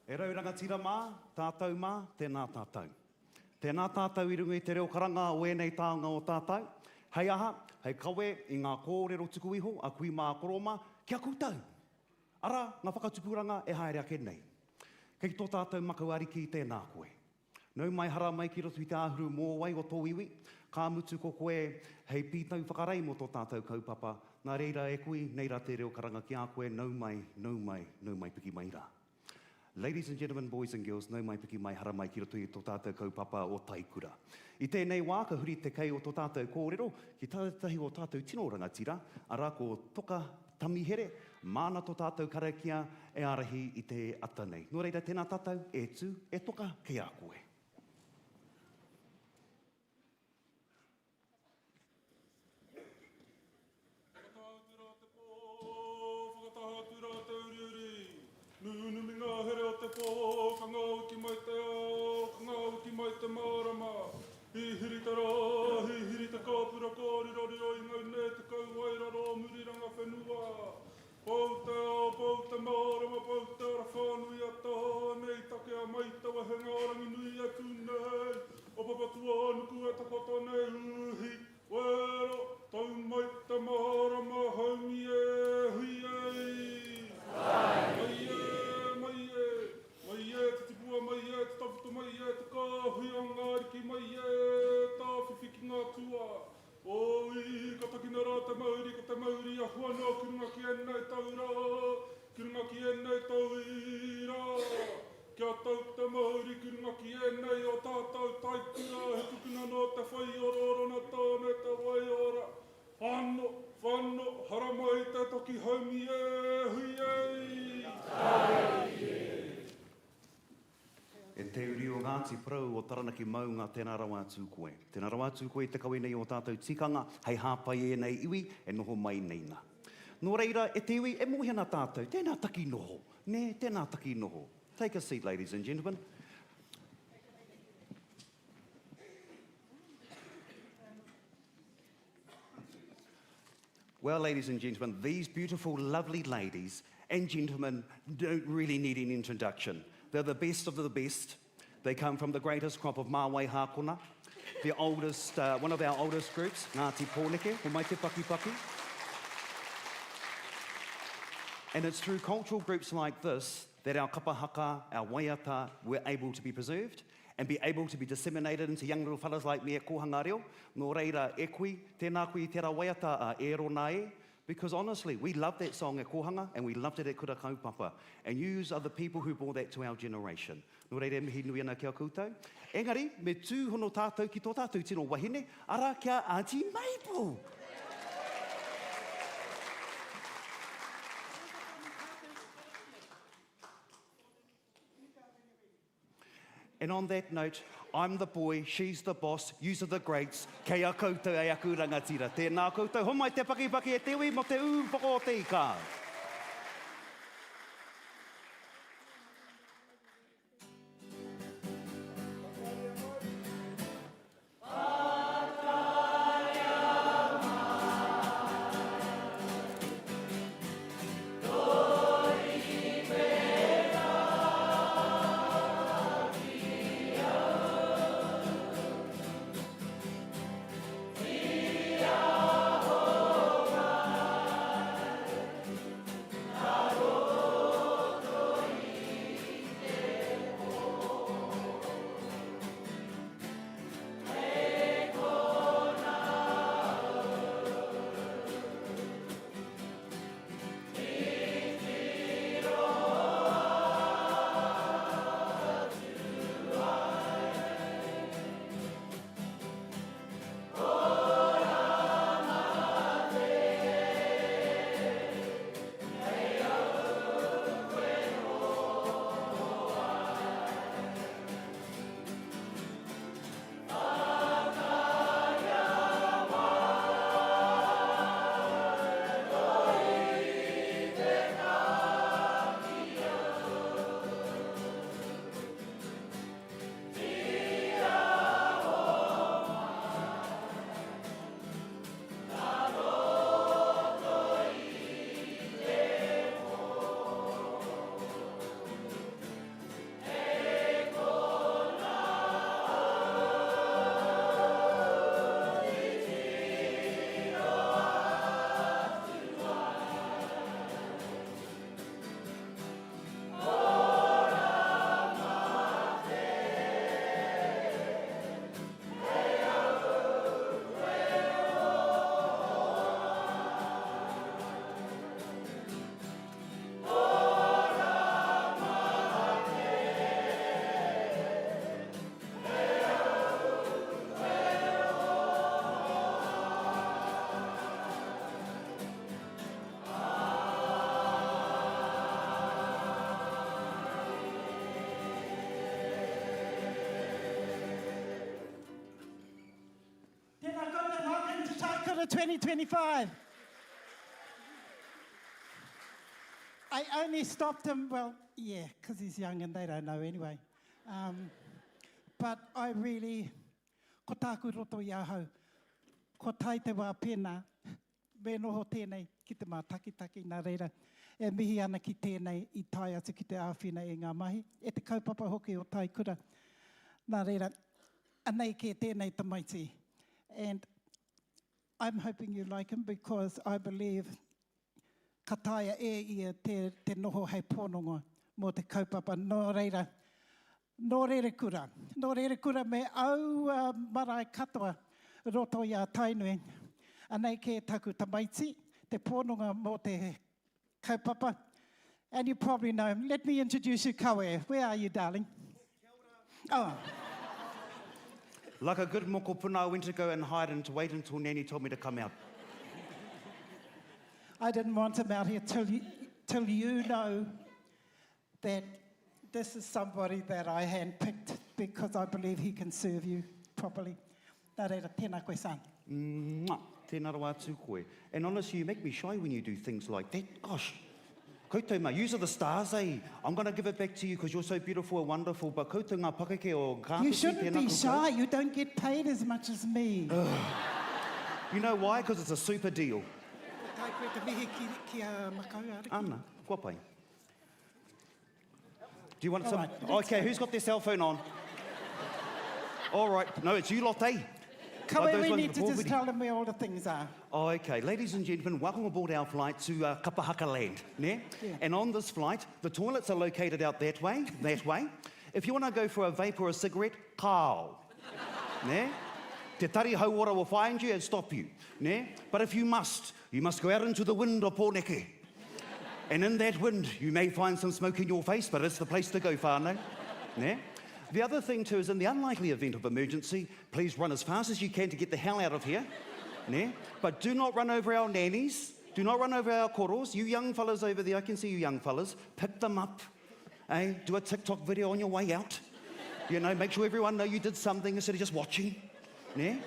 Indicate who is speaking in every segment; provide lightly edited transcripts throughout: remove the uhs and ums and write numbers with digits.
Speaker 1: E rauranga tira mā, tātou mā, tēnā tātou. Tēnā tātou I runga I te reo karanga o enei tāonga o tātou. Hei aha, hei kawe I ngā kōrero tuku iho, a kui mā koroma, kia koutou. Ara, ngā whakatupuranga e haere ake nei. Kei tō tātou makauariki I tēnā koe. Nau mai hara mai ki roto I te āhuru mō wai o tō iwi, ka mutu ko koe hei pītau whakarei mo tō tātou kaupapa, nā reira e kui, neira te reo karanga ki a koe, nau mai piki mai rā. Ladies and gentlemen, boys and girls, nau mai piki mai hara mai ki roto I tō tātou kaupapa o Taikura. I tēnei wā, ka huri te kei o tō tātou kōrero, ki tātahi o tātou tino rangatira, ara ko toka tamihere, māna tō tātou karakia e arahi I te ata nei. Nō reira, tēnā tātou, e tū, e toka ki a koe. E te uri o Ngāti Prau o Taranaki maunga tēnā rawa atu koe. Tēnā rawa atu koe te kawe nei o tātou tikanga, hei hāpai e nei iwi, e noho mai neina. Nō reira, e te iwi, e mohina tātou, tēnā taki noho. Ne, tēnā taki noho. Take a seat, ladies and gentlemen. Well, ladies and gentlemen, these beautiful, lovely ladies and gentlemen don't really need an introduction. They're the best of the best. They come from the greatest crop of Māwai Hākona, the oldest, one of our oldest groups, Ngāti Pakeke, o mai te Pakeke. And it's through cultural groups like this that our Kapa Haka, our waiata, were able to be preserved and be able to be disseminated into young little fellas like me at kohanga reo. Nō reira, e kui, tēnā kui tērā waiata a e ronae, because honestly, we loved that song at kohanga and we loved it at kura kaupapa. And yous are the people who brought that to our generation. Nō reira, mihi nui ana kia koutou. Engari, me tūhono tātou ki tō tātou tino wahine, ara kia Auntie Mabel. And on that note, I'm the boy, she's the boss, yous are the greats, kei a koutou e aku rangatira. Tēnā koutou, homai te pakipaki e tewi mo te Upoko o te Ika.
Speaker 2: Taikura 2025. I only stopped him, well, yeah, because he's young and they don't know anyway. But I really, ko tāku roto i ahau, ko tai te wā pēnā, me noho tēnei ki te mātakitaki nā reira, e mihi ana ki tēnei i tai atu ki te āwhina e ngā mahi, e te kaupapa hoki o Taikura, nā reira, anei ke tēnei tamaiti. And I'm hoping you like him because I believe ka taia e ia te noho hei pōnonga mō te kaupapa. Nō reira kura. Nō reira kura me au marae katoa roto i a tainui. Anei ke taku tamaiti, te pōnonga mō te kaupapa. And you probably know him. Let me introduce you, Kawe. Where are you, darling? Oh.
Speaker 1: Like a good mokopuna, I went to go and hide and to wait until Nanny told me to come out.
Speaker 2: I didn't want him out here till you know that this is somebody that I handpicked because I believe he can serve you properly. Nā reira, tēnā koe san.
Speaker 1: Tēnā rawa atu koe. And honestly, you make me shy when you do things like that. Gosh, koutou mā, yous are the stars, eh? I'm going to give it back to you because you're so beautiful and wonderful, but koutou ngā Pakeke o Ngāti.
Speaker 2: You shouldn't be shy. You don't get paid as much as me.
Speaker 1: You know why? Because it's a super deal. Anna, kua pai. Do you want some?
Speaker 2: Right,
Speaker 1: okay, who's got their cell phone on? All right. No, it's you lot, eh?
Speaker 2: Come we need to just tell them where all the things are.
Speaker 1: Oh, okay. Ladies and gentlemen, welcome aboard our flight to Kapa Haka land. Ne? Yeah. And on this flight, the toilets are located out that way, If you want to go for a vape or a cigarette, kao. Ne? Te tari hauora will find you and stop you. Ne? But if you must go out into the wind o pōneke. And in that wind, you may find some smoke in your face, but it's the place to go, whānau. Ne? The other thing too is in the unlikely event of emergency, please run as fast as you can to get the hell out of here. Ne? But do not run over our nannies. Do not run over our koros. You young fellas over there, I can see you young fellas. Pick them up. Eh? Do a TikTok video on your way out. You know, make sure everyone know you did something instead of just watching. Ne?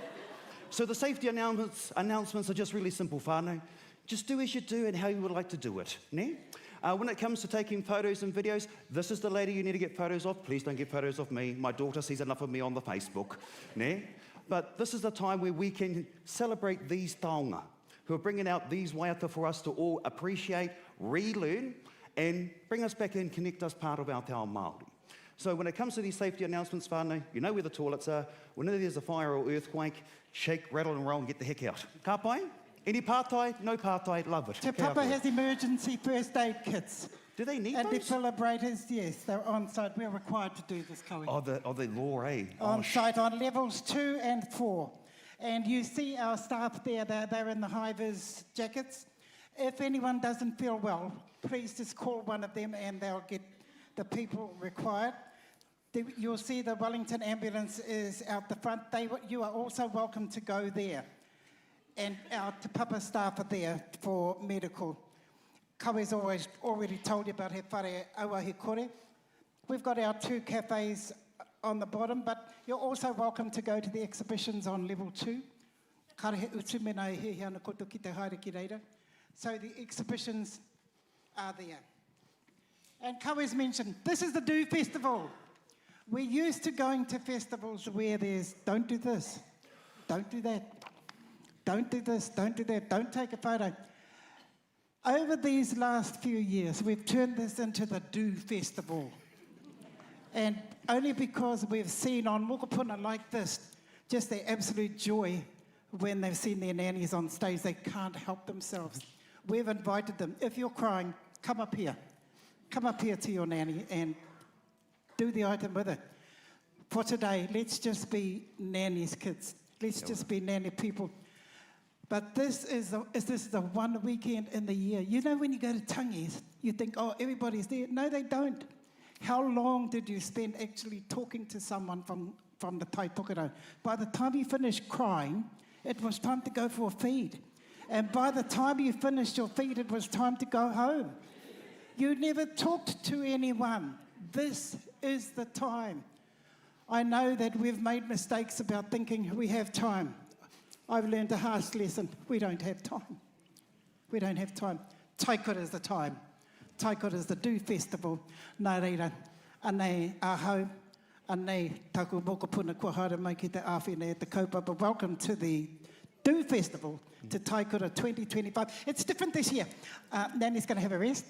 Speaker 1: So the safety announcements are just really simple, whānau. Just do as you do and how you would like to do it. Ne? When it comes to taking photos and videos, this is the lady you need to get photos of. Please don't get photos of me. My daughter sees enough of me on the Facebook. Ne? But this is the time where we can celebrate these taonga who are bringing out these waiata for us to all appreciate, relearn, and bring us back and connect us part of our te ao Māori. So when it comes to these safety announcements, whānau, you know where the toilets are. Whenever there's a fire or earthquake, shake, rattle and roll and get the heck out. Ka pai? Any pārtai? No pārtai, love it.
Speaker 2: Te Papa has emergency first aid kits.
Speaker 1: Do they need
Speaker 2: and
Speaker 1: those?
Speaker 2: And defibrillators, yes, they're on site. We're required to do this, Koe.
Speaker 1: Oh, the law, eh?
Speaker 2: On site on levels 2 and 4. And you see our staff there, they're in the high-vis jackets. If anyone doesn't feel well, please just call one of them and they'll get the people required. You'll see the Wellington ambulance is out the front. You are also welcome to go there. And our Te Papa staff are there for medical. Kawe's already told you about he whare aua he kore. We've got our 2 cafes on the bottom, but you're also welcome to go to the exhibitions on level 2. Kare he utu mena he ana koto ki te haere ki reira. So the exhibitions are there. And Kawe's mentioned, this is the Do Festival. We're used to going to festivals where there's, don't do this, don't do that. Don't do this, don't do that, don't take a photo. Over these last few years, we've turned this into the Do Festival. And only because we've seen on mokopuna like this, just their absolute joy when they've seen their nannies on stage, they can't help themselves. We've invited them, if you're crying, come up here. Come up here to your nanny and do the item with her. For today, let's just be nannies, kids. Let's just be nanny people. But this is the one weekend in the year. You know when you go to Tangi's, you think, oh, everybody's there. No, they don't. How long did you spend actually talking to someone from the Taipakeke? By the time you finished crying, it was time to go for a feed. And by the time you finished your feed, it was time to go home. You never talked to anyone. This is the time. I know that we've made mistakes about thinking we have time. I've learned a harsh lesson. We don't have time. We don't have time. Taikura is the time. Taikura is the Do Festival. Nā reira, anei ahau, anei taku mokopuna kua haere mai ki te āwhine e te kaupapa. Welcome to the Do Festival, to Taikura 2025. It's different this year. Nani's going to have a rest.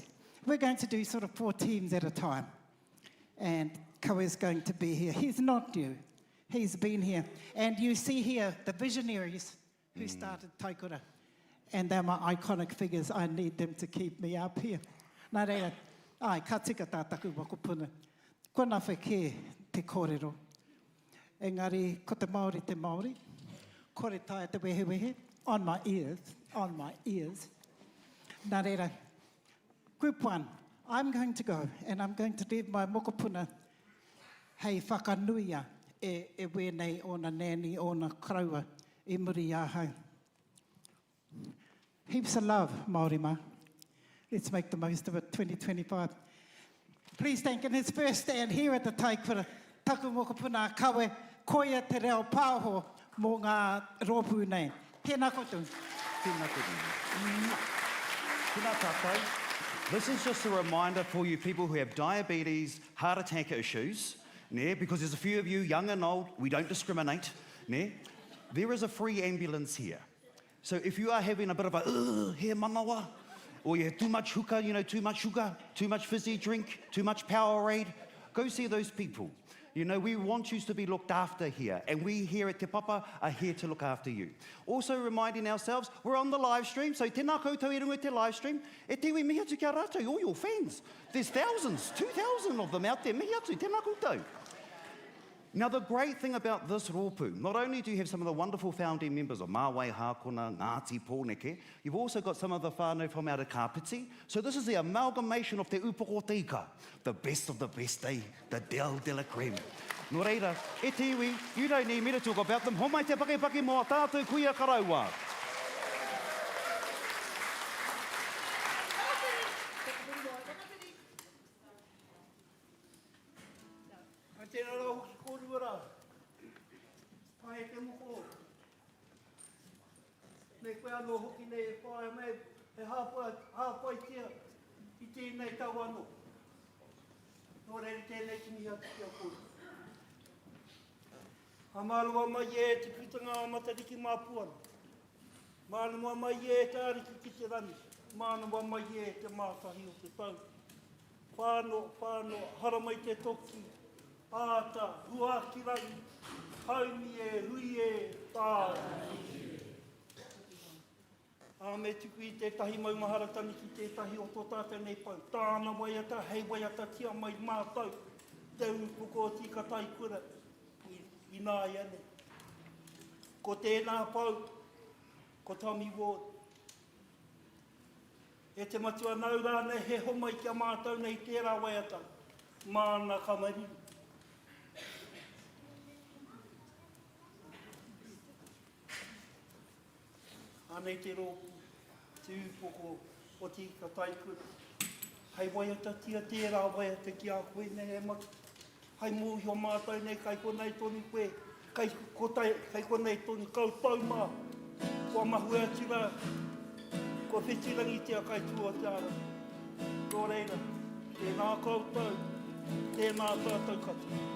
Speaker 2: We're going to do sort of 4 teams at a time. And Kaue's going to be here. He's not new. He's been here. And you see here the visionaries who started Taikura. And they're my iconic figures. I need them to keep me up here. Nā reira, ai, ka tika tā taku mokopuna. Ko ngā whakē te kōrero. Engari, ko te Māori te Māori. Kore tai te wehe, on my ears. Nā reira, group 1, I'm going to go and I'm going to leave my mokopuna hei whakanuia e wēnei o na nani o na kraua e muri ahau. Heaps of love, Māori mā. Let's make the most of it, 2025. Please thank in his first stand here at the Taikura, taku mokopuna kawe, koia te reo pāho mō ngā rōpū nei. Tēnā koutou.
Speaker 1: Tēnā koutou. Tēnā tātou. This is just a reminder for you people who have diabetes, heart attack issues, because there's a few of you, young and old, we don't discriminate. There is a free ambulance here. So if you are having a bit of a, he manawa, or you have too much hookah, too much sugar, too much fizzy drink, too much Powerade, go see those people. We want you to be looked after here, and we here at Te Papa are here to look after you. Also reminding ourselves, we're on the live stream, so tēnā koutou i runga te live stream, e te iwi mihi atu kia rātou, all your fans. There's thousands, 2,000 of them out there, mihi atu, tēnā koutou. Now, the great thing about this rōpū, not only do you have some of the wonderful founding members of Māwai, Hākona, Ngāti Pōneke, you've also got some of the whānau from out of Kāpiti. So this is the amalgamation of te Upoko teika, the best of the best, the del de la creme. Nō reira, e te iwi, you don't need me to talk about them. Homai te pakepake mō tātou kuia karaua.
Speaker 3: Tēnā rau hoki kōruara, pai te moko. Nei koe anō hoki nei e whae mei, he hāpai tia i tēnei tau anō. Nō reiri tēnei ki mihi atu kia kōru. Ha mālua mai e te pitanga o Matariki māpuana. Mālua mai e te ariki ki te rani. Mālua mai e te mātahi o te tau. Whāno, hara mai te toki. Āta, huaki rangi, haumi e, hui e, tā. Me tuku i tētahi maumahara tani ki tētahi o tō tātou nei pau. Tāna waiata, hei waiata tia mai mātau. Te Upoko o Ika Taikura, i nā iane. Ko tēnā pau, ko Tommy Ward. E te matua nau rānei he homai kia mātau nei tērā waiata. Māna kamari. Anei te rōpū, te Upoko o Ika Taikura. Hei waiata tia tērā waiata ki a koe nei e maki. Hei mōhi o mātou nei kai konei tonu koe. Kai konei tonu kau taumā. Kua mahu atira. Kua whitirangi tia kai tua tāra. Tō reira, tēnā koutou, tēnā tātou katu.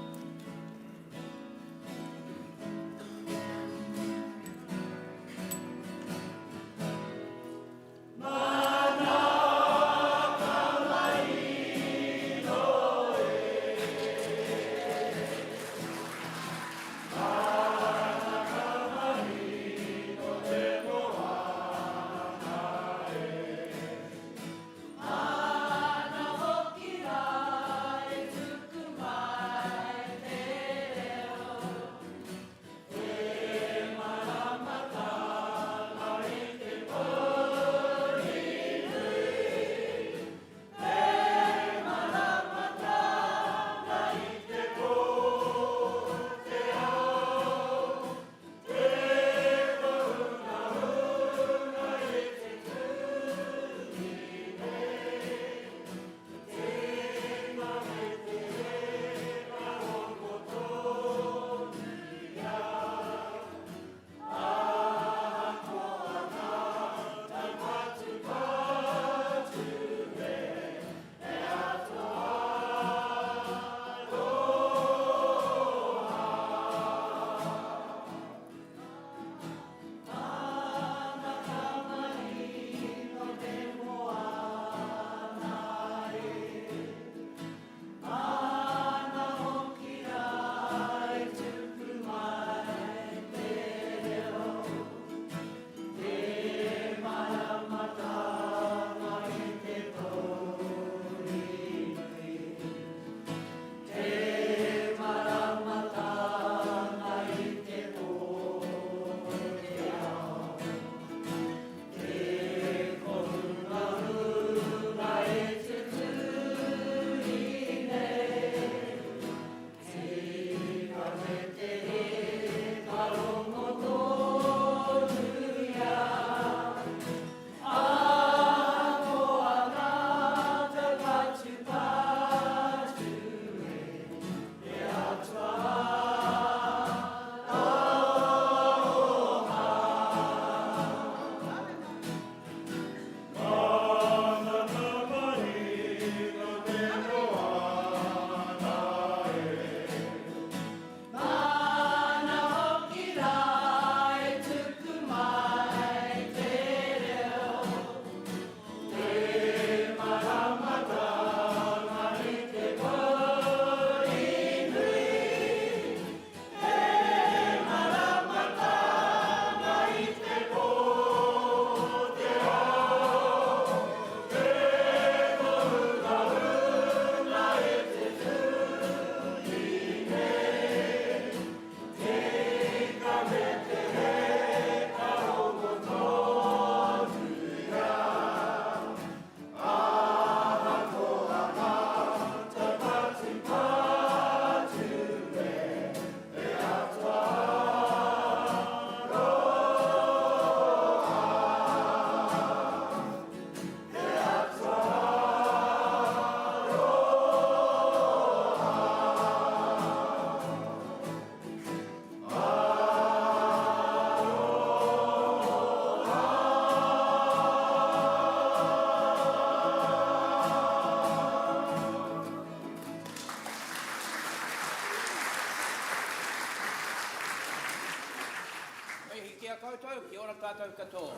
Speaker 4: kia koutou, kia ora tātou katoa.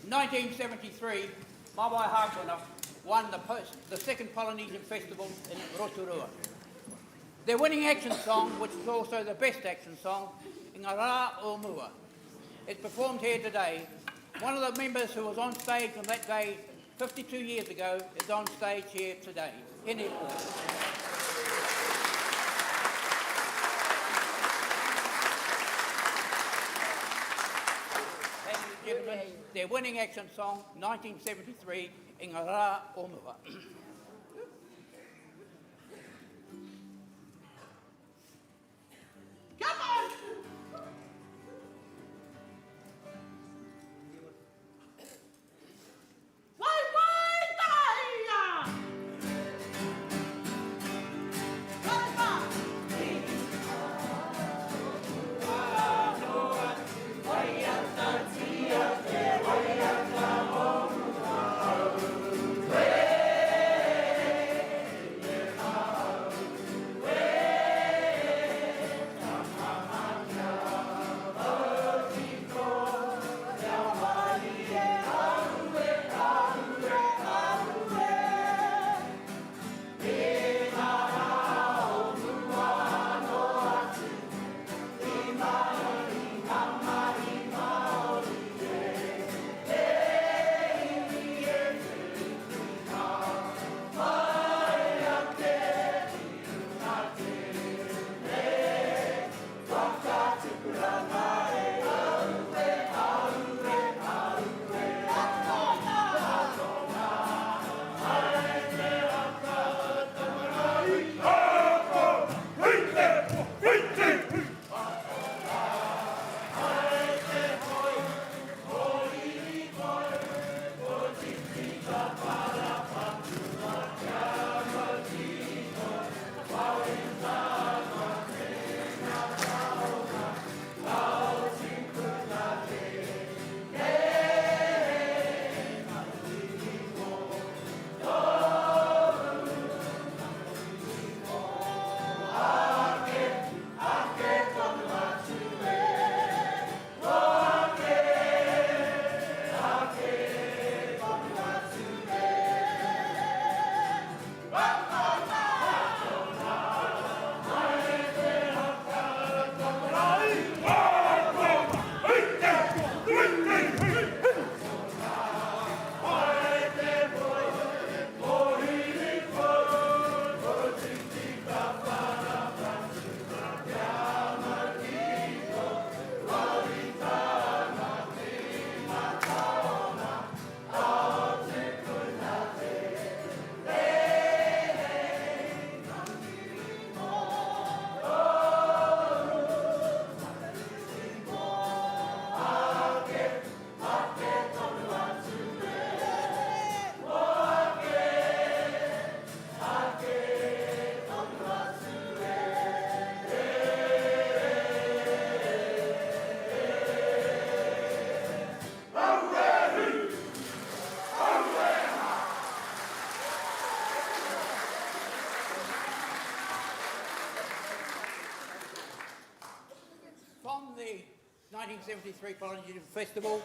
Speaker 4: 1973, Mawai Hākuna won the second Polynesian Festival in Rotorua. Their winning action song, which is also the best action song, Ngā Rā o Mua, is performed here today. One of the members who was on stage on that day 52 years ago is on stage here today, in Upoko. Ladies and gentlemen, their winning action song, 1973, Ngā Rā o Mua. From the 1973 Polynesian Festival,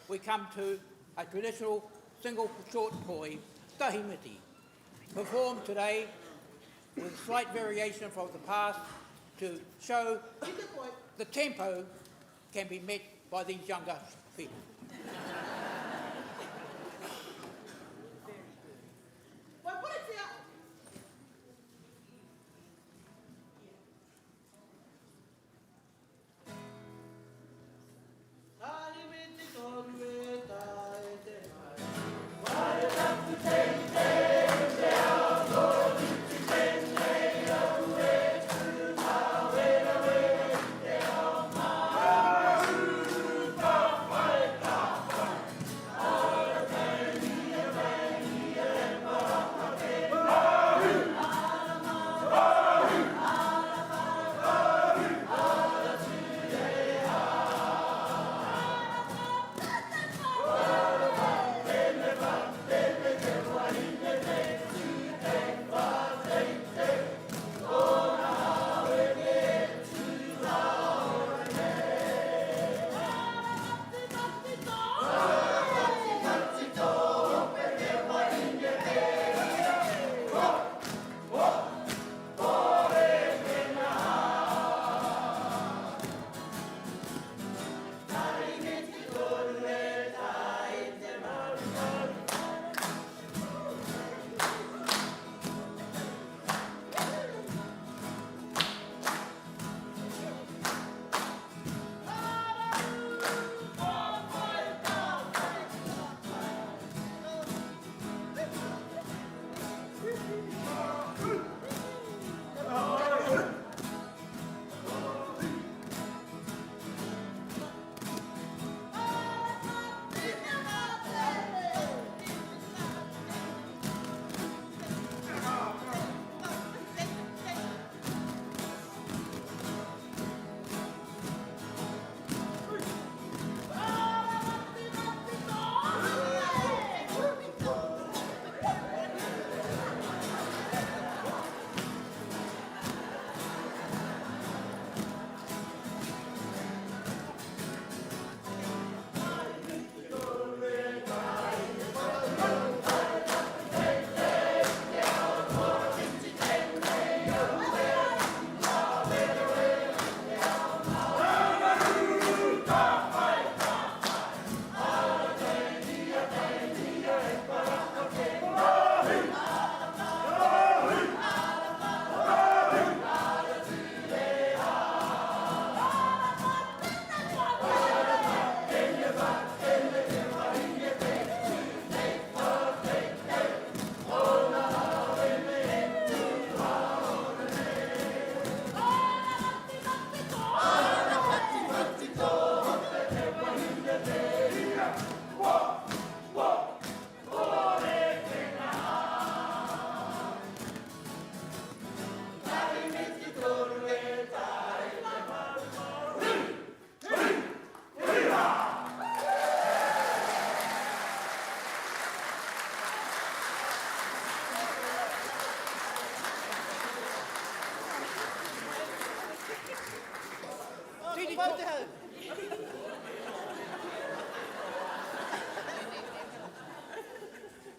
Speaker 4: we come to a traditional single short koi, tahimiti, performed today with slight variation from the past to show the tempo can be met by these younger people.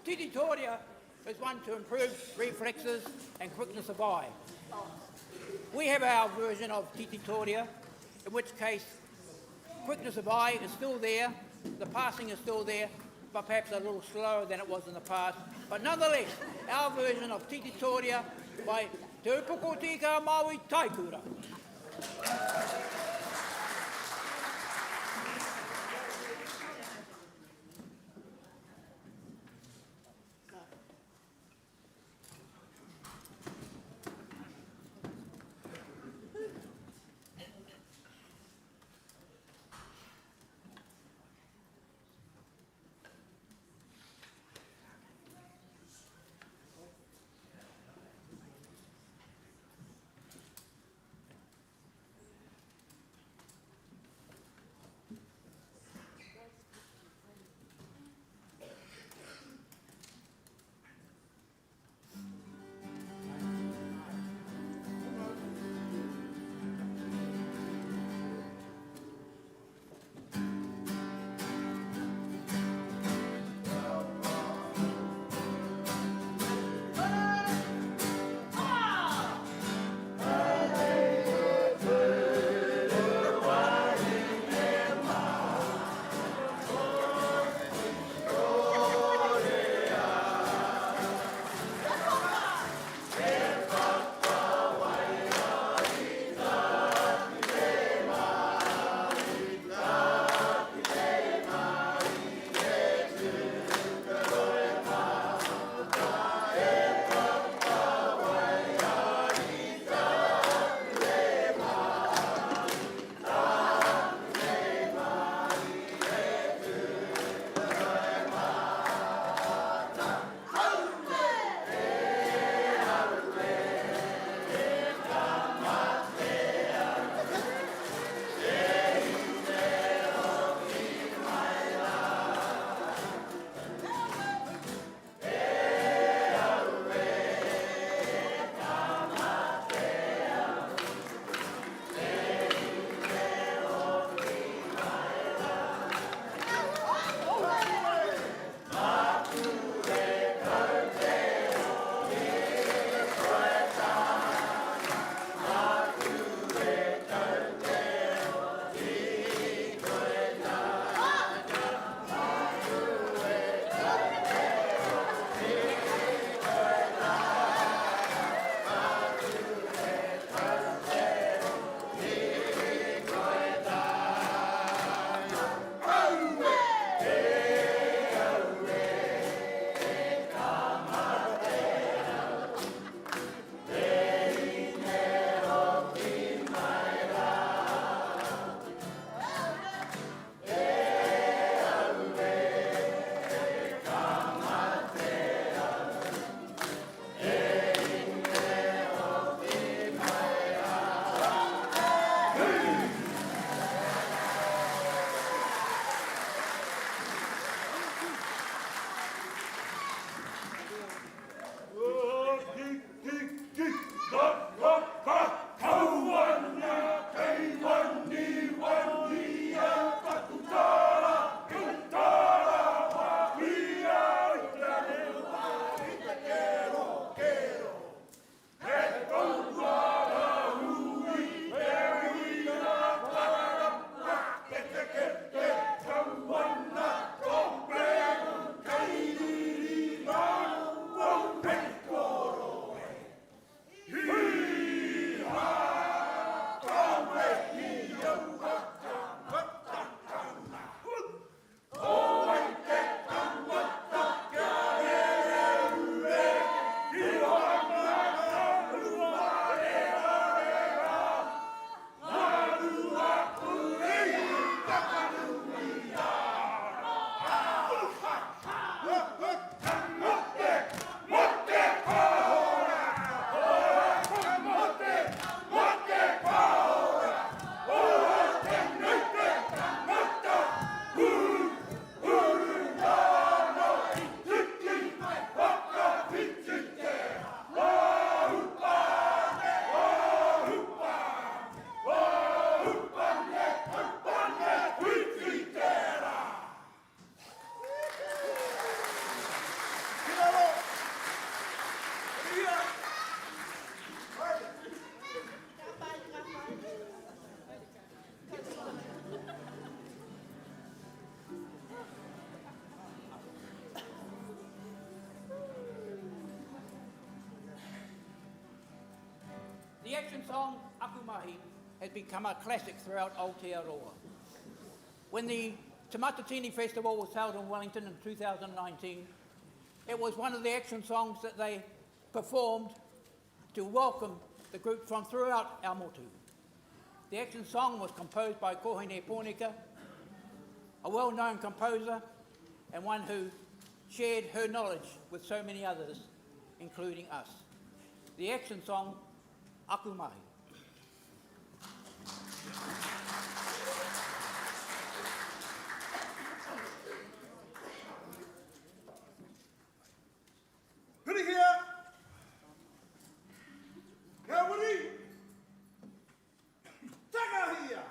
Speaker 4: Tititoria is one to improve reflexes and quickness of eye. We have our version of tititoria, in which case quickness of eye is still there, the passing is still there, but perhaps a little slower than it was in the past. But nonetheless, our version of tititoria by Te Upoko te Ika-a-Maui Taikura. The action song, Akumahi, has become a classic throughout Aotearoa. When the Te Matatini Festival was held in Wellington in 2019, it was one of the action songs that they performed to welcome the group from throughout our motu. The action song was composed by Kohine Pōneka, a well-known composer and one who shared her knowledge with so many others, including us. The action song, Akumahi.
Speaker 3: Piri here! Kauri! Taka here!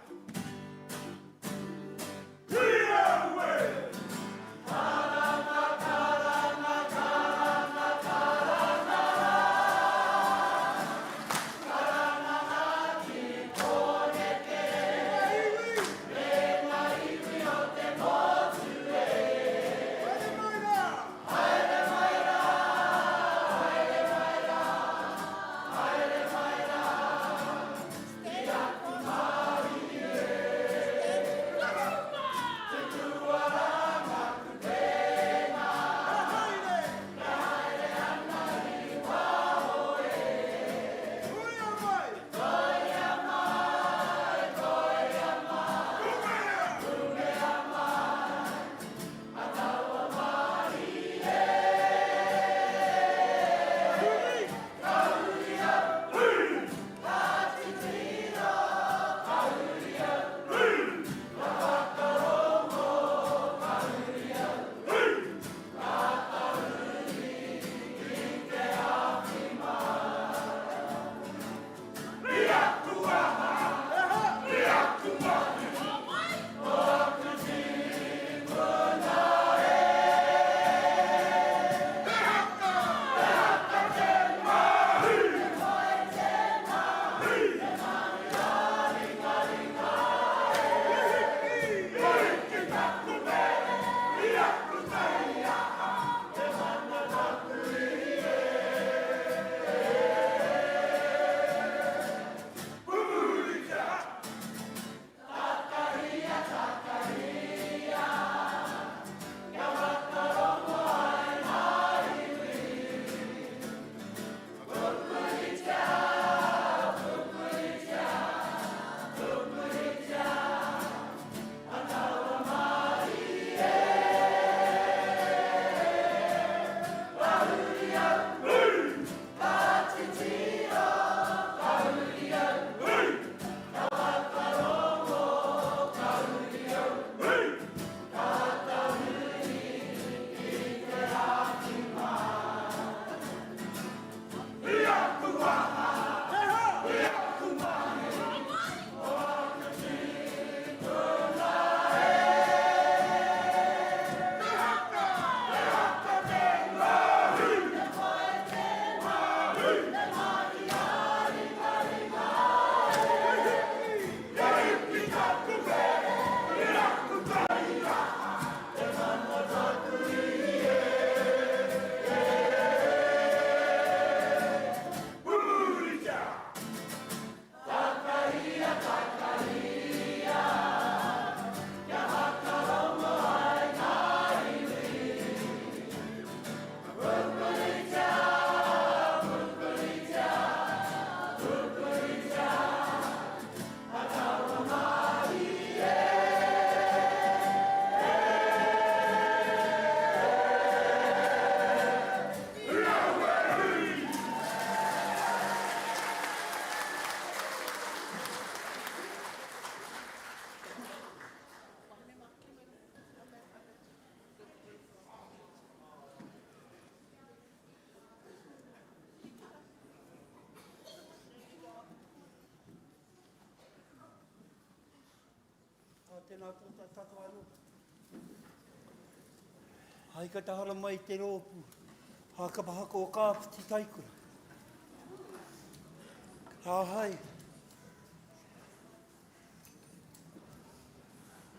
Speaker 3: Tēnā tō tātou anu. Hai ka tahara mai te rōpū, hā kapa haka o Ngāti Taikura. Hā hai.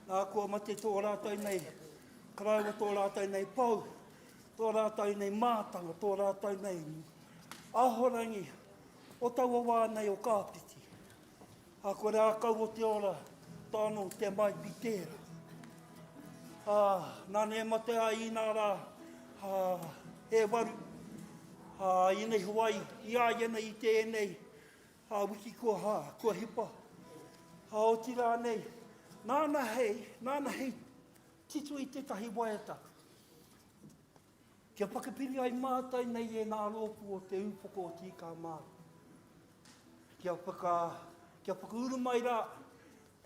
Speaker 3: Nā kua mate tō rātai nei, karaua tō rātai nei pau, tō rātai nei mātanga, tō rātai nei ahorangi, O taua wānei o kāpiti. A kore a kau o te ora, tāno te mai pitera. Nāne mate a ina rā, he waru. I nei Hawaii, i a iana i tēnei, wiki kua hipa. O tira nei, nāna hei, titu i tētahi waiata. Kia whakapiri ai mātai nei e nā rōpū o te upoko o te Ika-a-Maui. Kia whakauru mai rā,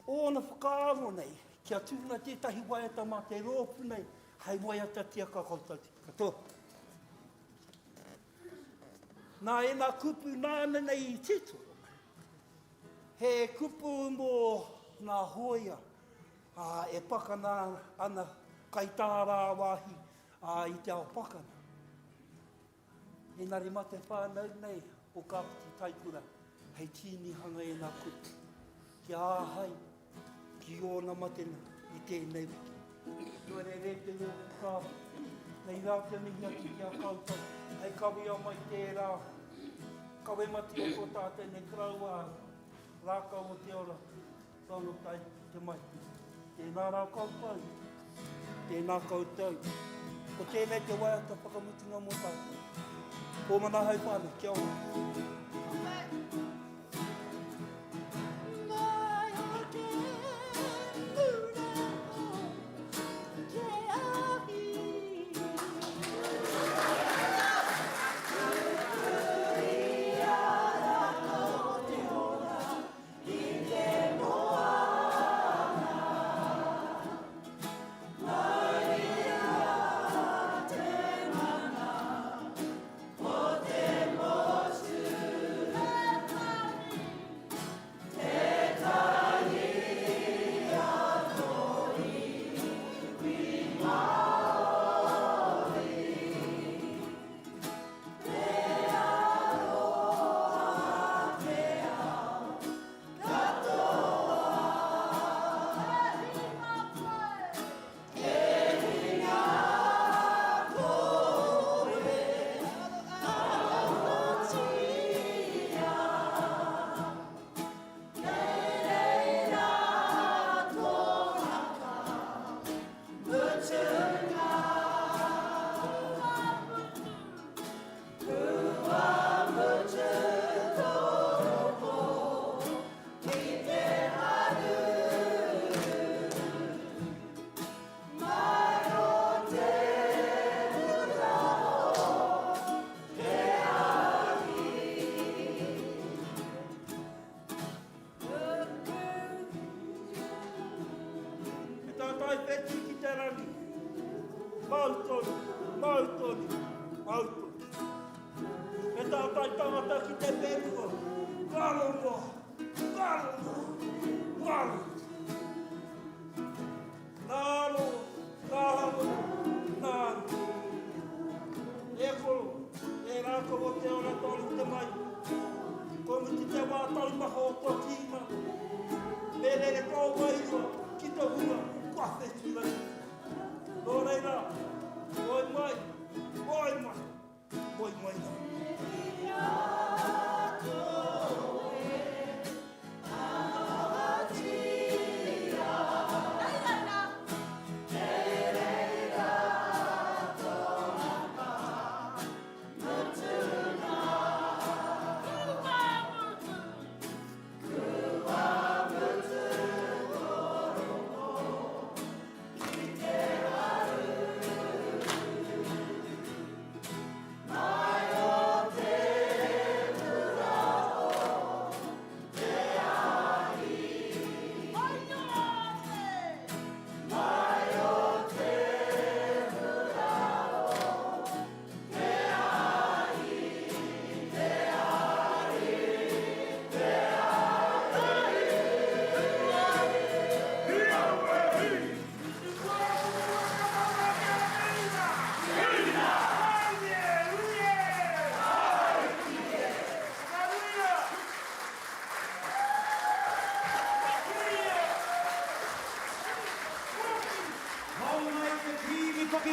Speaker 3: ōna whakaaro nei, kia tūna tētahi waiata mā te rōpū nei, hei waiata tia kakautati. Katoa. Nā e nā kupu nāna nei i tito. He kupu mō nā hoia, e pakana ana kai tārā wāhi i te ao pakana. Engari mate whānau nei o Kāpiti Taikura, hei tīni hanga e nā kupu. Ki āhai, ki ōna matena i tēnei wiki. Nō re rete o Kāpiti, nei rātana i aki ki a kautau, hei kawia mai tērā, kawe mati o ko tātai nei kraua, rākau o te ora, tonu tai te mai. Tēnā rā kaupau, tēnā kautau. Ko tēnei te waiata whakamutinga mō tātai. Ko mana hau whāne, kia ora.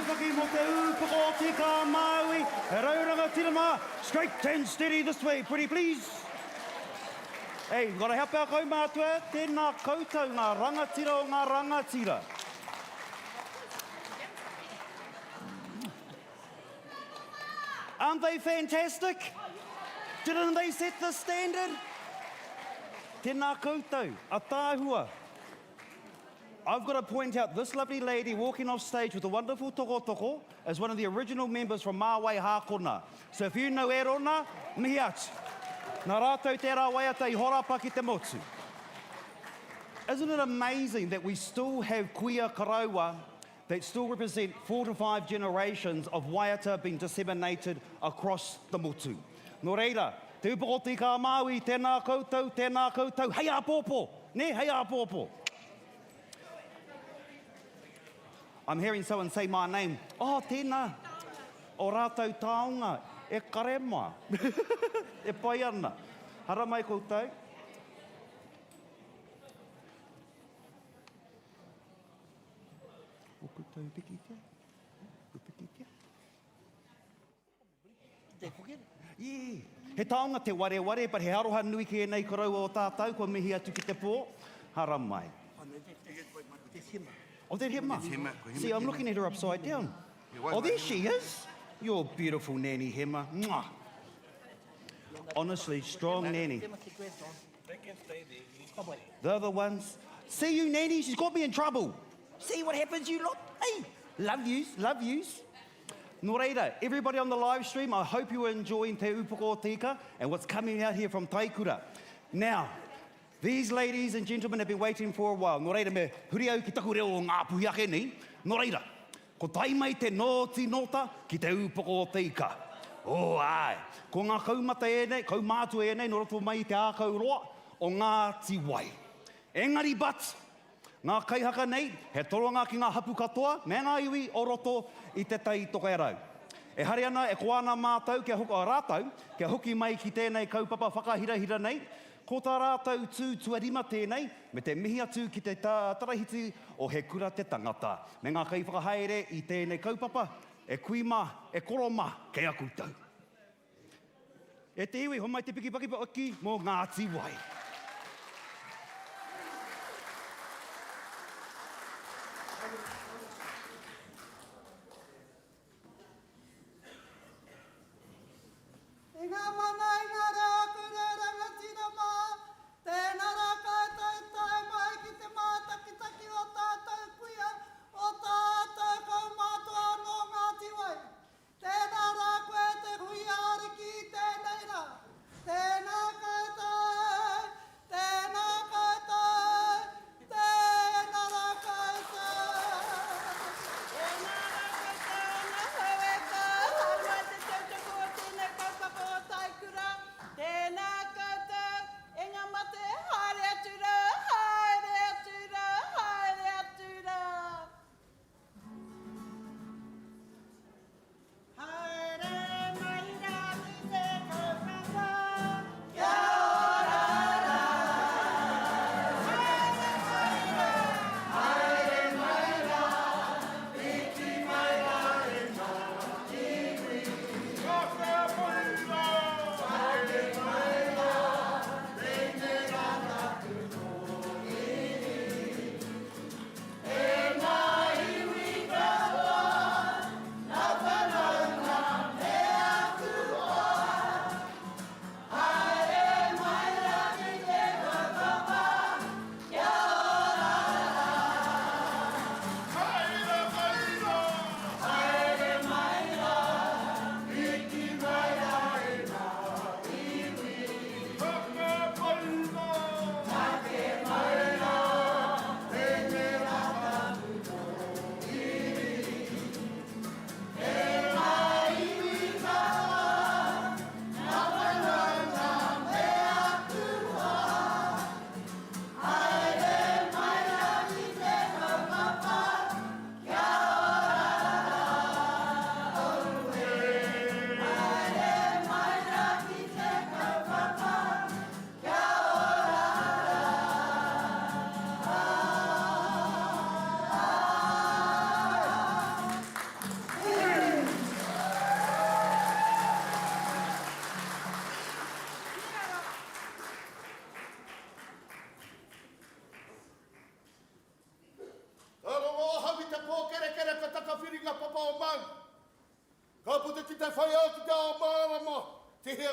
Speaker 1: Whaki mo te Upoko o te Ika-a-Maui. Rauranga tirama, straight and steady this way, pretty please. Hey, we've got to help our Kaumātua. Tēnā koutou, ngā rangatira o ngā rangatira. Aren't they fantastic? Didn't they set the standard? Tēnā koutou, a tāhua. I've got to point out this lovely lady walking off stage with a wonderful toko is one of the original members from Māwai Hākona. So if you know e rona, mihi atu. Nā rātou te rāwaiata I horapa ki te motu. Isn't it amazing that we still have kuia karaua that still represent 4 to 5 generations of waiata being disseminated across the motu? Nō reira, te Upoko te Ika-a-Maui, tēnā koutou, hei āpōpō, ne, hei āpōpō. I'm hearing someone say my name. Oh, tēnā, o rātou taonga, e karema, e pai ana. Hara mai koutou. O koutou piki tia, o piki tia.
Speaker 3: Te whukere?
Speaker 1: Yeah. He taonga te ware, but he aroha nui ki e nei korau o tātou, ko mihi atu ki te pō. Hara mai. Oh, that hema. See, I'm looking at her upside down. Oh, there she is. You're beautiful, Nanny Hema. Mwah. Honestly, strong Nanny.
Speaker 3: They can stay there.
Speaker 1: They're the ones. See you, Nanny. She's got me in trouble. See what happens, you lot? Hey, love yous, love yous. Nō reira, everybody on the live stream, I hope you are enjoying Te Upoko Tika and what's coming out here from Taikura. Now, these ladies and gentlemen have been waiting for a while. Nō reira, me huri au ki taku reo o Ngā Pakeke ni. Nō reira, ko tai mai te nōti nota ki te Upoko Tika. Oh, ai. Ko ngā Kaumātua e nei, no roto mai te ākau roa o Ngāti Wai. Engari bat, ngā kaihaka nei, he toronga ki ngā hapu katoa, me ngā iwi o roto I te tai tokaerau. E hari ana, e koana mātou, kia huka o rātou, kia huki mai ki tēnei kaupapa whakahirahira nei, ko tā rātou tuarima tēnei, me te mihi atu ki te tarahiti o he kura te tangata. Me ngā kai whakahaere I tēnei kaupapa, e kuima, e koroma, kei a koutou. E te iwi, homai te piki aki mō Ngāti Wai.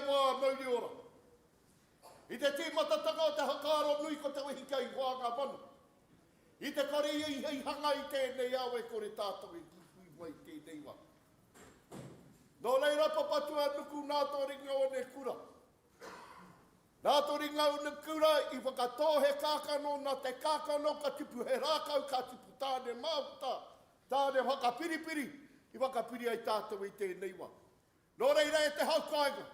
Speaker 5: wā mauri ora. I te tīmatatanga o te hakaro nui ko te wahikei wānga manu. I te kare i hanga i tēnei awe kore tātou i kui mai tēnei wā. Nō reira papatua nuku Ngā Tauranga o ne kura. Ngā Tauranga o ne kura i whakatohe kākano na te kākano ka tipu he rākau ka tipu tāne māuta, tāne whakapiripiri i whakapiri ai tātou i tēnei wā. Nō reira e te haukainga.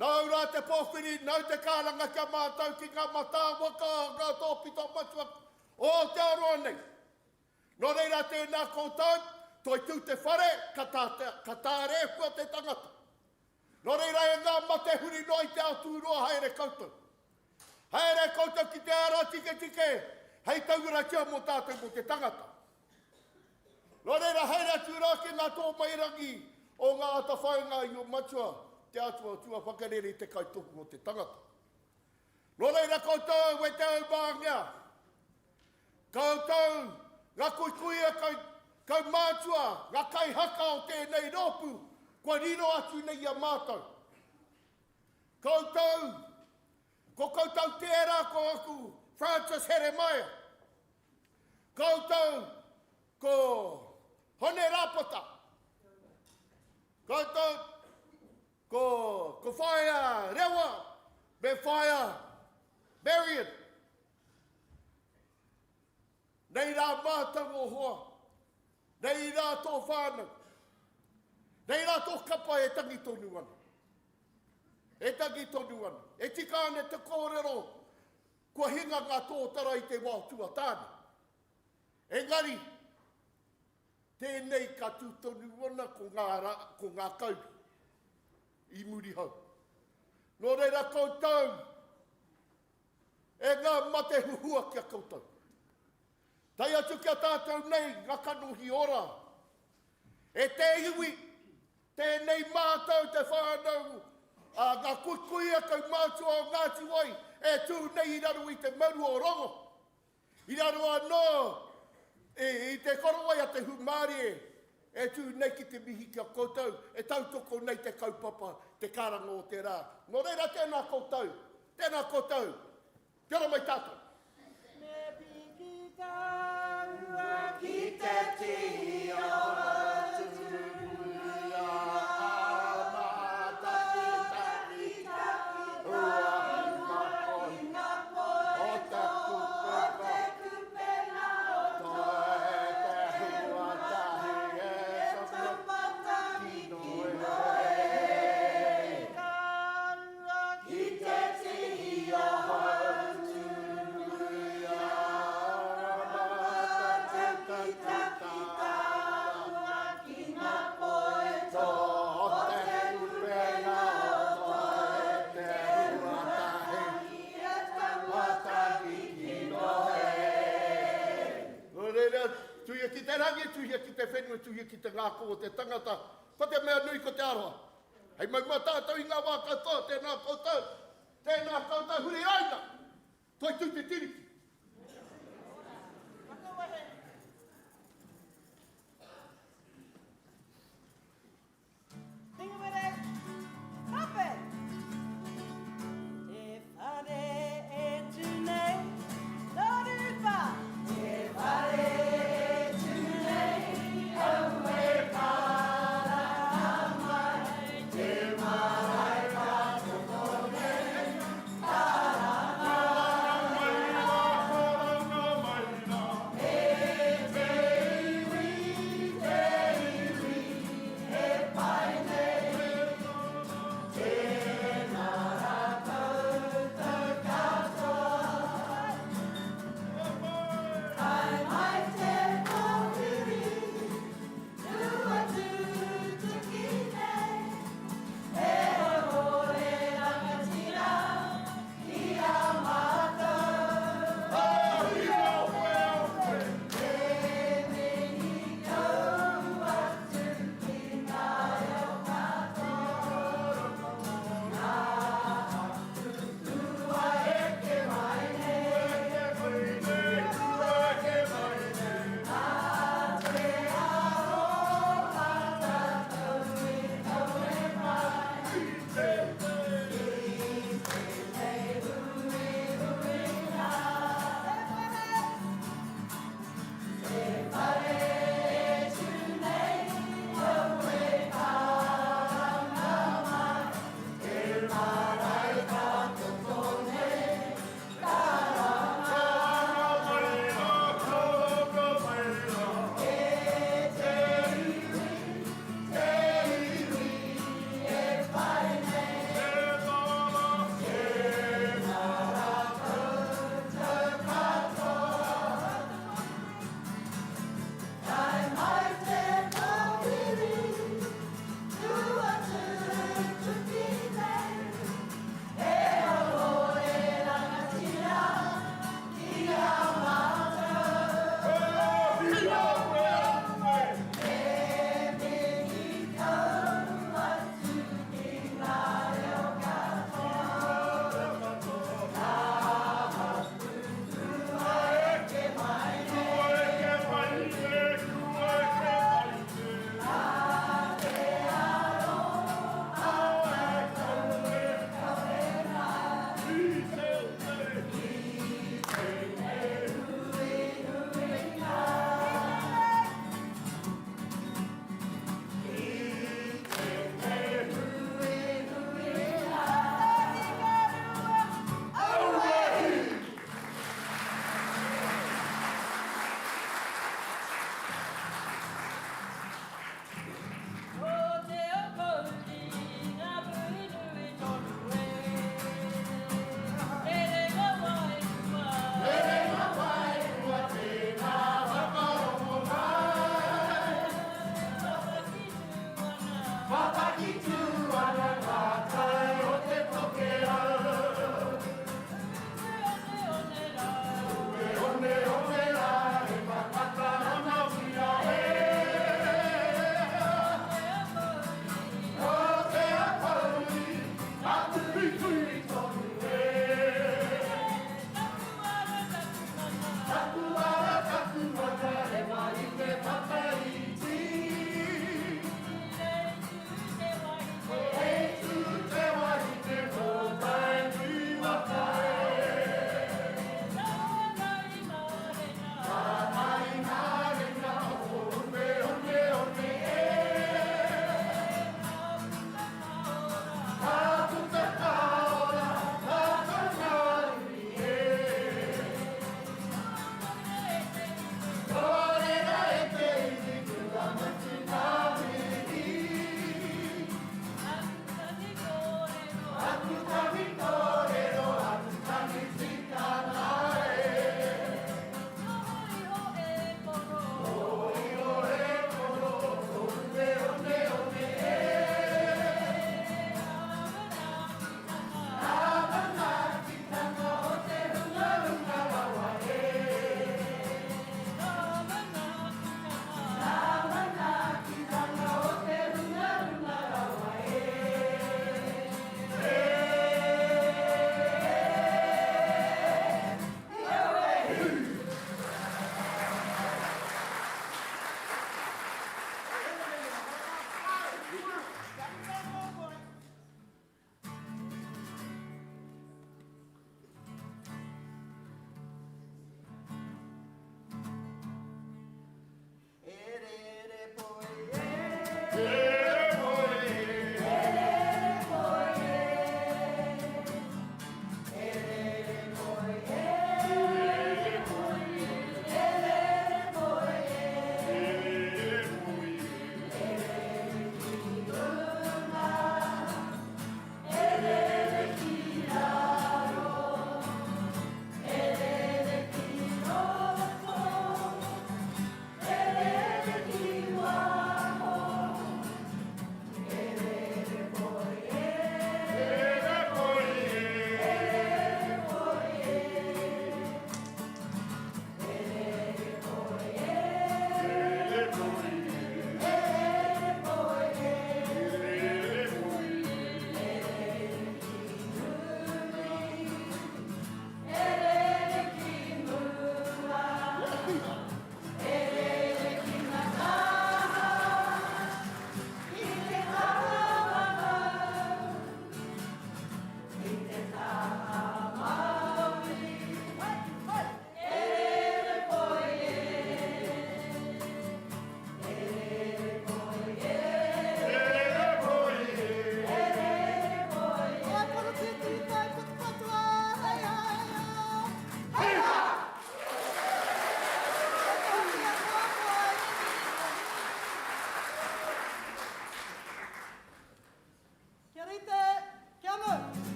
Speaker 5: Nau rā te pōwhiri, nau te kāranga kia mātau ki ngā matāwaka, ngā tōpito matua o te aroa nei. Nō reira tēnā koutou, toi tū te whare, ka tāre fua te tangata. Nō reira e ngā mate huri noi te autūroa haere koutou. Haere koutou ki te ara tike tike, hei taura kia mo tātou mo te tangata. Nō reira haere tūrā ki ngā tō mairangi o ngā atawhainga i o matua, te atua tua whakarere te kaitoku mo te tangata. Nō reira koutou e te au māngia. Koutou, ngā kuikuia Kaumātua, ngā kai haka o tēnei rōpū, kua riro atu nei a mātou. Koutou, ko koutou tērā ko aku, Francis Heremaya. Koutou, ko Hone Rapata. Koutou, ko whaia rewa, me whaia Marion. Nei rā mātou o hoa. Nei rā tō whānau. Nei rā tō kapa e tangi tonu ana. E tangi tonu ana. E tika ane te kōrero, kua hinga ngā tōtara i te Whātua tāne. Engari, tēnei ka tūtonu ana ko ngā kauri. I muri hau. Nō reira koutou, e ngā mate huhua kia koutou. Tai atu kia tātou nei, ngā kanohi ora. E te iwi, tēnei mātou te whānau, ngā kuikuia Kaumātua o Ngāti Wai, e tū nei i raru i te maru o rongo. I raru anō, i te korowai a te humari e tū nei ki te mihi kia koutou, e tautoko nei te kaupapa, te karanga o te rā. Nō reira tēnā koutou, kia ora mai tātou.
Speaker 6: Ki te tihi o Tūruia, Mātauranga, ua mako, o te kupena, toi te huatahi e te Matariki noe. Ki te tihi o tuia ki te rangi, tuia ki te whenua, tuia ki te ngāko o te tangata. Ko te mea nui ko te aroha. Hei mai tātou i ngā Waikato, tēnā koutou huri aina. Toi tū te tiriki. Tū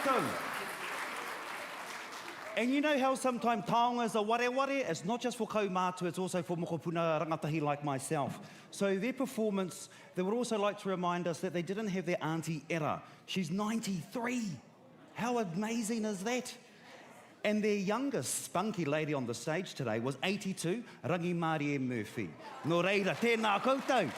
Speaker 1: koutou. And you know how sometimes taongas are ware. It's not just for Kaumātua, it's also for mokopuna rangatahi like myself. So their performance, they would also like to remind us that they didn't have their auntie Era. She's 93. How amazing is that? And their youngest spunky lady on the stage today was 82, Rangi Marie Murphy. Nō reira, tēnā koutou.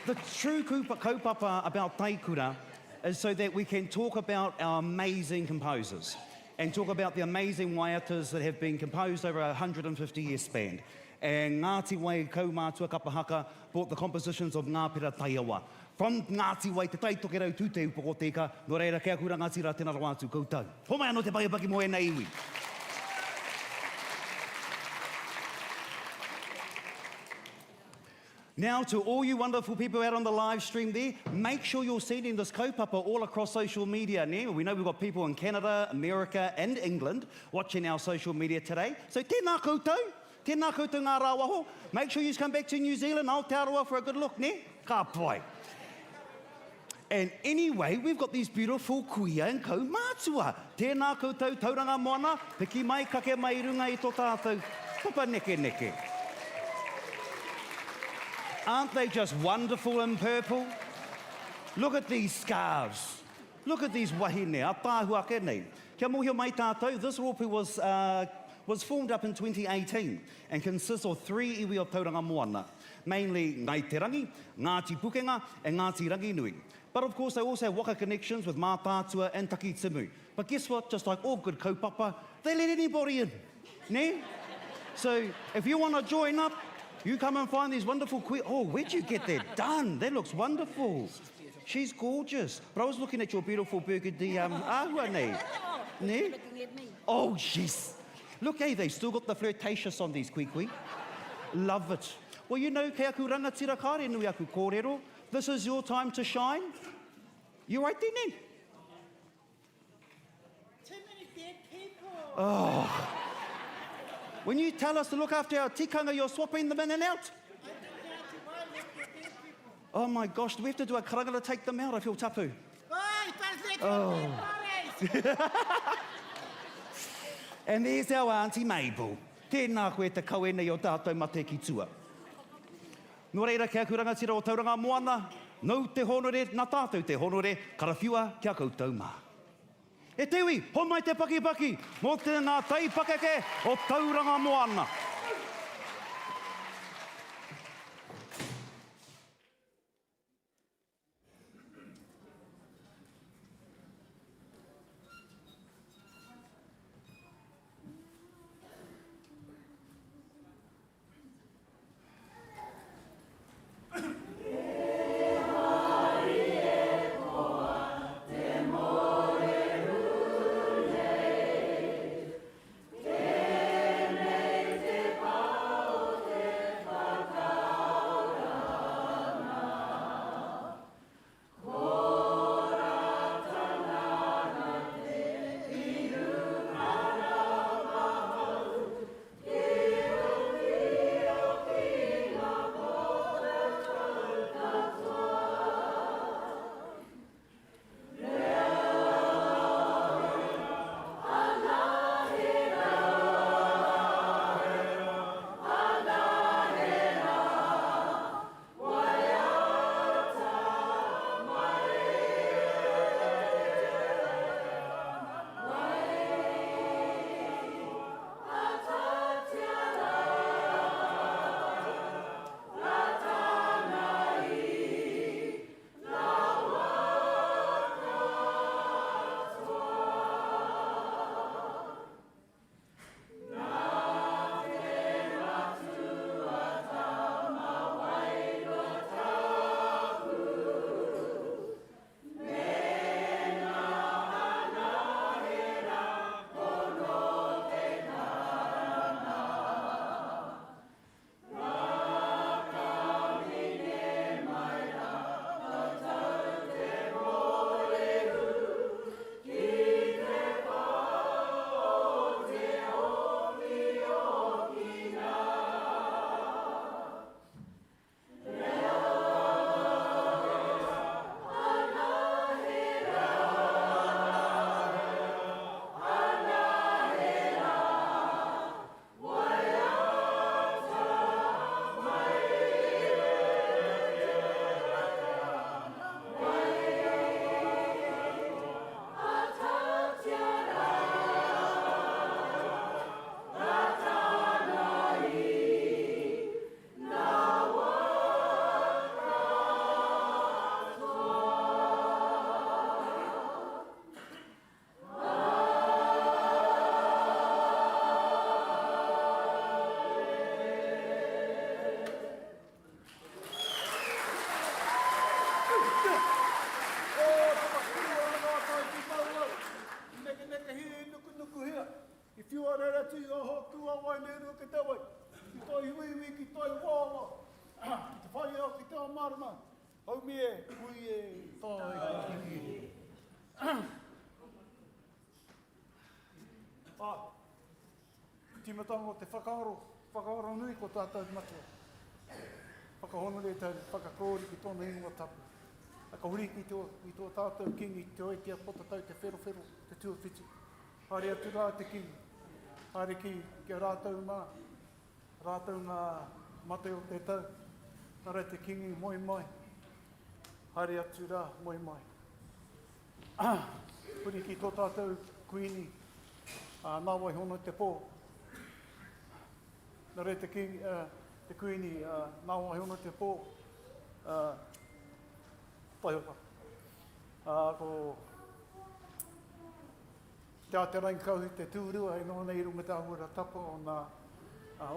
Speaker 1: The true kaupapa about Taikura is so that we can talk about our amazing composers and talk about the amazing waiatas that have been composed over a 150-year span. And Ngāti Wai Kaumātua Kapa Haka brought the compositions of Ngā Pera Taiawa. From Ngāti Wai te taitokerau tū te Upoko teka, no reira kia kura Ngāti Rātana rawātu koutou. Homai anō te Paipaki moena iwi. Now, to all you wonderful people out on the live stream there, make sure you're sending this kaupapa all across social media. Now, we know we've got people in Canada, America and England watching our social media today. So tēnā koutou ngā rāwaho. Make sure you come back to New Zealand, Aotearoa for a good look, ne? Ka pai. And anyway, we've got these beautiful kuia and Kaumātua. Tēnā koutou, Tauranga Moana, piki mai, kake mai runga I tō tātou. Papa neke neke. Aren't they just wonderful in purple? Look at these scarves. Look at these wahine, a tāhuake nei. Kia mohio mai tātou, this rōpū was formed up in 2018 and consists of 3 iwi of Tauranga Moana, mainly Ngāi Te Rangi, Ngāti Pukenga and Ngāti Rangi Nui. But of course they also have waka connections with Mātātua and Taki Timu. But guess what, just like all good kaupapa, they let anybody in, ne? So if you want to join up, you come and find these wonderful oh, where'd you get that done? That looks wonderful. She's gorgeous. But I was looking at your beautiful burgundy ahua ne? Ne? Oh, yes. Look, hey, they still got the flirtatious on these kui. Love it. Well, you know, kei aku rangatira kāre nui aku kōrero. This is your time to shine. You right there, ne?
Speaker 2: Too many dead people.
Speaker 1: Oh. When you tell us to look after our tikanga, you're swapping them in and out. Oh my gosh, do we have to do a karanga to take them out? I feel tapu. Oh. And there's our Auntie Mabel. Tēnā koe te kauenei o tātou mate ki tua. Nō reira kia kurangatira o Tauranga Moana, nau te honore, nā tātou te honore, karawhiua kia koutou mā. E tewi, homai te paki, mo te ngā Taipakeke o Tauranga Moana.
Speaker 3: mārama. Hau me e, kui e, Taipakeke. Timatanga o te whakaaro nui ko tātou matua. Whakahono le tau, whakakōri ki tōna ingoa tapu. Aka huri ki tō tātou kingi, te oi tia pota tau, te whero, te tuawhiti. Hare atu rā te kingi. Hare ki rātou ngā mate o te tau. Hare te kingi moi mai. Hare atu rā moi mai. Huri ki tō tātou kuini, nā wai hono te pō. Nā re te kingi, te kuini, nā wai hono te pō. Taihoka. Ko te aterangi kauhi te tūrua, e noa nei runga te ahura tapa o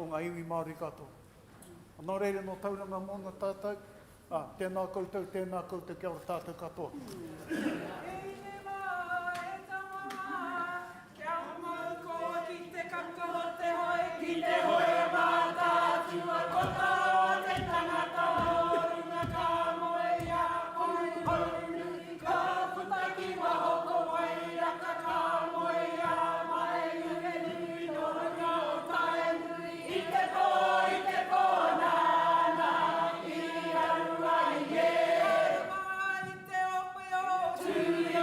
Speaker 3: ngā iwi Māori katoa. Nō reire no Tauranga mōna tātou, tēnā koutou kia ora tātou katoa.
Speaker 7: To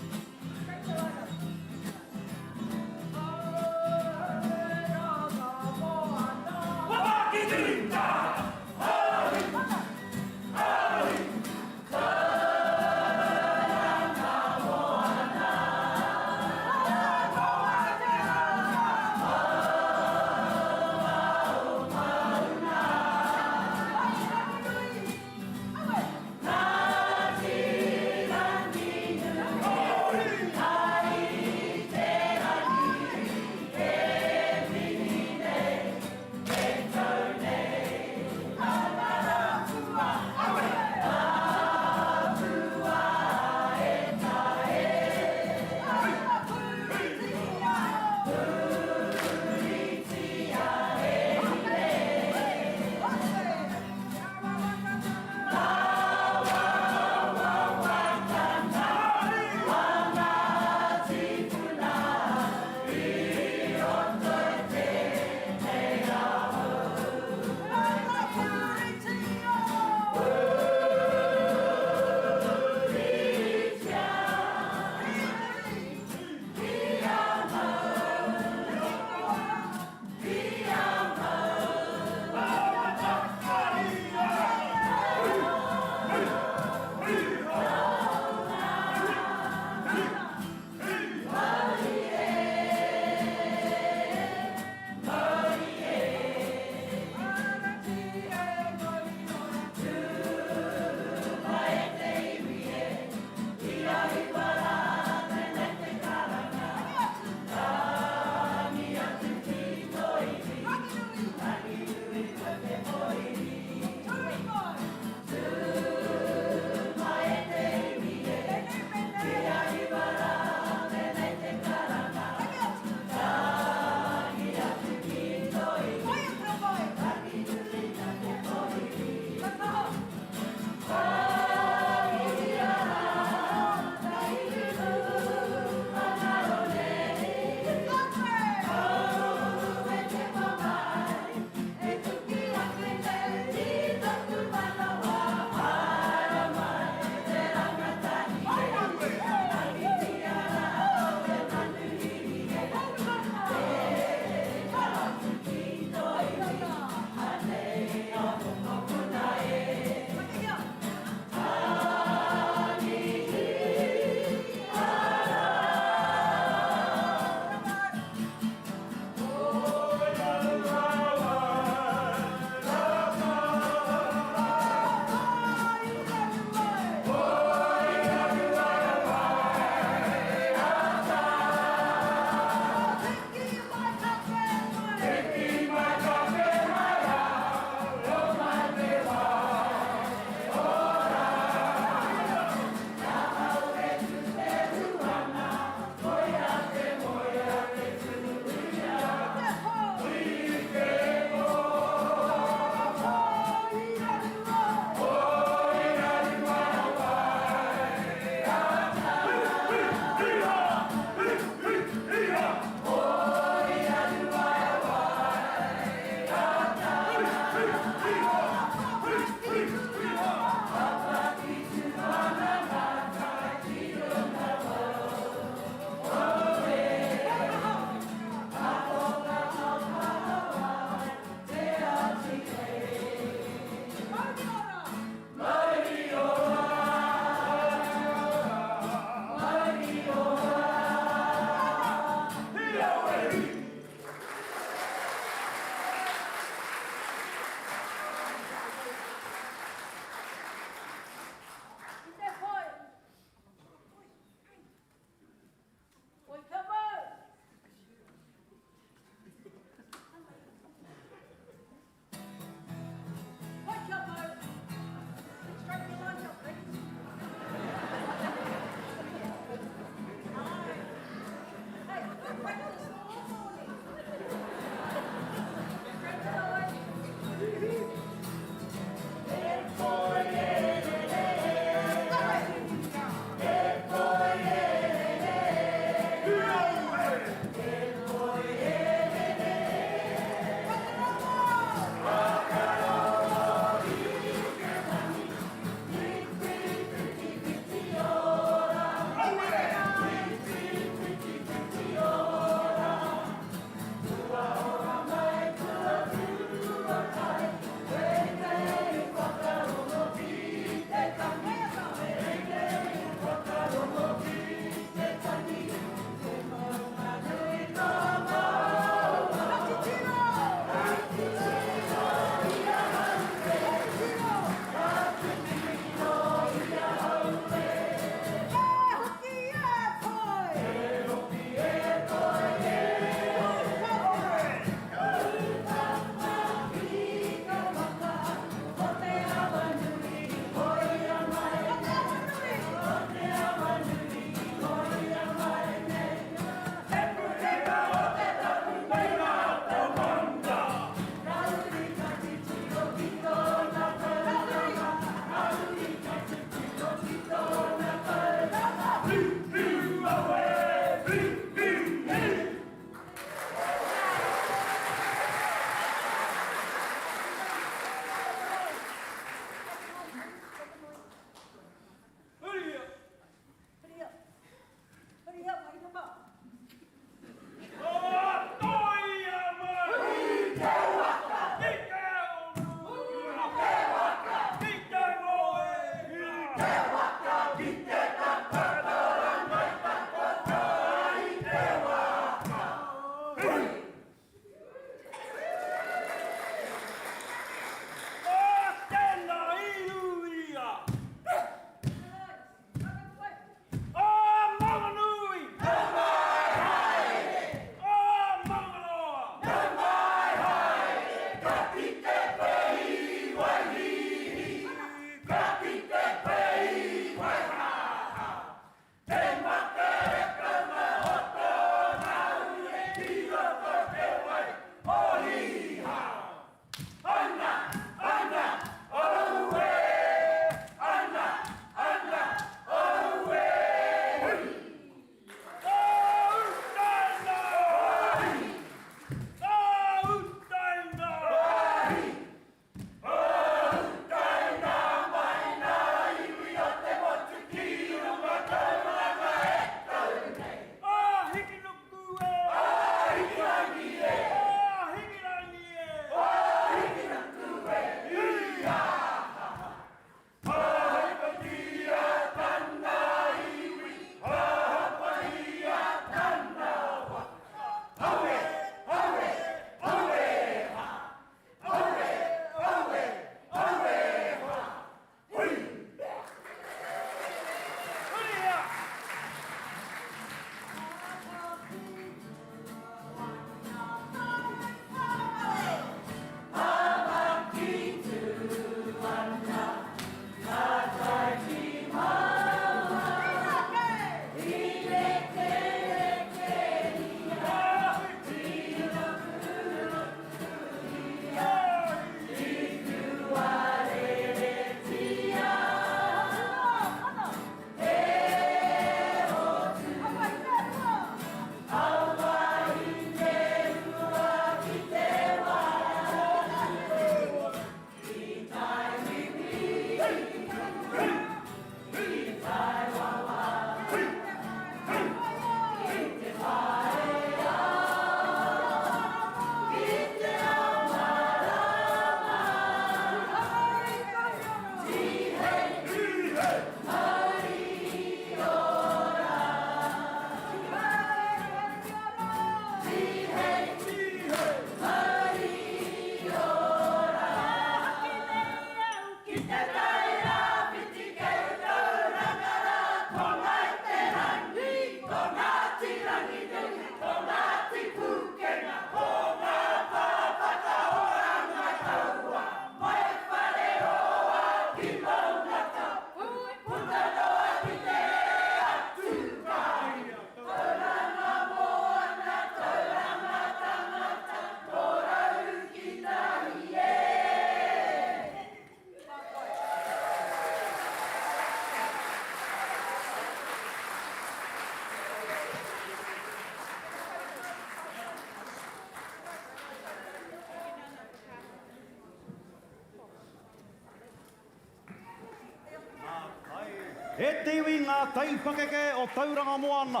Speaker 1: E te iwi ngā Taipakeke o Tauranga Moana.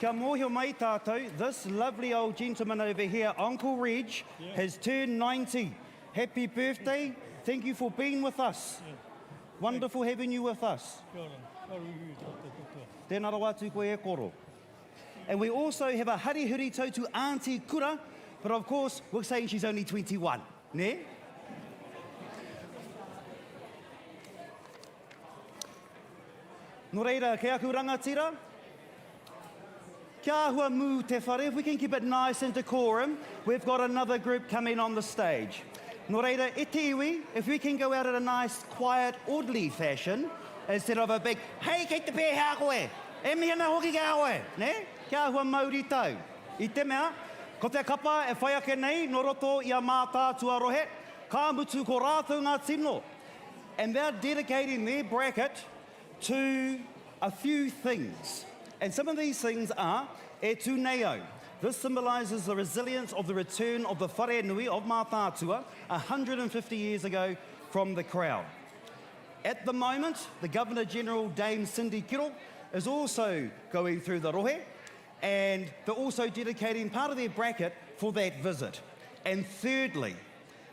Speaker 1: Kia mōhio mai tātou, this lovely old gentleman over here, Uncle Reg, has turned 90. Happy birthday. Thank you for being with us. Wonderful having you with us. Tēnā rawa tū koe e koro. And we also have a harihuri tautu Auntie Kura, but of course, we're saying she's only 21, ne? Nō reira, ke aku rangatira? Kia ahua mū te whare, if we can keep it nice and decorum, we've got another group coming on the stage. Nō reira, e te iwi, if we can go out in a nice, quiet, orderly fashion, instead of a big, hei, kei te pē hea koe, e mi ana hoki ka koe, ne? Kia ahua Māori tau. I te mea, ko te kapa e whai ake nei, no roto i a mātātua rohe, ka mutu ko rātou ngā tino. And they're dedicating their bracket to a few things. And some of these things are e tu neo. This symbolises the resilience of the return of the whare nui of Mātātua 150 years ago from the Crown. At the moment, the Governor-General, Dame Cindy Kiro, is also going through the rohe, and they're also dedicating part of their bracket for that visit. And thirdly,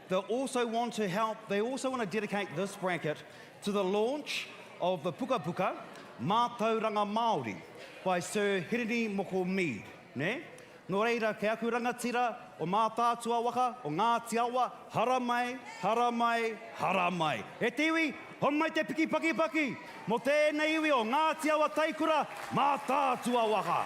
Speaker 1: they also want to help, they also want to dedicate this bracket to the launch of the Puka Puka, Mātauranga Māori, by Sir Hirini Moko Mead. Ne? Nō reira, ke aku rangatira o mā tātua waka o Ngāti Awa, hara mai, hara mai, hara mai. E te iwi, hon mai te piki paki paki, mo tēnei iwi o Ngāti Awa Taikura, mā tātua waka.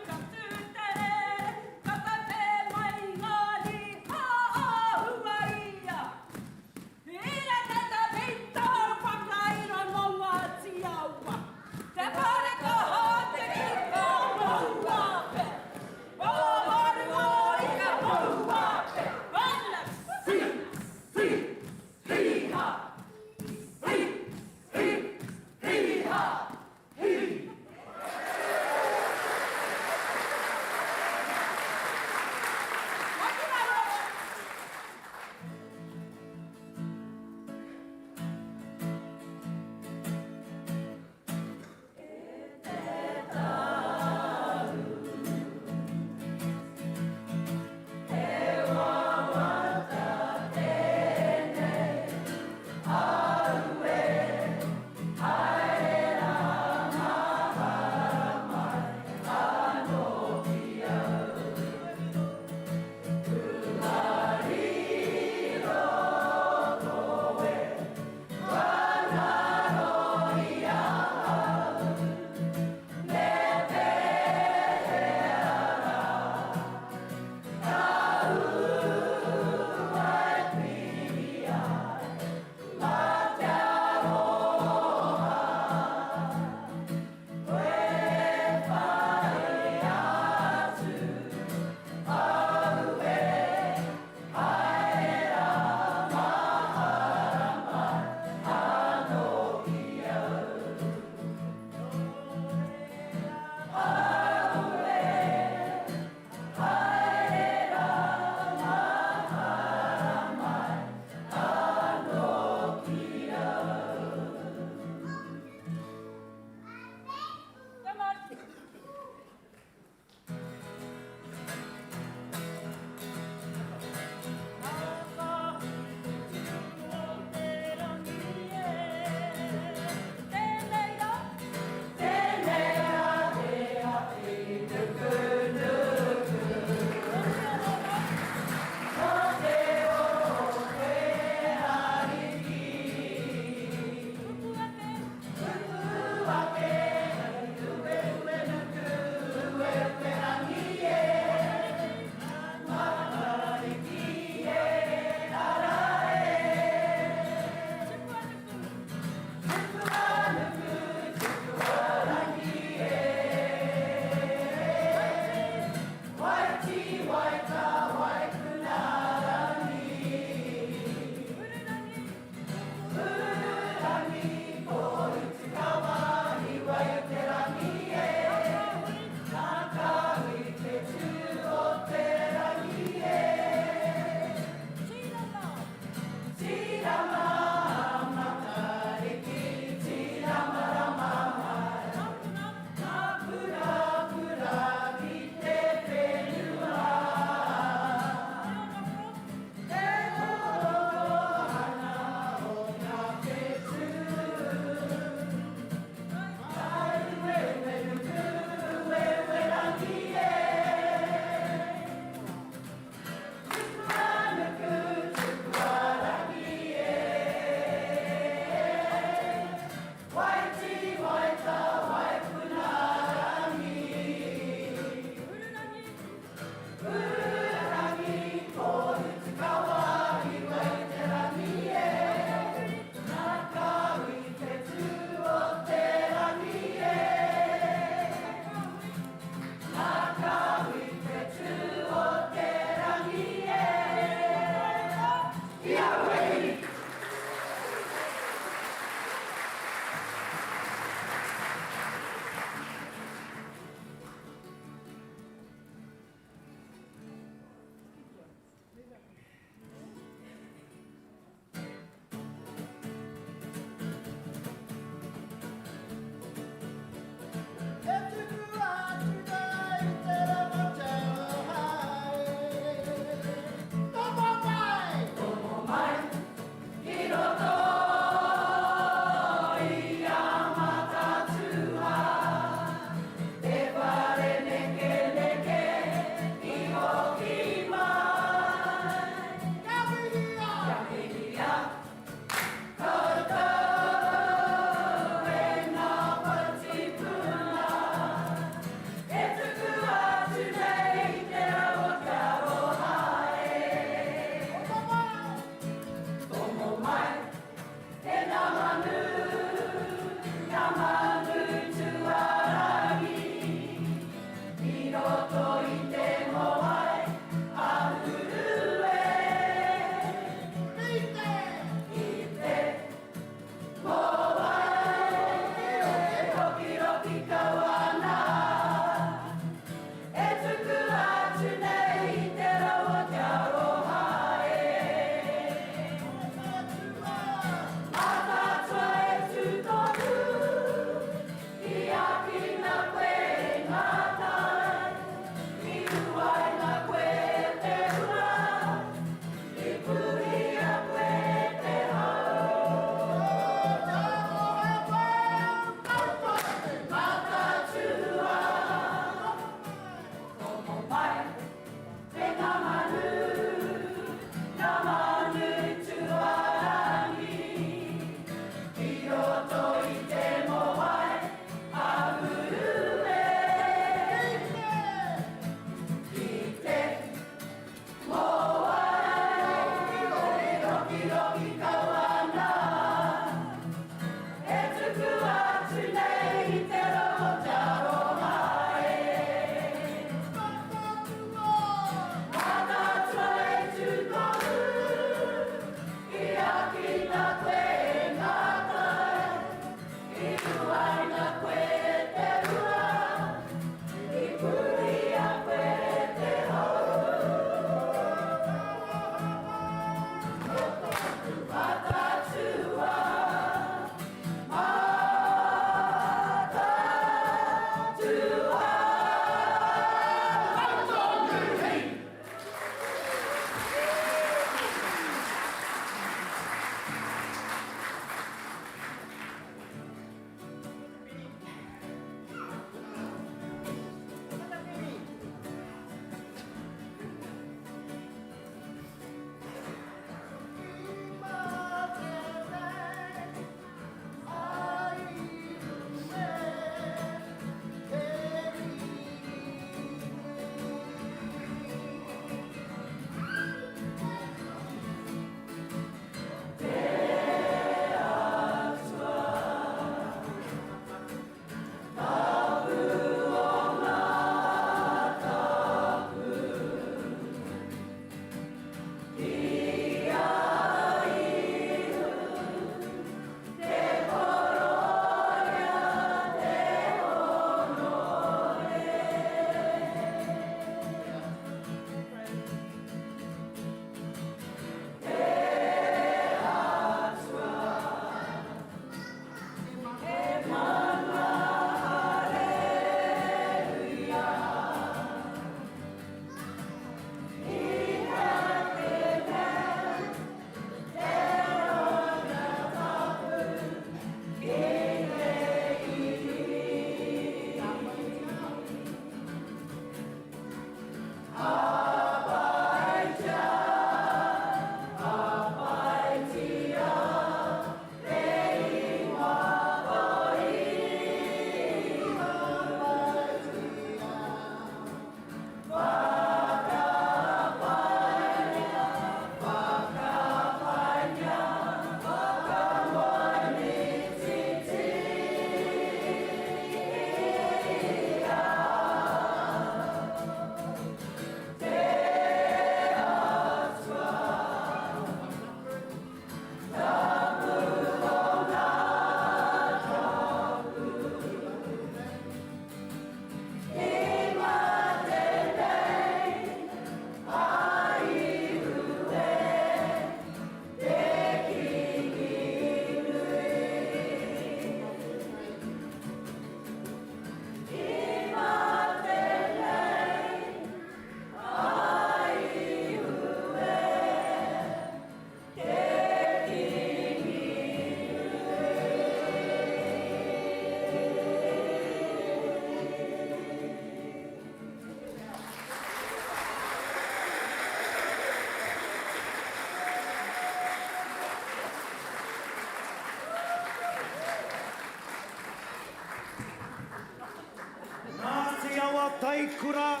Speaker 1: Awa Taikura,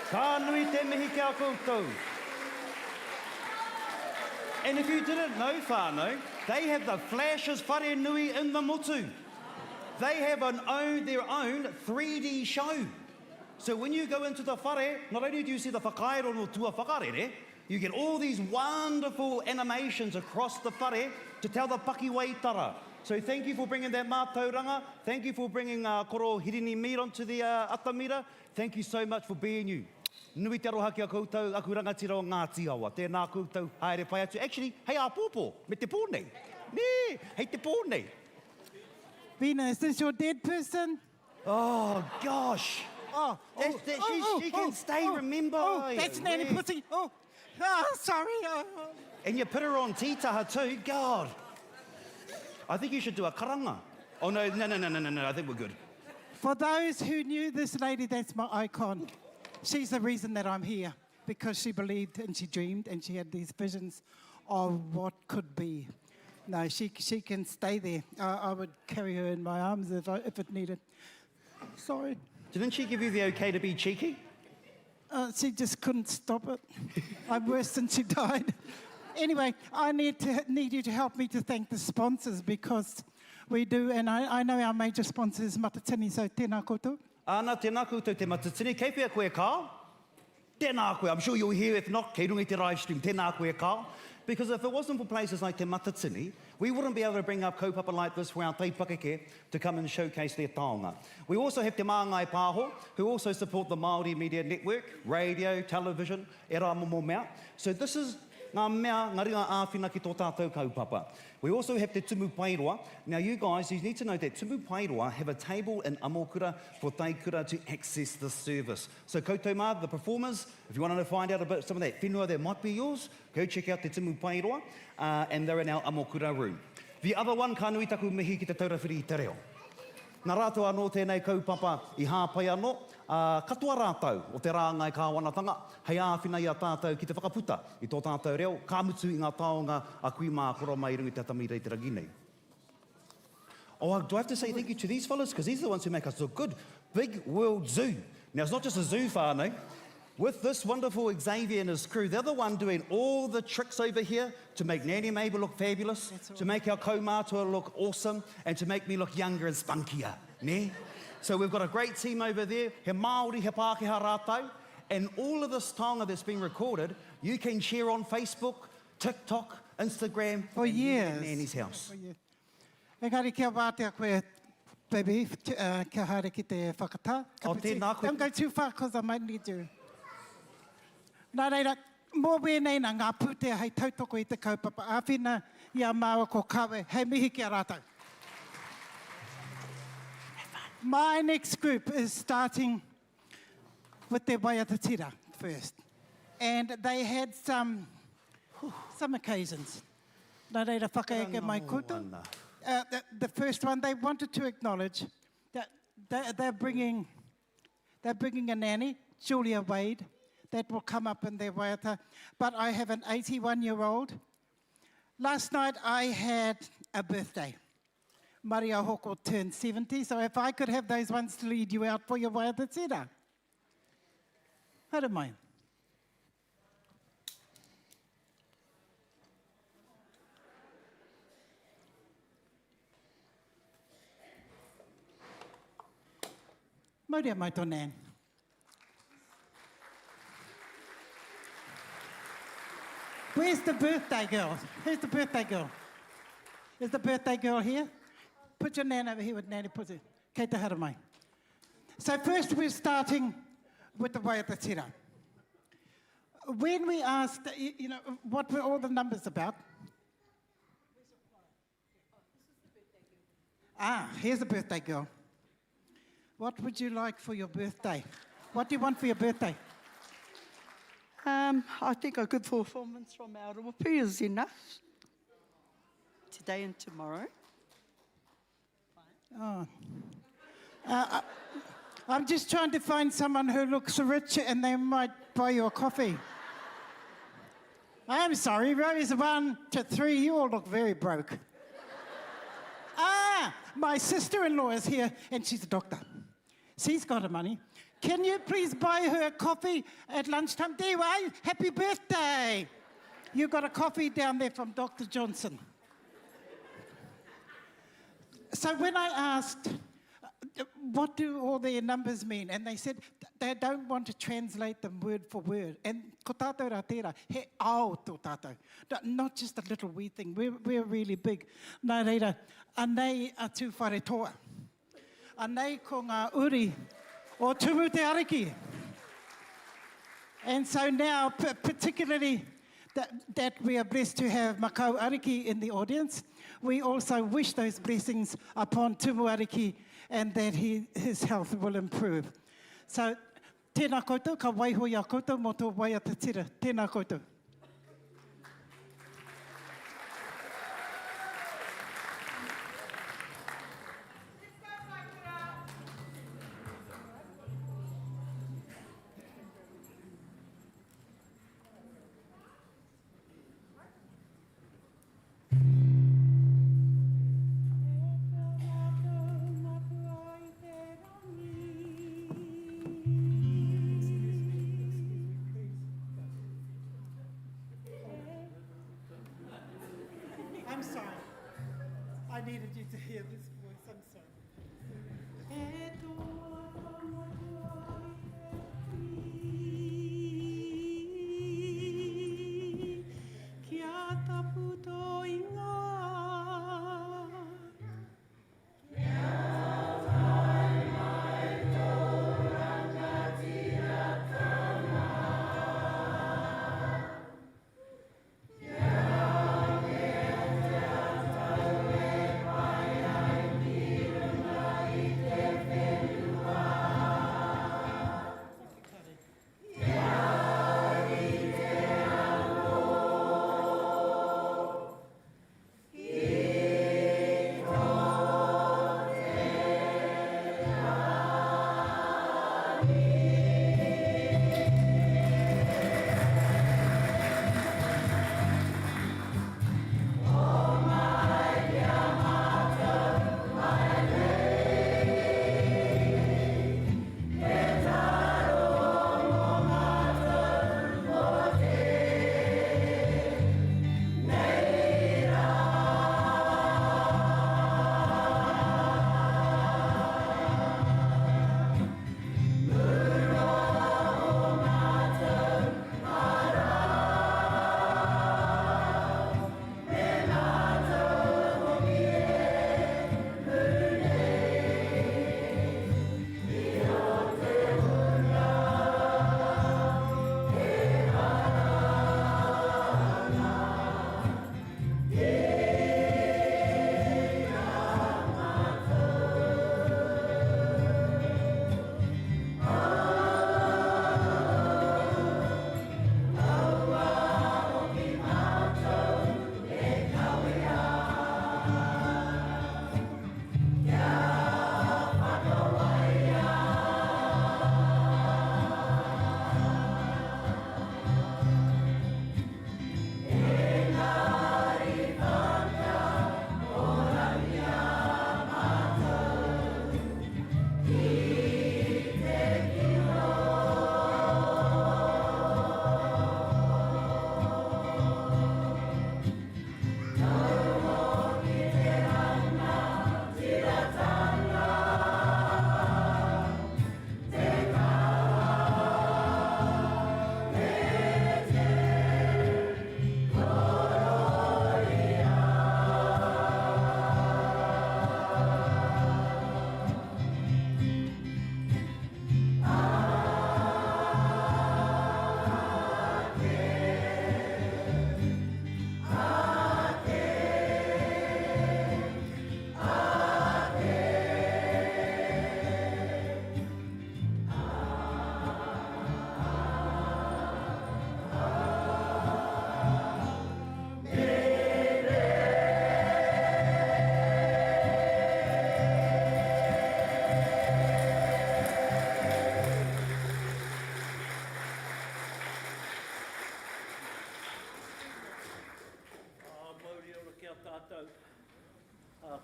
Speaker 1: ka nui te mihi ki a koutou. And if you didn't know, whānau, they have the flashes whare nui in the motu. They have their own 3D show. So when you go into the whare, not only do you see the whakaero no tua whakarere, you get all these wonderful animations across the whare to tell the pakiwaitara. So thank you for bringing that mātauranga. Thank you for bringing koro hirini meat onto the atamira. Thank you so much for being you. Nui te aroha ki a koutou, aku rangatira o Ngāti Awa. Tēnā koutou, haere pai atu. Actually, hei a pōpō, me te pōnei. Nee, hei te pōnei.
Speaker 2: Vina, is this your dead person?
Speaker 1: Oh, gosh.
Speaker 2: Oh,
Speaker 1: She can stay, remember.
Speaker 2: Oh, that's Nanny
Speaker 1: Yeah.
Speaker 2: Pussy. Oh, sorry.
Speaker 1: And you put her on titaha too, God. I think you should do a karanga. Oh, no, I think we're good.
Speaker 2: For those who knew this lady, that's my icon. She's the reason that I'm here, because she believed and she dreamed and she had these visions of what could be. No, she can stay there. I would carry her in my arms if it needed. Sorry.
Speaker 1: Didn't she give you the okay to be cheeky?
Speaker 2: She just couldn't stop it. I'm worse than she died. Anyway, I need you to help me to thank the sponsors, because we do, and I know our major sponsor is Matatini, so tēnā koutou.
Speaker 1: Ana, tēnā koutou te matatini. Kei pia koe kā? Tēnā koe. I'm sure you'll hear, if not, kei rungi te live stream, tēnā koe kā. Because if it wasn't for places like te matatini, we wouldn't be able to bring up kaupapa like this for our Taipakeke to come and showcase their taonga. We also have te māngai pāho, who also support the Māori Media Network, radio, television, e rā momo mea. So this is ngā mea, ngā ringa āwhina ki tō tātou kaupapa. We also have te tumu pairoa. Now you guys, you need to know that tumu pairoa have a table in Amokura for Taikura to access the service. So koutou mā, the performers, if you want to find out about some of that whenua that might be yours, go check out te tumu pairoa, and they're in our Amokura room. The other one, ka nui taku mihi ki te taurawhiri i te reo. Nā rātou anō tēnei kaupapa i hāpai anō, katoa rātou o te rāngai kāwanatanga, hei āwhina i a tātou ki te whakaputa i tō tātou reo, ka mutu i ngā taonga a kui mā koro mai rungi te tamira i te ranginei. Oh, do I have to say thank you to these fellas? Because these are the ones who make us look good. Big World Zoo. Now, it's not just a zoo whānau. With this wonderful Xavier and his crew, they're the one doing all the tricks over here to make Nanny Mabel look fabulous, to make our Kaumātua look awesome, and to make me look younger and spunkier. Ne? So we've got a great team over there. He Māori, he Pākehā rātou. And all of this taonga that's been recorded, you can share on Facebook, TikTok, Instagram.
Speaker 2: For years.
Speaker 1: At Nanny's house.
Speaker 2: Engari kia wātea koe, baby, kia haere ki te whakatā.
Speaker 1: Oh, tēnā koe.
Speaker 2: Don't go too far, because I might need you. Nā reira, mō wēnei nā ngā pūtea hei tautoko i te kaupapa. Āwhina i a māua ko kawe, hei mihi kia rātou. My next group is starting with their Waiata first. And they had some occasions. Nā reira whakaeke mai koutou. The first one, they wanted to acknowledge that they're bringing a nanny, Julia Wade, that will come up in their waiata. But I have an 81-year-old. Last night I had a birthday. Maria Hoko turned 70, so if I could have those ones to lead you out for your waiata tira. Haere mai. Mauria mai tō Nan. Where's the birthday girl? Who's the birthday girl? Is the birthday girl here? Put your Nan over here with Nanny Pussy. Kei te hara mai. So first we're starting with the waiata tira. When we asked, you know, what were all the numbers about? Here's the birthday girl. What would you like for your birthday? What do you want for your birthday?
Speaker 7: I think a good performance from our rōpū is enough. Today and tomorrow.
Speaker 2: Oh. I'm just trying to find someone who looks rich and they might buy you a coffee. I'm sorry, rows 1 to 3, you all look very broke. My sister-in-law is here and she's a doctor. She's got her money. Can you please buy her a coffee at lunchtime? There you are. Happy birthday. You got a coffee down there from Dr. Johnson. So when I asked, what do all their numbers mean? And they said they don't want to translate them word for word. And ko tātou rā tērā, he ao tō tātou. Not just a little wee thing, we're really big. Nā reira, anei a Tūwharetoa. Anei ko ngā uri o tumu te ariki. And so now, particularly that we are blessed to have Makau Ariki in the audience, we also wish those blessings upon Tumu Ariki and that his health will improve. So, tēnā koutou, ka waihoi a koutou mō tō waiata tira. Tēnā koutou. I'm sorry. I needed you to hear this voice. I'm sorry.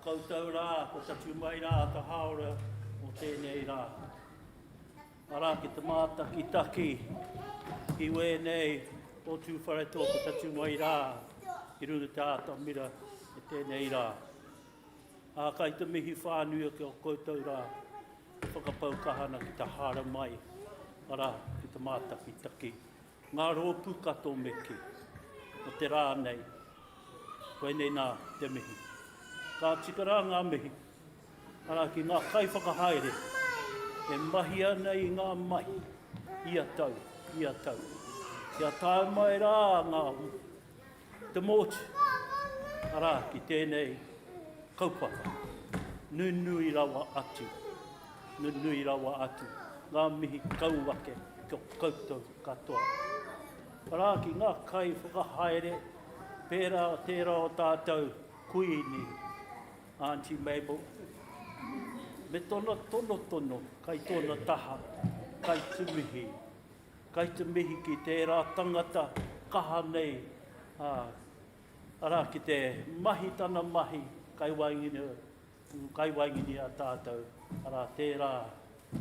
Speaker 3: Koutou rā, ko tatu mai rā, ka haora o tēnei rā. Arā ki te mātaki taki, i wēnei o Tūwharetoa, ko tatu mai rā, i runa tāta mira e tēnei rā. Kai te mihi whānui o koutou rā, whakapau kahana ki te hara mai, ara ki te mātaki taki. Ngā rōpū kato meke, o te rā nei, koe nei nā te mihi. Ka tikara ngā mihi, ara ki ngā kai whakahaere, e mahi ana i ngā mahi, ia tau, ia tau. Ia tāu mai rā ngā te motu, ara ki tēnei kaupapa, nunui rawa atu, nunui rawa atu, ngā mihi kauwake, kia koutou katoa. Ara ki ngā kai whakahaere, pērā tērā o tātou kuini, Auntie Mabel, me tona tono, kai tona taha, kai te mihi ki tērā tangata, kaha nei, ara ki te mahi tana mahi, kai waingini a tātou, ara tērā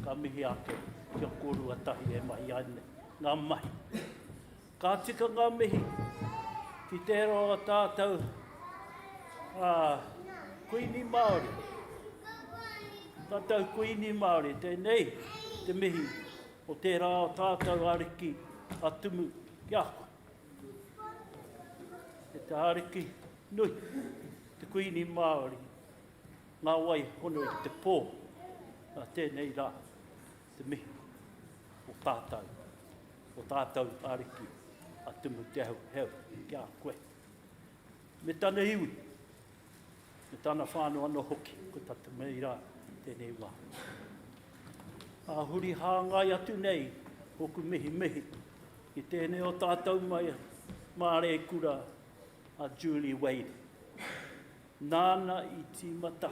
Speaker 3: ka mihi ake, kia korua tahi e mahi ane, ngā mahi. Ka tika ngā mihi, ki tērā a tātou, kuini Māori. Tātou kuini Māori, tēnei te mihi o tērā o tātou ariki a tumu ki ako. Te ariki nui, te kuini Māori, ngā wai hono i te pō, tēnei rā, te mihi o tātou ariki a tumu te heu ki a koe. Me tana iwi, me tana whānau anō hoki, ko tata mei rā, tēnei wā. A huri hāngai atu nei, hoku mihi, ki tēnei o tātou mai, marae-kura a Julie Wade. Nāna i tīmata,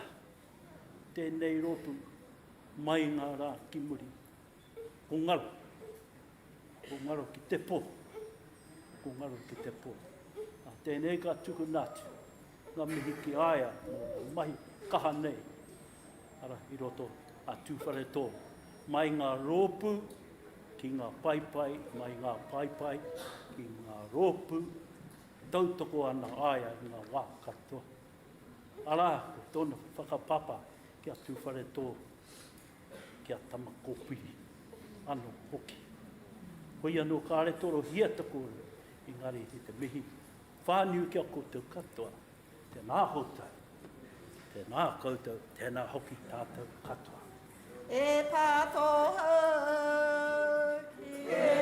Speaker 3: tēnei rōpū, mai ngā rā ki muri. Ko ngaro ki te pō, Tēnei ka tuku nātu, ngā mihi ki aia, mahi kaha nei, ara i roto a Tūwharetoa. Mai ngā rōpū, ki ngā paipai, mai ngā paipai, ki ngā rōpū, tautoko ana aia i ngā wā katoa. Ara, tōna whakapapa ki a Tūwharetoa, ki a Tāmaki, anō hoki. Hoi anō kāretoro hia takore, engari i te mihi, whāniu kia koutou katoa, tēnā houtou, tēnā koutou, tēnā hoki tātou katoa.
Speaker 7: E pātō hau ki
Speaker 6: Te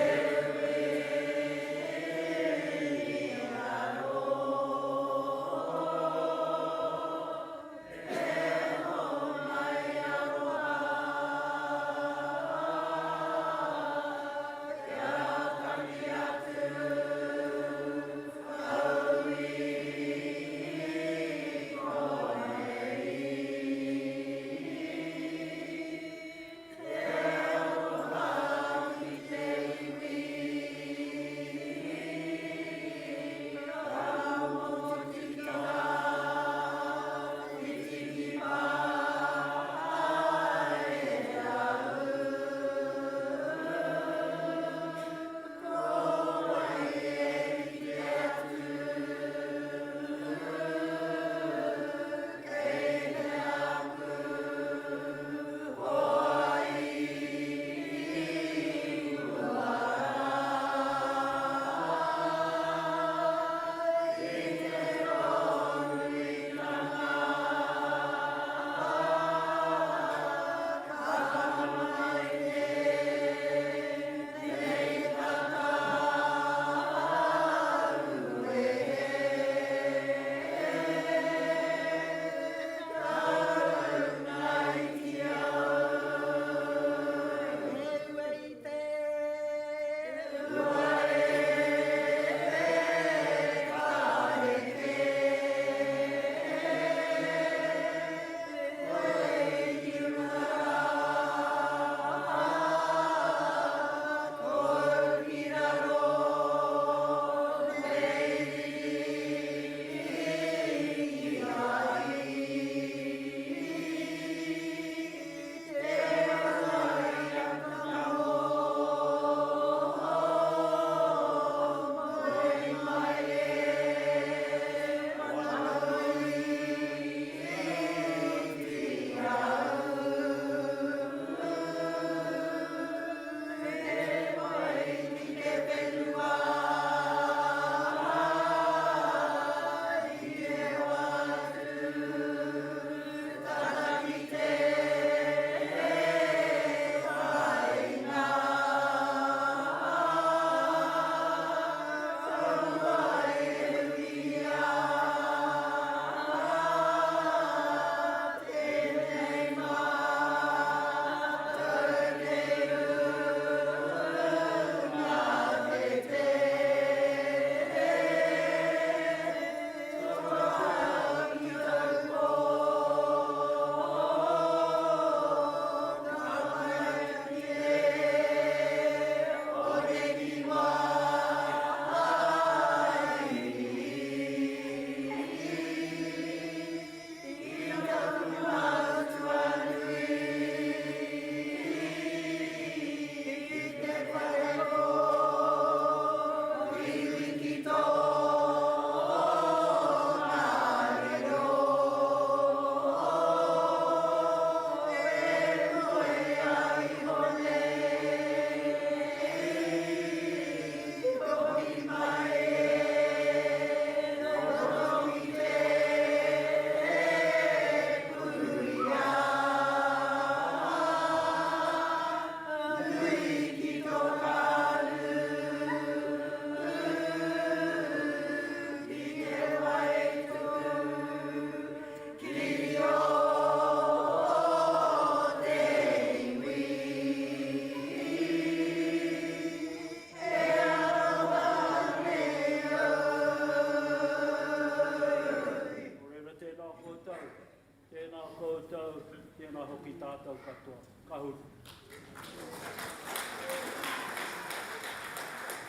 Speaker 3: Tahu.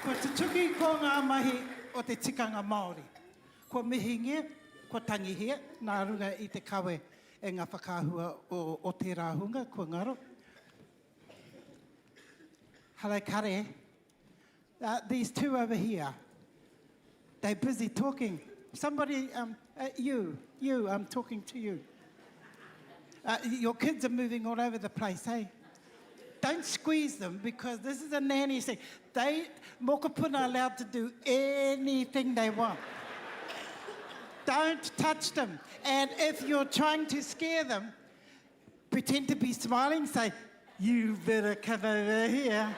Speaker 2: Ko te tuki ko ngā mahi o te tikanga Māori. Ko mihingia, ko tangihia, nā runga i te kawe e ngā whakahua o te rāhunga, ko ngaro. Hello, kare. These two over here, they're busy talking. Somebody, I'm talking to you. Your kids are moving all over the place, hey? Don't squeeze them because this is a nanny thing. Mokopuna are allowed to do anything they want. Don't touch them. And if you're trying to scare them, pretend to be smiling, say, you better come over here.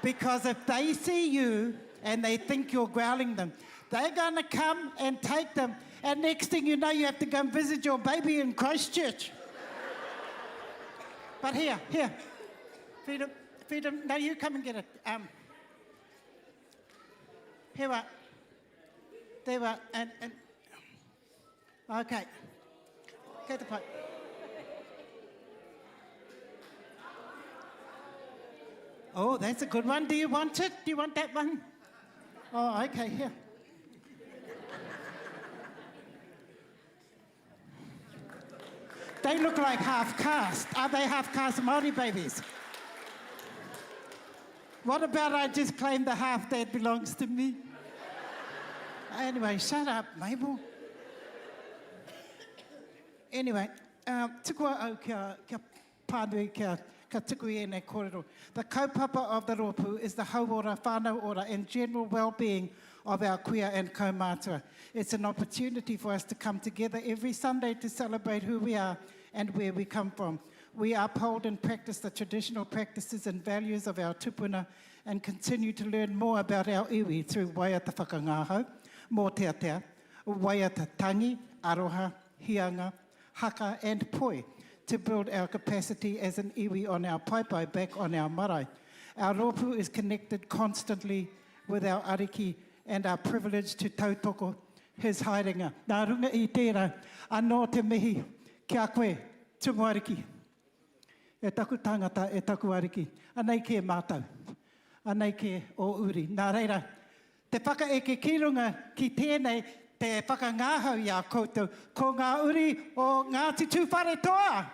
Speaker 2: Because if they see you and they think you're growling them, they're going to come and take them. And next thing you know, you have to go and visit your baby in Christchurch. But here, feed him. No, you come and get it. Here, there, and okay. Get the pipe. Oh, that's a good one. Do you want it? Do you want that one? Oh, okay, here. They look like half-caste. Are they half-caste Māori babies? What about I just claim the half that belongs to me? Anyway, shut up, Mabel. Anyway, tukua au kia pānui kia tuku i nei kōrero. The kaupapa of the rōpū is the hauora, whānau ora, and general well-being of our kuia and Kaumātua. It's an opportunity for us to come together every Sunday to celebrate who we are and where we come from. We uphold and practice the traditional practices and values of our tupuna and continue to learn more about our iwi through waiata whakangāhau, mō te atea, waiata tangi, aroha, hianga, haka and poi, to build our capacity as an iwi on our paipai back on our marae. Our rōpū is connected constantly with our ariki and our privilege to tautoko his haerenga. Nā runga I tērā, anō te mihi, kia koe, Tūwharetoa. E taku tangata, e taku ariki. Anei ke mātau, anei ke o uri. Nā reira, te whakaeke ki runga ki tēnei te whakangāhau i a koutou, ko ngā uri o Ngāti Tūwharetoa.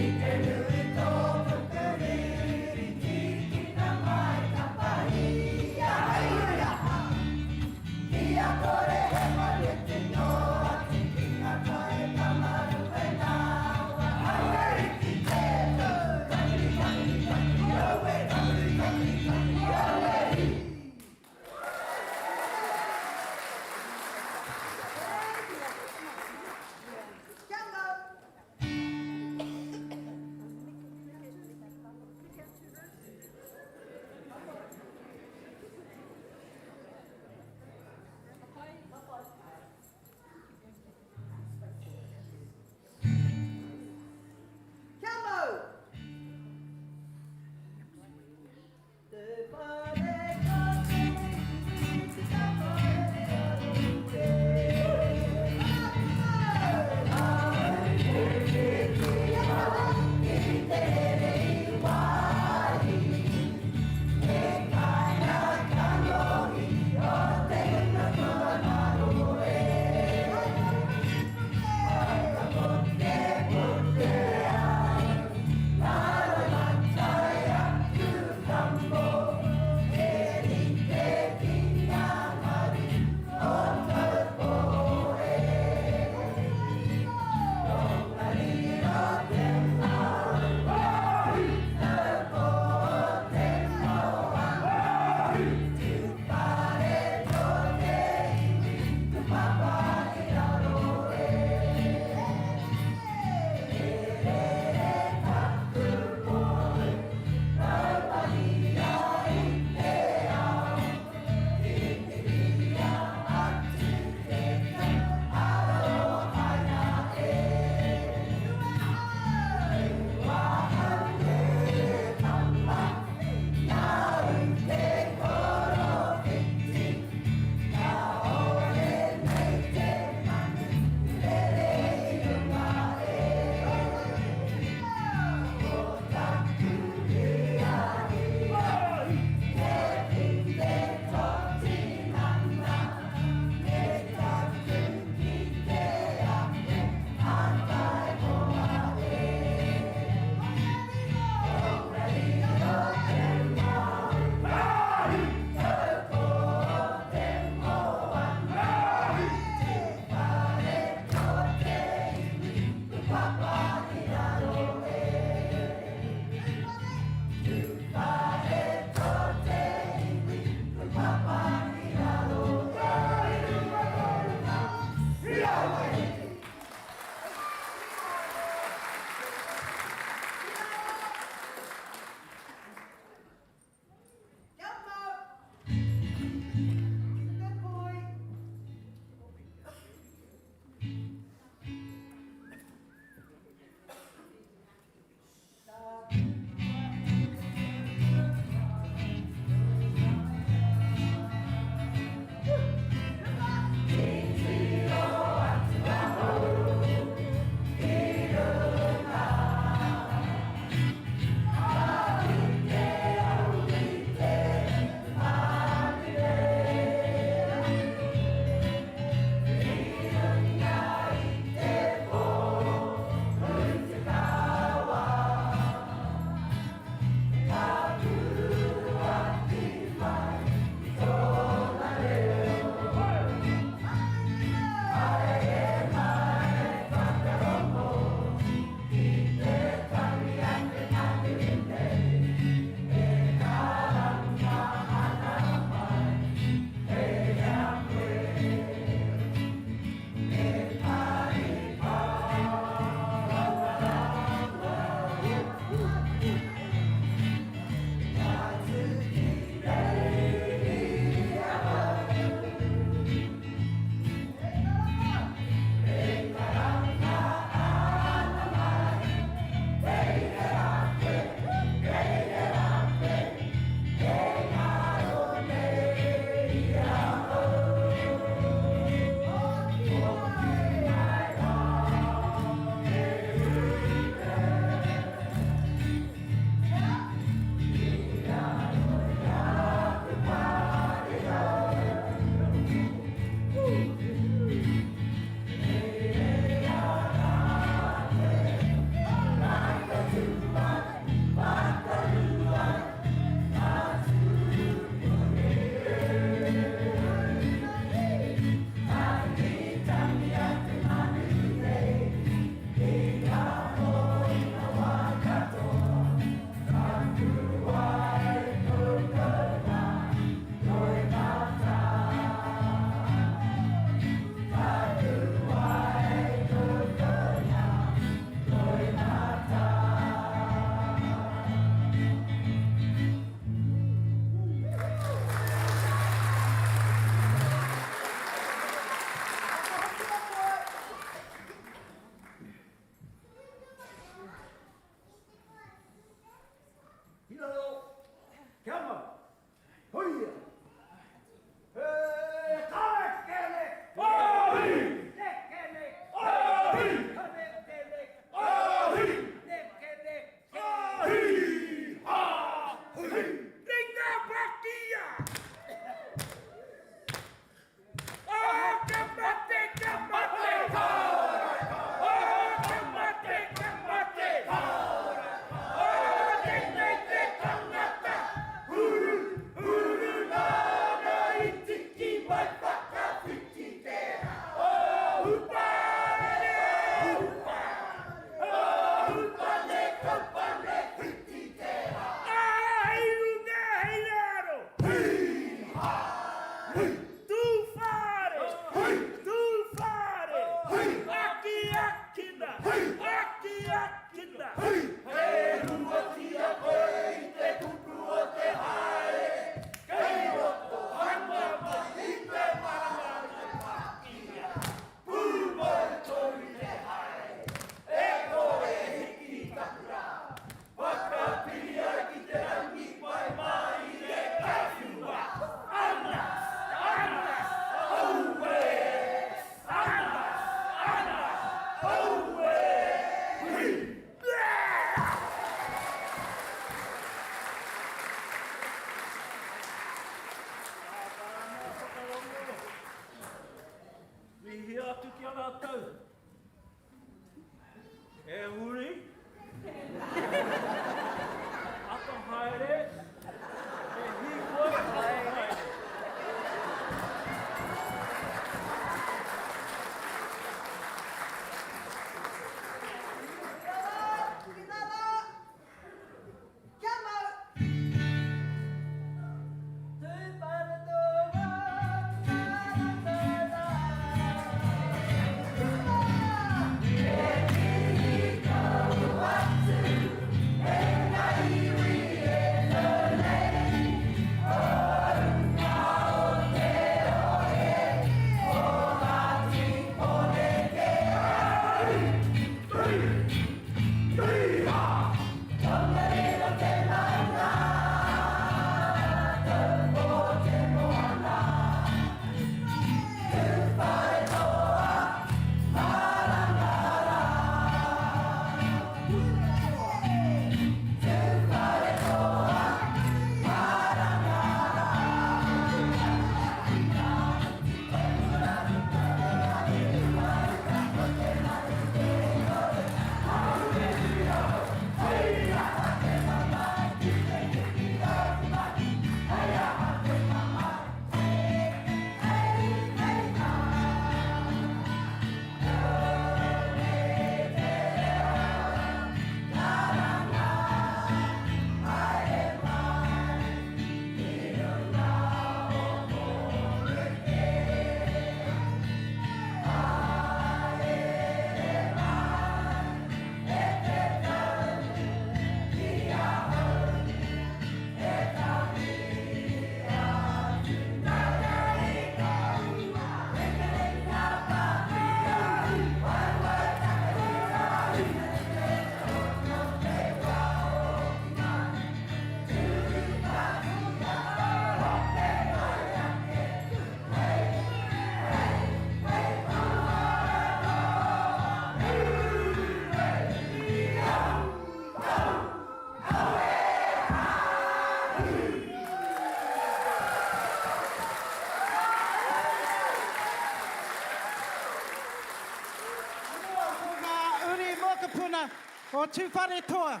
Speaker 2: O Tūwharetoa.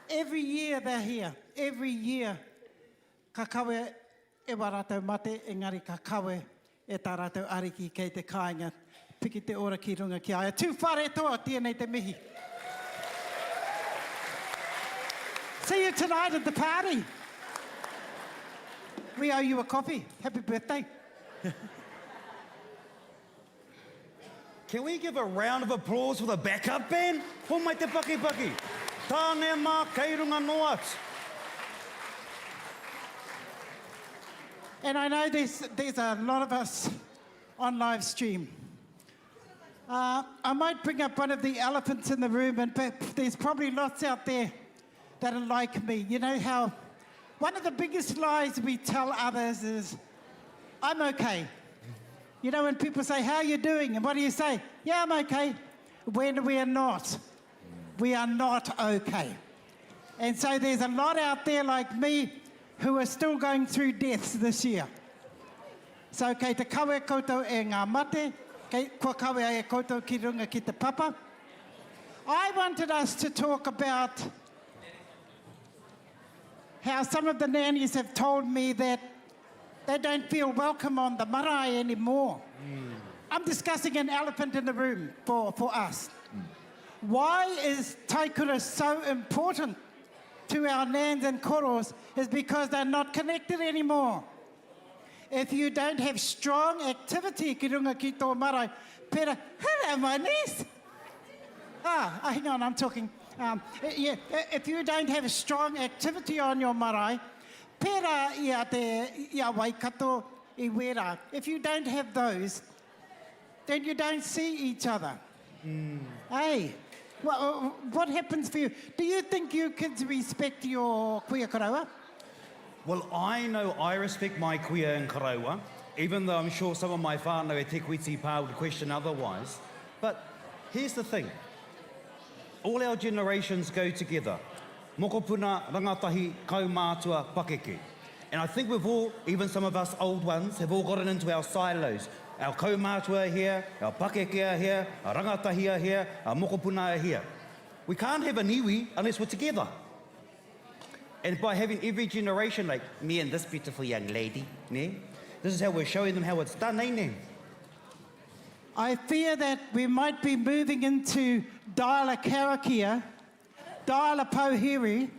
Speaker 2: Every year they're here. Every year. Ka kawe e wa rātou mate, engari ka kawe e tā rātou ariki kei te kāinga. Piki te ōrākei runga ki aia. Tūwharetoa, tēnei te mihi. See you tonight at the party. We owe you a coffee. Happy birthday.
Speaker 1: Can we give a round of applause for the backup band? Ko mai te paki. Tāne mā kei runga noa.
Speaker 2: And I know there's a lot of us on live stream. I might bring up one of the elephants in the room, and there's probably lots out there that are like me. You know how one of the biggest lies we tell others is, I'm okay. You know, when people say, how are you doing? And what do you say? Yeah, I'm okay. When we are not. We are not okay. And so there's a lot out there like me who are still going through deaths this year. So kei te kawe koutou e ngā mate, kua kawe ai e koutou ki runga ki te papa. I wanted us to talk about how some of the nannies have told me that they don't feel welcome on the marae anymore. I'm discussing an elephant in the room for us. Why is Taikura so important to our nans and koros is because they're not connected anymore. If you don't have strong activity ki runga ki tō marae, pera, hello my niece. Hang on, I'm talking. Yeah, if you don't have a strong activity on your marae, pera ia Waikato I wera. If you don't have those, then you don't see each other. Hey, what happens for you? Do you think you kids respect your kuia karaua?
Speaker 1: Well, I know I respect my kuia and karaua, even though I'm sure some of my whānau e te kuiti pā would question otherwise. But here's the thing. All our generations go together. Mokopuna, rangatahi, Kaumātua, Pakeke. And I think we've all, even some of us old ones, have all gotten into our silos. Our Kaumātua are here, our Pakeke are here, our rangatahi are here, our mokopuna are here. We can't have an iwi unless we're together. And by having every generation like me and this beautiful young lady, ne? This is how we're showing them how it's done, ain't it?
Speaker 2: I fear that we might be moving into Diala Karakia, Diala Pohiri.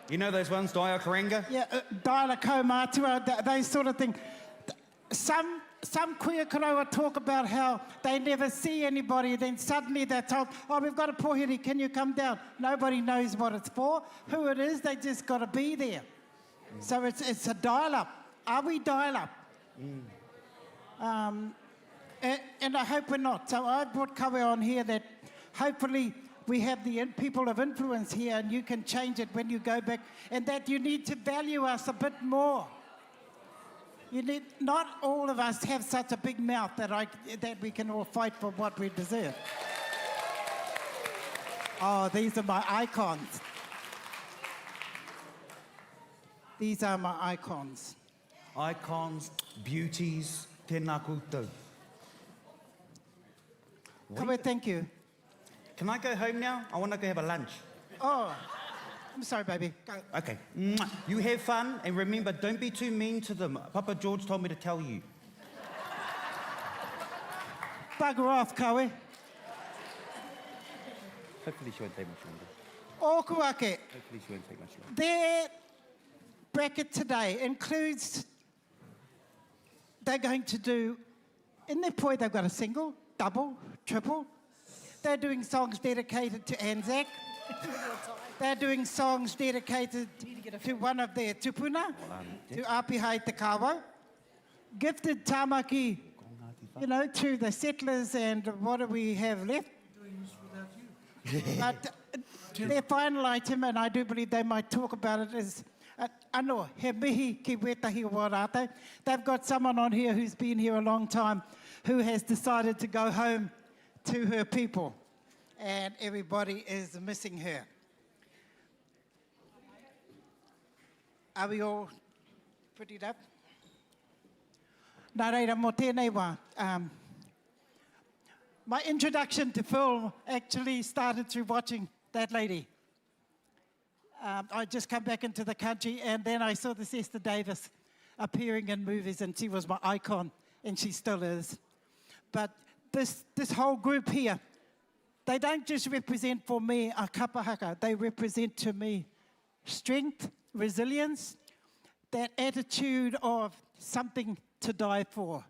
Speaker 1: You know those ones, Tauranga?
Speaker 2: Yeah, Diala Kaumātua, those sort of things. Some kuia karaua talk about how they never see anybody, then suddenly they're told, oh, we've got a pohiri, can you come down? Nobody knows what it's for, who it is, they just got to be there. So it's a dial-up. Are we dial-up? And I hope we're not. So I brought kawe on here that hopefully we have the people of influence here and you can change it when you go back, and that you need to value us a bit more. You need, not all of us have such a big mouth that we can all fight for what we deserve. Oh, these are my icons. These are my icons.
Speaker 1: Icons, beauties, tēnā koutou.
Speaker 2: Kawe, thank you.
Speaker 1: Can I go home now? I want to go have a lunch.
Speaker 2: Oh, I'm sorry, baby. Go.
Speaker 1: Okay. Mwah. You have fun, and remember, don't be too mean to them. Papa George told me to tell you.
Speaker 2: Bugger off, Kawe.
Speaker 1: Hopefully she won't take much longer.
Speaker 2: Ōrākei.
Speaker 1: Hopefully she won't take much longer.
Speaker 2: Their bracket today includes, they're going to do, in their poi they've got a single, double, triple. They're doing songs dedicated to Anzac. They're doing songs dedicated to one of their tupuna, to Āpihai Te Kawa. Gifted Tāmaki, you know, to the settlers, and what do we have left? But their final item, and I do believe they might talk about it, is ano, he mihi ki wetahi o Rātana. They've got someone on here who's been here a long time who has decided to go home to her people, and everybody is missing her. Are we all prettied up? Nā reira, mō tēnei wā. My introduction to film actually started through watching that lady. I just come back into the country, and then I saw this Esther Davis appearing in movies, and she was my icon, and she still is. But this whole group here, they don't just represent for me a kapa haka, they represent to me strength, resilience, that attitude of something to die for.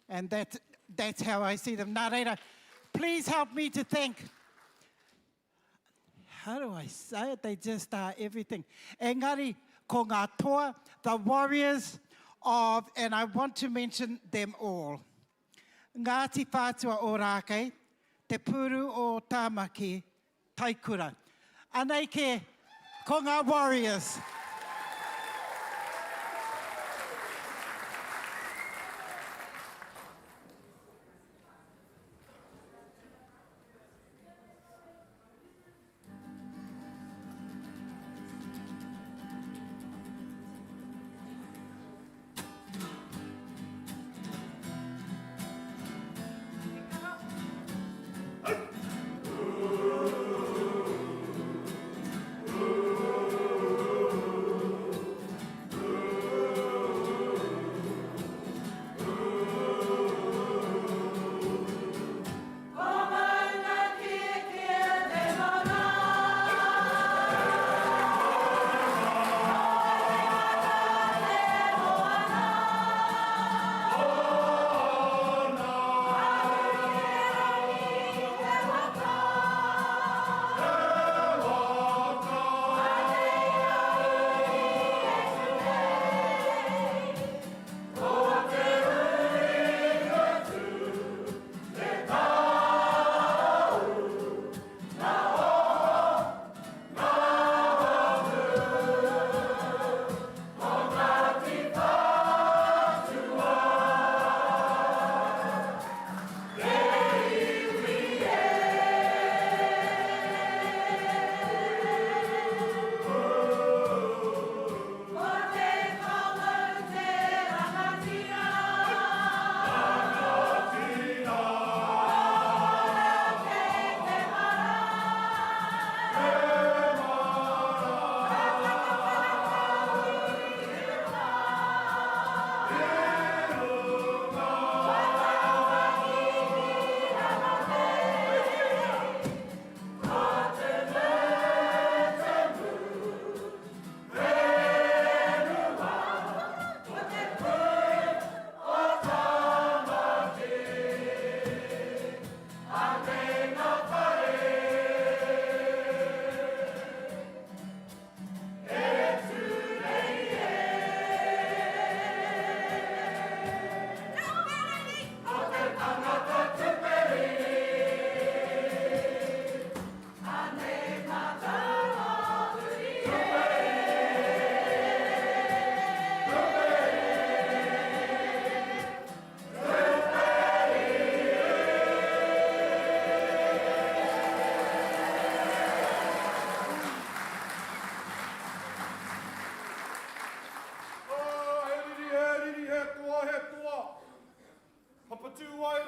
Speaker 2: And that's how I see them. Nā reira, please help me to thank, how do I say it? They just are everything. Engari, ko ngā toa, the warriors of, and I want to mention them all. Ngāti Whātua Ōrākei, Te Puru o Tāmaki, Taikura. Anei ko ngā warriors.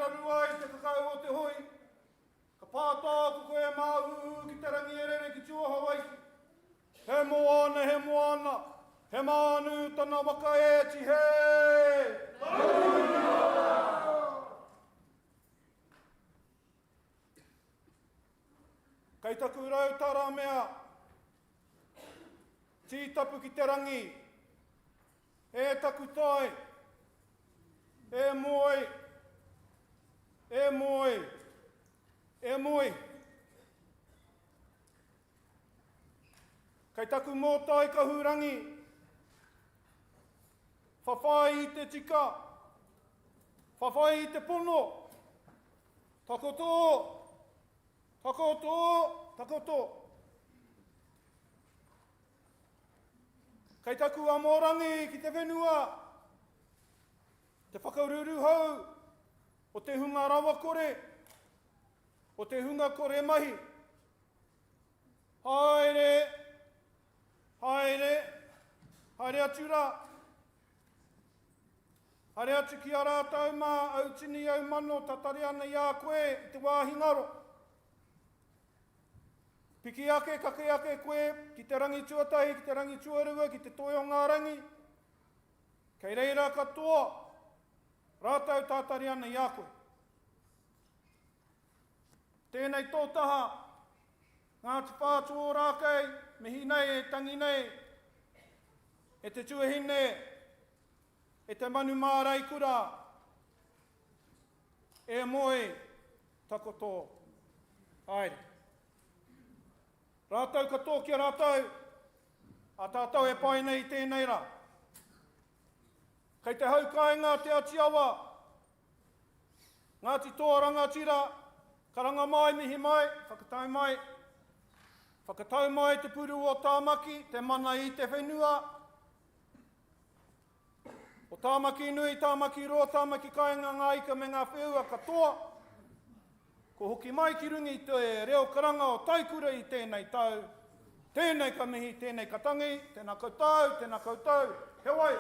Speaker 3: raru ai te kakau o te hoi. Ka pātā ku koe māu ki te rangi erere ki tua Hawaii. He Moana, he Moana, he mānu tana waka e ti he. Kei taku rau tara mea, tītapu ki te rangi, e taku tai, e moi, e moi, e moi. Kei taku mō tai kahurangi, whawhai i te tika, whawhai i te pono, takoto, takoto, takoto. Kei taku amorangi ki te whenua, te whakaruru hau, o te hunga rawa kore, o te hunga kore mahi. Haere, haere, haere atu rā. Haere atu ki a rātau mā, au tini au mano, tatari ana i a koe, i te wāhingaro. Piki ake, kake ake koe, ki te rangi tuatahi, ki te rangi tuarua, ki te toi o ngā rangi. Kei reira katoa, rātau tātari ana i a koe. Tēnei tōtaha, Ngāti Whātua Ōrākei, mihi nei e tangi nei, e te tuahine, e te manu marae-kura, e moe takoto aere. Rātau katoa ki a rātau, a tātau e pai nei tēnei rā. Kei te haukainga te Ngāti Awa, Ngāti Tauranga tira, karanga mai mihi mai, whakatau mai. Whakatau mai te Puru o Tāmaki, te mana i te whenua. O Tāmaki nui, Tāmaki ro, Tāmaki kainga ngā ika me ngā wheua katoa. Ko hoki mai ki rungi te reo karanga o Taikura i tēnei tau. Tēnei ka mihi, tēnei ka tangi, tēnā koutou, tēnā koutou. He wai!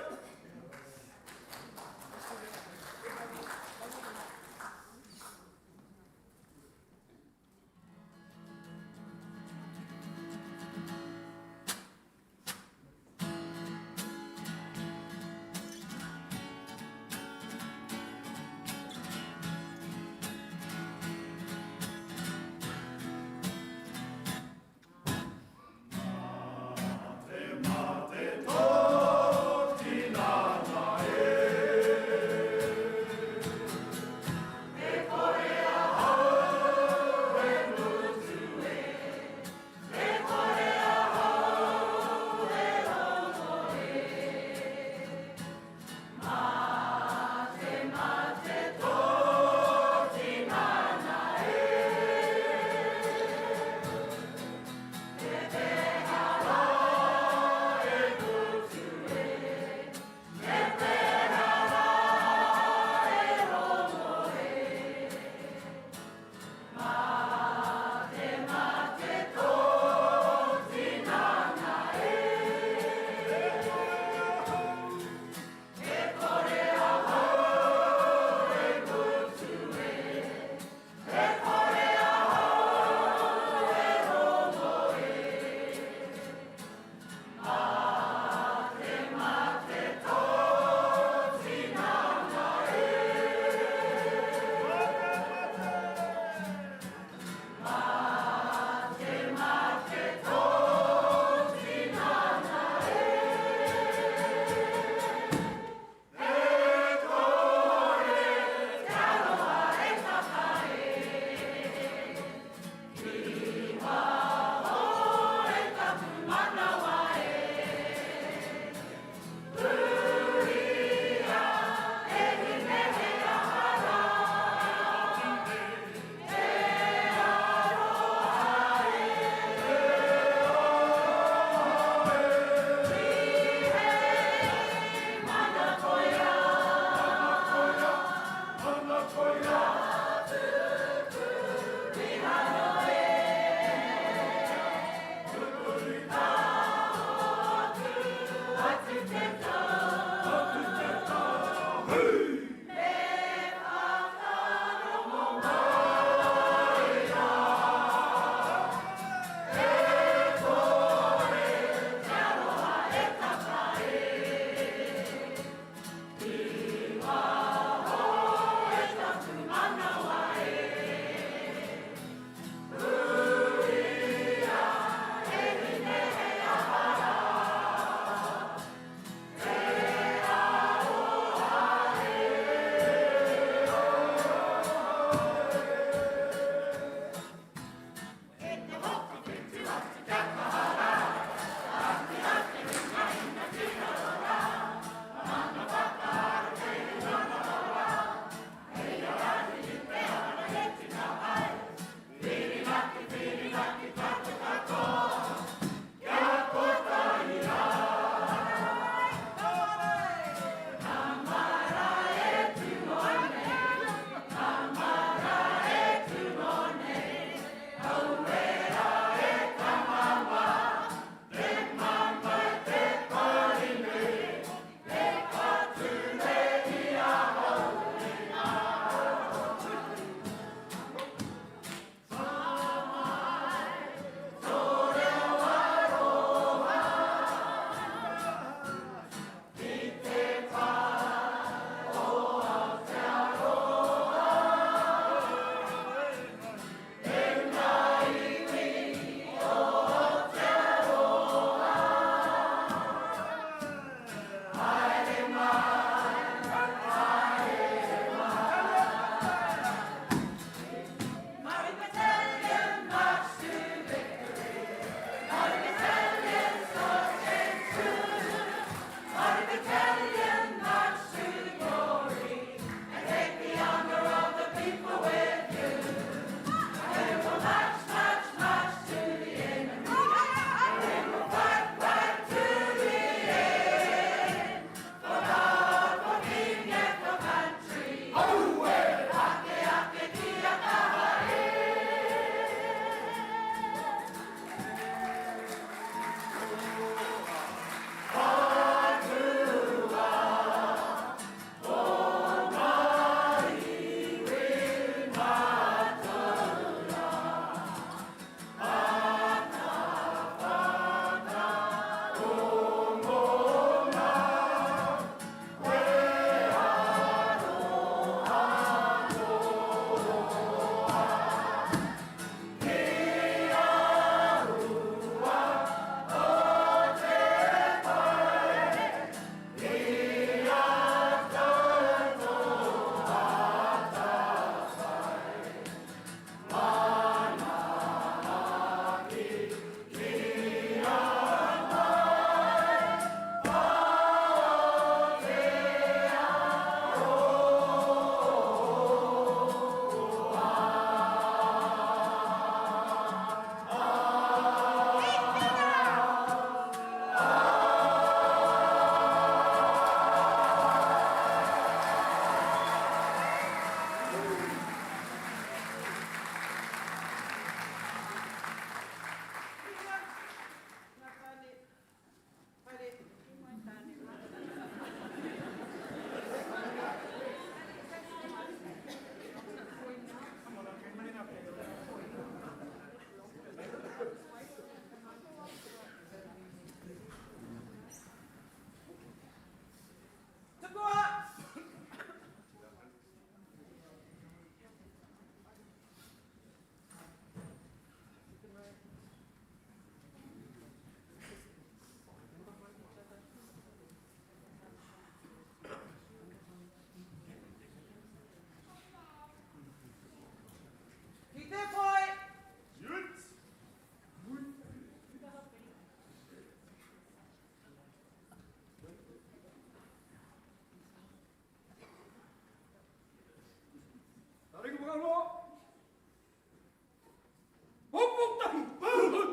Speaker 3: whakaroa. Hopo tahi, pūhu.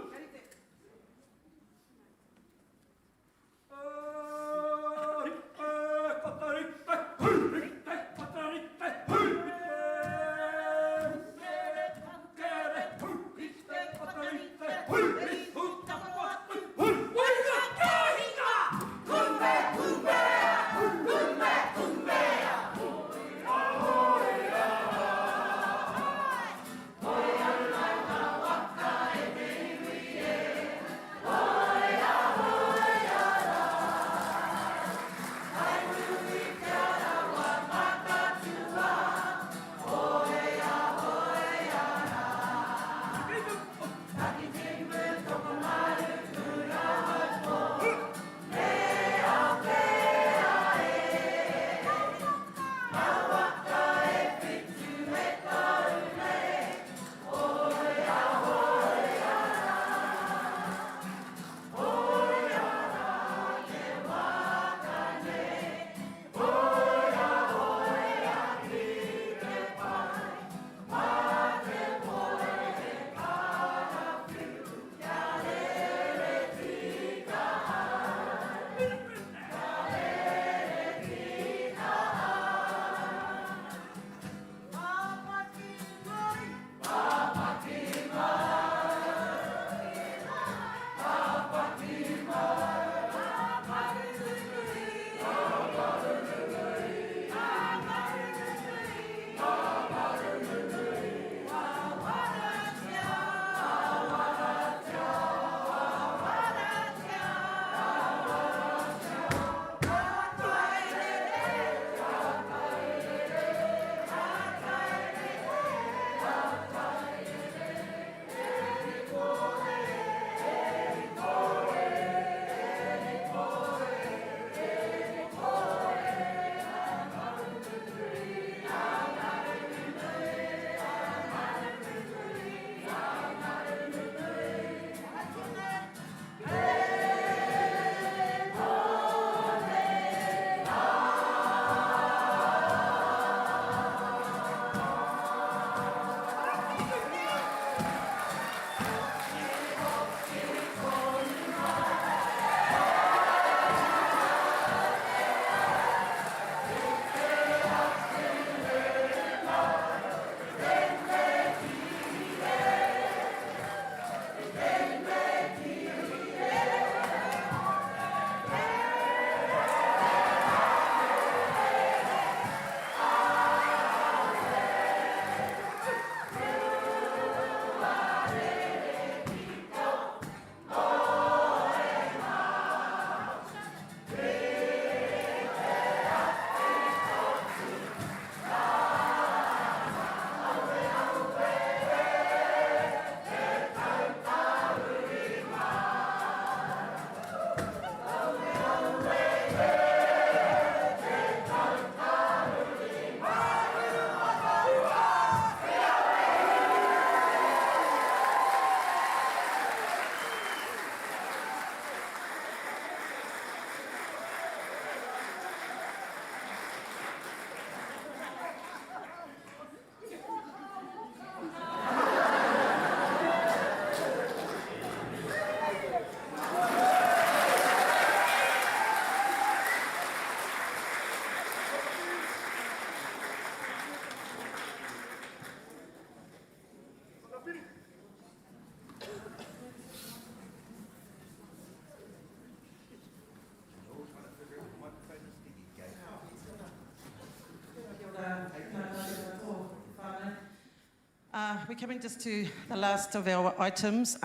Speaker 8: We're coming just to the last of our items.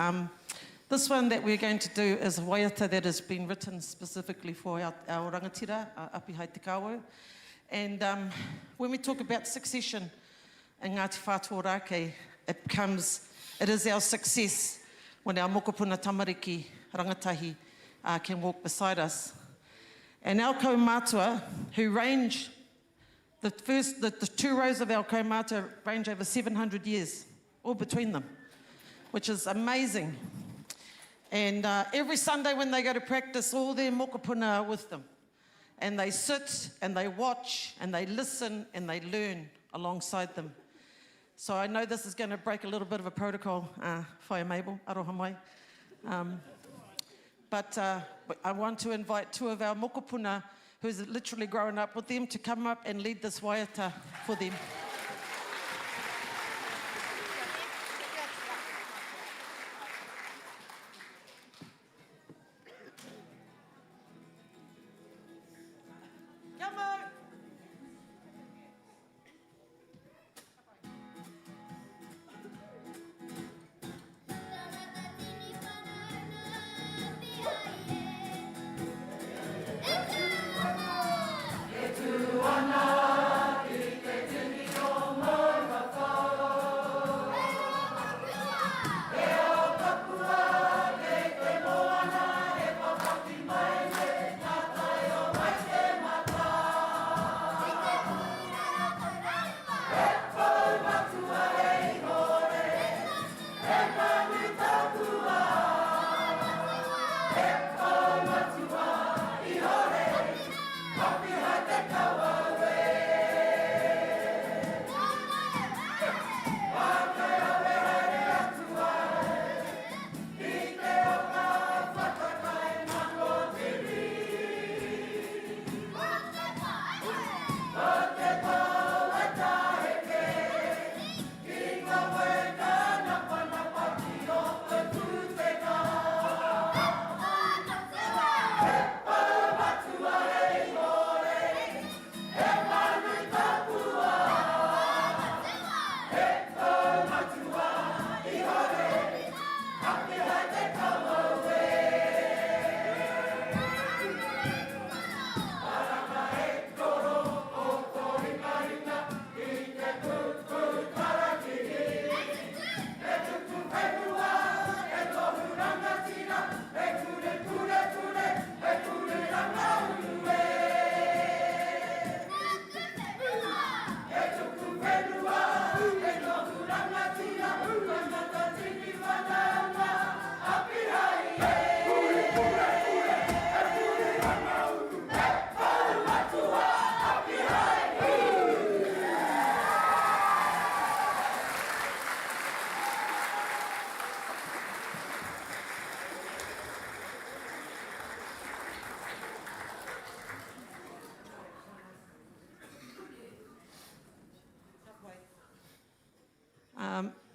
Speaker 8: This one that we're going to do is a waiata that has been written specifically for our rangatira, Apihai Te Kāwau. And when we talk about succession in Ngāti Whātua Ōrākei, it is our success when our mokopuna tamariki rangatahi can walk beside us. And our Kaumātua, who range, the two rows of our Kaumātua range over 700 years, all between them, which is amazing. And every Sunday when they go to practice, all their mokopuna are with them. And they sit and they watch and they listen and they learn alongside them. So I know this is going to break a little bit of a protocol, whaia Mabel, aroha mai. But I want to invite two of our mokopuna who's literally grown up with them to come up and lead this waiata for them.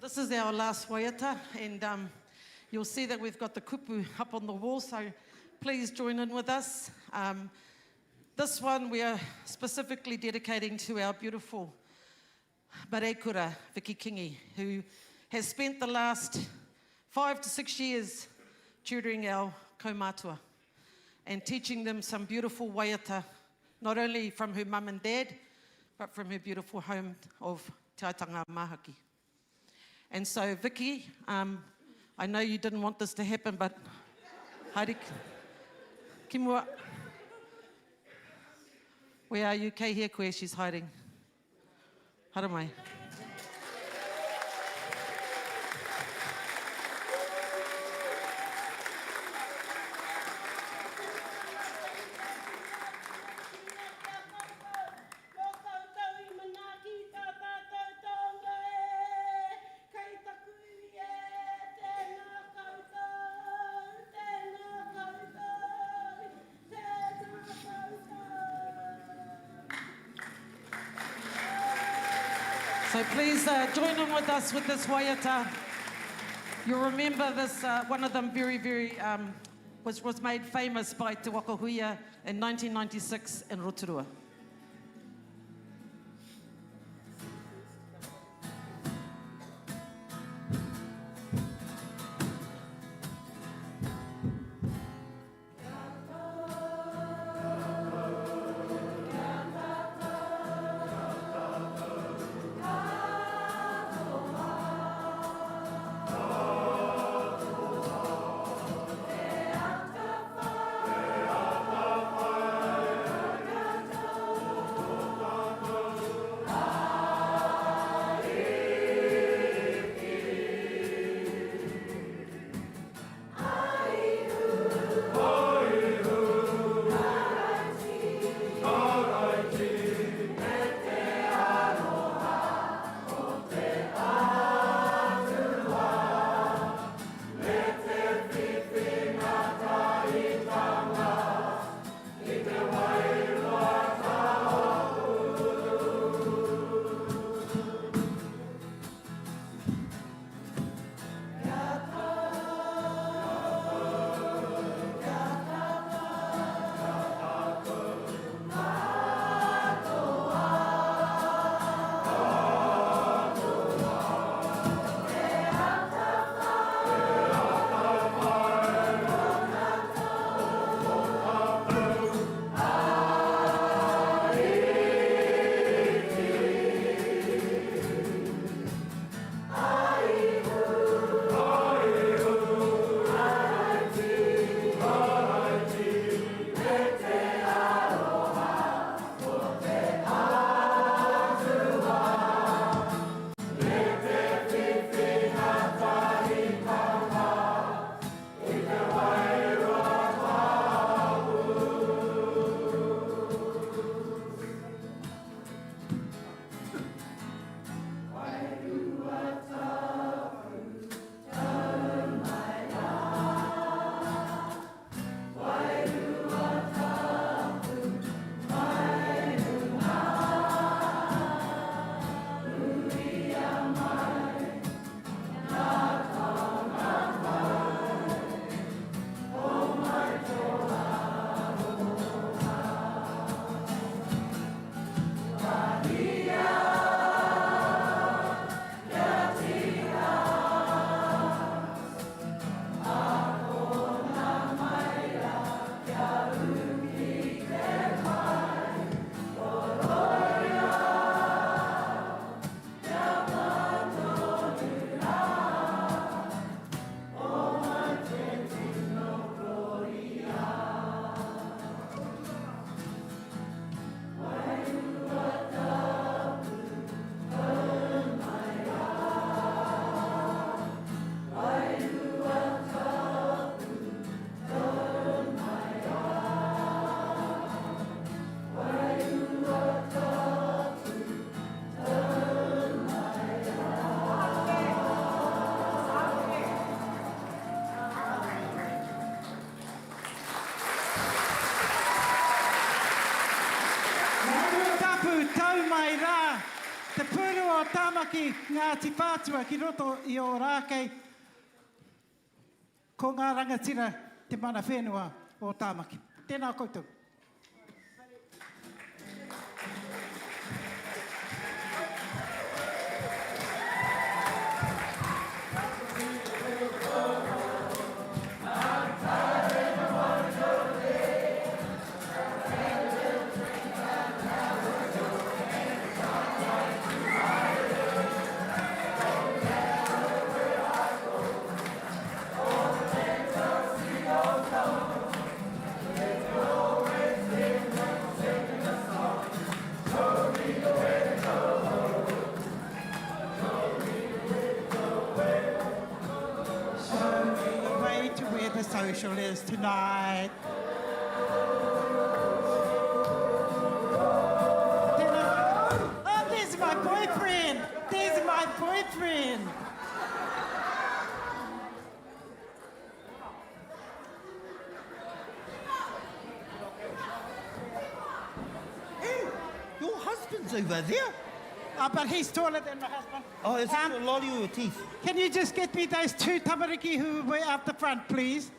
Speaker 8: This is our last waiata, and you'll see that we've got the kupu up on the wall, so please join in with us. This one we are specifically dedicating to our beautiful marae-kura, Vicky Kingi, who has spent the last 5 to 6 years tutoring our Kaumātua and teaching them some beautiful waiata, not only from her mum and dad, but from her beautiful home of Te Aitanga Mahaki. And so, Vicky, I know you didn't want this to happen, but haere ki mua. Where are you? Kei hea koe, she's hiding. Hara mai. So please join in with us with this waiata. You'll remember this, one of them was made famous by Te Wakahuia in 1996 in Rotorua.
Speaker 2: Tāmaki, Ngāti Whātua ki roto i Ōrākei, ko ngā rangatira te mana whenua o Tāmaki. Tēnā koutou. Social is tonight. Oh, there's my boyfriend. There's my boyfriend.
Speaker 9: Hey, your husband's over there.
Speaker 2: Oh, but he's taller than my husband.
Speaker 9: Oh, is it your lolly or your teeth?
Speaker 2: Can you just get me those two tamariki who were out the front, please?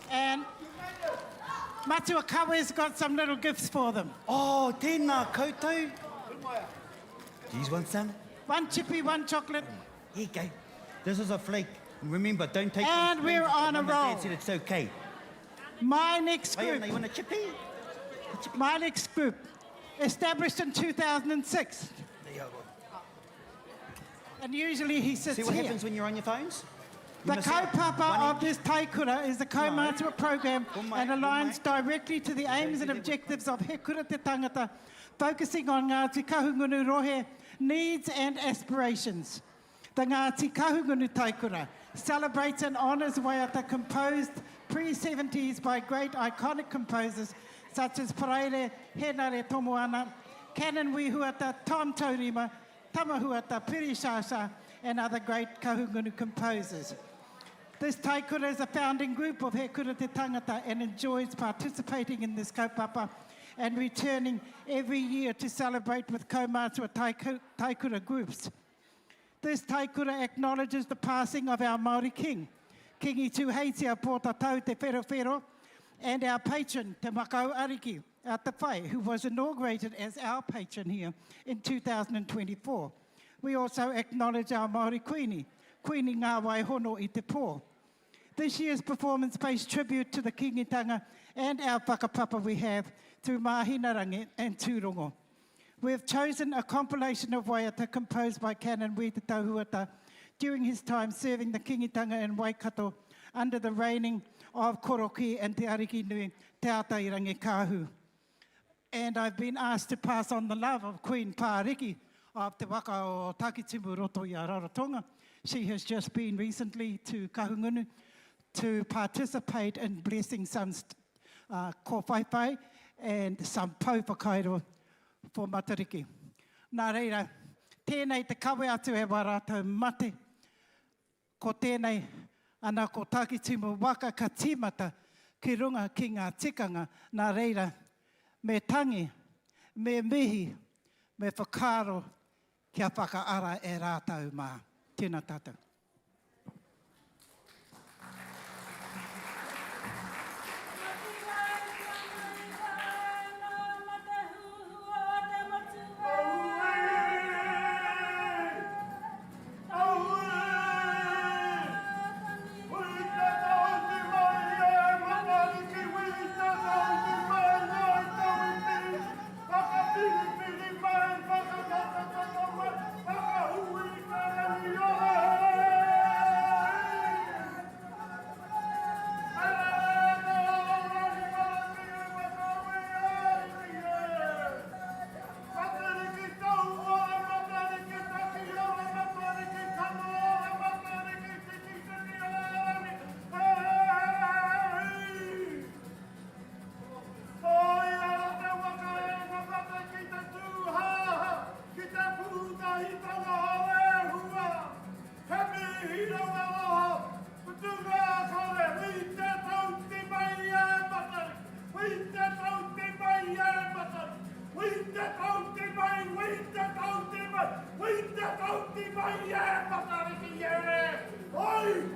Speaker 2: And Matua Kawa's got some little gifts for them.
Speaker 9: Oh, tēnā koutou. Do you want some?
Speaker 2: One chippy, one chocolate.
Speaker 9: Here you go. This is a flake. Remember, don't take
Speaker 2: And
Speaker 9: one
Speaker 2: we're
Speaker 9: string.
Speaker 2: on a
Speaker 9: Mum and Dad
Speaker 2: roll.
Speaker 9: said it's okay.
Speaker 2: My next
Speaker 9: Hey,
Speaker 2: group.
Speaker 9: you want a chippy?
Speaker 2: My next group, established in 2006.
Speaker 9: There you go.
Speaker 2: And usually he sits
Speaker 9: See what
Speaker 2: here.
Speaker 9: happens when you're on your phones? You
Speaker 2: The
Speaker 9: miss out.
Speaker 2: kaupapa
Speaker 9: One
Speaker 2: of
Speaker 9: each.
Speaker 2: this Taikura is the Kaumātua program
Speaker 9: Kumai,
Speaker 2: and aligns
Speaker 9: kumai.
Speaker 2: directly to the aims and objectives of He Kura Te Tangata, focusing on Ngāti Kahungunu rohe needs and aspirations. The Ngāti Kahungunu Taikura celebrates and honours waiata composed pre-70s by great iconic composers such as Paraire, Henare Tomoana, Canon Wihuata, Tom Taurima, Tamahuata, Pirishasha, and other great Kahungunu composers. This Taikura is a founding group of He Kura Te Tangata and enjoys participating in this kaupapa and returning every year to celebrate with Kaumātua Taikura groups. This Taikura acknowledges the passing of our Māori king, Kingi Tūheitia Pōta Tau Te Whero, and our patron, Te Mātauranga at the Whai, who was inaugurated as our patron here in 2024. We also acknowledge our Māori Queenie, Queenie Ngā Waihono i Te Pō. This year's performance pays tribute to the kingitanga and our whakapapa we have through Mahinarangi and Tūrongo. We have chosen a compilation of waiata composed by Canon Wete Tahuata during his time serving the kingitanga in Waikato under the reigning of Karakia and Te Ariki Nui Te Atairangi Kahu. And I've been asked to pass on the love of Queen Pāriki of Te Waka o Takitimu Roto i a Rarotonga. She has just been recently to Kahungunu to participate in blessing some kōwhaiwhai and some pauwhakairo for Matariki. Nā reira, tēnei te kawe atu e warātou mate, ko tēnei ana ko Takitimu waka ka tīmata ki runga ki ngā tikanga. Nā reira, me tangi, me mihi, me whakaro kia whakaara e rātou mā. Tēnā tātou.
Speaker 6: Yeah. mai e, Matariki e! Oi!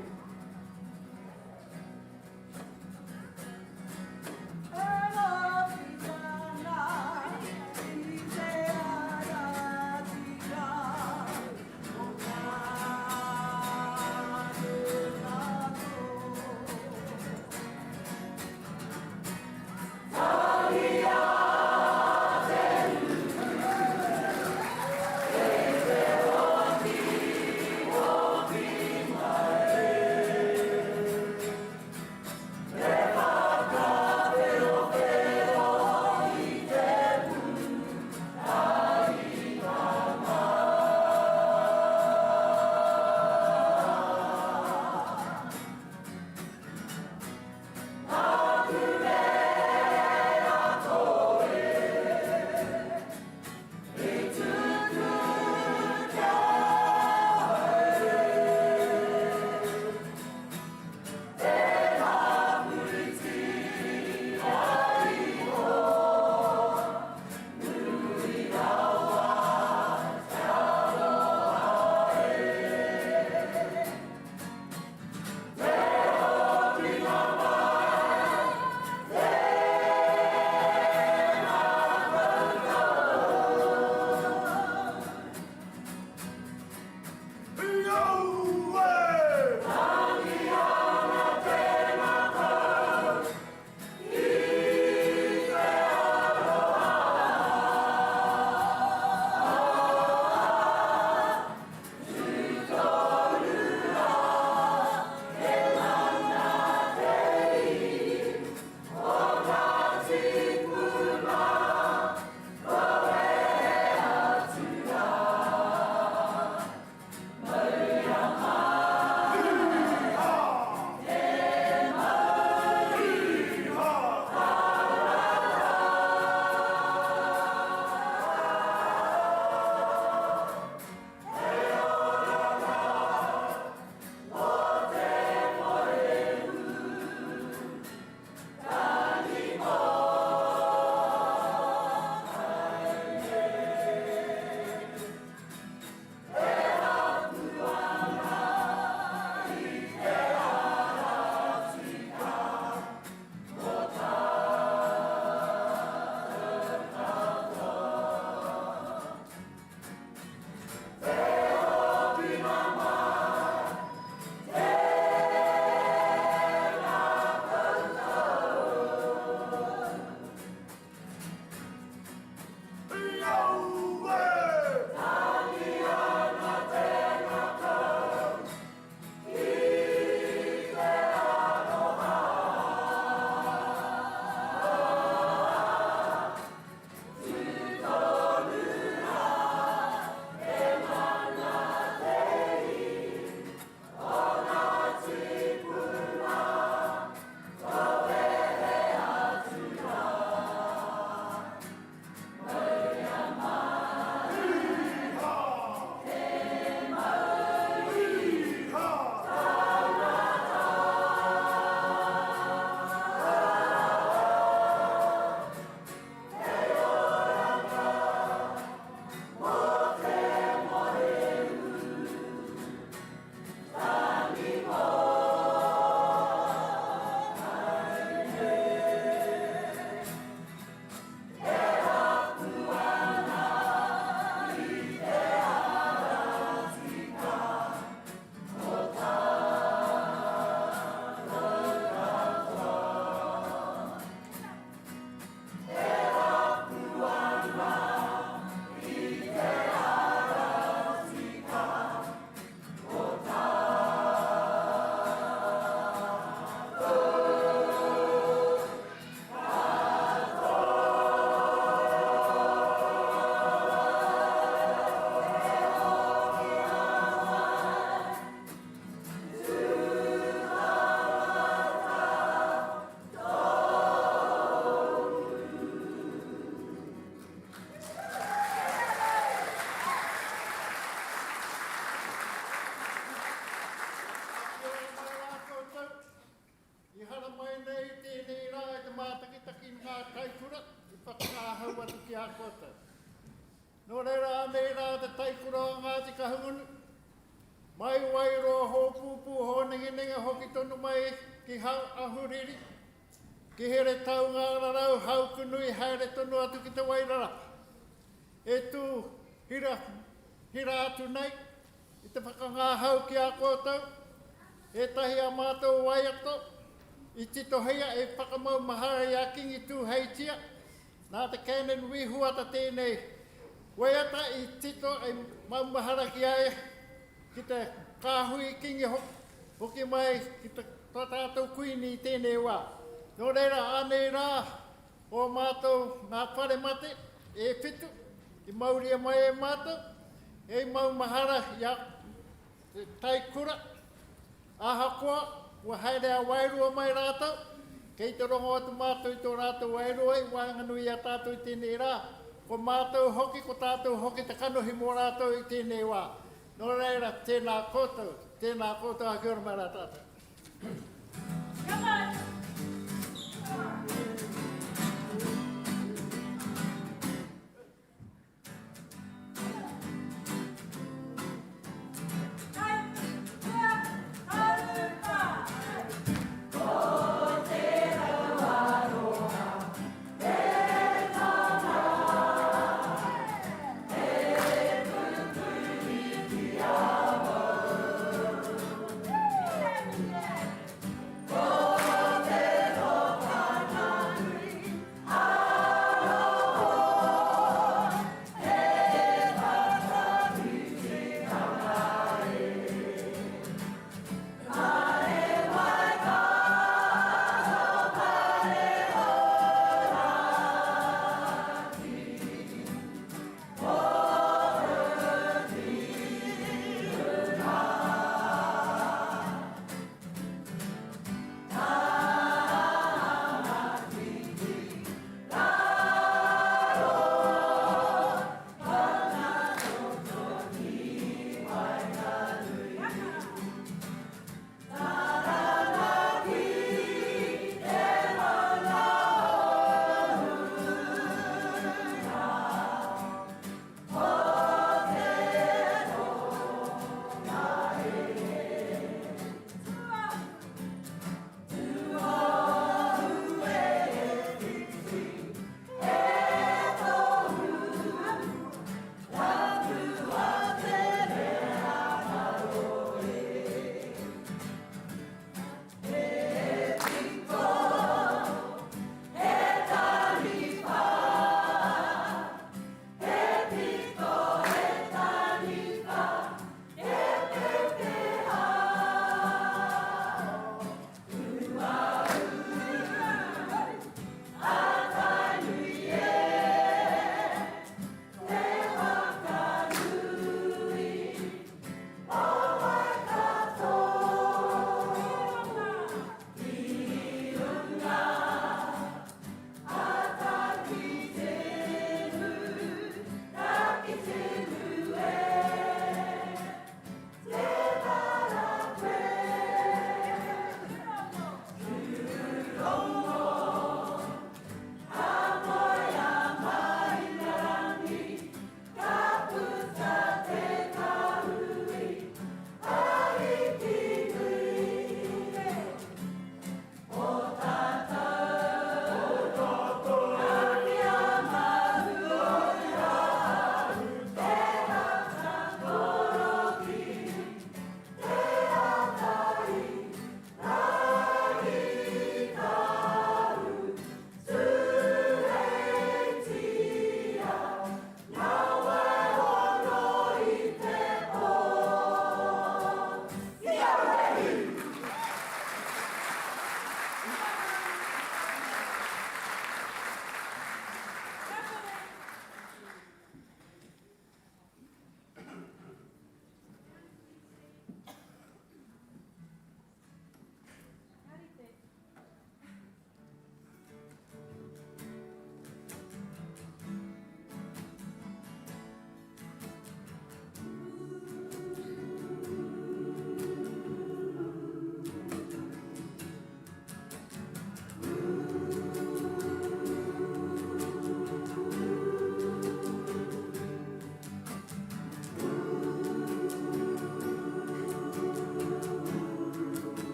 Speaker 6: Nō reira me rā te Taikura o Ngāti Kahungunu,
Speaker 3: Mai wairo ho pupu ho ninga hoki tonu mai ki hau ahuriri. Ki here tau ngā rarau hau kunui haere tonu atu ki te wairara. E tū hira atu nei, i te whakangā hau ki a kōtau. E tahi a mātou Waikato, i tito heia e whakamau mahara i a kingi tū heitia. Nā te kainen wihuata tēnei. Waiata i tito e maumahara ki ae, ki te kāhui kingi hoki mai ki te tātou kuini i tēnei wā. Nō reira, ānei rā, o mātou ngā whare mate, e whitu, i mauria mai e mātou, e maumahara i a Taikura, ahakoa, ua haere a wairua mai rātou, kei te rongo atu mātou i tō rātou wairua i Whanganui-a-Tara i tēnei rā, ko mātou hoki, ko tātou hoki te kanohi mō rātou i tēnei wā. Nō reira, tēnā koutou a kia ora mai rā tātou.
Speaker 10: Come on!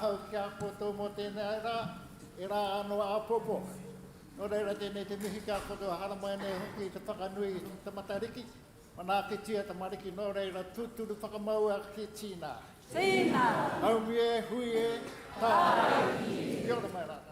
Speaker 6: hau ki a koto mo tēnei rā, e rā anō a popo. Nō reira tēnei te mihi ki a koto hara mai nei hoki te whakanui i te Matariki. Mana ke tia te mariki nō reira tūturu whakamaua ki Tīna.
Speaker 10: Tīna.
Speaker 6: Haumi e, hui e, tāi. Kia ora mai rā.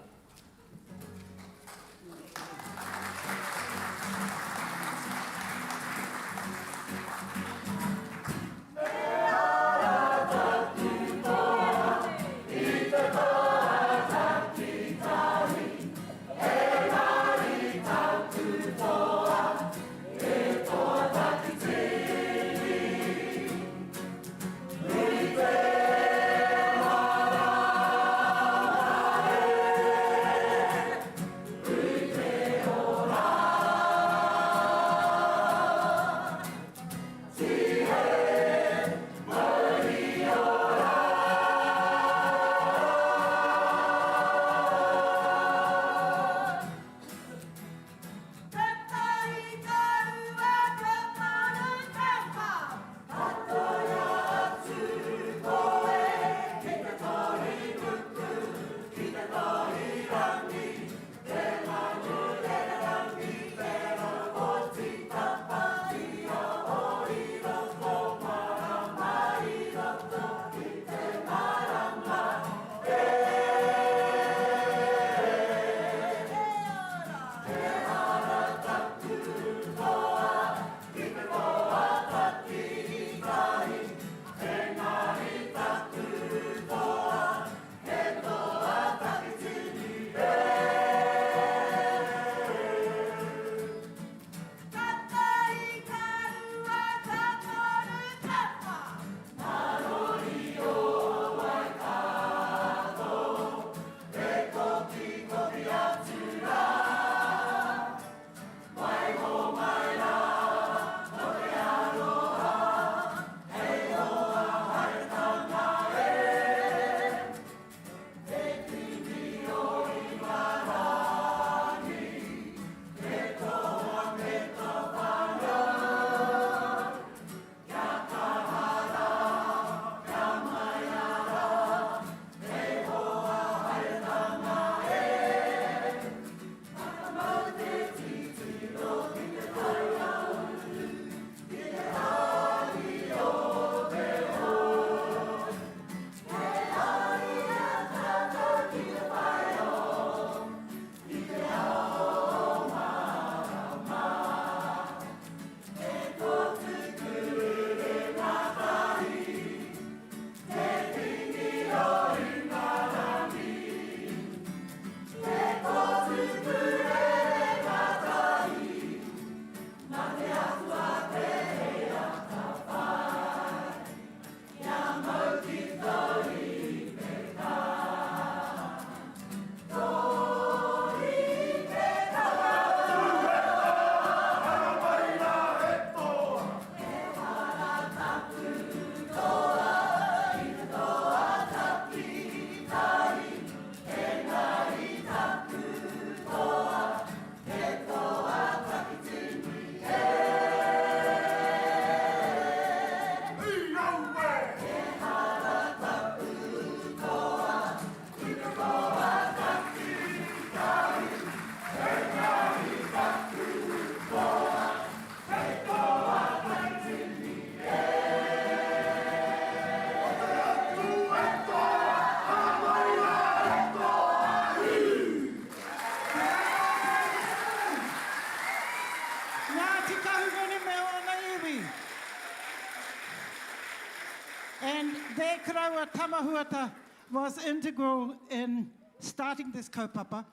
Speaker 2: Tamahuata was integral in starting this kaupapa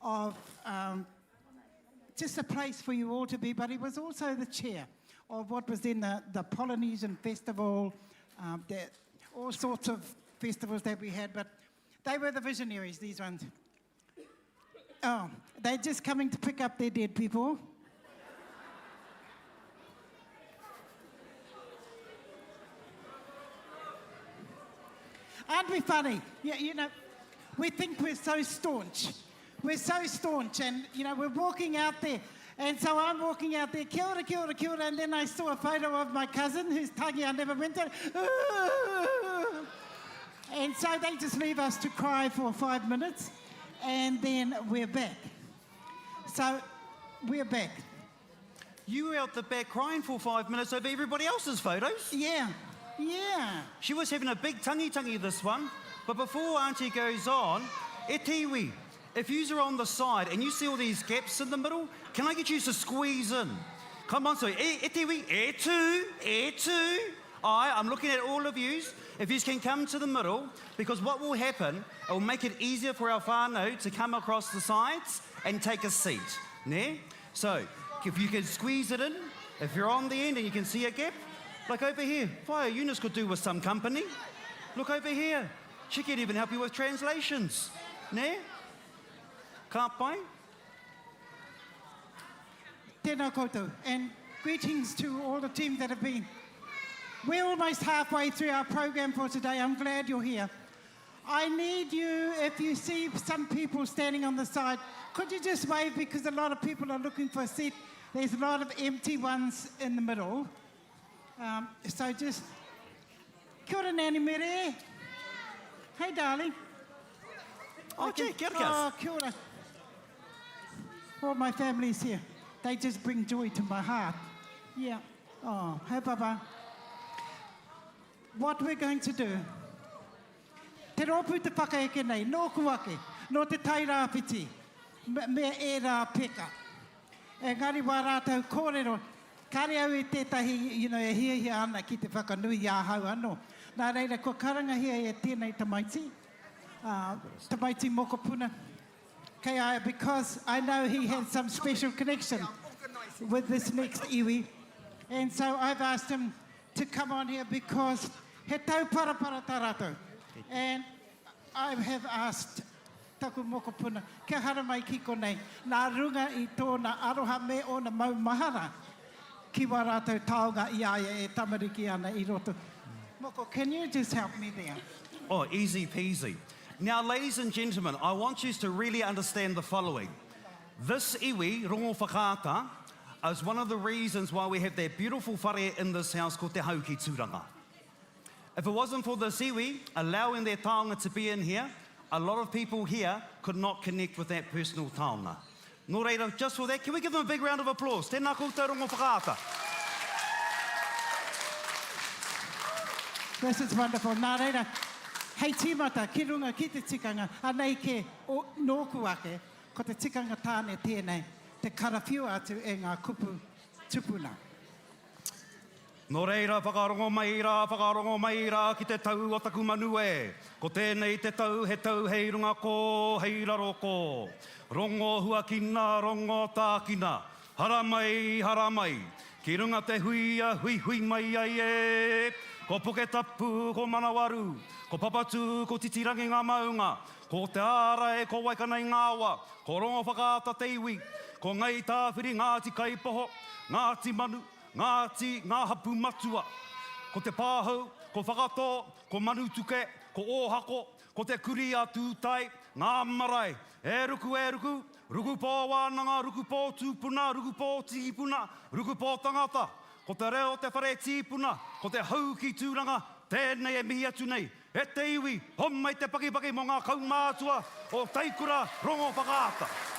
Speaker 2: of just a place for you all to be, but he was also the chair of what was then the Polynesian Festival, all sorts of festivals that we had, but they were the visionaries, these ones. Oh, they're just coming to pick up their dead people. Aren't we funny? Yeah, you know, we think we're so staunch. We're so staunch, and, you know, we're walking out there. And so I'm walking out there, kia ora, kia ora, kia ora, and then I saw a photo of my cousin, whose tangi I never went to. And so they just leave us to cry for 5 minutes, and then we're back. So we're back.
Speaker 1: You were out the back crying for 5 minutes over everybody else's photos.
Speaker 2: Yeah, yeah.
Speaker 1: She was having a big tangi this one. But before Auntie goes on, e tiwi, if you are on the side and you see all these gaps in the middle, can I get you to squeeze in? Come on, so e tiwi, e tu. I'm looking at all of you. If you can come to the middle, because what will happen, it will make it easier for our whānau to come across the sides and take a seat. Ne? So, if you can squeeze it in, if you're on the end and you can see a gap, like over here, Whaia Eunice could do with some company. Look over here. She can even help you with translations. Ne? Ka pai?
Speaker 2: Tēnā koutou, and greetings to all the team that have been. We're almost halfway through our program for today. I'm glad you're here. I need you, if you see some people standing on the side, could you just wave, because a lot of people are looking for a seat. There's a lot of empty ones in the middle. So just, kia ora nani mere. Hey darling.
Speaker 1: Oh, gee, kia ora.
Speaker 2: Oh, kia ora. All my family's here. They just bring joy to my heart. Yeah. Oh, hey Papa. What we're going to do, te rōpū te Pakeke nei, nō kuake, nō te tairāwhiti, me e rā peka. E ngari wā rātou kōrero, kare au e tētahi, e hia ana ki te whakanui a hau anō. Nā reira, ko karanga hia e tēnei tamaiti, tamaiti mokopuna. Because I know he has some special connection with this next iwi. And so I've asked him to come on here because he tau parapara tā rātou. And I have asked taku mokopuna, kia hara mai ki konei, nā runga I tōna aroha me o na maumahara, ki wā rātou taonga I aia e tamariki ana I roto. Moko, can you just help me there?
Speaker 1: Oh, easy peasy. Now, ladies and gentlemen, I want you to really understand the following. This iwi, Rongowhakaata, is one of the reasons why we have that beautiful whare in this house called Te Hau ki Tūranga. If it wasn't for this iwi allowing their taonga to be in here, a lot of people here could not connect with that personal taonga. Nō reira, just for that, can we give them a big round of applause? Tēnā koutou Rongowhakaata.
Speaker 2: This is wonderful. Nā reira, hei tīmata, ki runga ki te tikanga, anei ke nōku ake, ko te tikanga tāne tēnei, te karawhiu atu e ngā kupu tupuna.
Speaker 1: Nō reira, whakarongo mai rā ki te tau o taku manue. Ko tēnei te tau, he tau hei runga ko, hei raro ko. Rongo huakina, rongo tākina. Haramai. Ki runga te hui mai ai e. Ko poke tapu, ko manawaru. Ko papatu, ko titirangi ngā maunga. Ko te ara e, ko waikana I ngāwa. Ko Rongowhakaata te iwi. Ko ngai tāwhiri, Ngāti Kaipoho, Ngāti Manu, ngā hapu matua. Ko te pāhau, ko whakato, ko manu tuke, ko ōhako, ko te kuri a tūtai, ngā marae. E ruku, ruku pō wānanga, ruku pō tūpuna, ruku pō tīpuna, ruku pō tangata. Ko te reo te whare tīpuna, ko te hau ki tūranga, tēnei e mihi atu nei. E te iwi, homai te pakipaki mo ngā Kaumātua o Taikura, Rongowhakaata.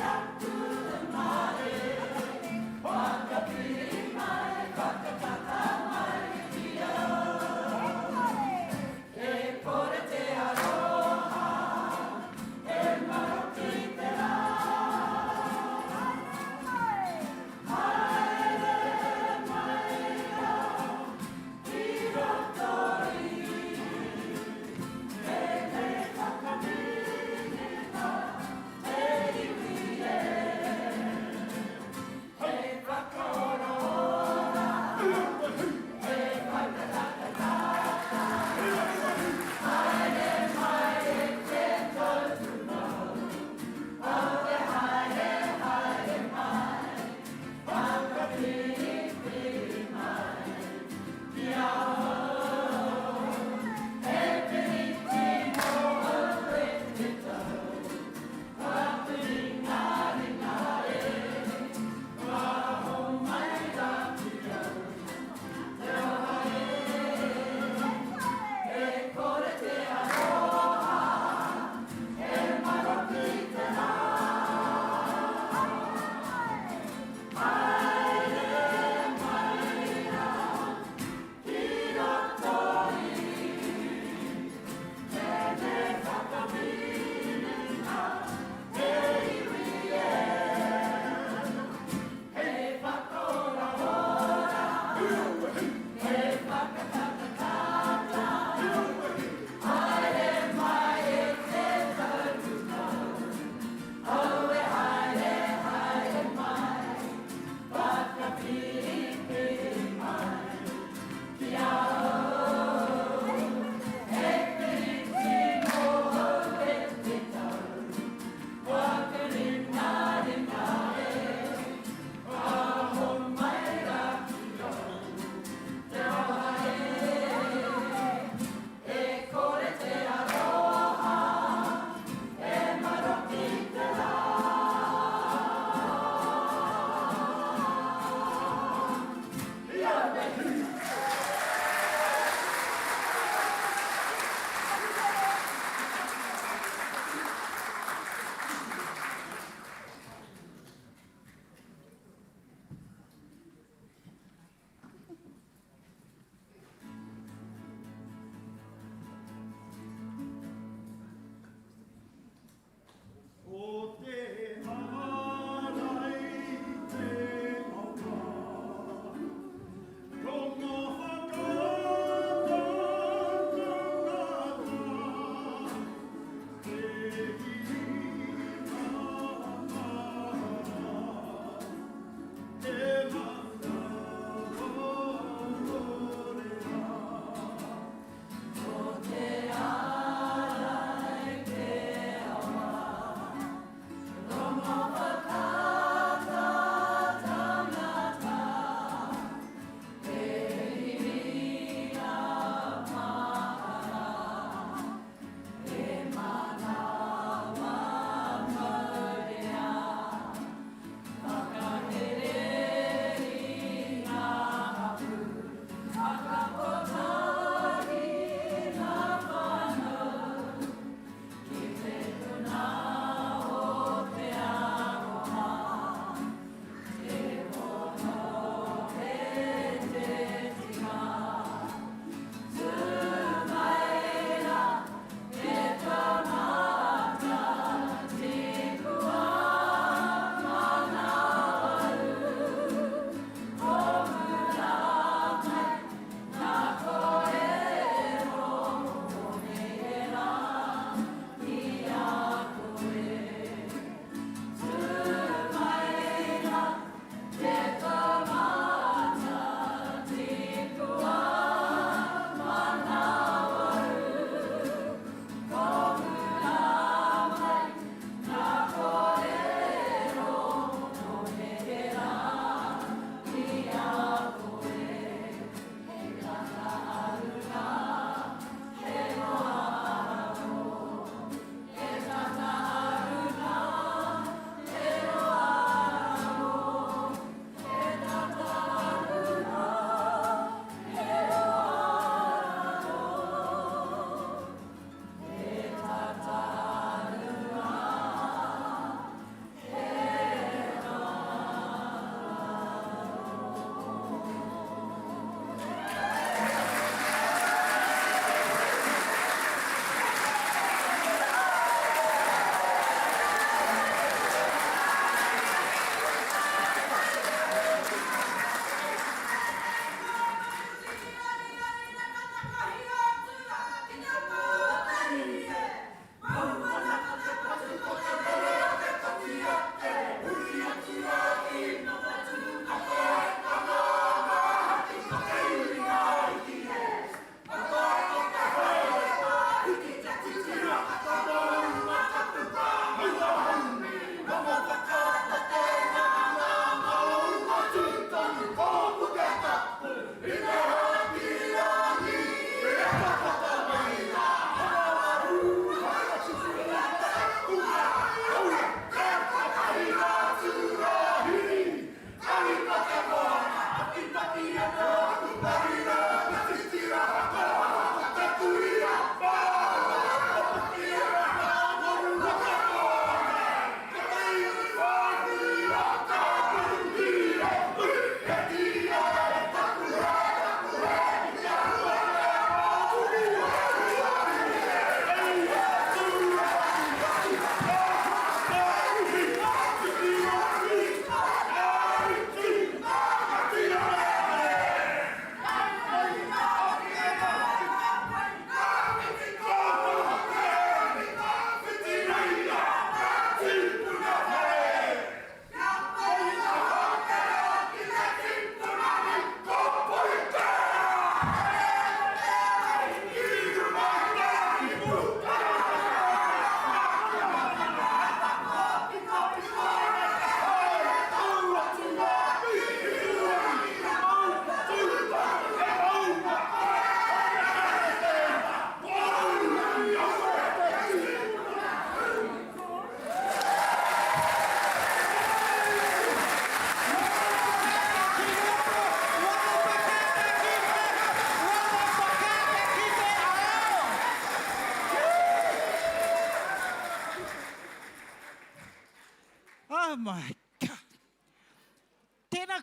Speaker 10: Yeah.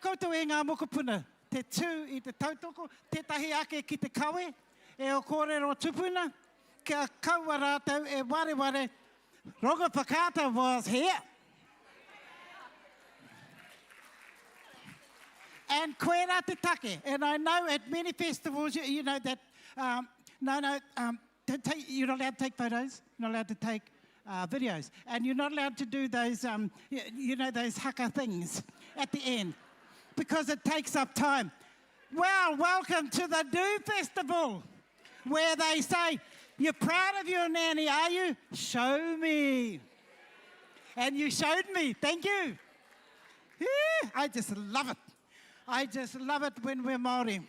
Speaker 2: koutou e ngā mokopuna, te tū I te tautoko, tētahi ake ki te kawe, e o kōrero tupuna, kia kaua rātou e ware, Rongowhakaata was here. And koera te take. And I know at many festivals, you know that, you're not allowed to take photos, you're not allowed to take videos, and you're not allowed to do those, those haka things at the end, because it takes up time. Well, welcome to the Do Festival, where they say, you're proud of your nanny, are you? Show me. And you showed me. Thank you. Yeah, I just love it. I just love it when we're Māori.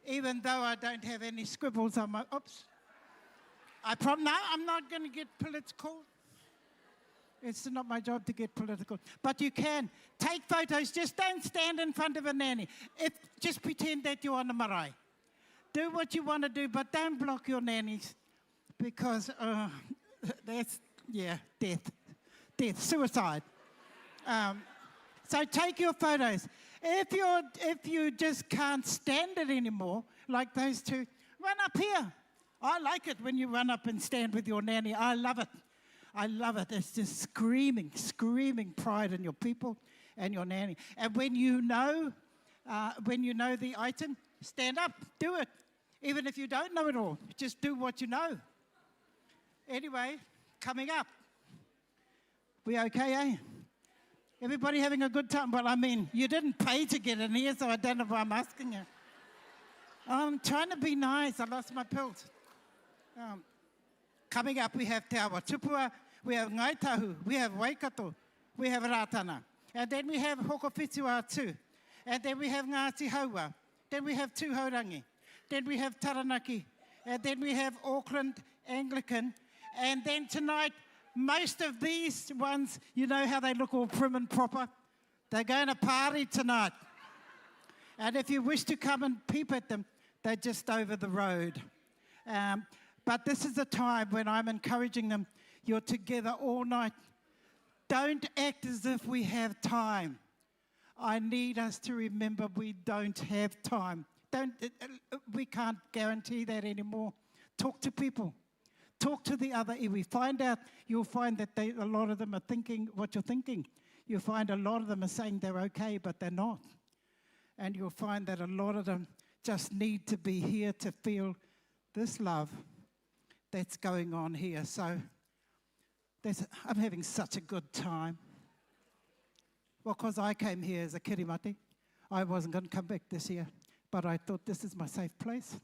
Speaker 2: Even though I don't have any scribbles on my... Oops. No, I'm not going to get political. It's not my job to get political. But you can take photos. Just don't stand in front of a nanny. Just pretend that you're on a marae. Do what you want to do, but don't block your nannies, because that's, death, suicide. So take your photos. If you just can't stand it anymore, like those two, run up here. I like it when you run up and stand with your nanny. I love it. I love it. It's just screaming pride in your people and your nanny. And when you know the item, stand up, do it. Even if you don't know it all, just do what you know. Anyway, coming up. We okay, eh? Everybody having a good time? Well, I mean, you didn't pay to get in here, so I don't know why I'm asking you. I'm trying to be nice. I lost my pills. Coming up, we have Te Awa Tupua, we have Ngāi Tahu, we have Waikato, we have Rātana. And then we have Hokowhitua too. And then we have Ngāti Awa. Then we have Tūwharetoa. Then we have Taranaki. And then we have Auckland Anglican. And then tonight, most of these ones, you know how they look all prim and proper? They're going to party tonight. And if you wish to come and peep at them, they're just over the road. But this is the time when I'm encouraging them. You're together all night. Don't act as if we have time. I need us to remember we don't have time. We can't guarantee that anymore. Talk to people. Talk to the other iwi. You'll find that a lot of them are thinking what you're thinking. You'll find a lot of them are saying they're okay, but they're not. And you'll find that a lot of them just need to be here to feel this love that's going on here. So I'm having such a good time. Well, because I came here as a kirimati. I wasn't going to come back this year, but I thought this is my safe place.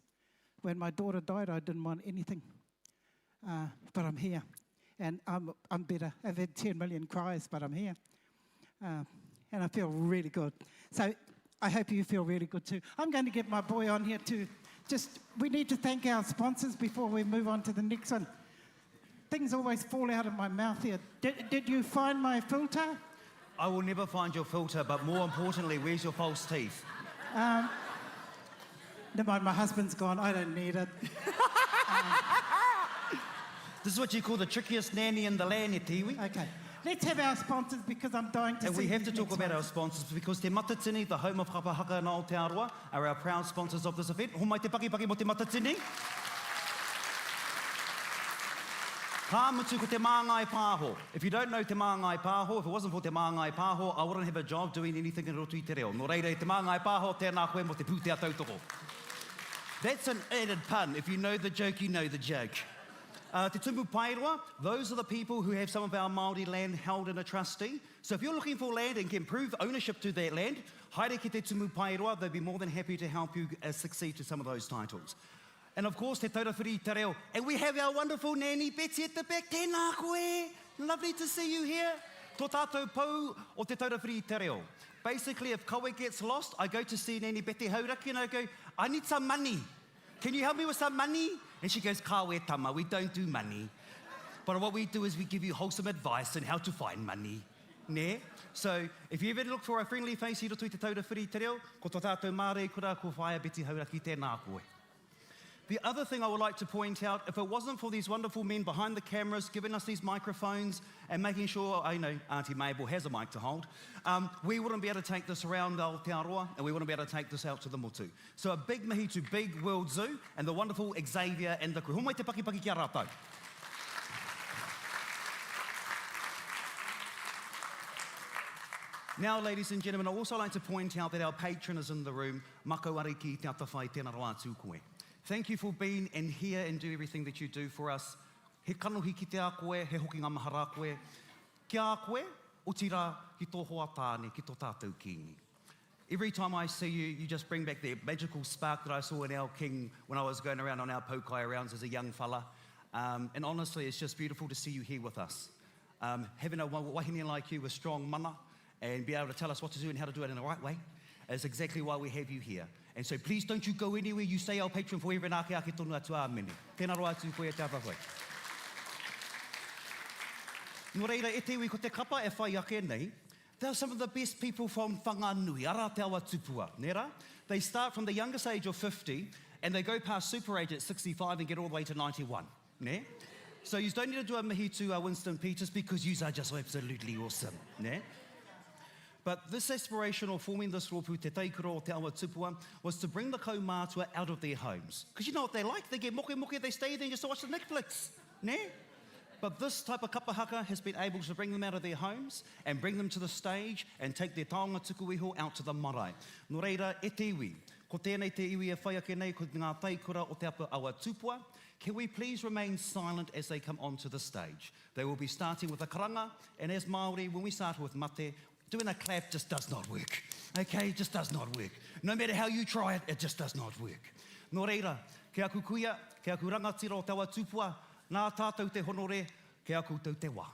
Speaker 2: When my daughter died, I didn't want anything. But I'm here, and I'm better. I've had 10 million cries, but I'm here. And I feel really good. So I hope you feel really good too. I'm going to get my boy on here too. We need to thank our sponsors before we move on to the next one. Things always fall out of my mouth here. Did you find my filter?
Speaker 9: I will never find your filter, but more importantly, where's your false teeth?
Speaker 2: Never mind, my husband's gone. I don't need it.
Speaker 9: This is what you call the trickiest nanny in the land, Tiwi.
Speaker 2: Okay. Let's have our sponsors, because I'm dying to see.
Speaker 9: And we have to talk about our sponsors, because Te Matatini, the home of Kapa Haka and Aotearoa, are our proud sponsors of this event. Homai te paki mo te Matatini. Ka mutu ko te māngai pāho. If you don't know te māngai pāho, if it wasn't for te māngai pāho, I wouldn't have a job doing anything in roto I te reo. Nō reira, te māngai pāho, tēnā koe mo te pūtea tautoko. That's an added pun. If you know the joke, you know the joke. Te tumu paeroa, those are the people who have some of our Māori land held in a trustee. So if you're looking for land and can prove ownership to that land, haere ki te tumu paeroa, they'd be more than happy to help you succeed to some of those titles. And of course, te Tauranga te reo. And we have our wonderful nanny, Betsy, at the back. Tēnā koe. Lovely to see you here. Tō tātou pou o te Tauranga te reo. Basically, if kawe gets lost, I go to see Nanny Betty Hauraki and I go, I need some money. Can you help me with some money? And she goes, kawe tama, we don't do money. But what we do is we give you wholesome advice on how to find money. Ne? So, if you ever look for a friendly face, I roto I te Tauranga te reo, ko tō tātou mārei kura, ko whaia Betty Hauraki, tēnā koe. The other thing I would like to point out, if it wasn't for these wonderful men behind the cameras giving us these microphones and making sure, I know Auntie Mabel has a mic to hold, we wouldn't be able to take this around Aotearoa and we wouldn't be able to take this out to the motu. So a big mihi to Big World Zoo and the wonderful Xavier and the crew. Homai te paki kia rātou. Now, ladies and gentlemen, I'd also like to point out that our patron is in the room, Matariki te atawhai tēnā roa atu koe. Thank you for being in here and do everything that you do for us. He kanohi ki te a koe, he hoki ngā mahara koe. Kia a koe, o tira ki tō hoa tāne, ki tō tātou kīngi. Every time I see you, you just bring back that magical spark that I saw in our king when I was going around on our pokai rounds as a young fella. And honestly, it's just beautiful to see you here with us. Having a wahine like you with strong mana and be able to tell us what to do and how to do it in the right way is exactly why we have you here. And so please don't you go anywhere, you stay our patron forever and ake tonu atu āmene. Tēnā roa atu koe te awawai. Nō reira, e te iwi ko te kapa e whai ake nei, they are some of the best people from Whanganui-a-Tara, Te Awa Tupua, nera? They start from the youngest age of 50 and they go past super age at 65 and get all the way to 91, ne? So you don't need to do a mihi to Winston Peters because you are just absolutely awesome, ne? But this aspiration of forming this rōpū Te Taikura o Te Awa Tupua was to bring the Kaumātua out of their homes. Because you know what they like, they get moke, they stay there and just watch the Netflix, ne? But this type of kapa haka has been able to bring them out of their homes and bring them to the stage and take their taonga tuku iho out to the marae. Nō reira, e te iwi. Ko tēnei te iwi e whai ake nei ko Ngā Taikura o Te Awa Tupua. Can we please remain silent as they come onto the stage? They will be starting with a karanga, and as Māori, when we start with mate, doing a clap just does not work. Okay, it just does not work. No matter how you try it, it just does not work. Nō reira, kia kukuia, kia ku rangatira o Te Awa Tupua, nā tātou te honore, kia koutou te wā.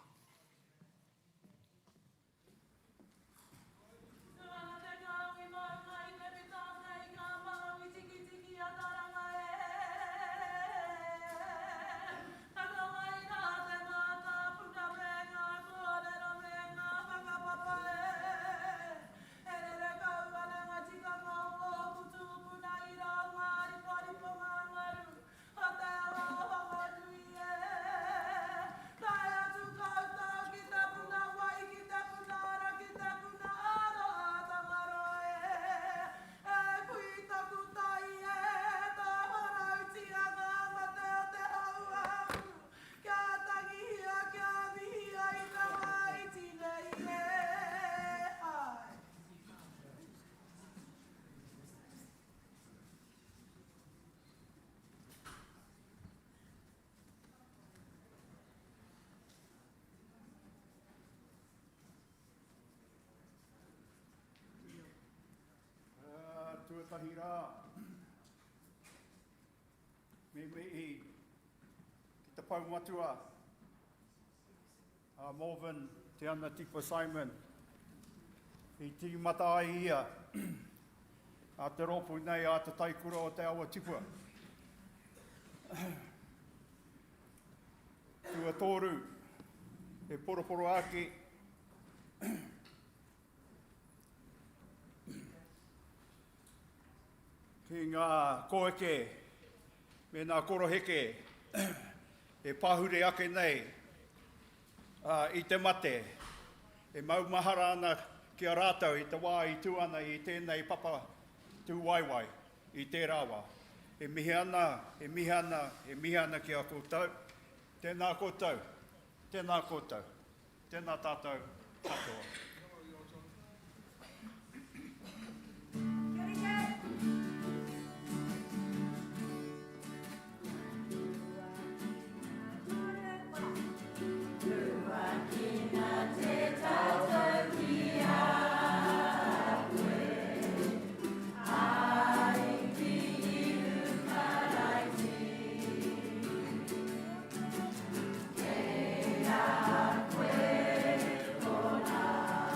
Speaker 3: Tuatahi rā, me i ki te paumatua, Morven, te ana Tipa Simon, i ti mata ai ia, a te rōpū nei a te Taikura o Te Awa Tupua. Tua tōru, e poroporo ake, ki ngā koeke, me ngā koroheke, e pāhure ake nei, i te mate, e maumahara ana ki a rātou i te wā i tū ana i tēnei papa tū waiwai, i tērā wā. E mihi ana, e mihi ana, e mihi ana ki a koutou, tēnā koutou, tēnā koutou, tēnā tātou katoa.
Speaker 10: Kona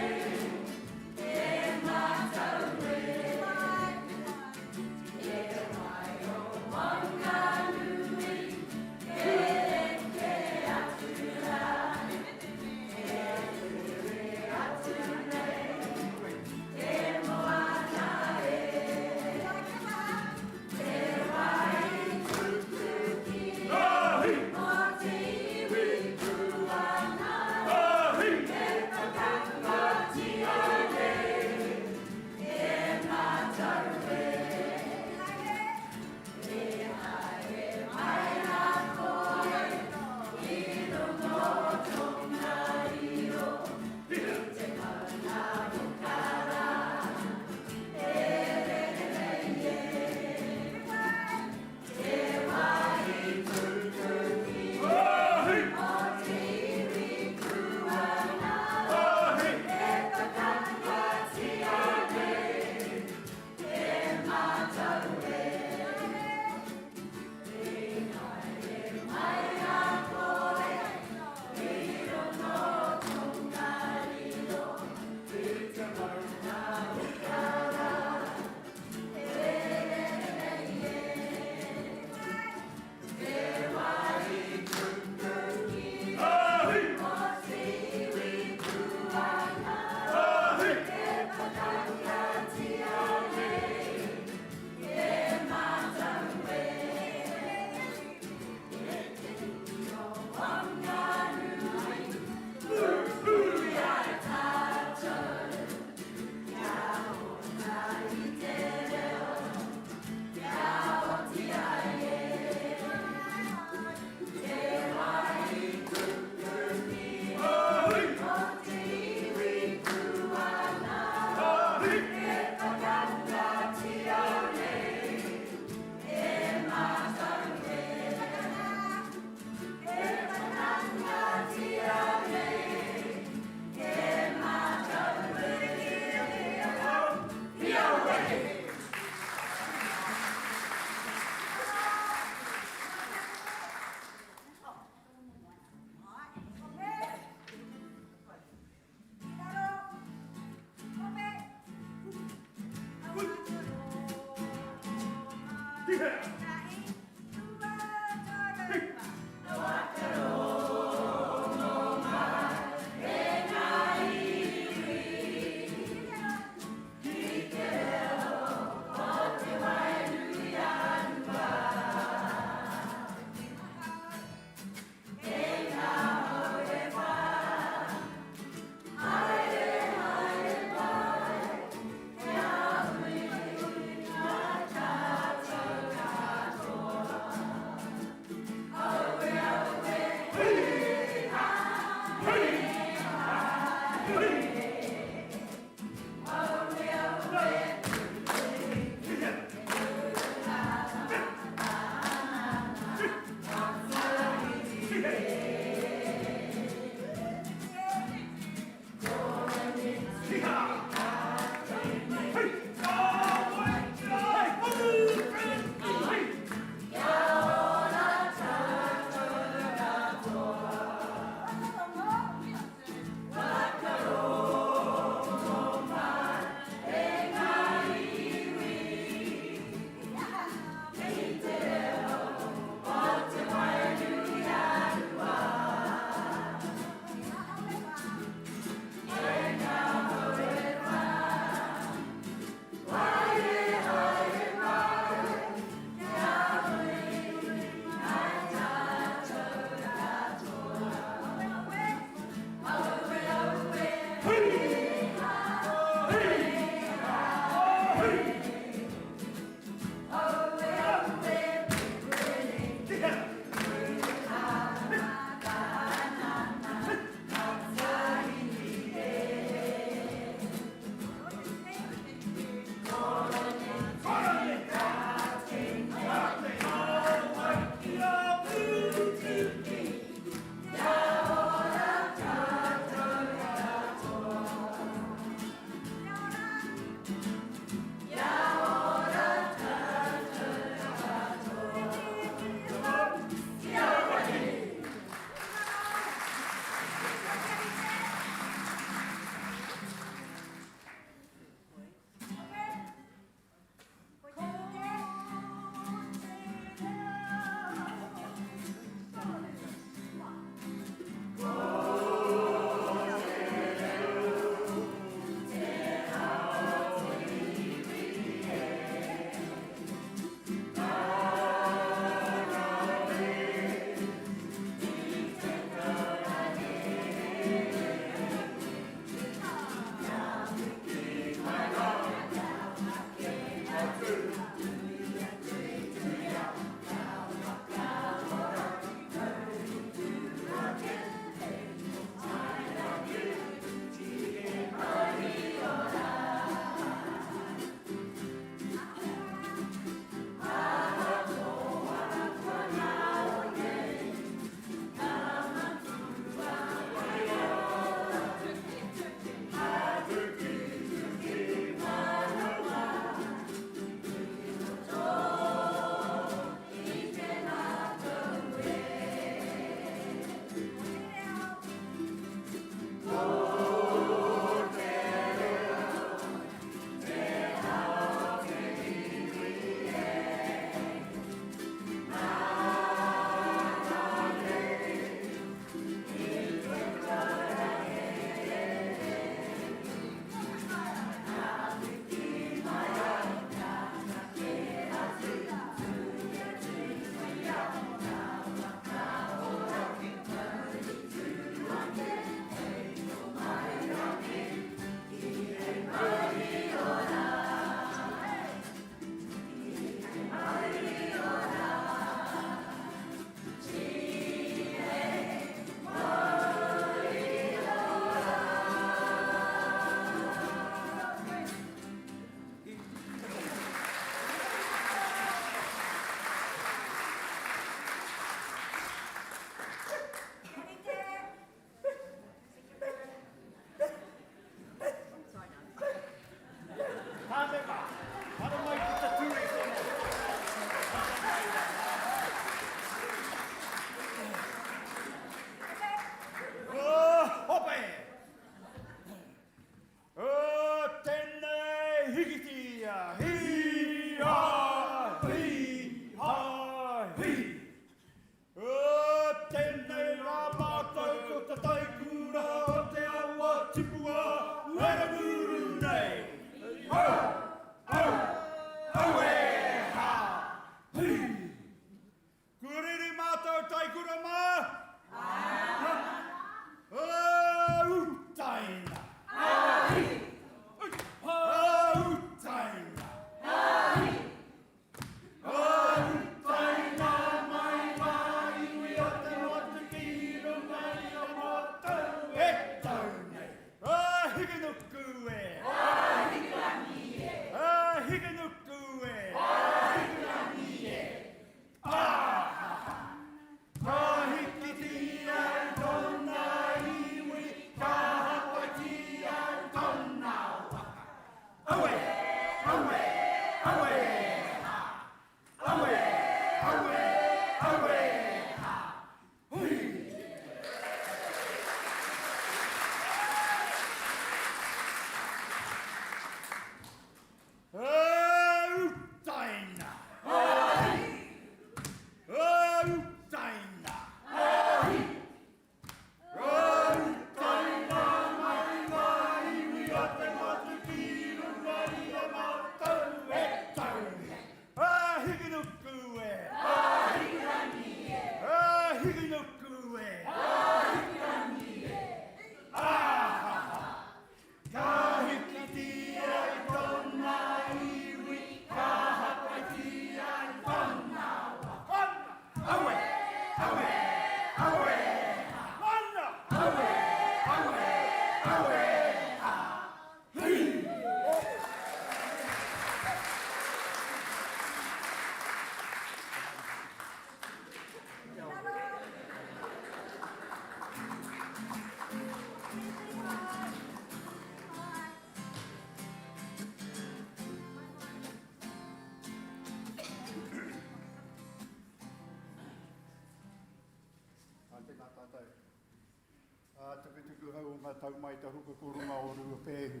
Speaker 3: ku hau o ngā tau mai ta huka kurunga o rua pēhu.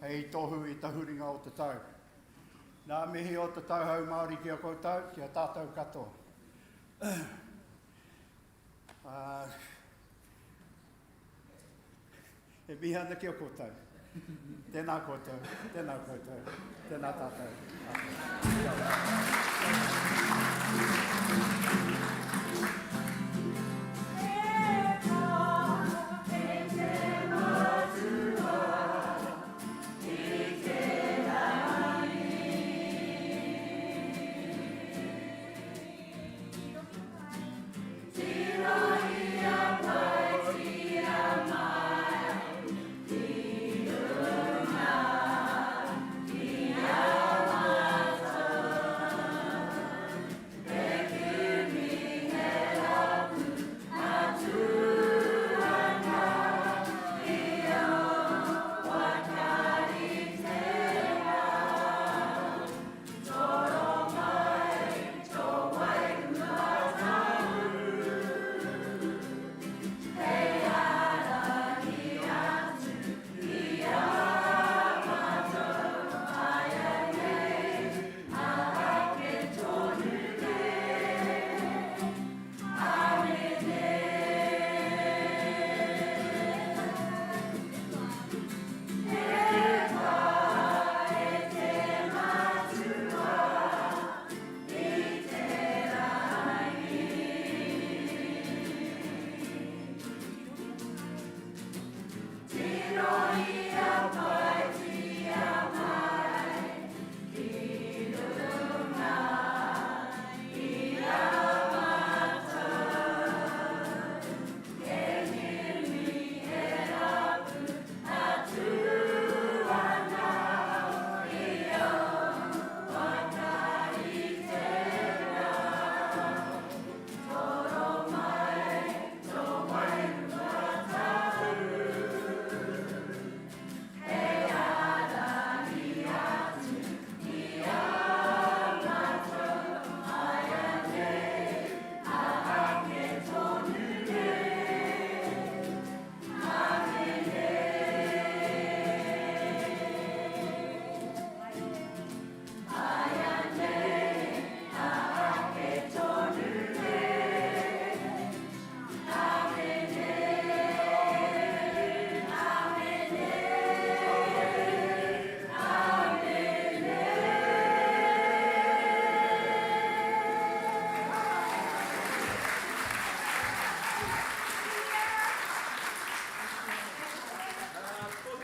Speaker 3: Hei tohu i tahuringa o te tau. Nā mihi o te tau hau Māori ki a koutou, ki a tātou katoa. E mihana ki a koutou. Tēnā koutou, tēnā koutou, tēnā tātou.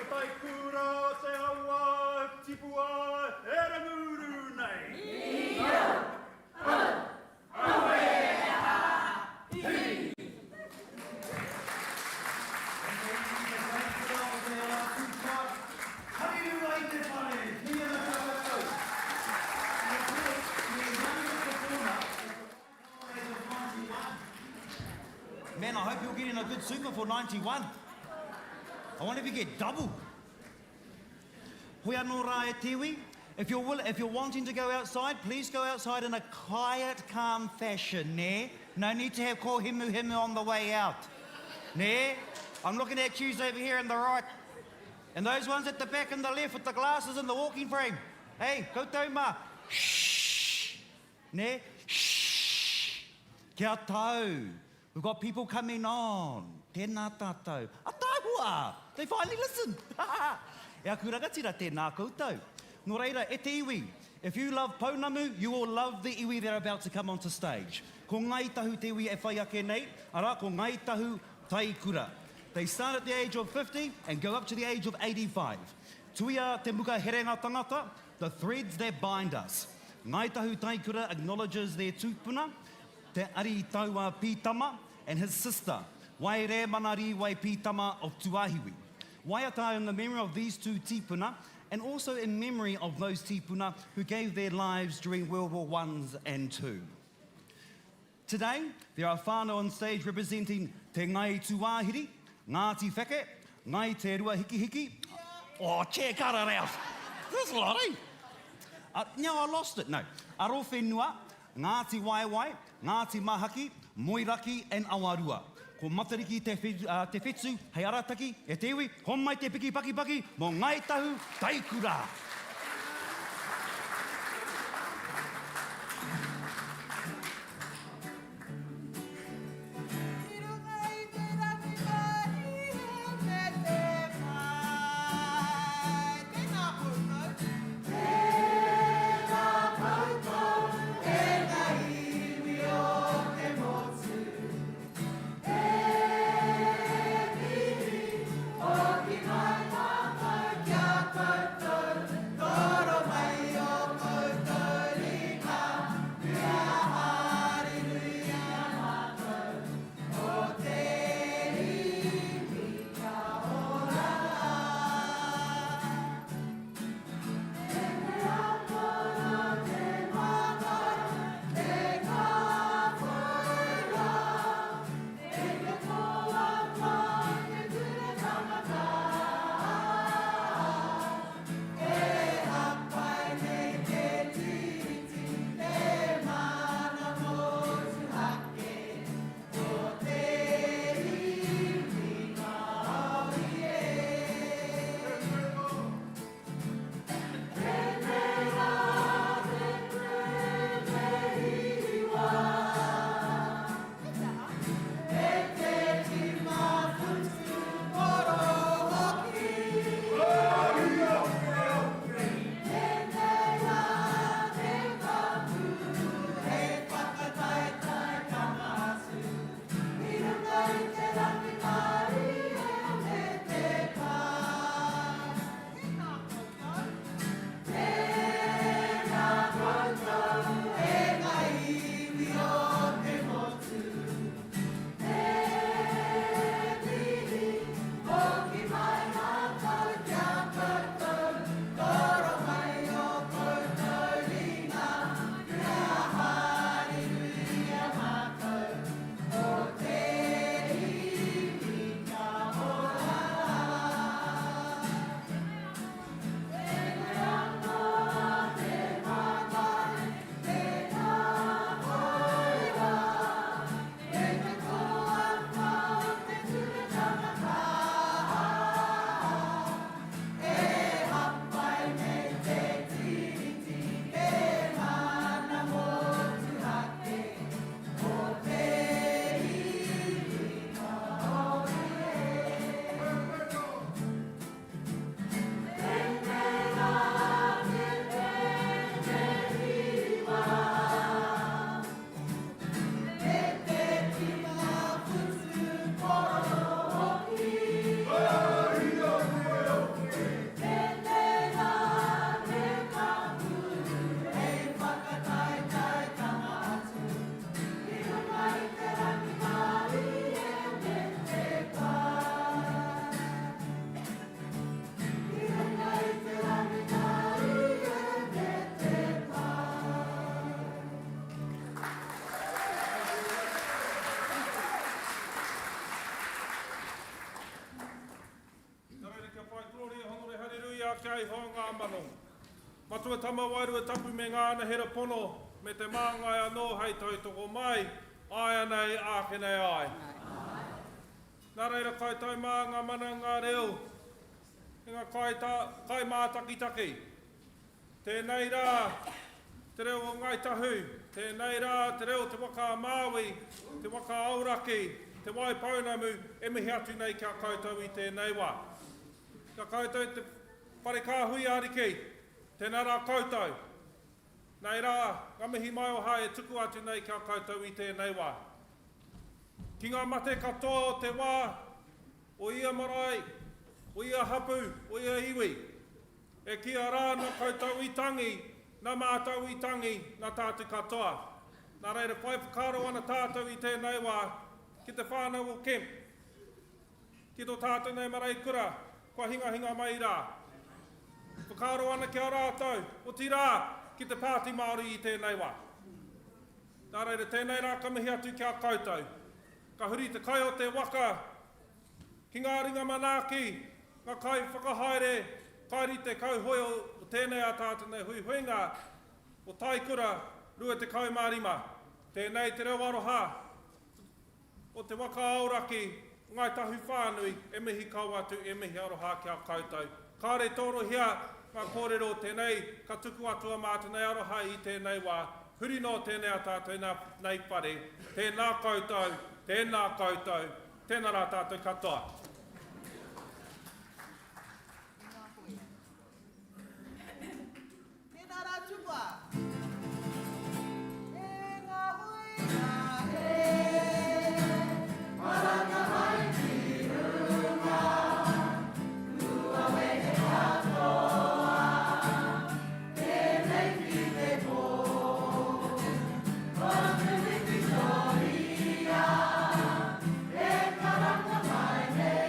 Speaker 3: Taikura, Te Awa Tupua, Eramuru nei.
Speaker 9: Man, I hope you're getting a good super for 91. I wonder if you get double. Hui anō rā e tiwi. If you're wanting to go outside, please go outside in a quiet, calm fashion, ne? No need to have ko himu on the way out. Ne? I'm looking at yous over here on the right. And those ones at the back and the left with the glasses and the walking frame. Hey, koutou mā. Shh. Ne? Shh. Kia tau. We've got people coming on. Tēnā tātou. A tāhua! They finally listened. E aku rangatira tēnā koutou. Nō reira, e te iwi. If you love pounamu, you will love the iwi that are about to come onto stage. Ko Ngāi Tahu te iwi e whai ake nei, ara ko Ngāi Tahu Taikura. They start at the age of 50 and go up to the age of 85. Tuia te muka herenga tangata, the threads that bind us. Ngāi Tahu Taikura acknowledges their tūpuna, te ari taua Pītama, and his sister, Wai re manari wai Pītama of Tuahiwi. Waiata in the memory of these two tipuna, and also in memory of those tipuna who gave their lives during World War I and II. Today, there are whānau on stage representing Te Ngāi Tūāhiri, Ngāti Wheke, Ngāi Te Rua Hiki Hiki. Oh, chair kara rau. There's a lot, eh? Now I lost it, no. Aro whenua, Ngāti Waiwai, Ngāti Mahaki, Moiraki and Awarua. ko Matariki te whetsu, hei arataki, e te iwi, homai te piki paki paki, mō Ngāi Tahu Taikura.
Speaker 11: Kei hoa ngā mano. Matua tama wairu e tapu me ngāna hera pono, me te māngai anō hei tautoko mai, ai anei ākenei ai. Nā reira kai tai mā ngā mana ngā reo, i ngā kai mātakitaki. Tēnei rā, te reo o Ngāi Tahu, tēnei rā, te reo te Ika-a-Maui, te Ōrākei, te waipaunamu, e mihi atu nei kia koutou i tēnei wā. Kia koutou te pare kāhui ariki, tēnā rā koutou. Nei rā, ngā mihi mai o hae tuku atu nei kia koutou i tēnei wā. Ki ngā mate katoa o te wā, o ia marae, o ia hapu, o ia iwi. E kia rā nā koutou i tangi, nā mātou i tangi, nā tātu katoa. Nā reira whai whakaro ana tātou i tēnei wā, ki te whānau o Kemp. Ki tō tātou nei marae-kura, kua hinga mai rā. Whakaro ana ki a rātou, o ti rā, ki te pāti Māori i tēnei wā. Nā reira, tēnei rā ka mihi atu ki a koutou. Ka huri te kai o te waka, ki ngā ringa manaaki, ngā kai whakahaere, kairi te kauhoi o tēnei a tātou nei huihuinga, o Taikura, rua te kaumārima. Tēnei te reo aroha, O te waka auraki, ngai tahu whānui, e mihi kau atu, e mihi aroha ki a koutou. Kāre tōro hia, ngā kōrero tēnei, ka tuku atua mā tēnei aroha i tēnei wā, huri no tēnei a tātou nei pare, tēnā koutou, tēnā rā tātou katoa.
Speaker 12: Tēnā rā tupua. E ngā hui ngā he, maranga mai ki runga, kua wehe katoa, tēnei ki te pō, Ōrākei ki tōria, e karanga mai he.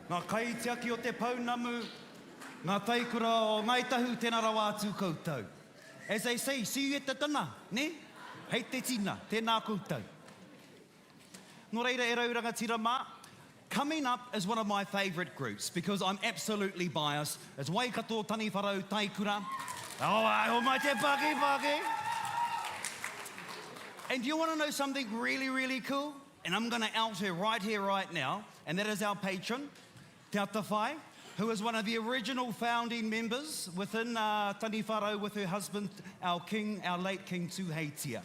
Speaker 9: ngā kaitiaki o te paunamu, ngā taikura o ngai tahu, tēnā rawa atu koutou. As they say, see you at the dinner, ne? Hei te tina, tēnā koutou. Nō reira e rauranga tira mā, coming up is one of my favourite groups because I'm absolutely biased. It's Waikato, Taniwharau, Taikura. Oh mai te paki. And do you want to know something really, really cool? And I'm going to out her right here, right now. And that is our patron, Te Atawhai, who is one of the original founding members within Taniwharau with her husband, our king, our late King Tū Taikura.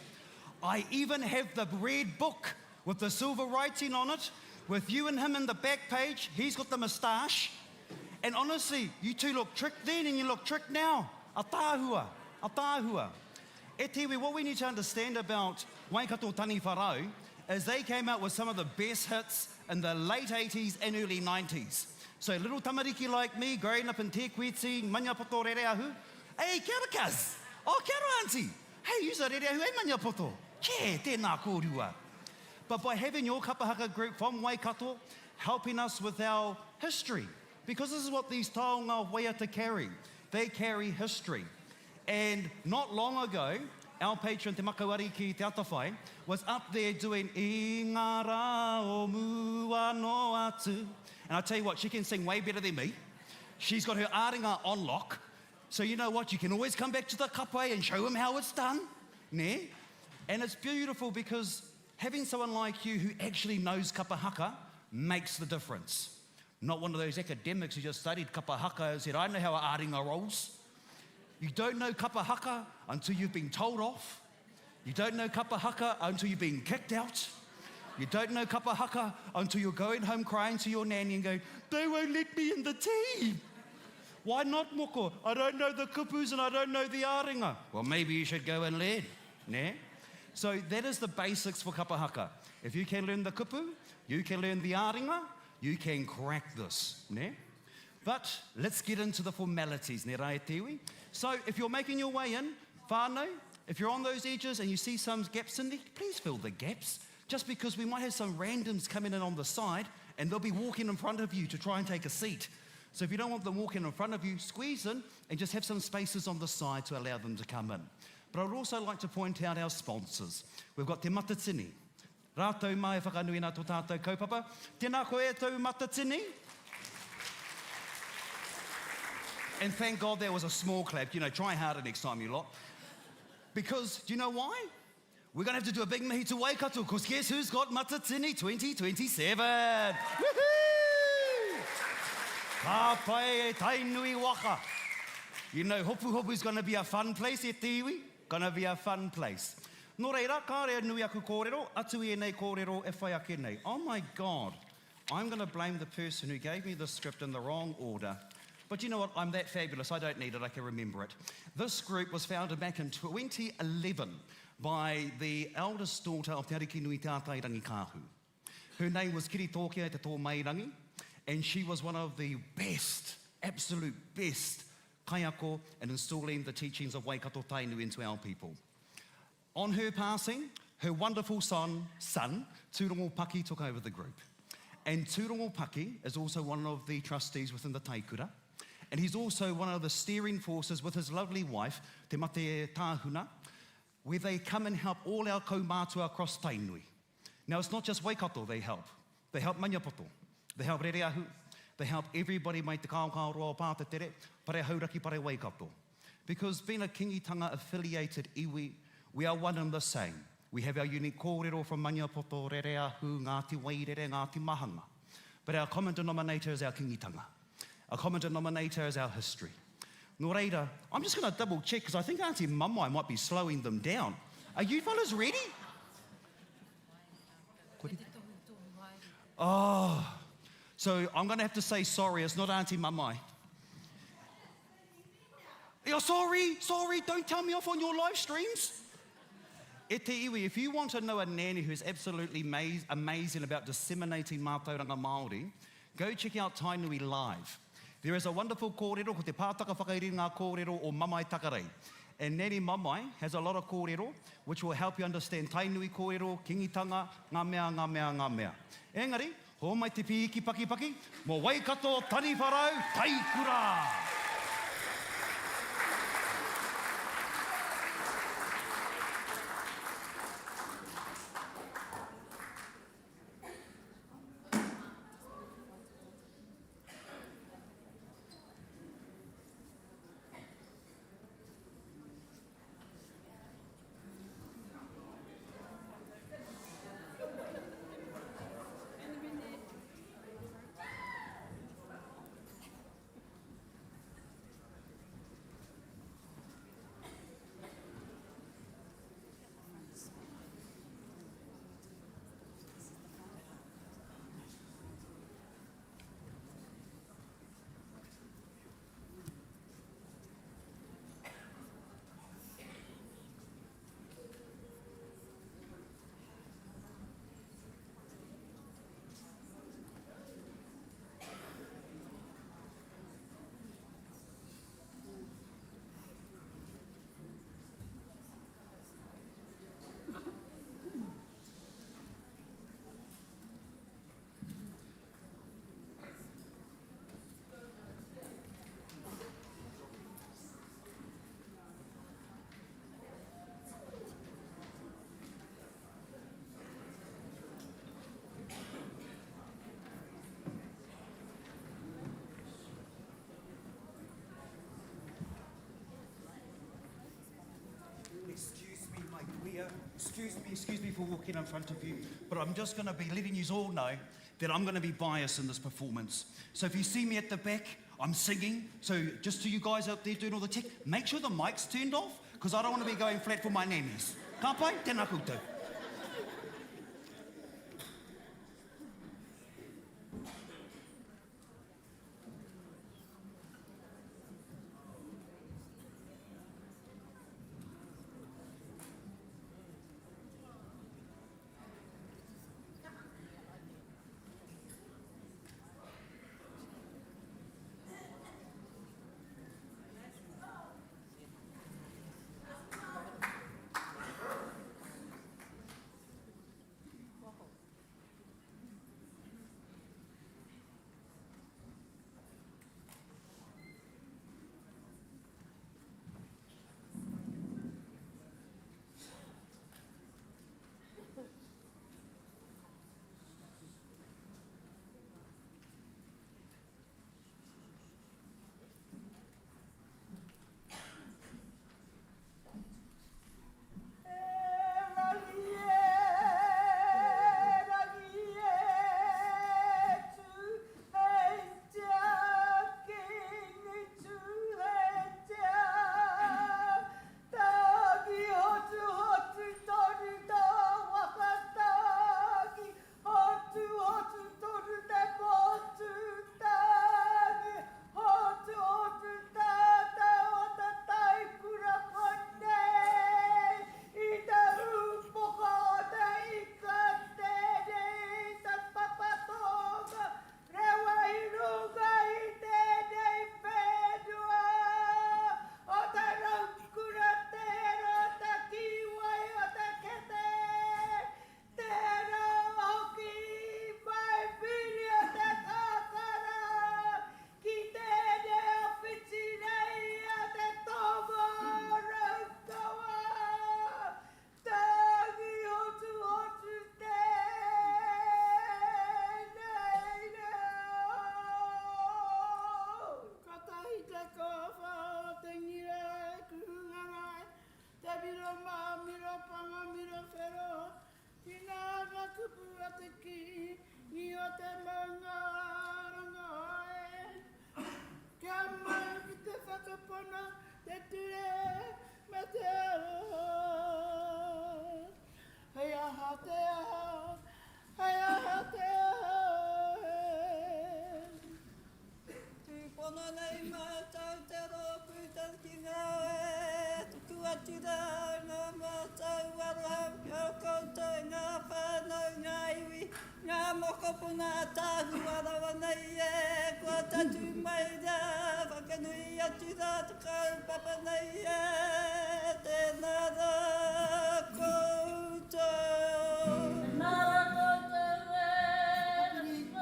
Speaker 9: I even have the red book with the silver writing on it, with you and him in the back page. He's got the moustache. And honestly, you two look tricked then and you look tricked now. A tāhua. E tiwi, what we need to understand about Waikato Taniwharau is they came out with some of the best hits in the late 80s and early 90s. So little tamariki like me, growing up in Te Kuiti, Maniapoto Rereahu. Hey, kia ora, cuz. Oh, kia ora, auntie. Hey, you's a Rereahu, hey, Maniapoto. Kia, tēnā kōrua. But by having your Kapa Haka group from Waikato, helping us with our history, because this is what these taonga waiata carry. They carry history. And not long ago, our patron, Te Makawariki, Te Atawhai, was up there doing I ngā rā o mua no atu. And I tell you what, she can sing way better than me. She's got her āringa on lock. So you know what, you can always come back to the kapai and show him how it's done. Ne? And it's beautiful because having someone like you who actually knows Kapa Haka makes the difference. Not one of those academics who just studied Kapa Haka and said, I know how a āringa rolls. You don't know Kapa Haka until you've been told off. You don't know Kapa Haka until you've been kicked out. You don't know Kapa Haka until you're going home crying to your nanny and going, they won't let me in the team. Why not, moko? I don't know the kupus and I don't know the āringa. Well, maybe you should go and learn. Ne? So that is the basics for Kapa Haka. If you can learn the kupu, you can learn the āringa, you can crack this. Ne? But let's get into the formalities, ne rai tiwi. So if you're making your way in, whānau, if you're on those edges and you see some gaps in there, please fill the gaps. Just because we might have some randoms coming in on the side and they'll be walking in front of you to try and take a seat. So if you don't want them walking in front of you, squeeze in and just have some spaces on the side to allow them to come in. But I would also like to point out our sponsors. We've got Te Matatini. Rātou mai whakanui nā tō tātou kaupapa. Tēnā koe tau Matatini. And thank God there was a small clap. You know, try harder next time, you lot. Because, do you know why? We're going to have to do a big mihi to Waikato, because guess who's got Matatini 2027? Woohoo! Ka pai e tainui waka. You know, Hopu-Hopu's going to be a fun place, e tiwi. Going to be a fun place. Nō reira, ka rea nui aku kōrero, atu e nei kōrero e whai ake nei. Oh my God, I'm going to blame the person who gave me the script in the wrong order. But you know what, I'm that fabulous, I don't need it, I can remember it. This group was founded back in 2011 by the eldest daughter of Te Ariki Nui Tātai Rangi Kāhu. Her name was Kiri Tōkia Te Tō Mairangi, and she was one of the best, absolute best, kaiako in installing the teachings of Waikato Tainui into our people. On her passing, her wonderful son, Tūrongopaki, took over the group. And Tūrongopaki is also one of the trustees within the Taikura, and he's also one of the steering forces with his lovely wife, Te Mate Tāhuna, where they come and help all our Kaumātua across Tainui. Now, it's not just Waikato they help. They help Maniapoto, they help Rereahu, they help everybody mai te kāukaoroa pātetere, pare hauraki, pare Waikato. Because being a kingitanga affiliated iwi, we are one and the same. We have our unique kōrero from Maniapoto, Rereahu, Ngāti Wairere, Ngāti Mahanga. But our common denominator is our kingitanga. Our common denominator is our history. Nō reira, I'm just going to double check because I think Auntie Mamai might be slowing them down. Are you fellas ready? Oh, so I'm going to have to say sorry, it's not Auntie Mamai. Oh, sorry, don't tell me off on your live streams. E te iwi, if you want to know a nanny who's absolutely amazing about disseminating mātauranga Māori, go check out Tainui Live. There is a wonderful kōrero, ko te pātaka whakairi ngā kōrero o Mamai Takarei. And Nanny Mamai has a lot of kōrero, which will help you understand Tainui kōrero, kingitanga, ngā mea. Engari, Ho mai te piki paki paki, mo Waikato Taniwharau Taikura. Excuse me for walking in front of you, but I'm just going to be letting you all know that I'm going to be biased in this performance. So if you see me at the back, I'm singing. So just to you guys out there doing all the tech, make sure the mic's turned off, because I don't want to be going flat for my nannies. Ka pai, tēnā koutou.
Speaker 12: Ngā mokopuna Tahu arawa nei e, kua tatu mai rea, whakanui atu rā te kaupapa nei e, tēnā rā koutou. Tēnā rā koutou e,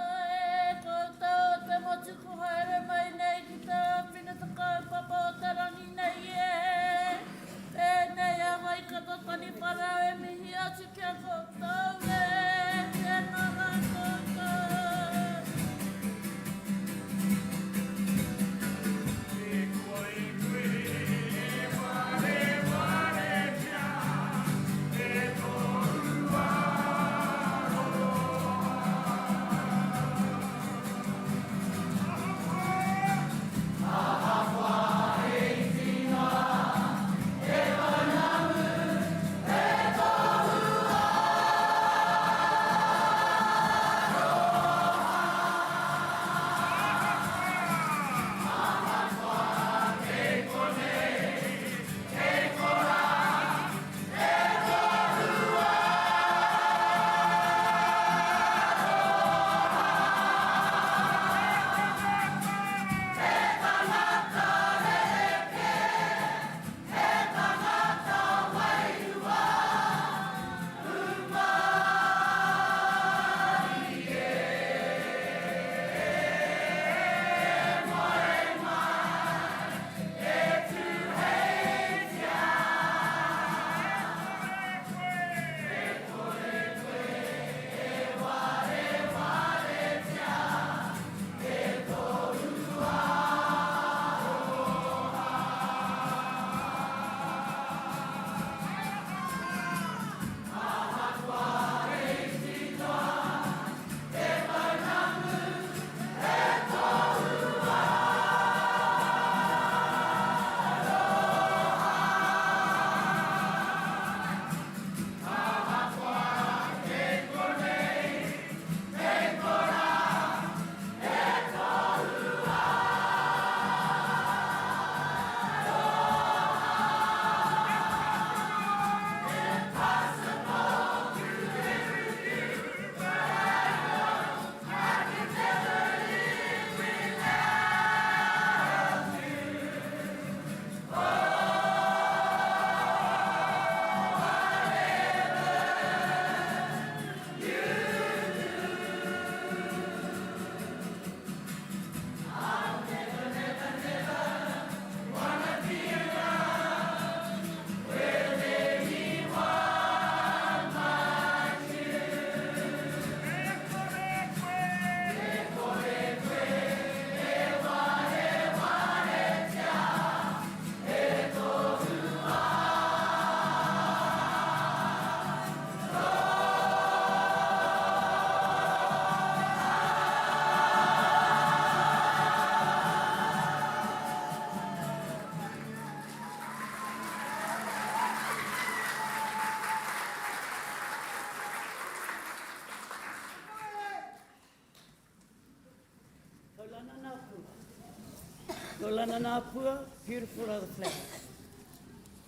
Speaker 12: Kaulana nā pua. Kaulana nā pua, beautiful are the flowers.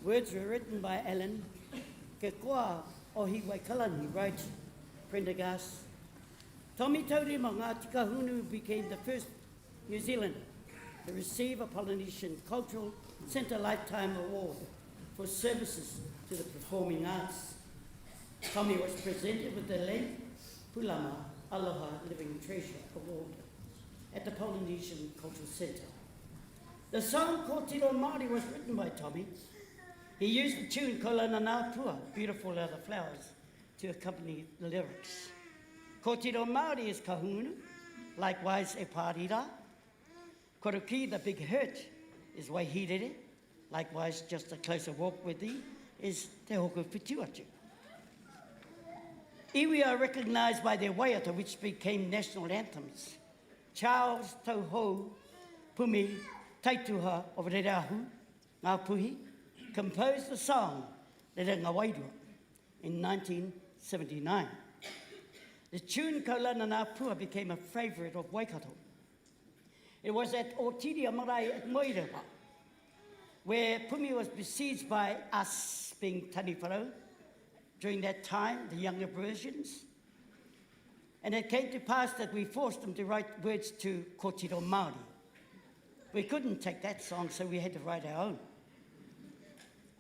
Speaker 12: Words were written by Alan. Ke koa o hi Waikalani wrote Prendergast. Tommy Taurima Ngāti Kahungunu became the first New Zealander to receive a Polynesian Cultural Centre Lifetime Award for services to the performing arts. Tommy was presented with the Len Pulama Aloha Living Treasure Award at the Polynesian Cultural Centre. The song Ko Tiro Māori was written by Tommy. He used the tune Kaulana nā pua, beautiful are the flowers, to accompany the lyrics. Ko Tiro Māori is Kahungunu, likewise e Pārira. Karakia, the big hurt, is Waihirere, likewise just a closer walk with thee, is Te Hoko Whituatu. Iwi are recognised by their waiata, which became national anthems. Charles Tauhou Pumi Taituha of Rerahu, Ngā Puhi, composed the song Rera Ngā Wairua in 1979. The tune Kaulana nā pua became a favourite of Waikato. It was at Ōtiri marae at Moerewa, where Pumi was besieged by us, being Taniwharau, during that time, the younger versions. And it came to pass that we forced them to write words to Ko Tiro Māori. We couldn't take that song, so we had to write our own.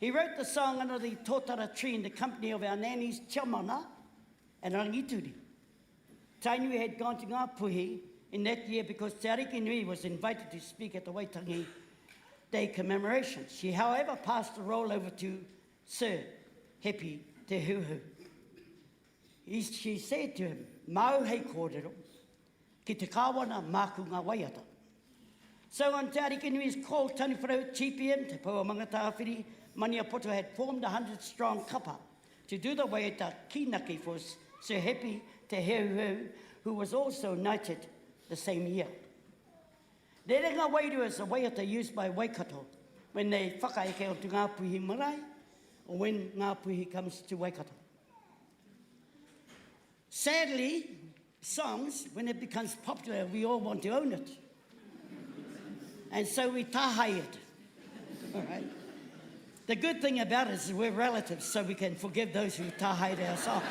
Speaker 12: He wrote the song under the tōtara tree in the company of our nannies Tiamana and Rangituri. Tainui had gone to Ngā Puhi in that year because Te Arikinui was invited to speak at the Waitangi Day commemoration. She, however, passed the role over to Sir Hepi Te Huhu. She said to him, "Mau hei kōrero, ki te kāwana māku ngā waiata." So on Te Arikinui's call, Taniwharau TPM, Te Pauamanga Tāwhiri, Maniapoto had formed a 100-strong kapa to do the waiata kinaki for Sir Hepi Te Huhu, who was also knighted the same year. Rera ngā wairua is a waiata used by Waikato when they whakaeke o tu Ngā Puhi marae, or when Ngā Puhi comes to Waikato. Sadly, songs, when it becomes popular, we all want to own it. And so we tahai it. All right? The good thing about it is we're relatives, so we can forgive those who tahai our song.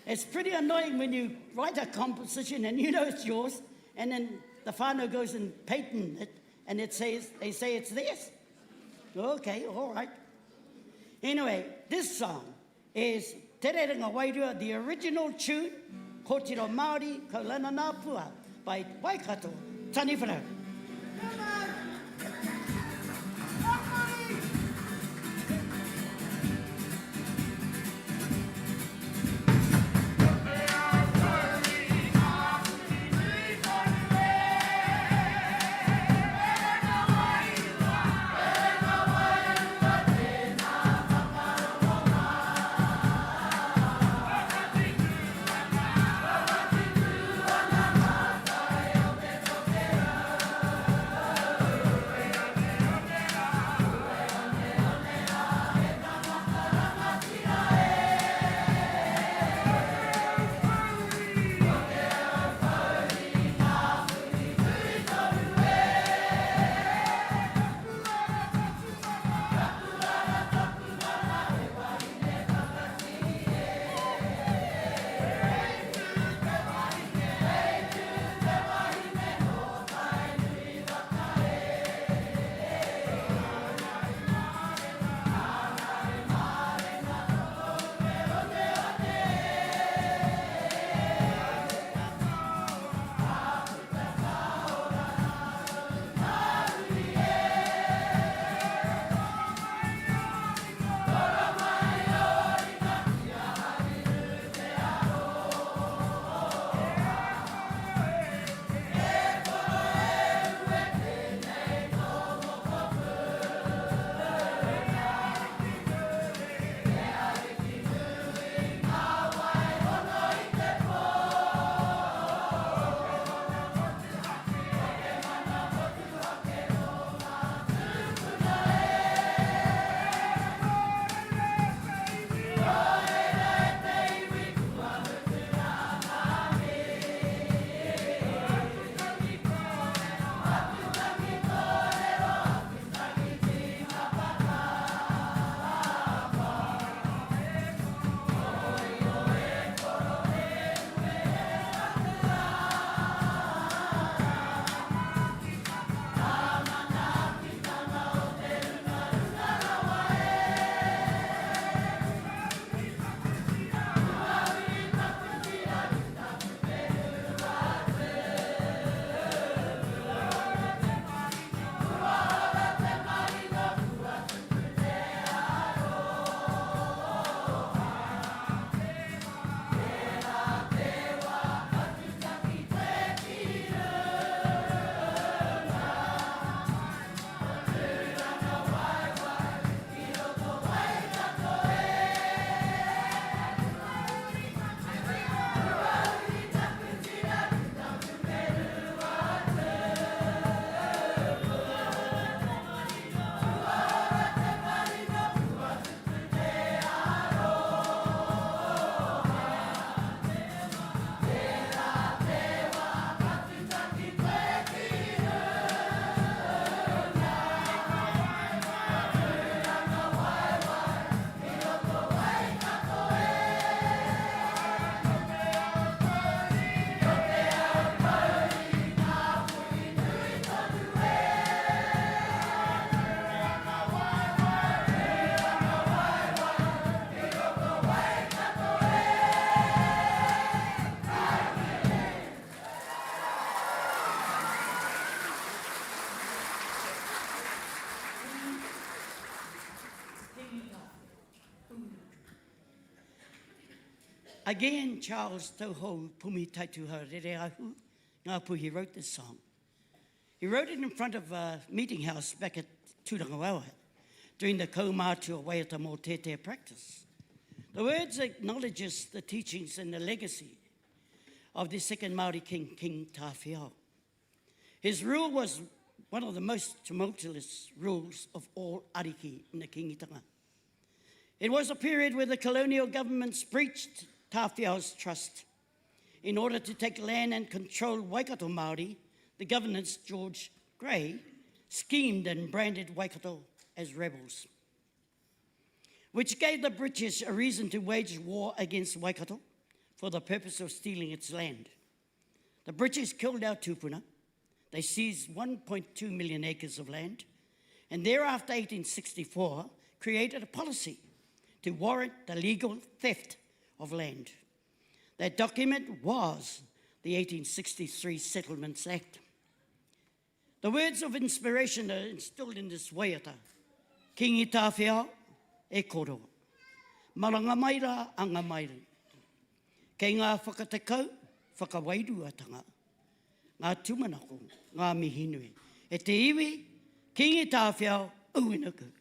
Speaker 12: It's pretty annoying when you write a composition and you know it's yours, and then the whānau goes and patent it, and they say it's theirs. Okay, all right. Anyway, this song is Te Rere Ngā Wairua, the original tune, Ko Tiro Māori, Kaulana nā pua, by Waikato, Taniwharau. Again, Charles Tauhou Pumi Taituha Rereahu, Ngā Puhi, wrote this song. He wrote it in front of a meeting house back at Tūrangawawa during the Kaumātua Waiata mō Tētea practice. The words acknowledges the teachings and the legacy of the second Māori king, King Tāwhiao. His rule was one of the most tumultuous rules of all ariki in the kingitanga. It was a period where the colonial governments breached Tāwhiao's trust. In order to take land and control Waikato Māori, the governors, George Grey, schemed and branded Waikato as rebels, which gave the British a reason to wage war against Waikato for the purpose of stealing its land. The British killed our tūpuna. They seized 1.2 million acres of land, and thereafter, 1864, created a policy to warrant the legal theft of land. That document was the 1863 Settlements Act. The words of inspiration are instilled in this waiata. Kingi Tāwhiao e koro. Maranga maira anga maira. Kei ngā whakatekau, whakawairuatanga. Ngā tumanako, ngā mihinui. E te iwi, Kingi Tāwhiao, uinaku.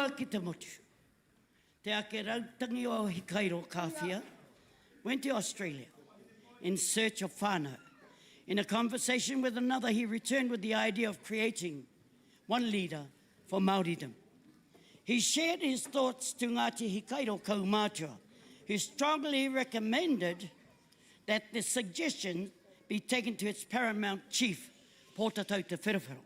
Speaker 12: Fiua ki te motu. Te ake rautangi o Hikairo Kawhia went to Australia in search of whānau. In a conversation with another, he returned with the idea of creating one leader for Māoridom. He shared his thoughts to Ngāti Hikairo Kaumātua, who strongly recommended that the suggestion be taken to its paramount chief, Pōtatau Te Wherewhero.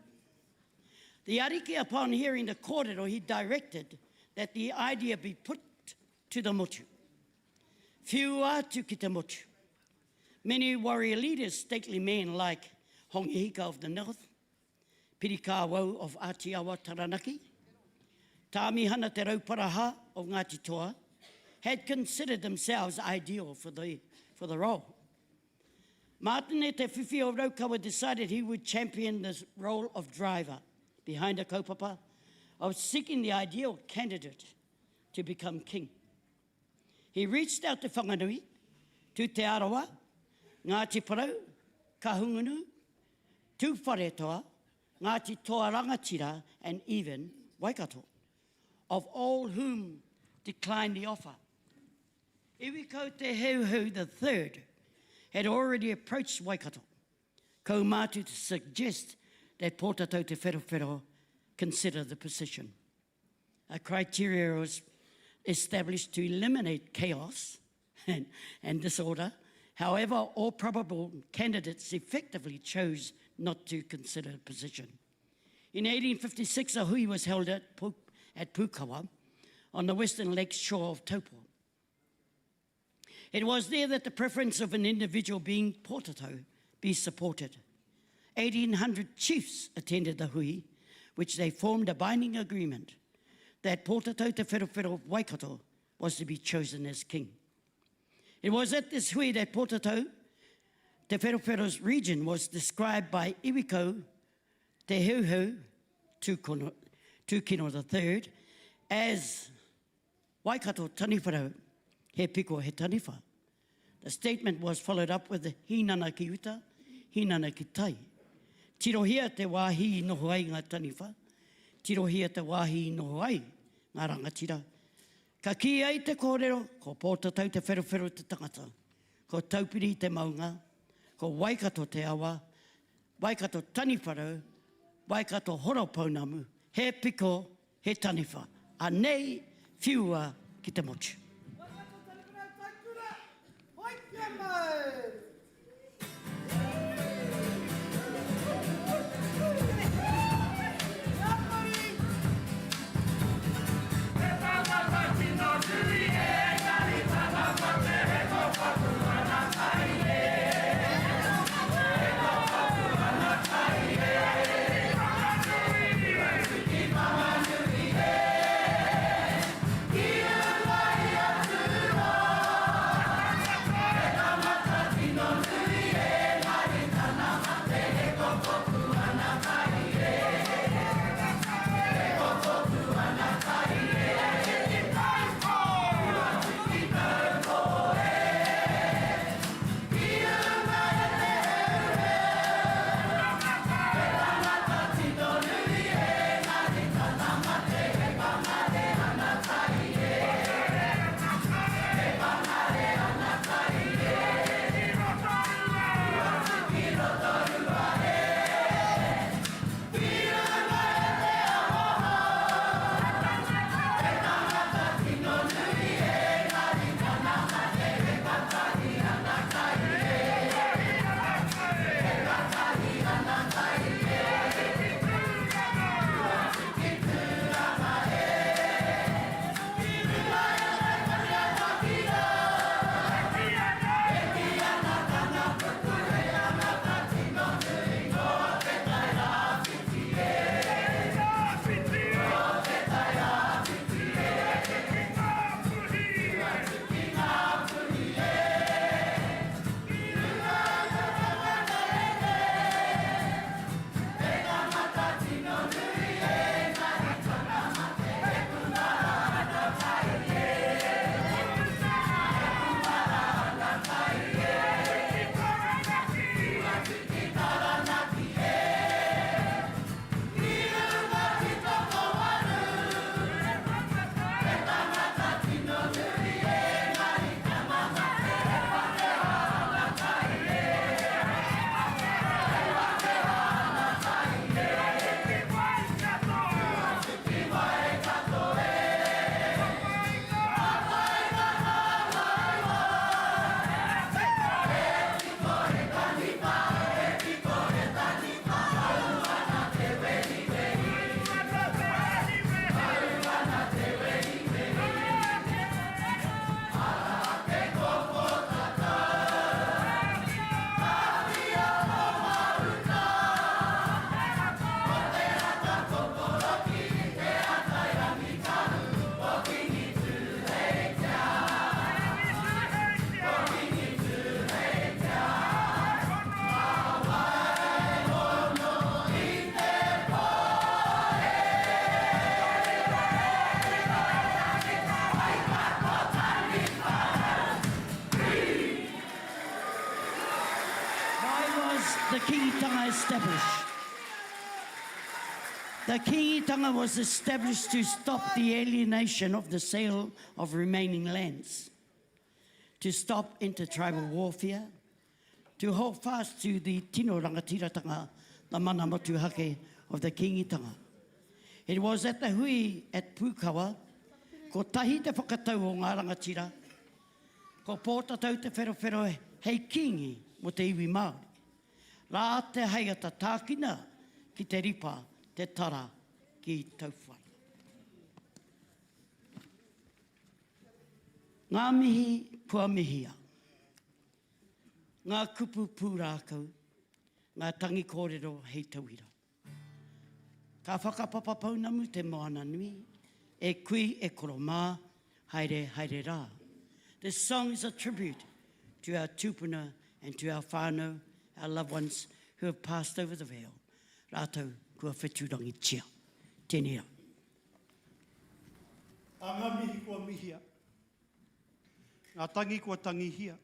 Speaker 12: The ariki, upon hearing the kōrero, he directed that the idea be put to the motu. Whiua atu ki te motu. Many warrior leaders, stately men like Hongihika of the North, Pirikāwau of Ngāti Awa Taranaki, Tāmihana te Rauparaha of Ngāti Toa, had considered themselves ideal for the role. Martin te Whiwhi o Raukawa decided he would champion this role of driver behind a kaupapa of seeking the ideal candidate to become king. He reached out to Whanganui, to Te Arawa, Ngāti Puru, Kahungunu, Tūwharetoa, Ngāti Tōranga, and even Waikato, of all whom declined the offer. Iwiko Te Heuheu III had already approached Waikato, Kaumātua, to suggest that Pōtatau Te Wherewhero consider the position. A criteria was established to eliminate chaos and disorder. However, all probable candidates effectively chose not to consider the position. In 1856, a hui was held at Pukawa on the western lake shore of Taupo. It was there that the preference of an individual being Pōtatau be supported. 1,800 chiefs attended the hui, which they formed a binding agreement that Pōtatau Te Wherewhero of Waikato was to be chosen as king. It was at this hui that Pōtatau Te Wherewhero's region was described by Iwiko Te Heuheu Tūkino III as Waikato Taniwharau, he piko he taniwha. The statement was followed up with the hinana ki uta, hinana ki tai. Tirohia te wāhi noho ai ngā taniwha, tirohia te wāhi noho ai ngā rangatira. Ka ki ai te kōrero, ko Pōtatau Te Wherewhero te tangata, ko taupiri te maunga, ko Waikato te awa, Waikato Taniwharau, Waikato horopaunamu, he piko he taniwha. Anei whiua ki te motu.
Speaker 10: Ia
Speaker 12: was the kingitanga established? The kingitanga was established to stop the alienation of the sale of remaining lands, to stop intertribal warfare, to hold fast to the tino rangatiratanga, the mana motu hake of the kingitanga. It was at the hui at Pukawa, ko tahi te whakatau o ngā rangatira, ko pōta tau te whero hei kingi mo te iwi Māori. Rā te heiata tākina ki te ripa te tara ki tauwhara. Ngā mihi pua mihia. Ngā kupu pūrākau, ngā tangi kōrero hei tauira. Ka whakapapa paunamu te Moana nui, e kui e koro mā, haere haere rā. This song is a tribute to our tūpuna and to our whānau, our loved ones who have passed over the veil. Rātou kua whetūrangi tia. Tēnei rā.
Speaker 3: A ngā mihi kua mihia. Ngā tangi kua tangihia.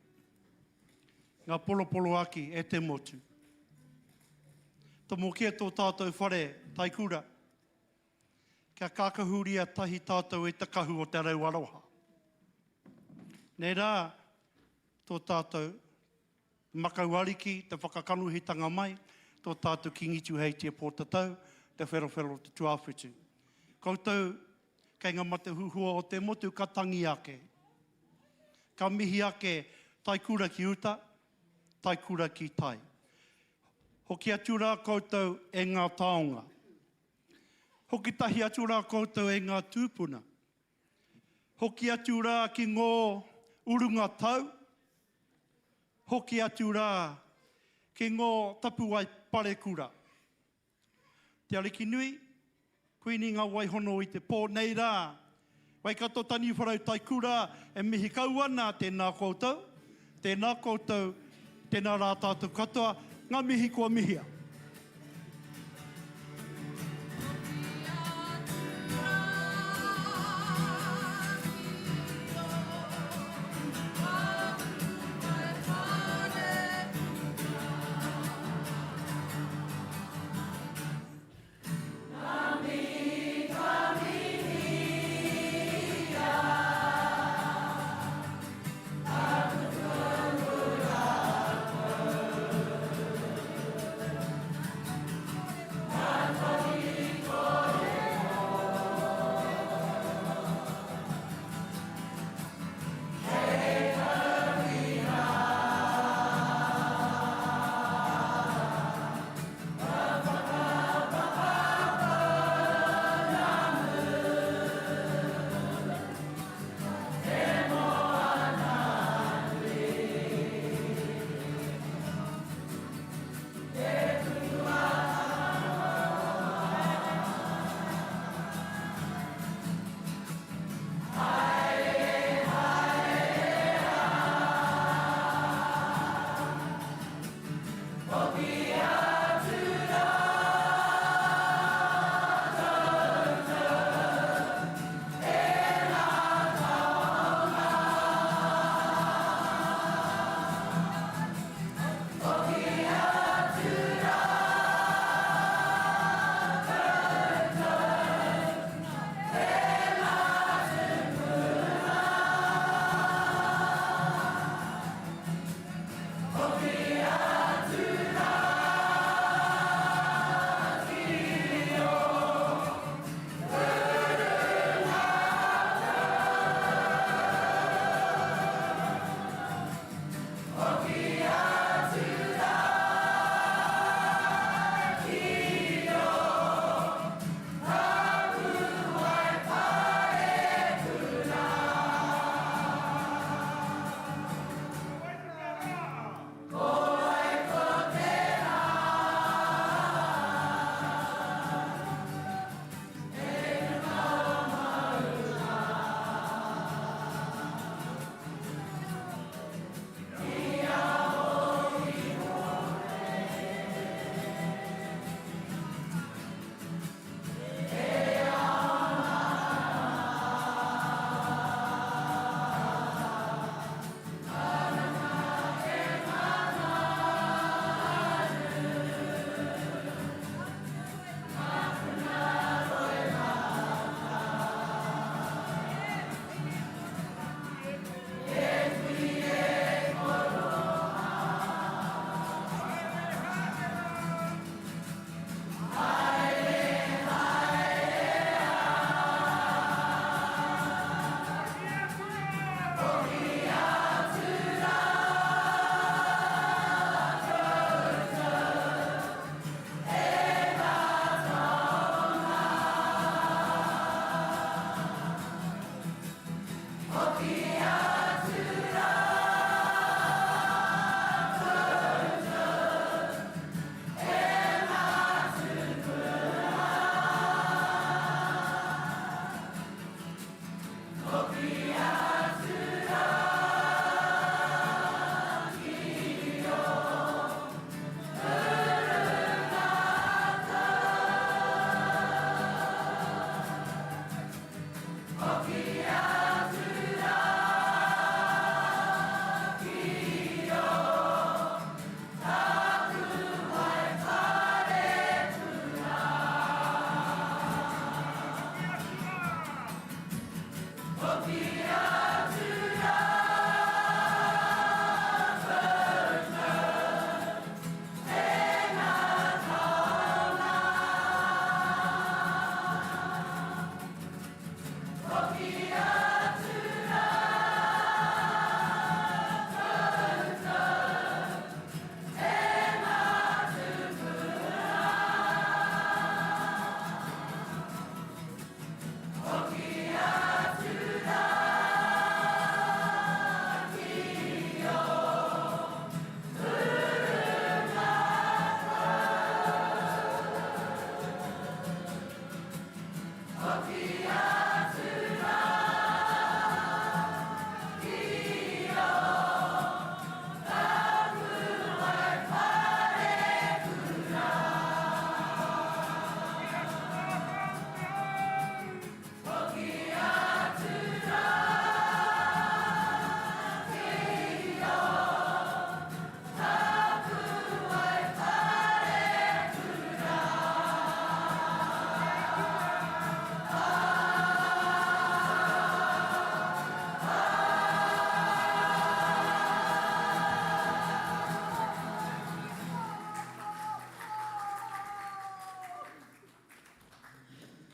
Speaker 3: Ngā polo aki e te motu. Tomo kia tō tātou whare Taikura. Kia kākahuria tahi tātou e te kahu o te rau aroha. Nei rā, tō tātou makau ariki, te whakakanuhitanga mai, tō tātou kingitu hei te pōtatau, te whero te tuawhitu. Koutou, kei ngā mate huhua o te motu ka tangi ake. Ka mihi ake Taikura ki uta, Taikura ki tai. Hoki atu rā koutou e ngā taonga. Hoki tahi atu rā koutou e ngā tūpuna. Hoki atu rā ki ngō urunga tau. Hoki atu rā ki ngō tapuai parekura. Te ariki nui, kuini ngā waihono i te pō nei rā. Waikato Taniwharau Taikura e mihi kau ana tēnā koutou. Tēnā koutou, tēnā rā tātou katoa, ngā mihi kua mihia.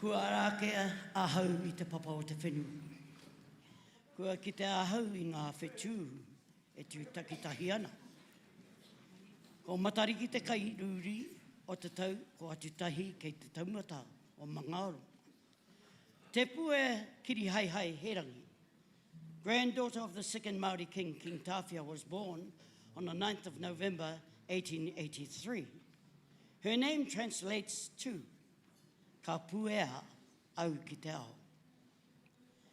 Speaker 12: Kua Ōrākei ahau I te papa o te whenua. Kua ki te ahau I ngā whetū e tū takitahi ana. Ko Matariki te kai rūri o te tau, ko atu tahi kei te taumata o Mangaro. Te pue kiri hai hai herangi. Granddaughter of the second Māori king, King Tāwhia, was born on the 9th of November 1883. Her name translates to Ka puea au ki te ao.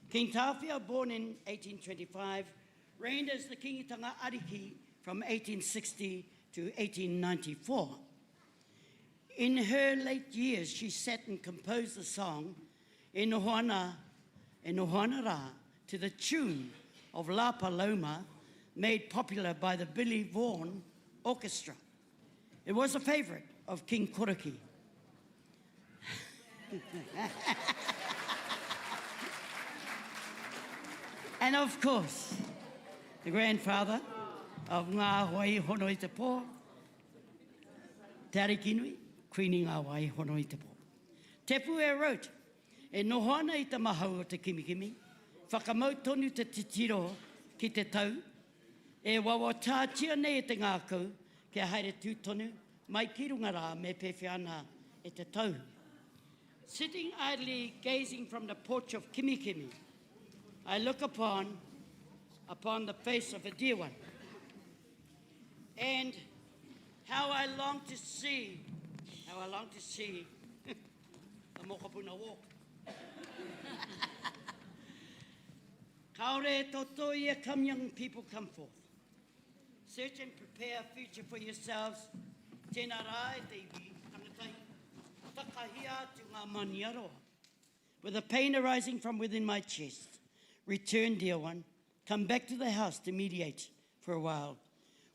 Speaker 12: King Tāwhia, born in 1825, reigned as the kingitanga Ariki from 1860 to 1894. In her late years, she sat and composed the song E Nohoana Rā to the tune of La Paloma, made popular by the Billy Vaughan Orchestra. It was a favourite of King Karakia. And of course, the grandfather of Ngā Wai Honoi Te Pō, Te Arikinui, Queen Ngā Wai Honoi Te Pō. Te Pūe wrote, E nohoana I te mahau o te kimikimi, whakamau tonu te titiro ki te tau, e wawa tātia nei e te ngākau, kia haere tūtonu, mai ki runga rā me pewhiana e te tau. Sitting idly gazing from the porch of Kimikimi, I look upon the face of a dear one, and how I long to see the mokopuna walk. Kaore toto ia, come young people, come forth. Search and prepare a future for yourselves. Tēnā rā e te iwi, tangatai, takahia tu ngā mani aroa. With the pain arising from within my chest, return, dear one, come back to the house to mediate for a while,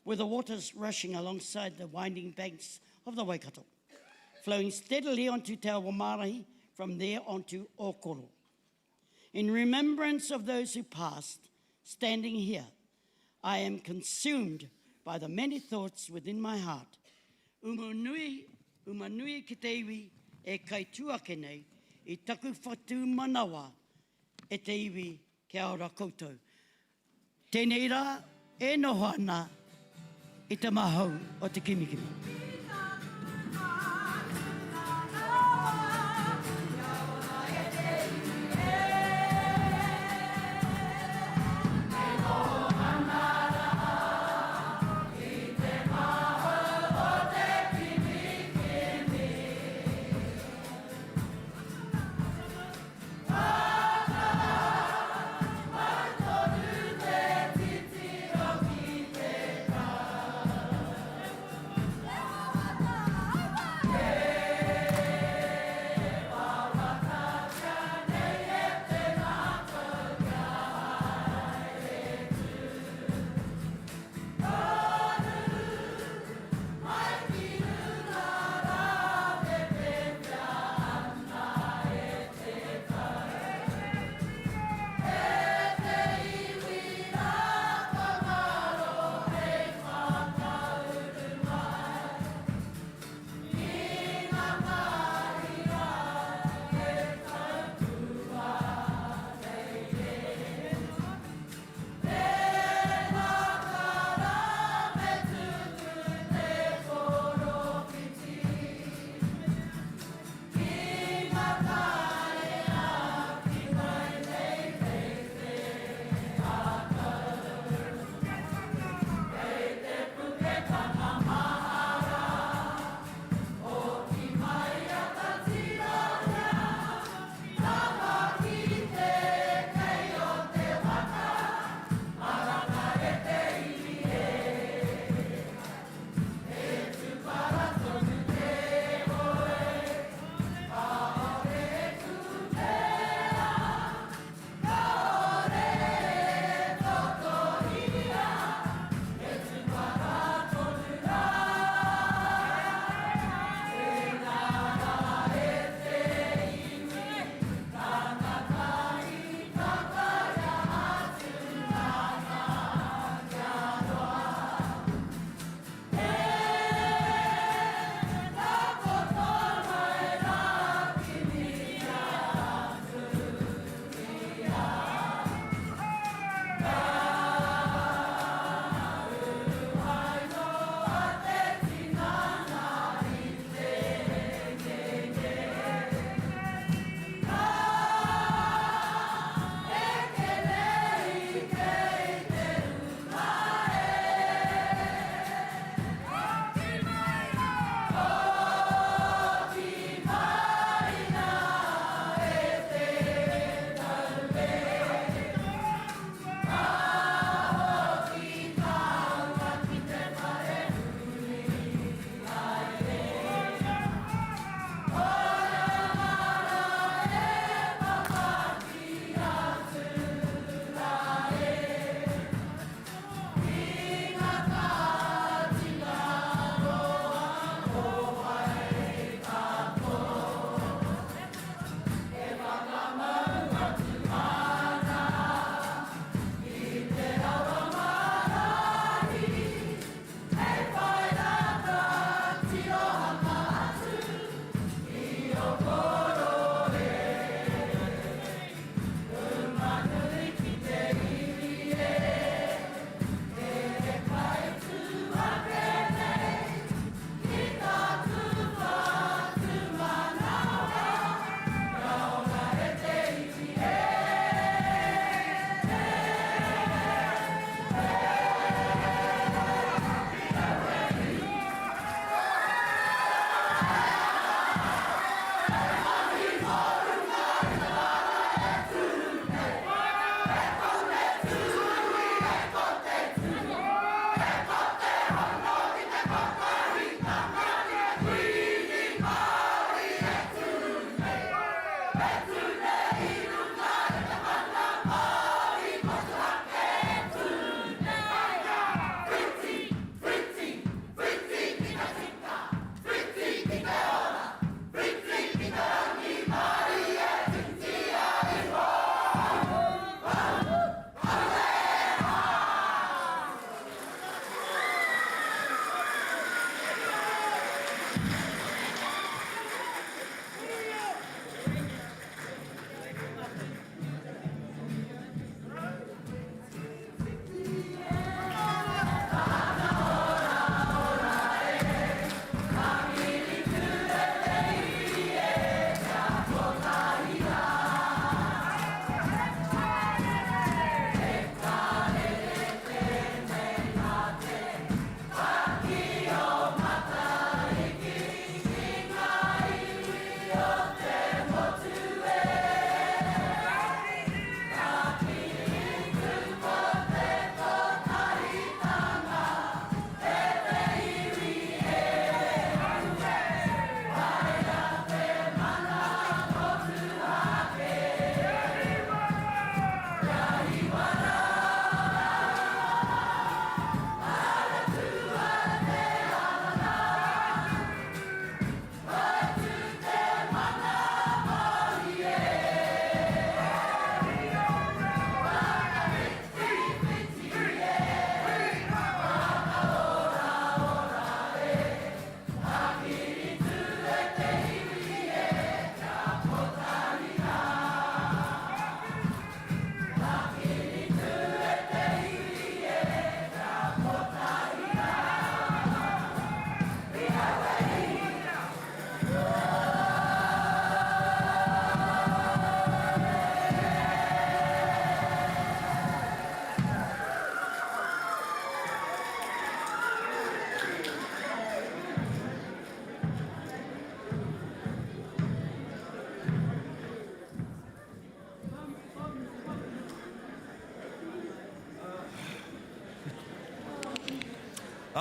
Speaker 12: with the waters rushing alongside the winding banks of the Waikato, flowing steadily onto Te Awa Marae, from there onto Ōkoro. In remembrance of those who passed, standing here, I am consumed by the many thoughts within my heart. Umanui ki te iwi e kai tuake nei, I taku whatu manawa e te iwi ke aora koutou. Tēnei rā, e noho ana I te mahau o te kimikimi.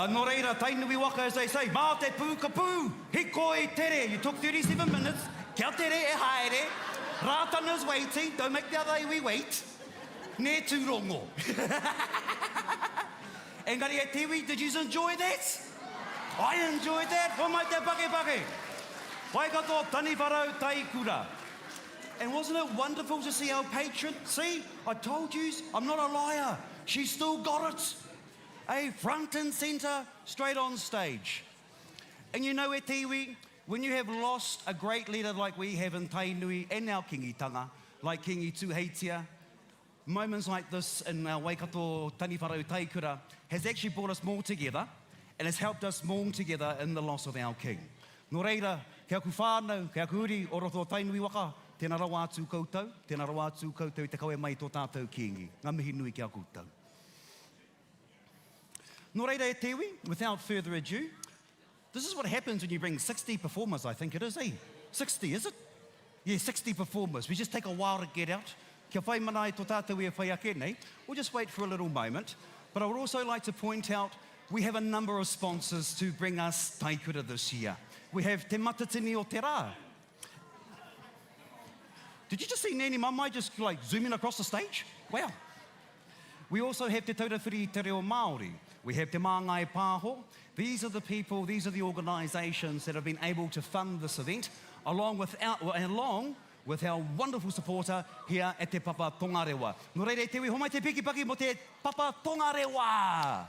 Speaker 9: No reira, tainui waka, as they say, mā te pū ka pū, he koi tere. You took 37 minutes, kia tere e haere, Rātana's waiting, don't make the other we wait, ne tū rongo. Engari e tiwi, did you enjoy that? I enjoyed that, ho mai te pake pake. Waikato Taniwharau Taikura. And wasn't it wonderful to see our patron? See, I told you, I'm not a liar. She still got it. Front and centre, straight on stage. And you know, e tiwi, when you have lost a great leader like we have in Tainui and our kingitanga, like Kingi Tūheitia, moments like this in our Waikato Taniwharau Taikura has actually brought us more together and has helped us mourn together in the loss of our king. Nō reira, kia ku whānau, kia ku uri, o roto Tainui waka, tēnā rawa atu koutou, tēnā rawa atu koutou I te kaue mai tō tātou kiingi. Ngā mihi nui kia koutou. Nō reira e tewi, without further ado, this is what happens when you bring 60 performers, I think it is, eh? 60, is it? Yeah, 60 performers. We just take a while to get out. Kia whai mana e tō tātou e whai ake nei. We'll just wait for a little moment. But I would also like to point out, we have a number of sponsors to bring us Taikura this year. We have Te Matatini o Te Rā. Did you just see Nani Mamai just like zoom in across the stage? Wow. We also have Te Taurawhiri Te Reo Māori. We have Te Māngai Pāho. These are the people, these are the organisations that have been able to fund this event, along with our wonderful supporter here at Te Papa Tongarewa. Nō reire te wi, homai te piki mo te Papa Tongarewa.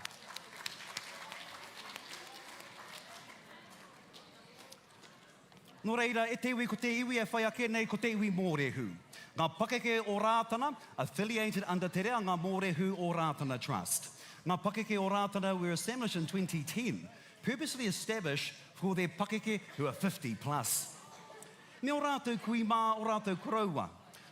Speaker 9: Nō reira, e te iwi ko te iwi e whai ake nei ko te iwi mōrehu. Ngā Pakeke o Rātana, affiliated under Te Reanga Mōrehu o Rātana Trust. Ngā Pakeke o Rātana were established in 2010, purposely established for their Pakeke who are 50 plus. Me o rātou kui mā o rātou koraua.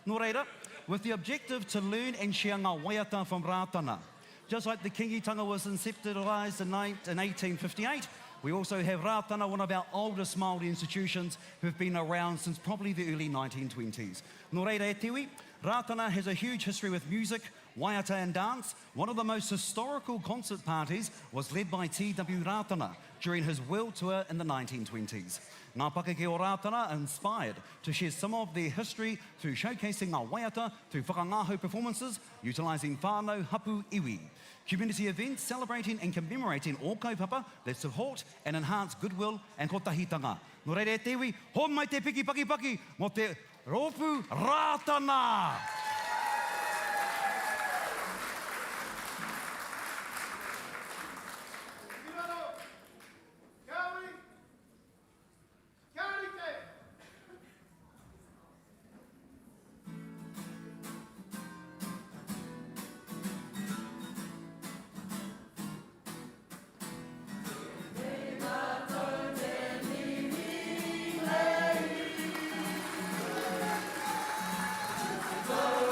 Speaker 9: Nō reira, with the objective to learn and share ngā waiata from Rātana. Just like the kingitanga was conceptualised in 1858, we also have Rātana, one of our oldest Māori institutions who've been around since probably the early 1920s. Nō reira e tiwi, Rātana has a huge history with music, waiata and dance. One of the most historical concert parties was led by T.W. Rātana during his world tour in the 1920s. Ngā Pakeke o Rātana are inspired to share some of their history through showcasing ngā waiata through whakangāhau performances, utilising whānau hapu iwi. Community events celebrating and commemorating all kaupapa that support and enhance goodwill and kotahitanga. Nō reire te iwi, hō mai te piki paki paki mo te rōpū Rātana.
Speaker 10: Go!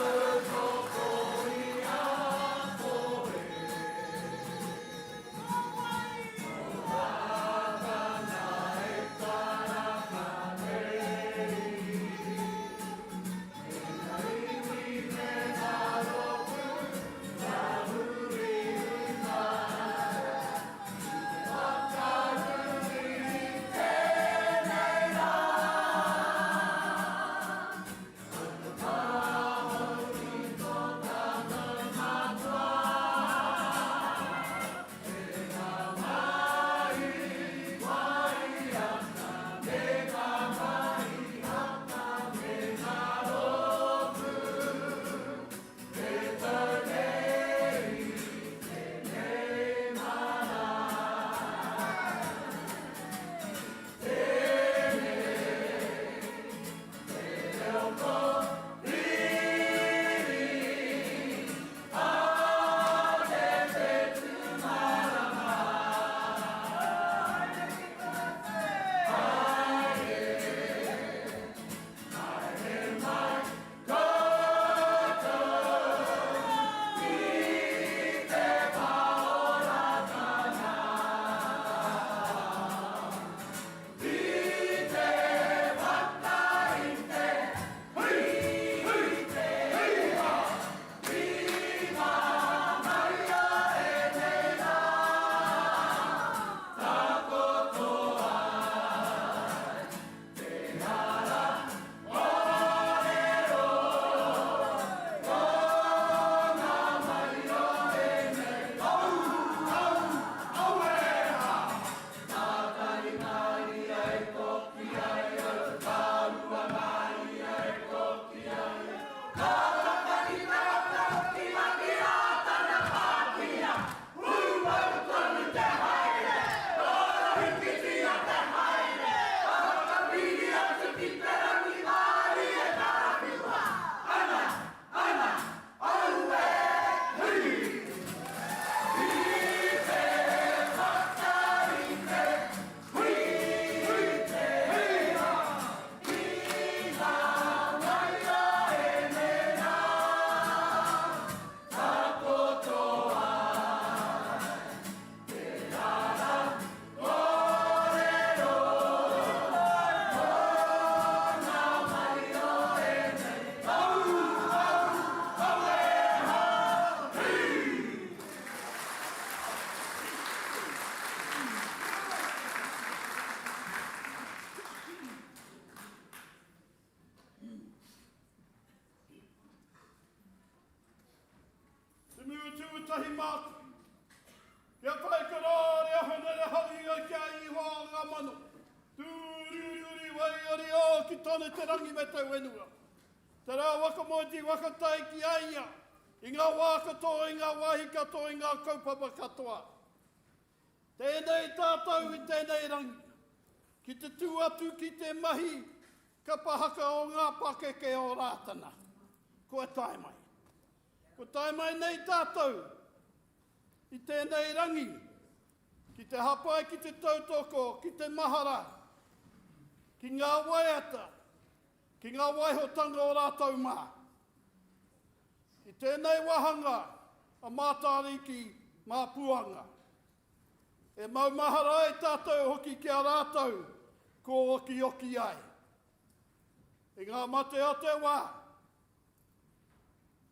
Speaker 6: tahi mātu. Kia pai ka rāre ahona re hawi o kia I hoa ngā mano. Tūriuri wai ori o ki tone te rangi me tau wenua. Te rā wakamoti wakatai ki aia. I ngā Waikato, I ngā Waikato, I ngā kaupapa katoa. Tēnei tātou I tēnei rangi. Ki te tū atu ki te mahi kapa haka o Ngā Pakeke o Rātana. Ko tae mai. Ko tae mai nei tātou. I tēnei rangi. Ki te hapai, ki te tautoko, ki te mahara. Ki ngā waiata. Ki ngā waihotanga o rātou mā. I tēnei wahanga a Matariki mā puanga. E maumahara e tātou hoki ki a rātou ko oki ai. E ngā mate o te wā.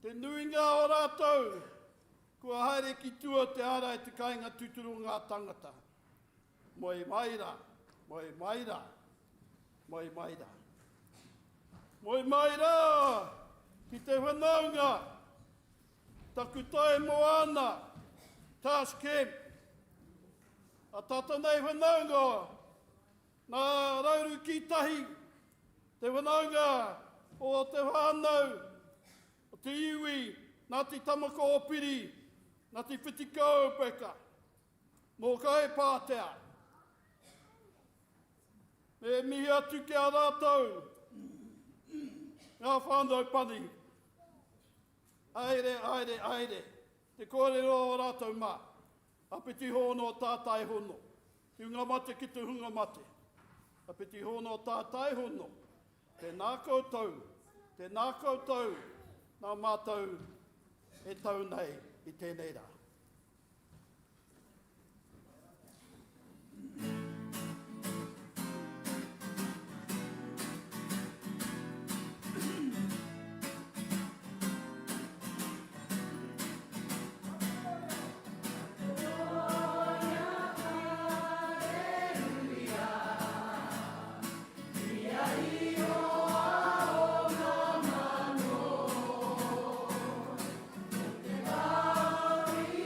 Speaker 6: Te nuinga o rātou kua haere ki tua te ara e te kāinga tuturu ngā tangata. Moi maira, moi maira, moi maira. Moi maira ki te whanaunga. Taku tae Moana, task camp. A tata nei whanaunga, nā rauru ki tahi, te whanaunga o te whānau, o te iwi, Ngāti Tamako o Piri, Ngāti Whitikau peka, mō kai pātea. Me mihi atu ki a rātou, ngā whānau pani. Aere, aere, aere, te kōrero o rātou mā, apiti hono o tātai hono, te unga mate ki te hunga mate, apiti hono o tātai hono, te nā koutou, nā mātou e tau nei I tēnei rā.
Speaker 10: Maori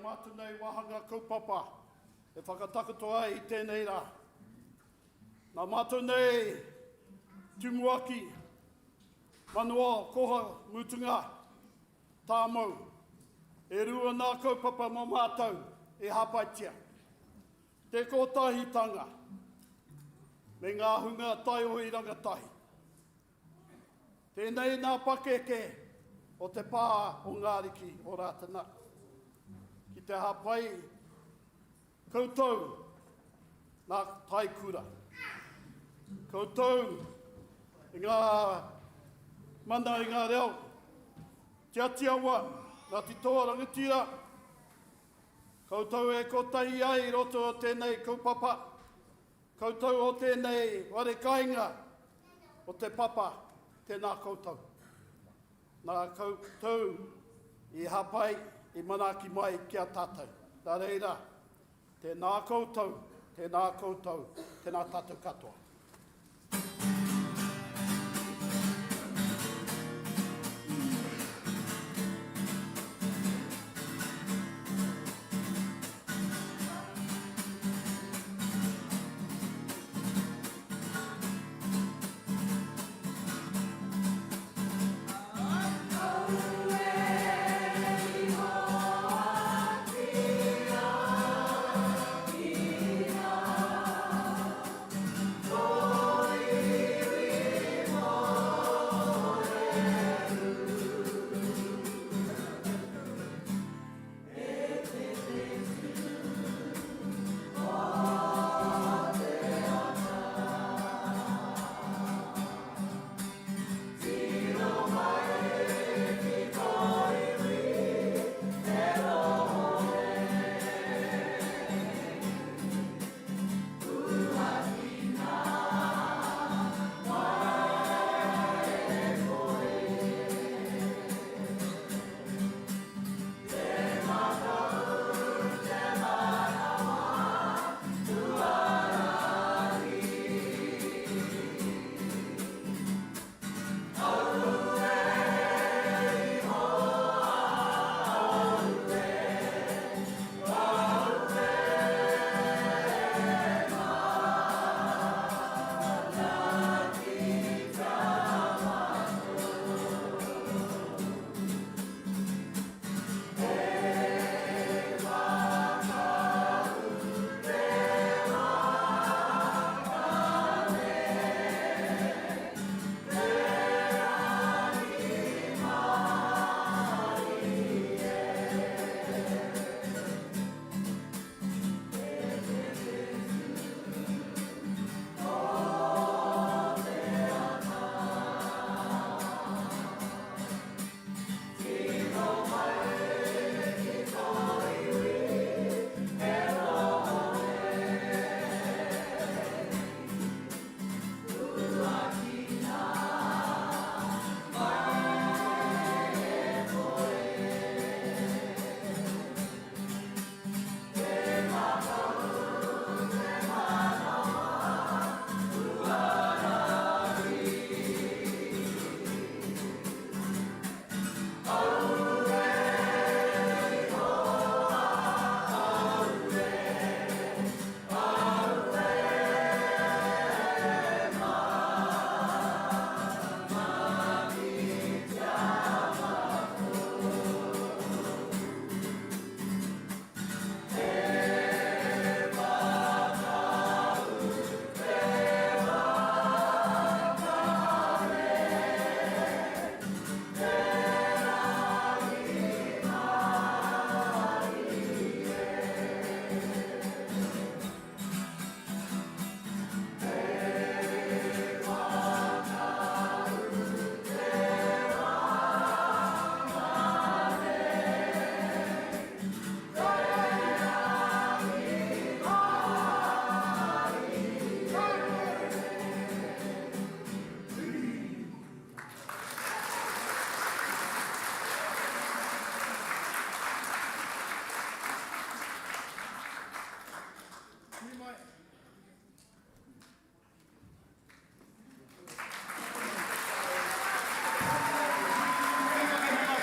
Speaker 6: mātu nei wahanga kaupapa e whakatakotoa ai I tēnei rā. Nā mātu nei tumuaki, manua, koha, mutunga, tāmau. E rua nā kaupapa mō mātou e hapaitia. Te kōtahitanga, me ngā hunga tai o I rangatahi. Tēnei Ngā Pakeke o te pā o Ngāriki o Rātana. Ki te hapai, koutou Ngā Taikura. Koutou I ngā mana I ngā reo. Te Awa, Ngāti Awa Taikura. Koutou e kotahi ai roto o tēnei kaupapa. Koutou o tēnei ware kainga o te papa, tēnā koutou. Nā koutou I hapai I manaki mai kia tātou. Nā reira, tēnā koutou, tēnā tātou katoa.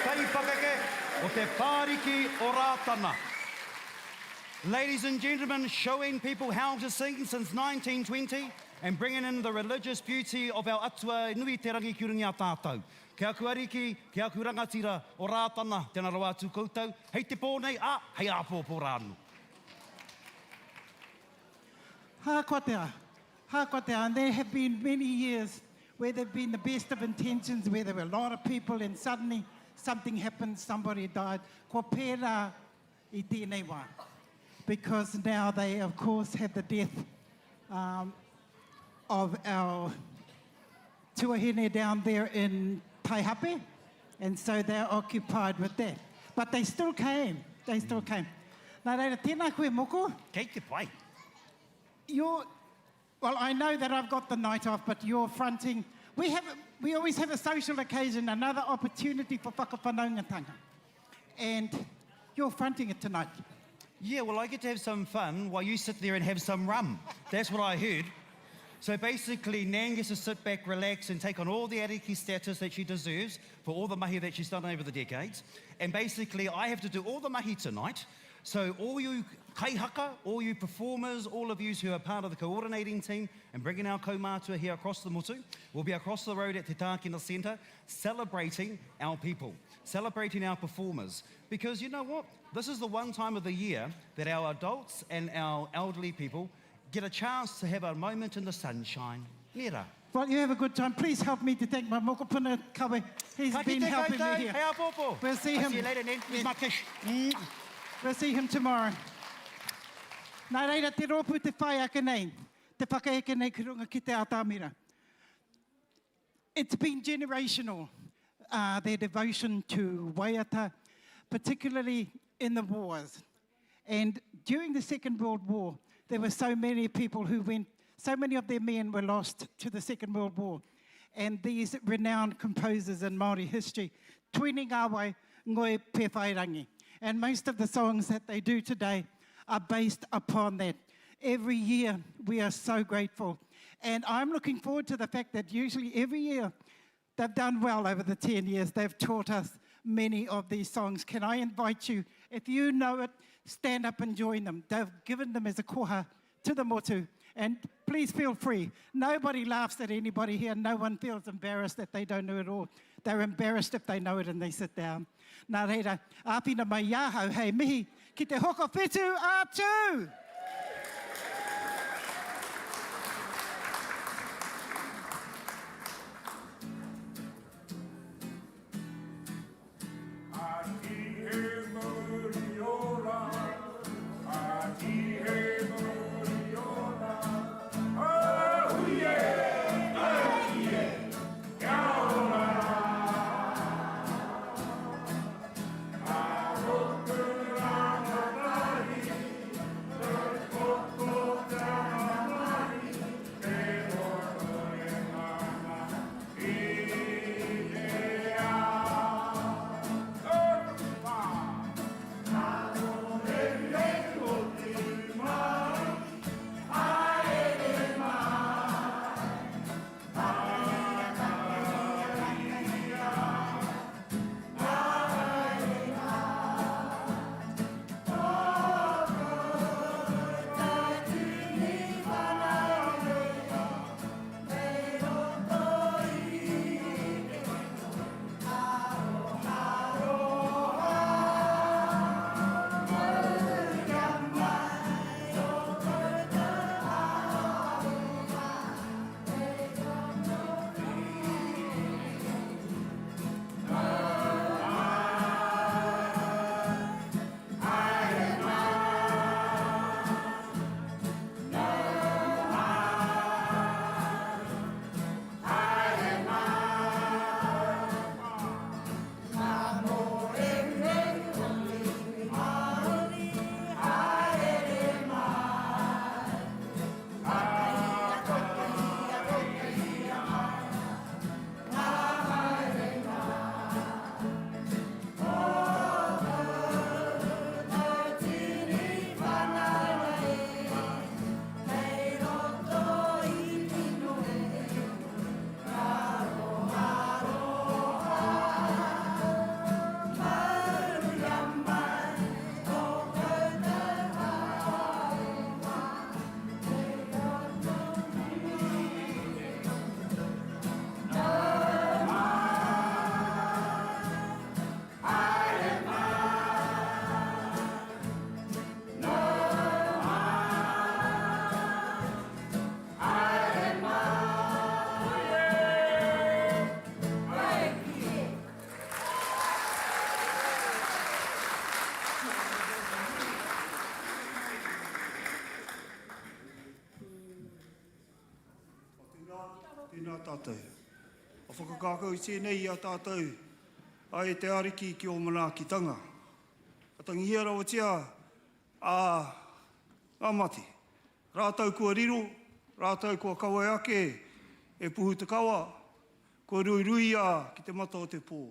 Speaker 9: Taipakeke o te Pāriki o Rātana. Ladies and gentlemen, showing people how to sing since 1920 and bringing in the religious beauty of our atua nui te rangi ki rungi a tātou. Kia kuariki, kia kurangatira, o Rātana, tēnā rau atu koutou. Hei te pōnei, hei āpōpō rānu.
Speaker 2: Hākotea, and there have been many years where there have been the best of intentions, where there were a lot of people and suddenly something happened, somebody died. Ko pērā I tēnei wā. Because now they, of course, have the death of our tuahine down there in Taihape, and so they're occupied with that. But they still came. Nā reira, tēnā koe moko.
Speaker 9: Kei te pai.
Speaker 2: Well, I know that I've got the night off, but you're fronting. We always have a social occasion, another opportunity for whakawhanaungatanga. And you're fronting it tonight.
Speaker 9: Yeah, well, I get to have some fun while you sit there and have some rum. That's what I heard. So basically, Nan gets to sit back, relax, and take on all the ariki status that she deserves for all the mahi that she's done over the decades. And basically, I have to do all the mahi tonight. So all you kaihaka, all you performers, all of you who are part of the coordinating team and bringing our Kaumātua here across the motu, will be across the road at Te Tākina Centre celebrating our people, celebrating our performers. Because you know what? This is the one time of the year that our adults and our elderly people get a chance to have a moment in the sunshine. Nera.
Speaker 2: Well, you have a good time. Please help me to thank my mokopuna kawe. He's been helping me here.
Speaker 9: Hei apopo.
Speaker 2: We'll see him.
Speaker 9: See you later, Nan. Here's my kish.
Speaker 2: We'll see him tomorrow. Nā reira, te rōpū te whai ake nei. Te whakaeke nei ki runga ki te atamira. It's been generational, their devotion to waiata, particularly in the wars. And during the Second World War, there were so many people who went, so many of their men were lost to the Second World War. And these renowned composers in Māori history, tuini ngāwai ngoi pe whairangi. And most of the songs that they do today are based upon that. Every year, we are so grateful. And I'm looking forward to the fact that usually every year, they've done well over the 10 years. They've taught us many of these songs. Can I invite you, if you know it, stand up and join them. They've given them as a koha to the motu. And please feel free. Nobody laughs at anybody here. No one feels embarrassed that they don't know it all. They're embarrassed if they know it and they sit down. Nā reira, āpina mai iahau, hei mihi, ki te hoko whetū atu!
Speaker 13: Tēnā tātou. A whakakākau i tēnei a tātou. Ai te ariki ki o manaakitanga. A tangihia rawa tia ngā mati. Rātau kua riro, rātau kua kawa ake, e puhu te kawa, kua rui ki te mata o te pō.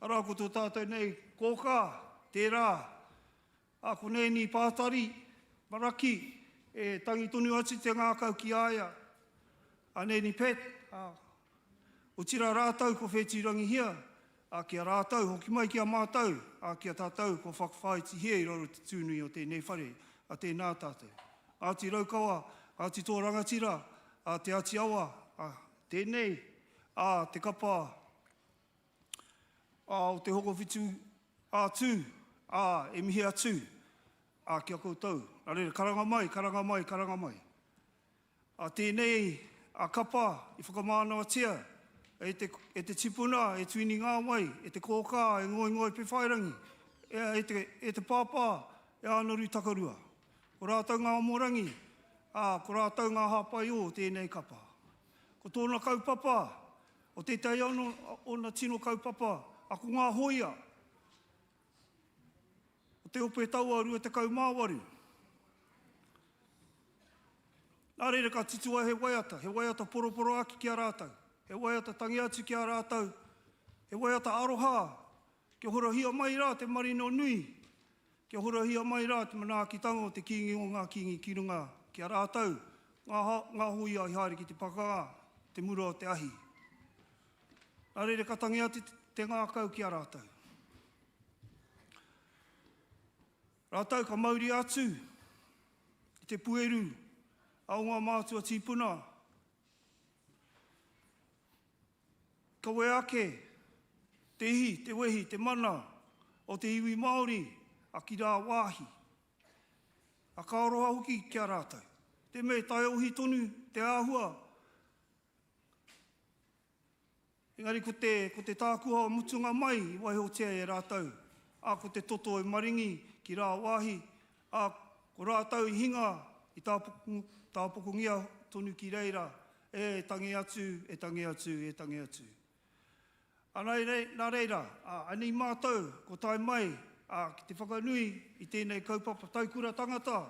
Speaker 13: Ara ko tō tātou nei, kōkā, tērā, a ko nei ni pātari, maraki, e tangi tonu ati te ngākau ki aia, a nei ni pet, o tira rātau ko whetirangi hia, a kia rātau, hoki mai kia mātau, a kia tātou ko whakawhaiti hea i raro te tūnui o tēnei whare, a tēnā tātou. Āti raukawa, āti tō rangatira, a te ati awa, a tēnei, a te kapa, o te hoko whitu, a tū, e mihi atu, a kia koutou. A reira, karanga mai, karanga mai, karanga mai. A tēnei, a kapa, i whakamānoa tia, e te tipuna, e tuini ngā mai, e te kōkā, e ngoi pe whairangi, e te pāpā, e anaru takarua. Ko rātau ngā morangi, ko rātau ngā hapai o tēnei kapa. Ko tōna kaupapa, o te tai ono o na tino kaupapa, ako ngā hoia. O te ope tau arua te kaumāwaru. Nā reira ka titua he waiata poroporo aki ki a rātau. He waiata tangi atu ki a rātau. He waiata aroha. Kia horahia mai rā te marino nui. Kia horahia mai rā te manaakitanga o te kingi o ngā kingi ki runga ki a rātau. Ngā hoia i haere ki te pakanga, te mura o te ahi. Nā reira ka tangi atu te ngākau ki a rātau. Rātau ka mauri atu i te pueru a o ngā mātua tīpuna. Ka we ake, te ihi, te wehi, te mana o te iwi Māori a ki rā wāhi. A ka aroha hoki ki a rātau. Te me tai ohi tonu, te āhua. Engari ko te tākua mutunga mai i waihotea e rātau. A ko te toto e maringi ki rā wāhi. A ko rātau i hinga i tāpokungia tonu ki reira. E tangi atu, e tangi atu, e tangi atu. Nā reira, anei mātou ko tai mai ki te whakanui i tēnei kaupapa Taikura tangata.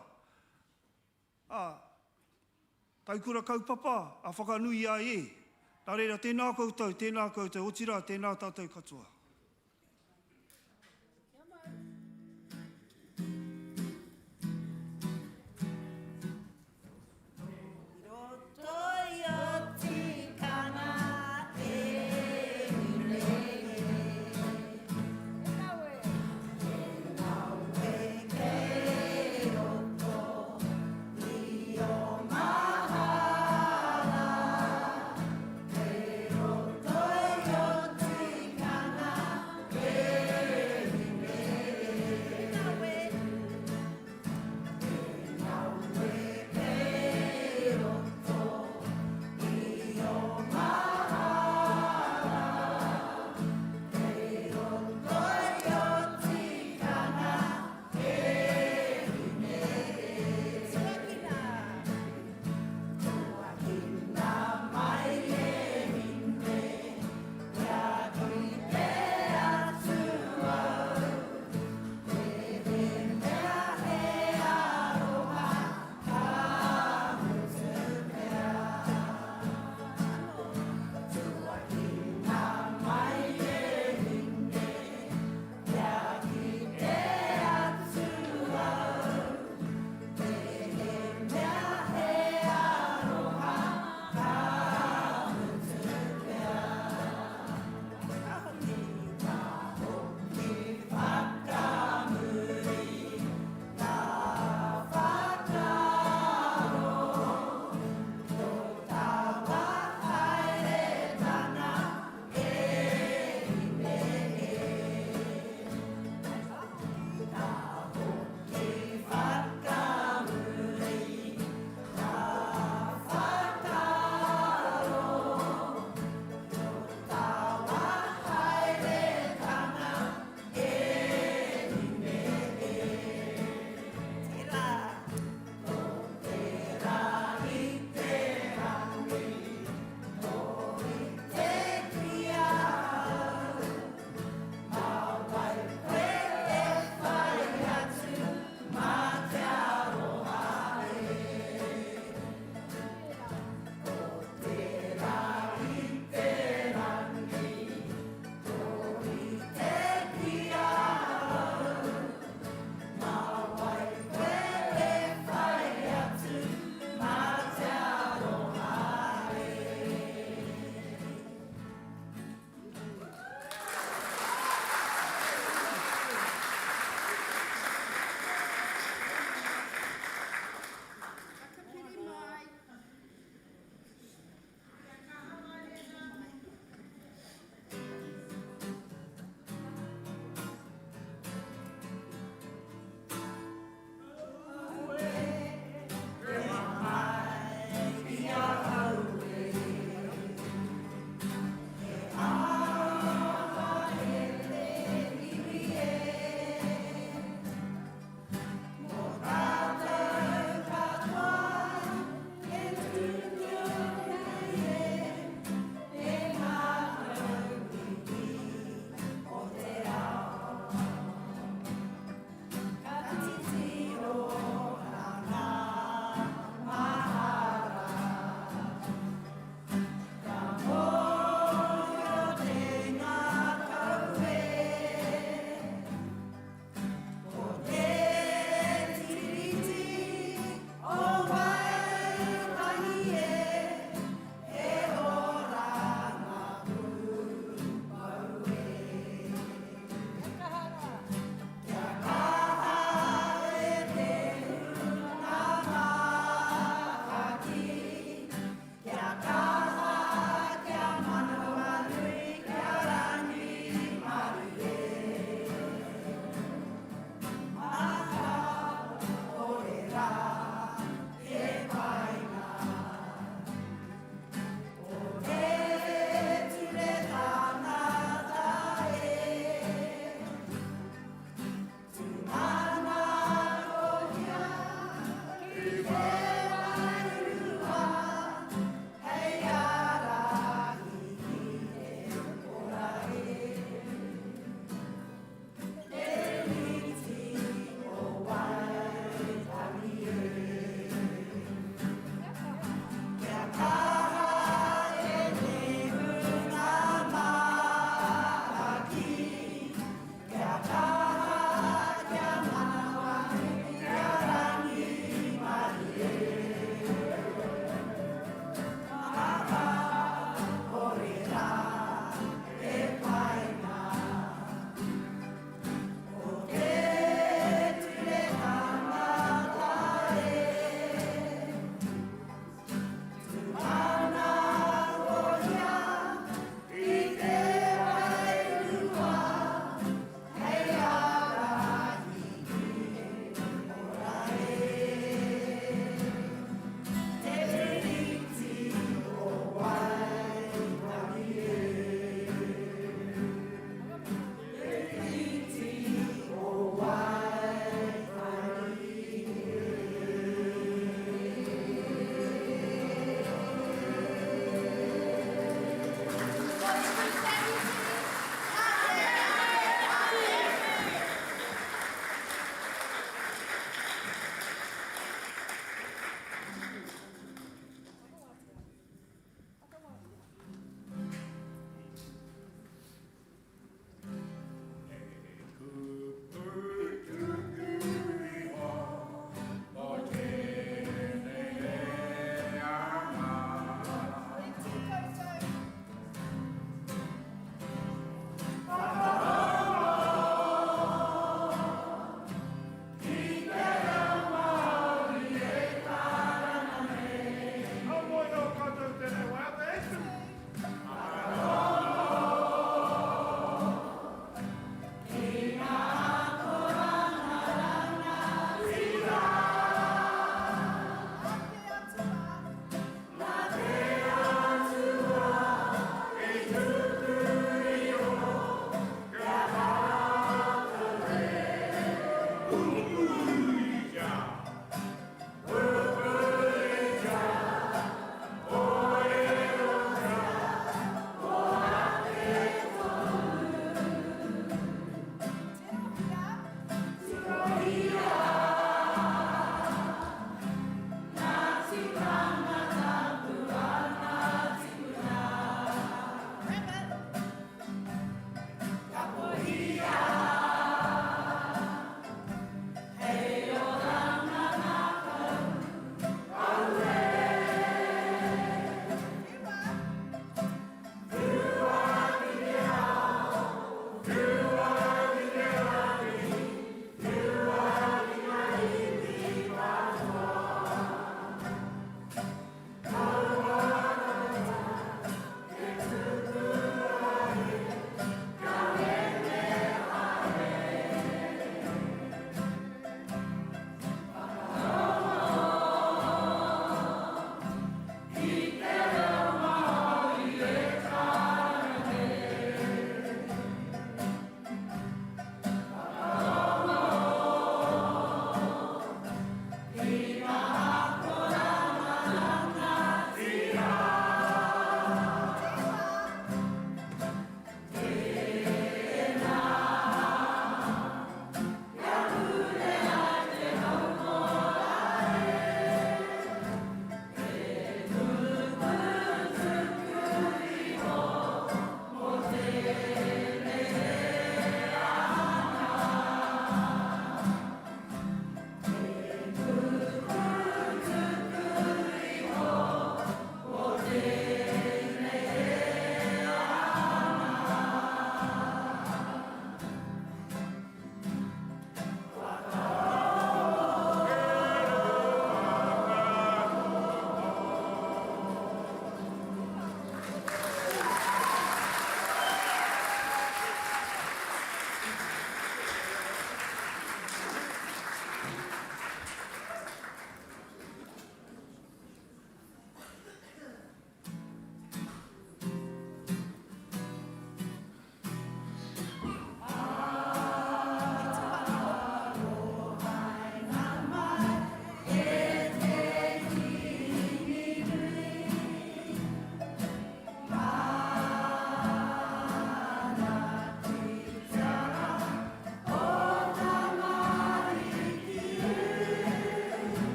Speaker 13: Taikura kaupapa a whakanui a e. Nā reira, tēnā koutou, o tira, tēnā tātou katoa.
Speaker 10: Kana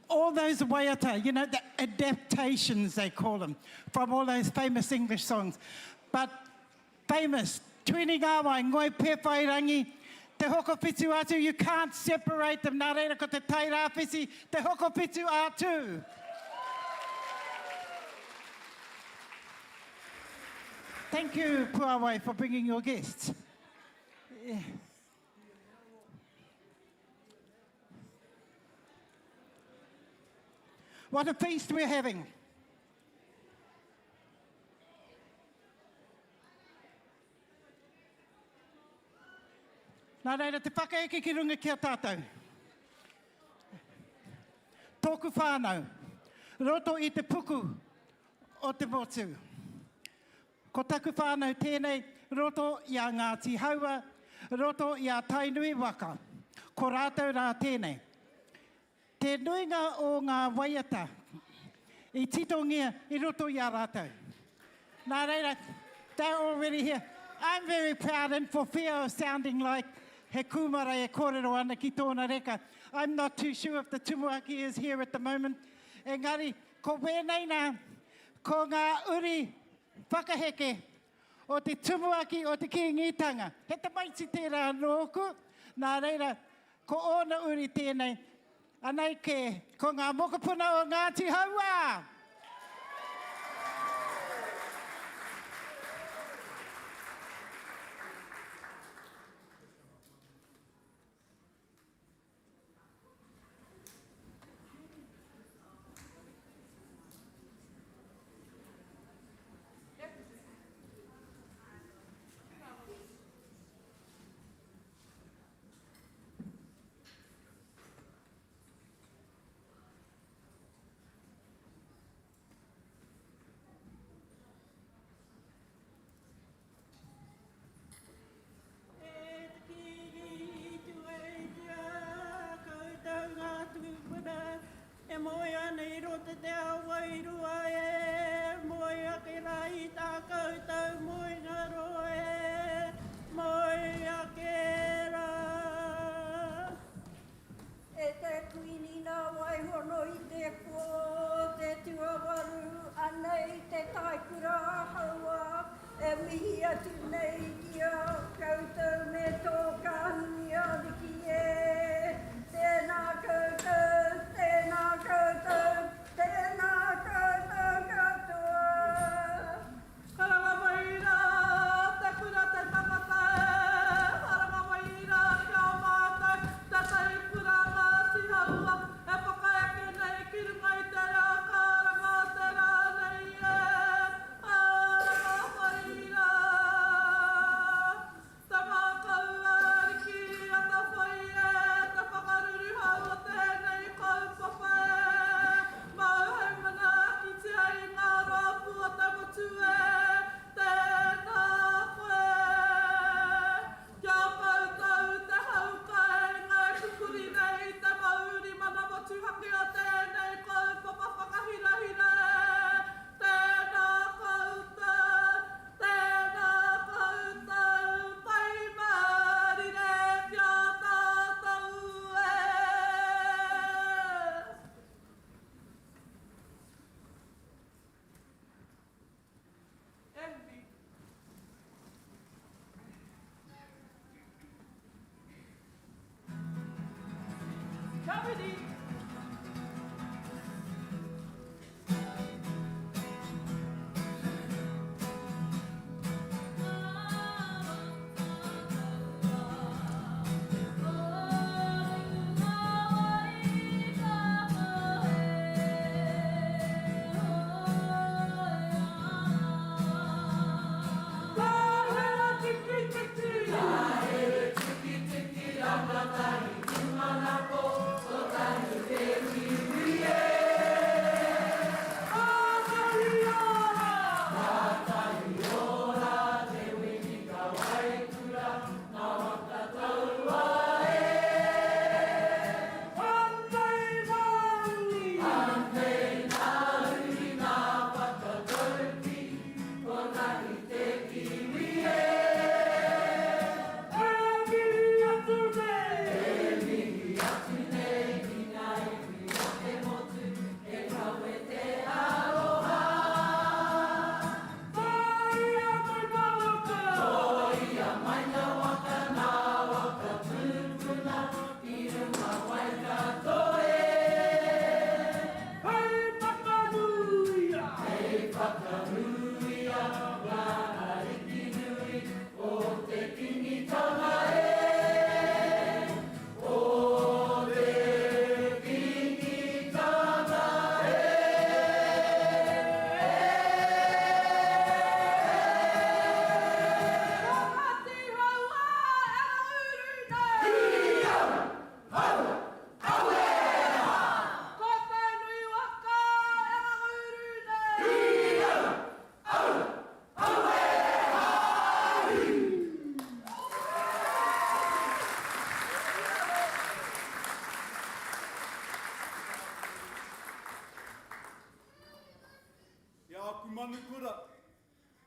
Speaker 2: All those waiata, you know, the adaptations they call them, from all those famous English songs. But famous, Tuini Ngāwai, Ngoi Pewhai Rangi, Te hoko pitu atu, you can't separate them. Nā reira ko te tai rāwhisi, te hoko pitu atu. Thank you, Puawai, for bringing your guests. Yeah. What a feast we're having. Nā reira, te whakaeke ki runga kia tātou. Tōku whānau, roto i te puku o te motu. Ko taku whānau tēnei, roto i a Ngāti Awa, roto i a Tainui-waka. Ko rātou rā tēnei. Te nuinga o ngā waiata, i titongia i roto i a rātou. Nā reira, they're already here. I'm very proud, and for fear of sounding like he kumara e kōrero ana ki tōna reka, I'm not too sure if the tumuaki is here at the moment. Engari, ko wēnei nā, ko ngā uri whakaheke o te tumuaki o te kingitanga. He te maiti tērā nōku, nā reira, ko ōna uri tēnei, anei ke, ko ngā mokopuna o Ngāti Awa.
Speaker 10: E moia nei rote te awa I rua e, moia ke rai tā koutou moinga roa e, moia ke rā.
Speaker 14: E te kuini nā wai hono I te ko, te tuawaru anei te Taikura haua, e mihi atu nei kia koutou me tō kahungia riki e, tēnā koutou, tēnā koutou, tēnā koutou katoa.
Speaker 10: Karanga mai rā, te kura te tangata e, karanga mai rā kia mātai, te Taikura Ngāti Awa, e whakaeke nei ki runga I te rā, karanga te rā nei e, karanga mai rā.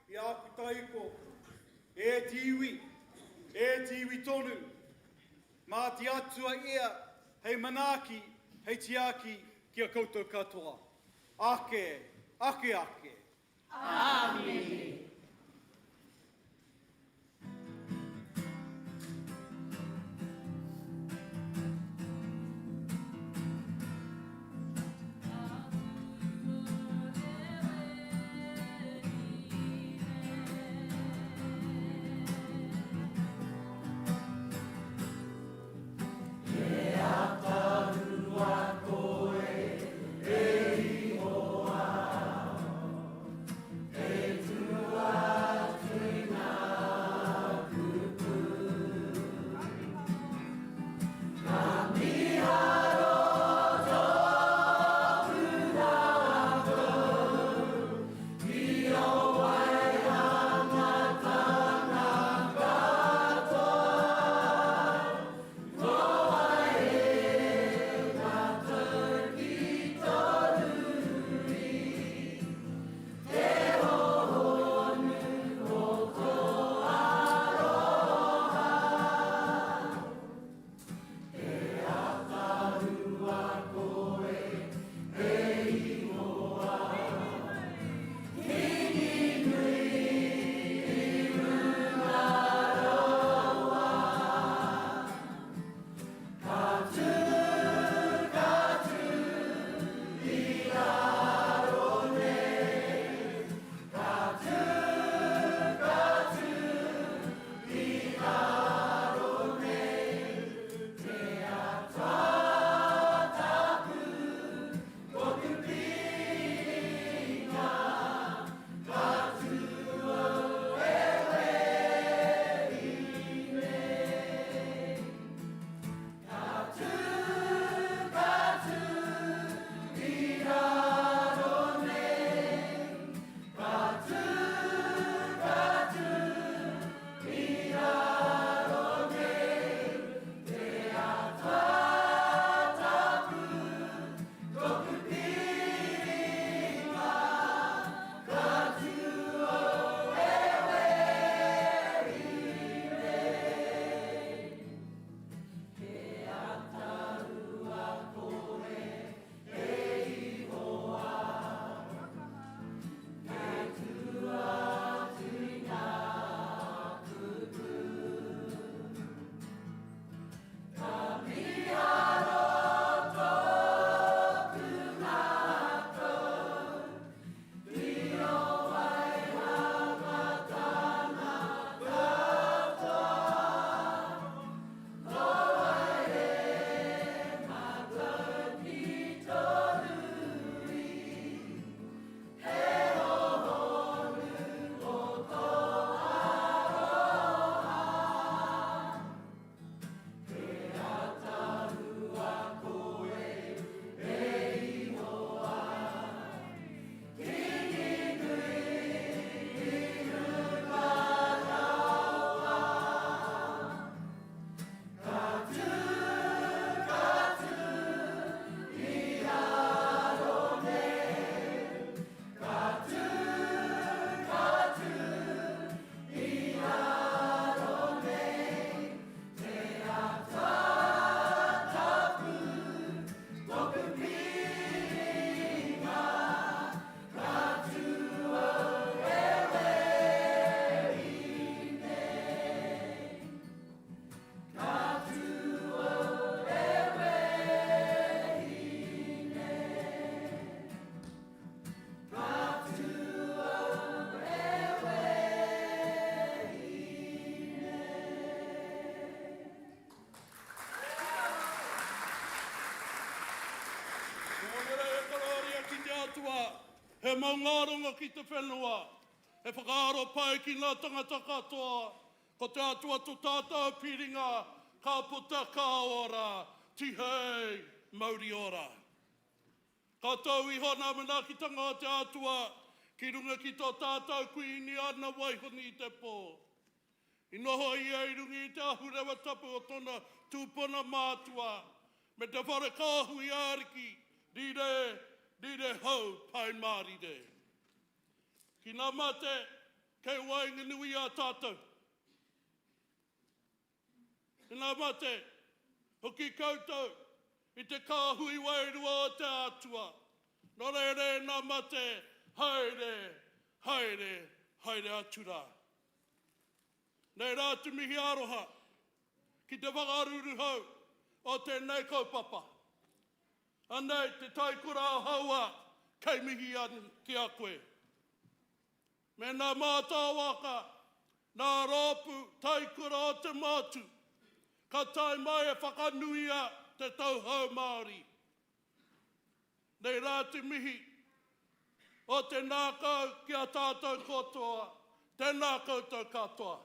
Speaker 11: I aku taiko, e tiwi tonu, mā te atua ia, hei manaki, hei tiaki, kia koutou katoa. Ake, ake, ake.
Speaker 10: Amen.
Speaker 6: He maungaronga ki te whenua, he whakaaro pai ki ngā tangata katoa, ko te atua tō tātou piringa, ka puta ka ora, tihei Māori ora. Ka tau iho nā manakitanga te atua, ki runga ki tō tātou kuini ana waihoni i te pō. I noho ia i rungi i te ahurewa tapu o tōna tūpuna mātua, me te wharekahu i āriki, rire hau pai mārire. Ki nā mate,
Speaker 5: Kei Whanganui-a tātou. I ngā mate, hoki koutou, I te kāhui wairua o te atua. Nō re ngā mate, haere, haere, haere atura. Nei rātu mihi aroha, ki te whakaruru hau o tēnei kaupapa. Anei te taikura haua, kei mihi anu ki a koe. Me nā mātauranga, nā rōpū taikura o te motu, ka tai mai e whakanuia te tauhau Māori. Nei rātu mihi, o te nākau ki a tātou kotoa, tēnā koutou katoa.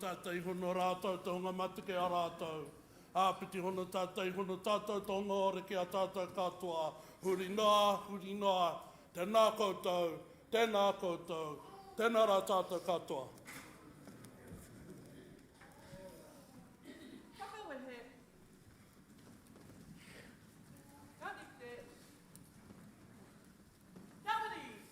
Speaker 5: tātai hono rātou tōnga matuke a rātou. Āpiti hono tātai hono tātou tōnga Ōrākei a tātou katoa. Huri noa, tēnā koutou, tēnā rā tātou katoa.
Speaker 10: Whakawehe. Kanite. Japanese.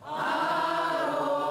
Speaker 15: Aroha,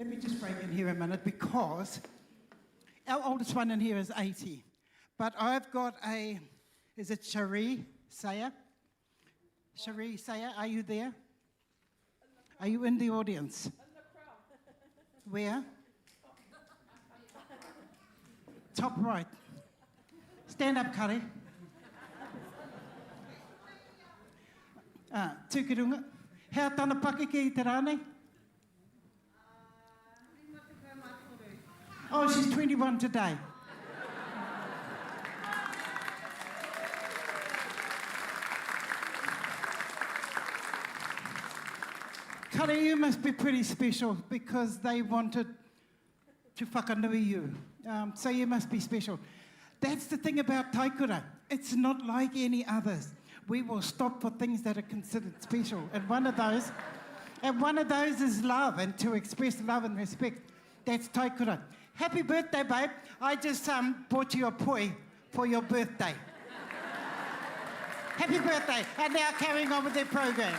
Speaker 2: Let me just break in here a minute because our oldest one in here is 80. But I've got is it Cherie Saya? Cherie Saya, are you there? Are you in the audience? In the crowd. Where? Top right. Stand up, Kari. Tūkirunga. Hea tāna Pakeke I te rānei? Oh, she's 21 today. Kari, you must be pretty special because they wanted to whakanui you. So you must be special. That's the thing about Taikura. It's not like any others. We will stop for things that are considered special. And one of those is love, and to express love and respect. That's Taikura. Happy birthday, babe. I just bought you a poi for your birthday. Happy birthday. And now carrying on with their program.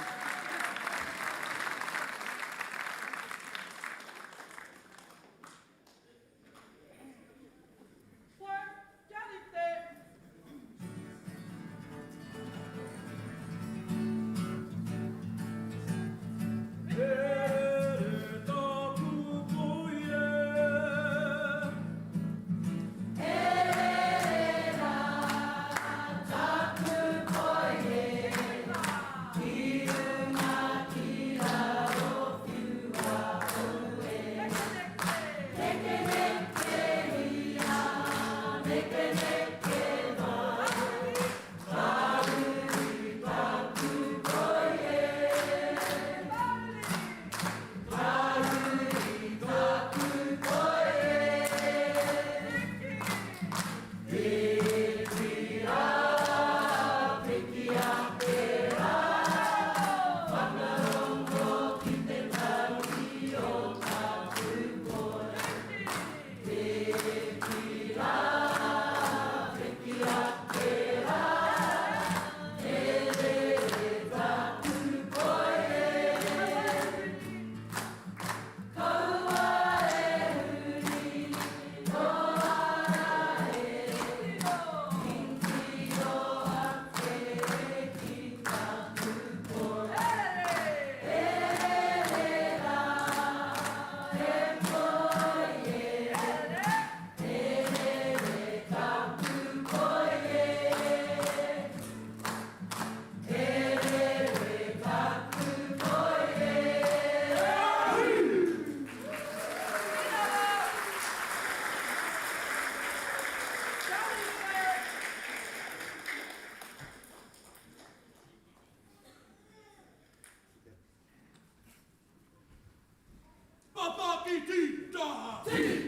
Speaker 6: Tū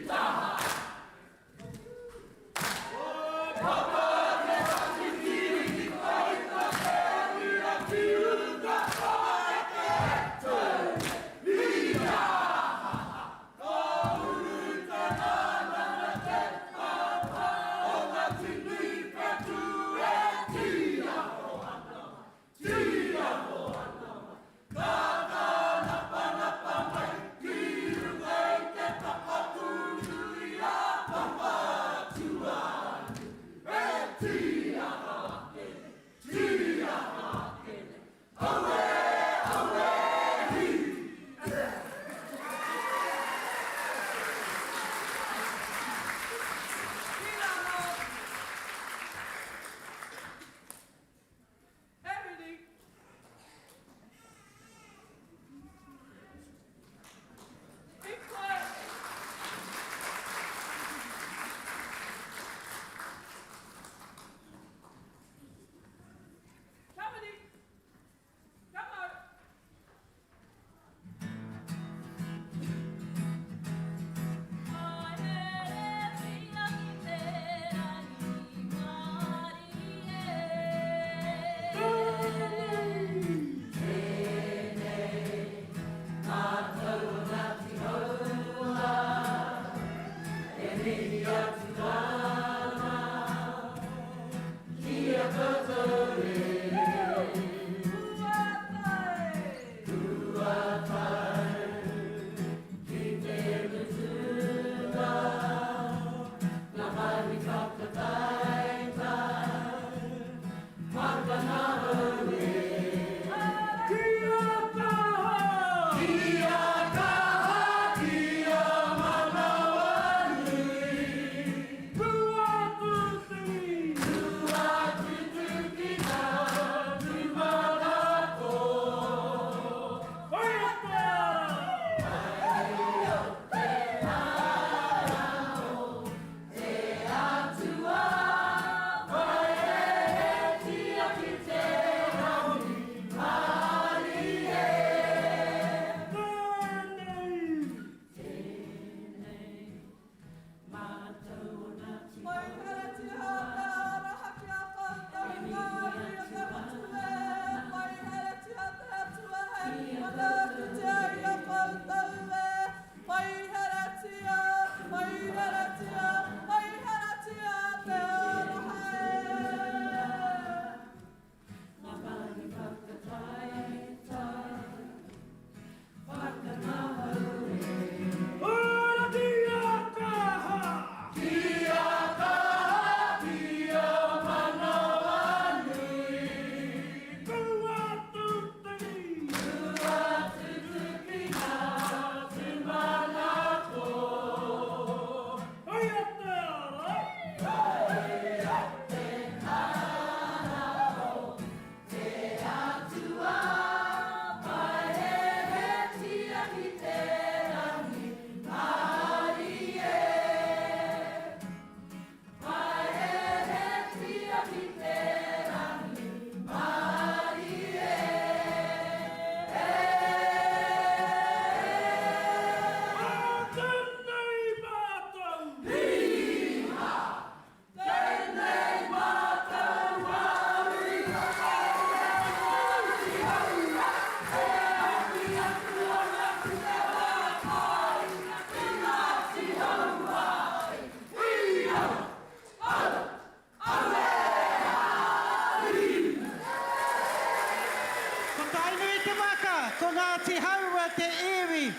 Speaker 2: iwi te waka, ko Ngāti Haua te iwi.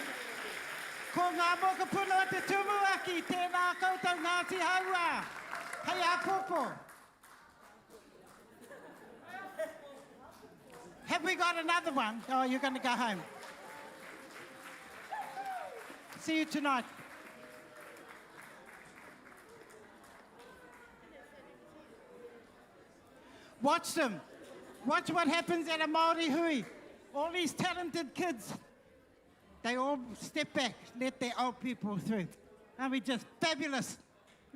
Speaker 2: Ko ngā mokapuna o te tumuaki, tēnā koutou Ngāti Haua. Hei Upoko. Have we got another one? Oh, you're going to go home. See you tonight. Watch them. Watch what happens at a Māori hui. All these talented kids, they all step back, let their old people through. And we're just fabulous.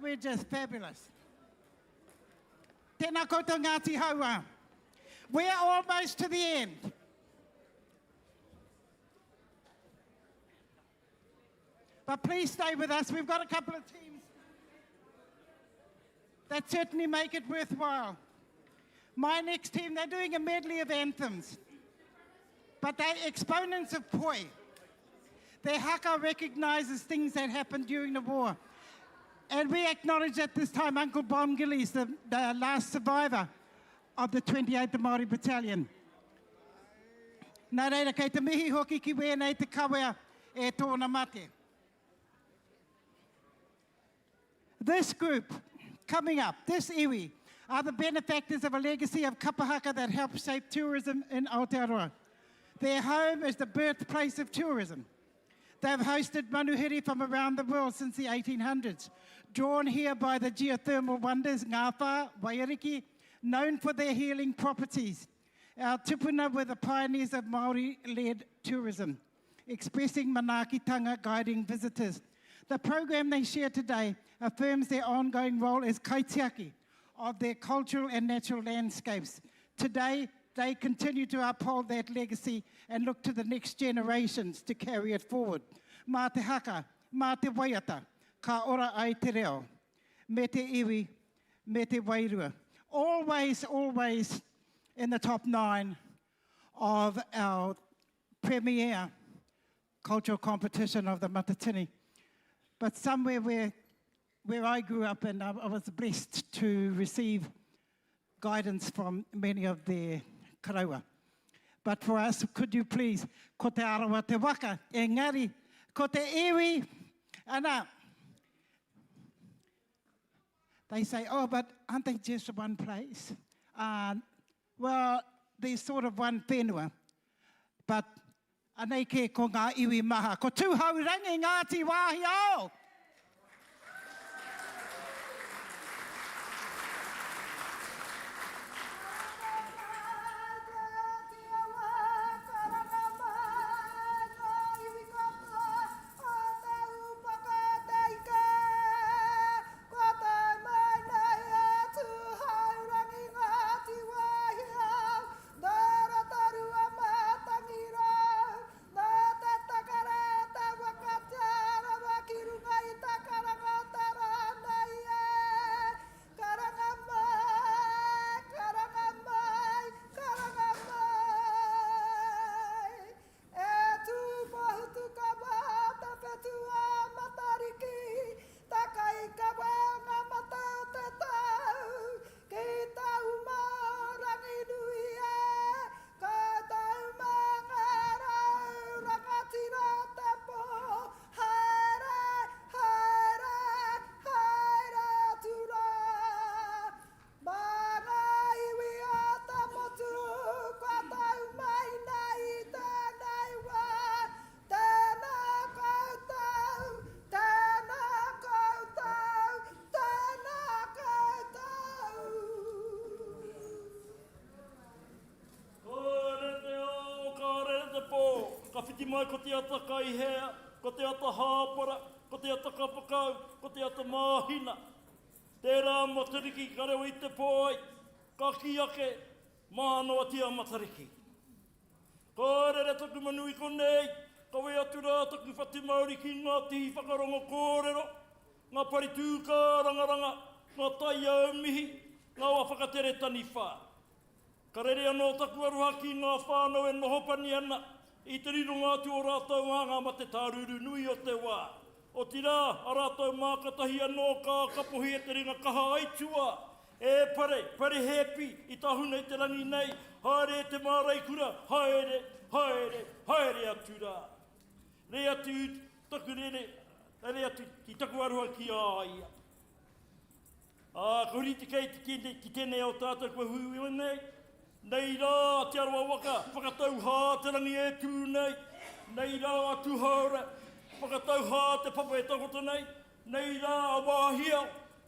Speaker 2: We're just fabulous. Tēnā koutou Ngāti Haua. We're almost to the end. But please stay with us. We've got a couple of teams that certainly make it worthwhile. My next team, they're doing a medley of anthems, but they're exponents of poi. Their haka recognises things that happened during the war. And we acknowledge at this time Uncle Bom Gillies, the last survivor of the 28th Māori Battalion. Nā reira, kei te mihi hoki ki wēnei te kawea e tōna mate. This group, coming up, this iwi, are the benefactors of a legacy of Kapa Haka that helped shape tourism in Aotearoa. Their home is the birthplace of tourism. They've hosted manuhiri from around the world since the 1800s, drawn here by the geothermal wonders, Ngā Whā, Wairiki, known for their healing properties. Our tupuna were the pioneers of Māori-led tourism, expressing manaakitanga, guiding visitors. The program they share today affirms their ongoing role as kaitiaki of their cultural and natural landscapes. Today, they continue to uphold that legacy and look to the next generations to carry it forward. Mā te haka, mā te waiata, ka ora ai te reo, me te iwi, me te wairua. Always, always in the top 9 of our premier cultural competition of the Matatini. But somewhere where I grew up, and I was blessed to receive guidance from many of their karaua. But for us, could you please, ko te arawa te waka, engari, ko te iwi, ana. They say, oh, but aren't they just one place? Well, there's sort of one whenua. But anei ke ko ngā iwi maha, ko tūhaurangi Ngāti wāhi ao.
Speaker 15: Mai ko te ata kaihea, ko te ata hāpara, ko te ata kapakau, ko te ata māhina. Tērā Matariki, ka reo i te pōi, ka ki ake, mānoa tia Matariki. Ka rere taku manui konei, ka wea tura taku whati Māori ki ngā tihi whakarongo kōrero, ngā pari tūka rangaranga, ngā tai au mihi, ngā whakatere tani whā. Ka rere anō taku aruha ki ngā whānau e nohopani ana, I te riro ngātu o rātou anga ma te tāruru nui o te wā. O tira, a rātou mākatahi anō ka kapohi e te ringa kaha aitua. E pare hepi, I tahu nei te rangi nei, haere te maraikura, haere, haere atu rā. Re atu, taku rere, re atu ki taku aroha ki āia. Ko rite kei ki tēnei o tātou koe hui nei. Nei rā, te aroa waka, whakatau hā te rangi e tū nei. Nei rā, atu haura, whakatau hā te papa e takota nei. Nei rā, a wāhia,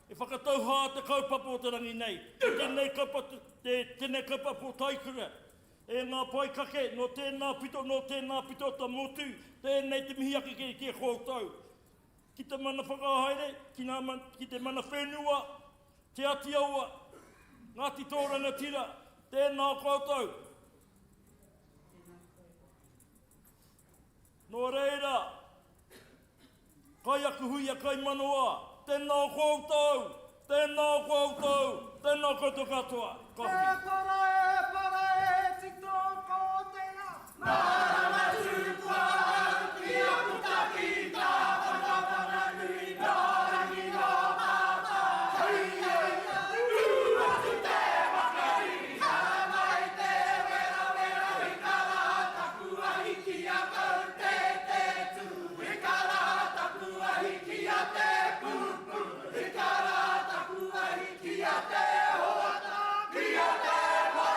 Speaker 15: e whakatau hā te kaupapa o te rangi nei. Tēnei kaupapa o Taikura. E ngā Pakeke, no tēnā pito ta motu, tēnei te mihi ake ki e kōtau. Ki te mana whakahaere, ki te mana whenua, te Ngāti Awa, Ngāti Tauranga tira, tēnā kōtau. Nō reira, kai aku huia kai manoa, tēnā kōtau, tēnā kōtau, tēnā koutou katoa.
Speaker 10: Ngā Tupua, kia puta ki tā whakaparanui, nō rangi nō māma, hei hei, atu te wakari, ka mai te wera wera, Ika-a Takua hiki a kau te tū, Ika-a Takua hiki a te pūpū, Ika-a Takua hiki a te hoata, ki a te wā.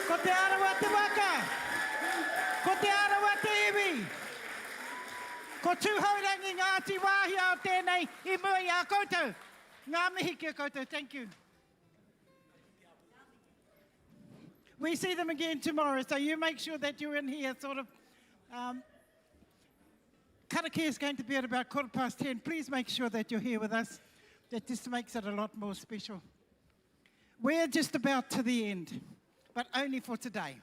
Speaker 2: Ko te arawa te waka. Ko te arawa te iwi. Ko tūhaurangi Ngāti wāhi o tēnei I mua I a koutou. Ngā mihi kia koutou, thank you. We see them again tomorrow, so you make sure that you're in here sort of... Karakia is going to be at about 10:15. Please make sure that you're here with us. That just makes it a lot more special. We're just about to the end, but only for today.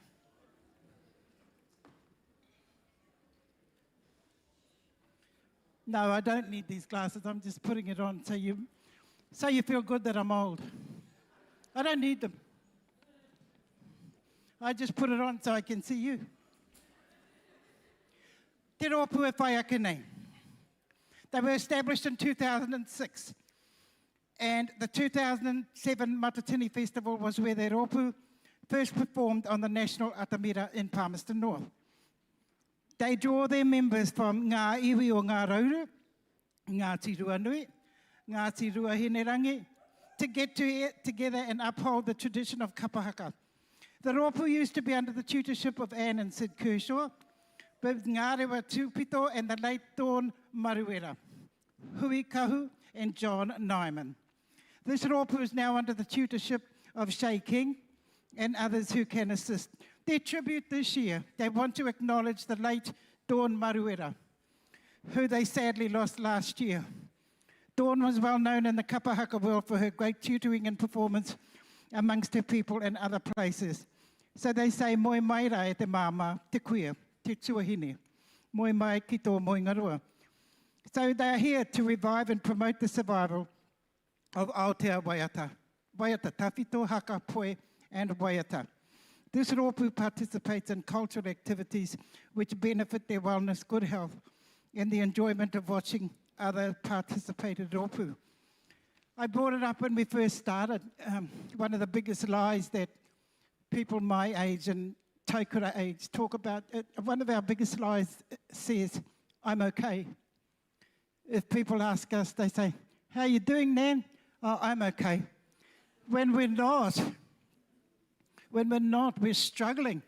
Speaker 2: No, I don't need these glasses. I'm just putting it on so you feel good that I'm old. I don't need them. I just put it on so I can see you. Te rōpū e whai ake nei. They were established in 2006. And the 2007 Matatini Festival was where their rōpū first performed on the National Atamira in Palmerston North. They draw their members from ngā iwi o ngā rauru, Ngāti Ruanui, Ngāti Ruahinerangi, to get together and uphold the tradition of Kapa Haka. The rōpū used to be under the tutorship of Anne and Sid Kershaw, with Ngā Rewa Tūpito and the late Dawn Maruera, Hui Kahu and John Nyman. This rōpū is now under the tutorship of Shay King and others who can assist. Their tribute this year, they want to acknowledge the late Dawn Maruera, who they sadly lost last year. Dawn was well known in the Kapa Haka world for her great tutoring and performance amongst her people in other places. So they say, moi mai rā e te māma, te kuia, te tuahine, moi mai ki tō moingarua. So they are here to revive and promote the survival of Aotea Waiata, Waiata Tawhito, Haka, Poe, and Waiata. This rōpū participates in cultural activities which benefit their wellness, good health, and the enjoyment of watching other participated rōpū. I brought it up when we first started. One of the biggest lies that people my age and Taikura age talk about, one of our biggest lies says, I'm okay. If people ask us, they say, how are you doing, Nan? Oh, I'm okay. When we're not, we're struggling.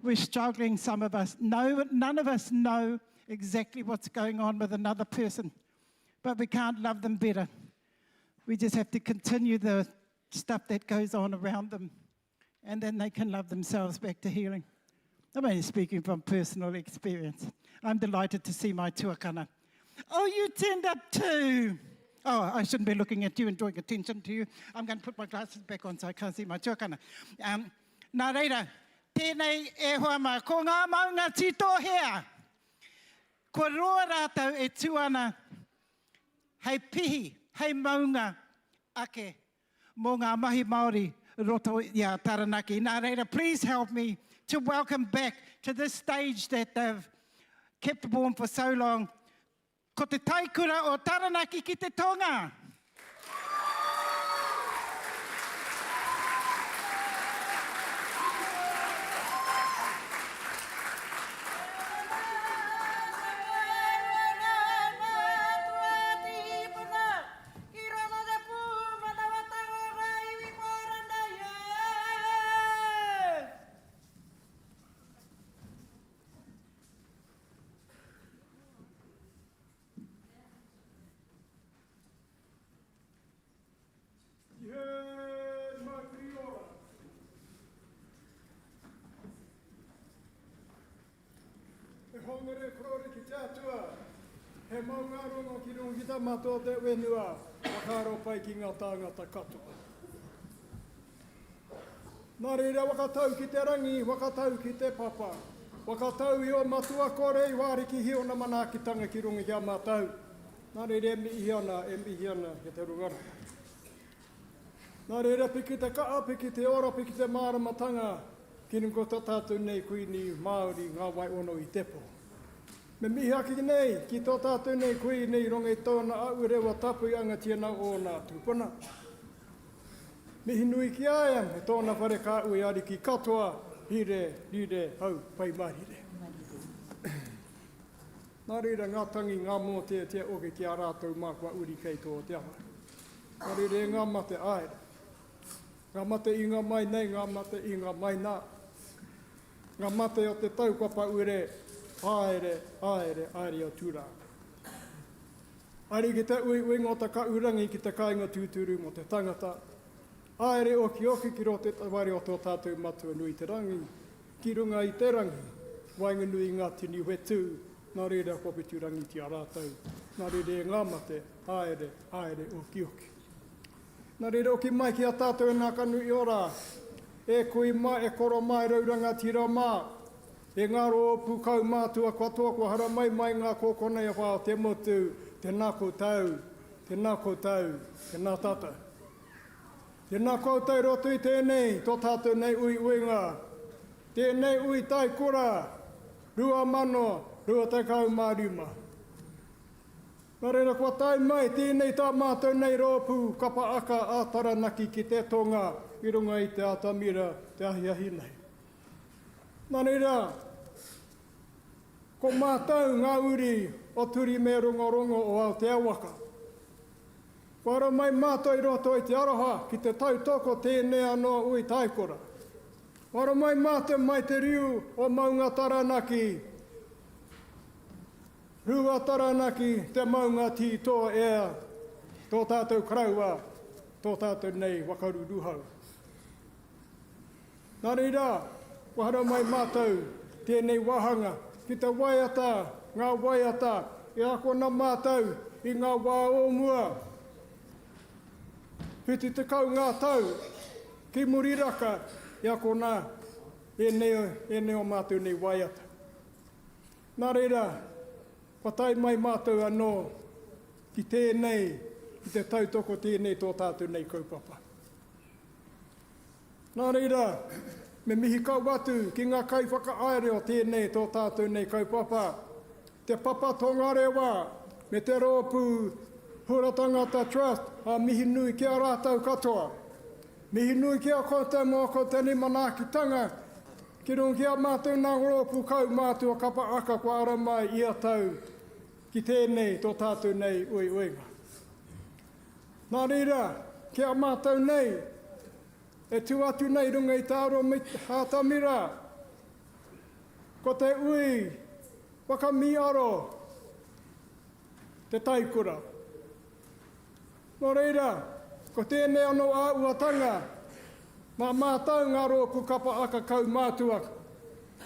Speaker 2: We're struggling, some of us. No, none of us know exactly what's going on with another person, but we can't love them better. We just have to continue the stuff that goes on around them, and then they can love themselves back to healing. I'm only speaking from personal experience. I'm delighted to see my tuakana. Oh, you turned up too. Oh, I shouldn't be looking at you and drawing attention to you. I'm going to put my glasses back on so I can't see my tuakana. Nā reira, tēnei e hoa mā, ko ngā maunga tito hea. Ko roa rātou e tuana, hei pihi, hei maunga ake, mō ngā mahi Māori roto ia Taranaki. Nā reira, please help me to welcome back to this stage that they've kept warm for so long. Ko te Taikura o Taranaki ki te tonga.
Speaker 16: He hongere korore ki te atua. He maunga rongo ki rungi ta matua te wenua. Wakaro pai ki ngā tāngata katoa. Nā reira wakatau ki te rangi, wakatau ki te papa. Wakatau i o matua kore i wāri ki hio na manakitanga ki rungi kia mātau. Nā reira e mihi ana ki te rungara. Nā reira piki te kaa, piki te ora, piki te māramatanga. Ki nungo tā tātou nei kui ni Māori ngā wai ono i tepo. Me mihi aki nei, ki tō tātou nei kui nei rongai tōna au rewa tapu i anga tiana o Ngā Tupuna. Mihi nui ki aia, me tōna whare ka ui ari ki katoa, hire, hau, pai marire. Nā reira ngā tangi ngā mō te oke ki a rātou mākua uri kei tō te awa. Nā reira ngā mate aere. Ngā mate i ngā mai nei, ngā mate i ngā mai nā. Ngā mate o te tau kapa ure, aere o tūranga. Aere ki te ui ngō ta ka urangi ki te kāinga tūturu mo te tangata. Aere oki ki ro te tawari o tō tātou matua nui te rangi. Ki runga i te rangi, Whanganui ngā Taniwharau, nā reira kopitu rangi ti a rātou. Nā reira ngā mate, aere oki. Nā reira oki mai ki a tātou nā kanu i ora. E kui mai, e koro mai rauranga tira mā. E ngā rōpū Kaumātua kua toa kua hara mai ngā kōkonei a whao te motu, te nā koutou, te nā tata. Te nā koutou rotu i tēnei, tō tātou nei ui uinga. Tēnei ui Taikura, 2,250. Nā reira kua tai mai, tēnei tā mātou nei rōpū Kapa Haka a Taranaki ki te tonga, i runga i te atamira, te ahiahi nei. Nā reira, ko mātou ngā uri o turi me rongorongo o Aotearoa. Whara mai mātou i roto i te aroha ki te tautoko tēnei anō ui Taikura. Whara mai mātou mai te riu o maunga Taranaki. Rua Taranaki te maunga titoa ea, tō tātou kraua, tō tātou nei wakaru ruhau. Nā reira, wahara mai mātou, tēnei wahanga, ki te waiata, ngā waiata, e ako na mātou i ngā wā o mua. Whiti te kau ngā tau, ki muriraka, e ako nā, e neo mātou nei waiata. Nā reira, patai mai mātou anō, ki tēnei, ki te tautoko tēnei tō tātou nei kaupapa. Nā reira, me mihi kau atu ki ngā kai whakaaere o tēnei tō tātou nei kaupapa. Te papa tonga rewa, me te rōpū Huratangata Trust, a mihi nui ki a rātou katoa. Mihi nui ki a koutou mō koutou ni manakitanga, ki rung ki a mātou nā rōpū Kaumātua Kapa Haka kua ara mai i a tau, ki tēnei tō tātou nei ui uinga. Nā reira, ki a mātou nei, e tu atu nei runga i tāro hātamira, ko te ui, wakamiaro, te Taikura. Nō reira, ko tēnei anō āuatanga, mā mātau ngā rōpū Kapa Haka Kaumātua,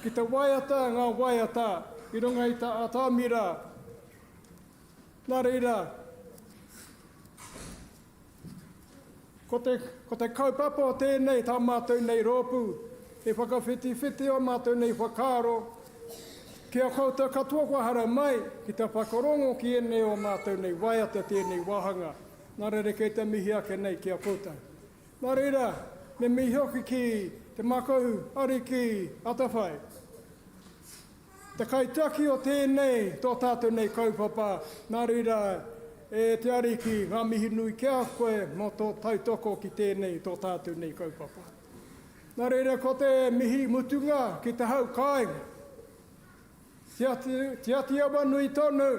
Speaker 16: ki te waiata, ngā waiata, i runga i tā atamira. Nā reira, ko te kaupapa o tēnei tā mātou nei rōpū, e whakawhiti o mātou nei whakaro, ki a koutou katoa kua hara mai, ki te whakarongo ki ene o mātou nei waiata tēnei wahanga. Nā reira kei te mihi ake nei ki a koutou. Nā reira, me mihi hoki ki te makau ari ki atawhai. Te kaitaki o tēnei tō tātou nei kaupapa, nā reira, e te ariki ngā mihi nui kia koe mo tō tautoko ki tēnei tō tātou nei kaupapa. Nā reira ko te mihi mutunga ki te hau kāinga. Te ati awa nui tonu.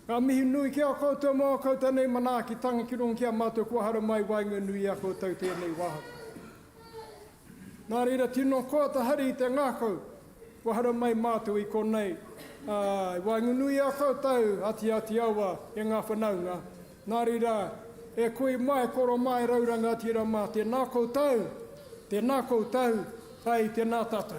Speaker 16: Ngā mihi nui kia koutou mō koutou nei manakitanga ki rung kia mātou kua hara mai Whanganui-a koutou tēnei wahaka. Nā reira tino koa ta hari i te ngākau, kua hara mai mātou i konei. Whanganui-a koutou ati awa e ngā whanaunga. Nā reira, e kui mai koro mai rauranga tira mā, tēnā koutou, pai tēnā tātou.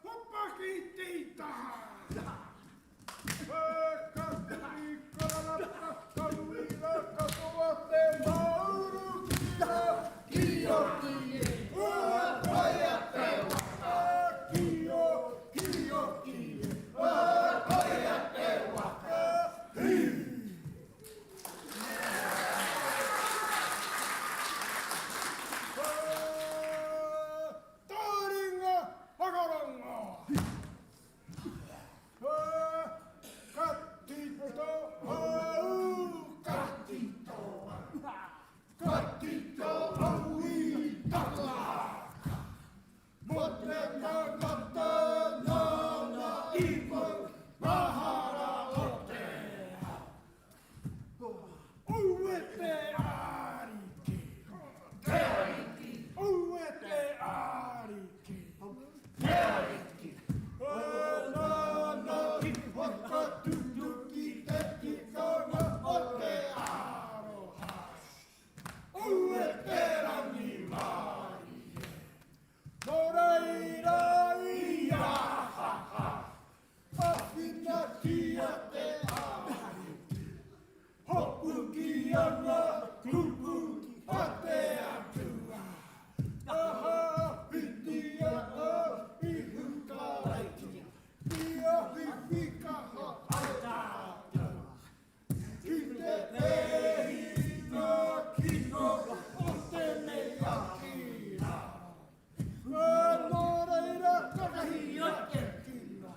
Speaker 16: Hopaki teitaha! Ka tui kararapa kauira katoa te mauru kia kie. Ua koia te waka kio kie. Ua koia te waka hi. Tauranga Whakaranga. Katito au katito. Katito aui taklaka. Mote tangata nana ipo mahara o te hau. Ue te ariki. Te ariki. Ue te ariki. Te ariki. Nana ipo katutuki te tikanga o te aroha. Ue te rangi mari. Moreira ia ha ha. Pahina kia te ariki. Hopu ki anga kupu a te atua. Aha piti a ihu karaiki. Ia hipika ha atata. Ki te hina kino o tēnei akira. Nō reira kakahi o te kina.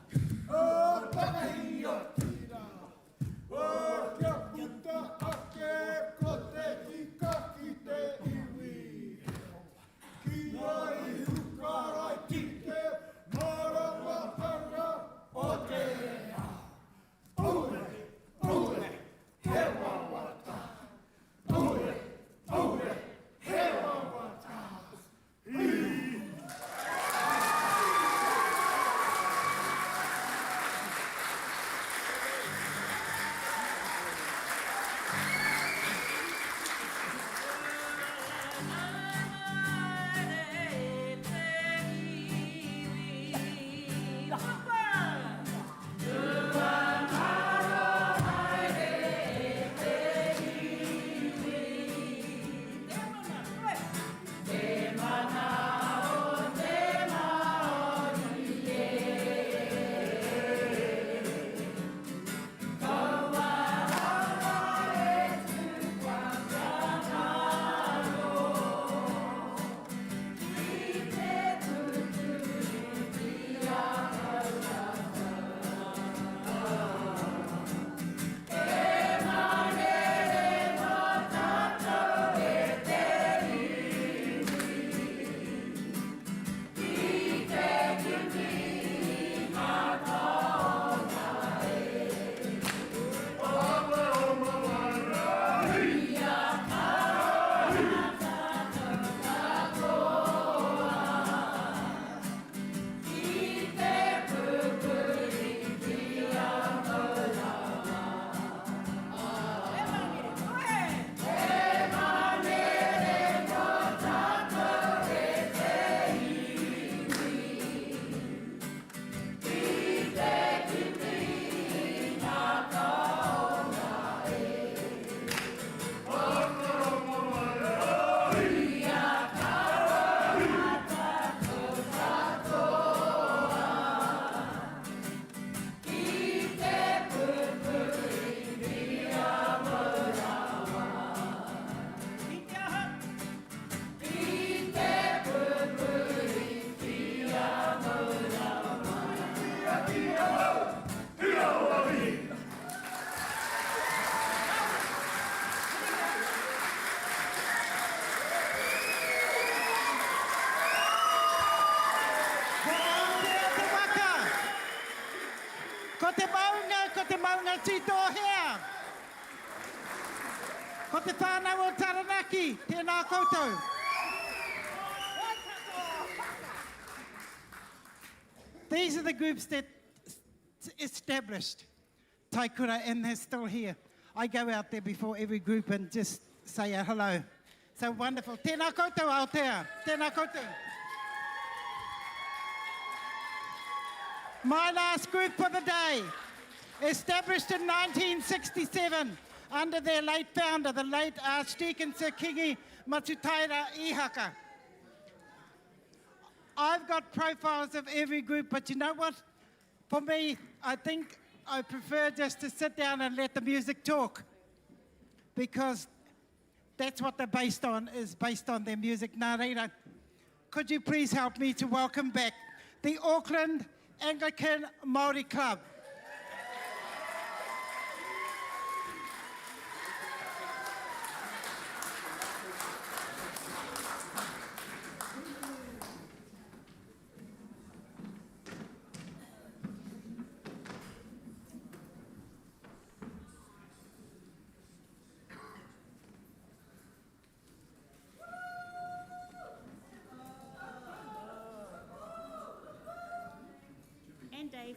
Speaker 16: Kakahi o tira. Kia puta ake ko te tika ki te iwi. Kia ihu karai tike maramatanga o te ao. Ure, ure, he wawata. Ure, ure, he wawata.
Speaker 2: maunga tito hea. Ko te whānau o Taranaki, tēnā koutou. These are the groups that established Taikura, and they're still here. I go out there before every group and just say a hello. So wonderful. Tēnā koutou Aotea. Tēnā koutou. My last group for the day, established in 1967 under their late founder, the late Archdeacon Sir Kingi Matutaira Ihaka. I've got profiles of every group, but you know what? For me, I think I prefer just to sit down and let the music talk, because that's what they're based on, is based on their music. Nā reira, could you please help me to welcome back the Auckland Anglican Māori Club?
Speaker 17: And Dave.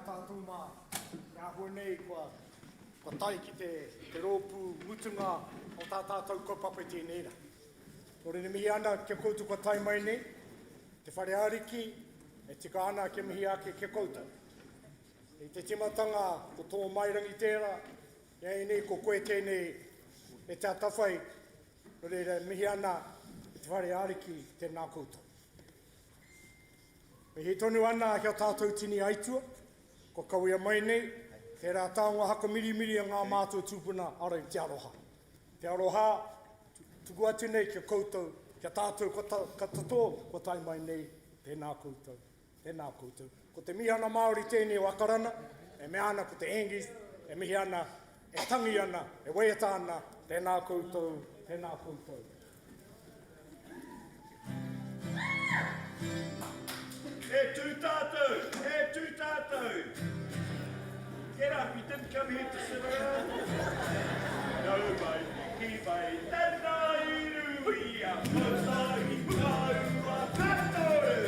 Speaker 16: Tātou mā, ngā hua nei kua tai ki te rōpū mutunga o tā tātou kaupapa tēnei rā. Nō rene mihi ana kia koutou kua tai mai nei, te whare ariki e tika ana kia mihi ake kia koutou. I te timatanga ko tō mairangi tērā, iai nei ko koe tēnei e tā tawhai, nō rene mihi ana te whare ariki tēnā koutou. Me he tonu ana kia tātou tini aitua, ko kawea mai nei, tērā taonga haka miri a ngā mātua tūpuna arau te aroha. Te aroha, tuku atu nei kia koutou, kia tātou katato, ko tai mai nei, tēnā koutou, tēnā koutou. Ko te mihi ana Māori tēnei o Akarana, e mea ana ko te Angus, e mihi ana, e tangi ana, e waiata ana, tēnā koutou, tēnā koutou.
Speaker 15: Tū tātou, tū tātou. Get up, you didn't come here to sit around. No, mate, ki mai, tēnā iruia, motai, kaua, katoru.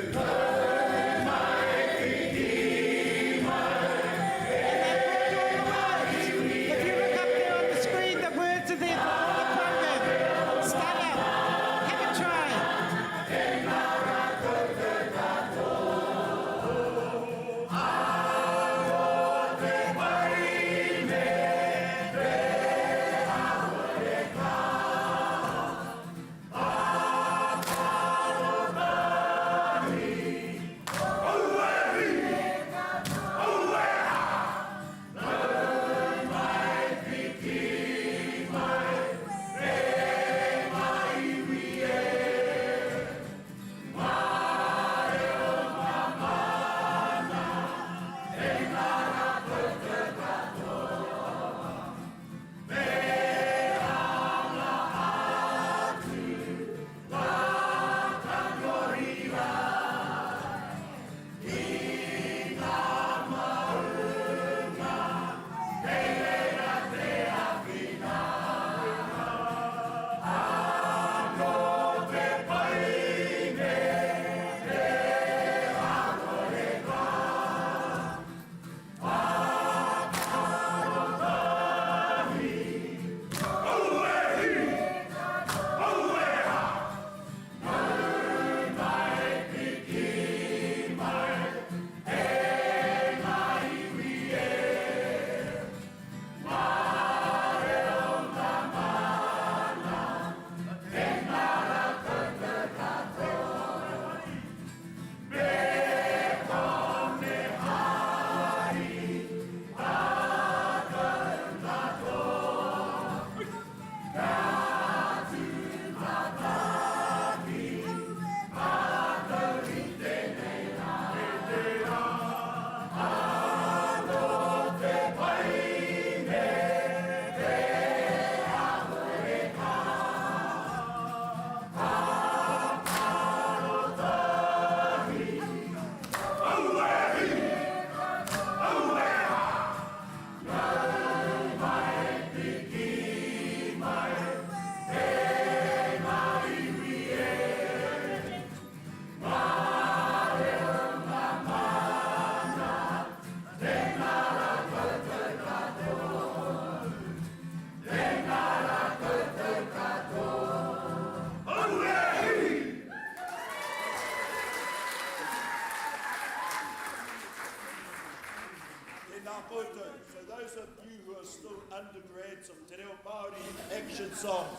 Speaker 6: So those of you who are still undergrads of Te Reo Māori action songs,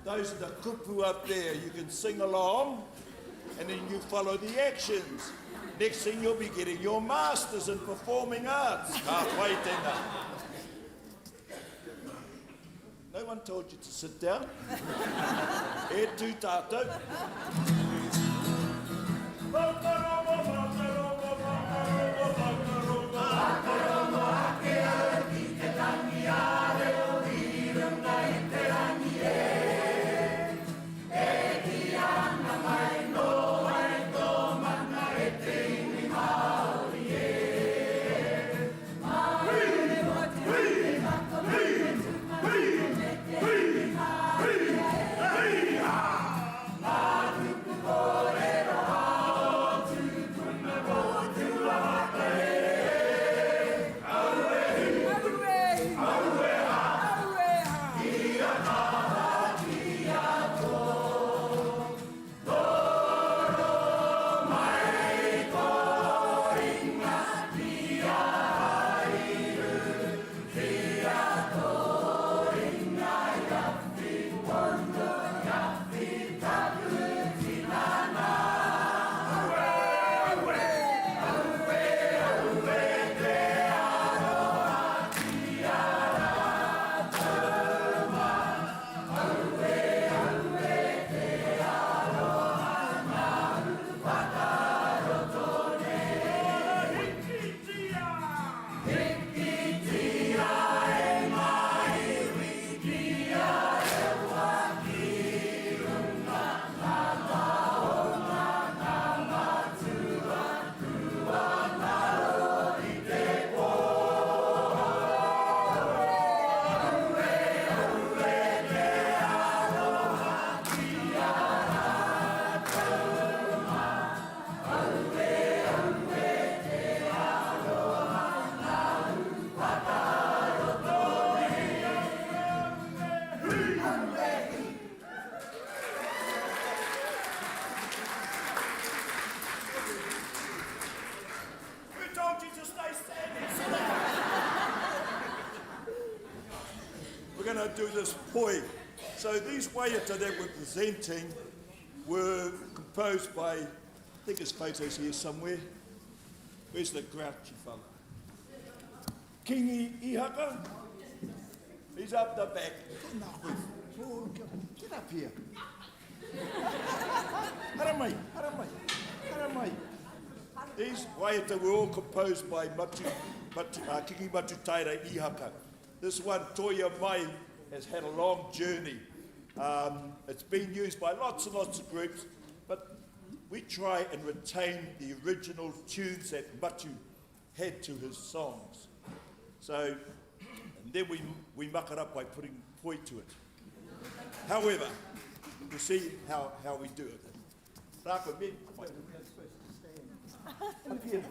Speaker 6: those are the kupu up there. You can sing along and then you follow the actions. Next thing you'll be getting your masters in performing arts. Ka whai tēnā. No one told you to sit down. E tū tātou.
Speaker 17: going to do this poi. So these waiata that we're presenting were composed by, I think his photo's here somewhere. Where's the grouchy fella? Kingi Ihaka. He's up the back. Get up here. Haramai, haramai, haramai. These waiata were all composed by Kingi Matu Taira Ihaka. This one, Toia Mai, has had a long journey. It's been used by lots and lots of groups, but we try and retain the original tunes that Matu had to his songs. So, and then we muck it up by putting poi to it. However, we'll see how we do it. Rāko, men, up here.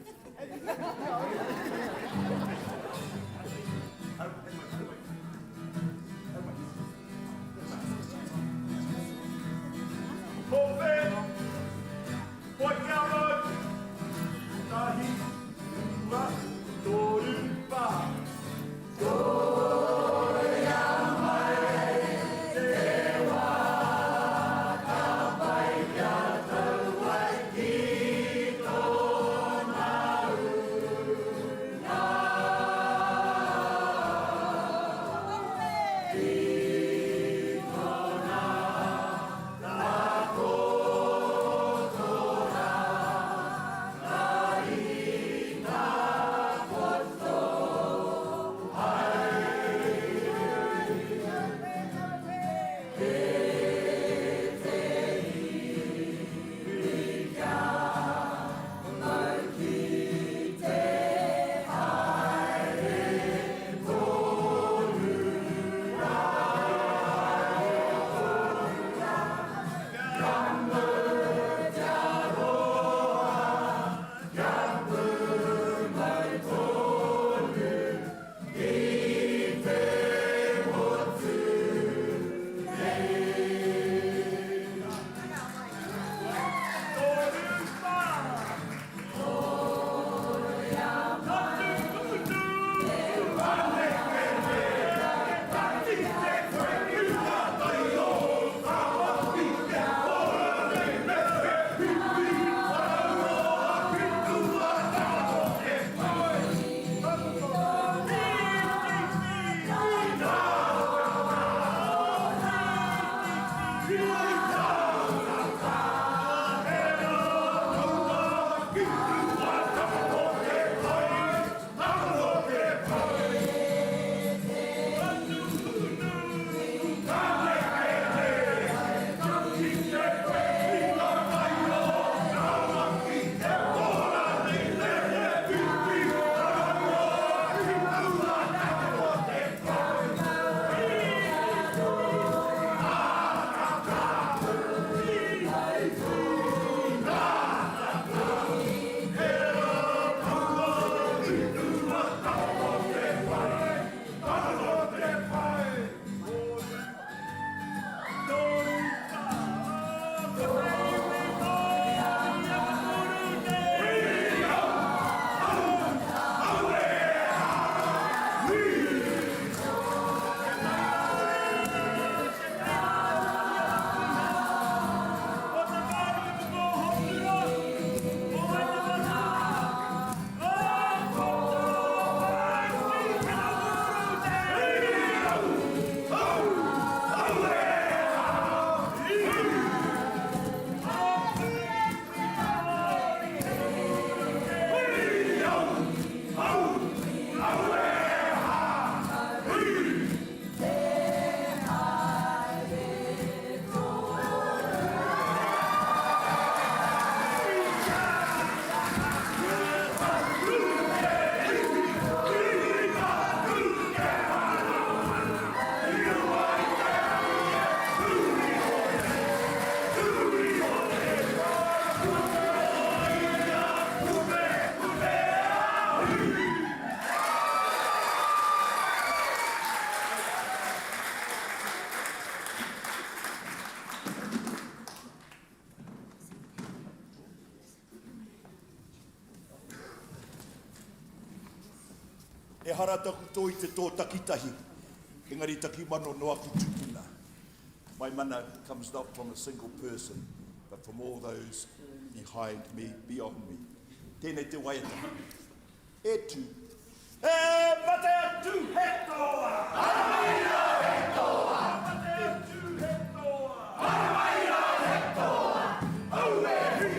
Speaker 17: E hara taku tō i te tō takitahi. Engari taki mano noa ki tupuna. My mana comes not from a single person, but from all those behind me, beyond me. Tēnei te waiata. E tu. E mate atu he toa! Arawaira he toa! Mate atu he toa! Arawaira he toa! Au e hu!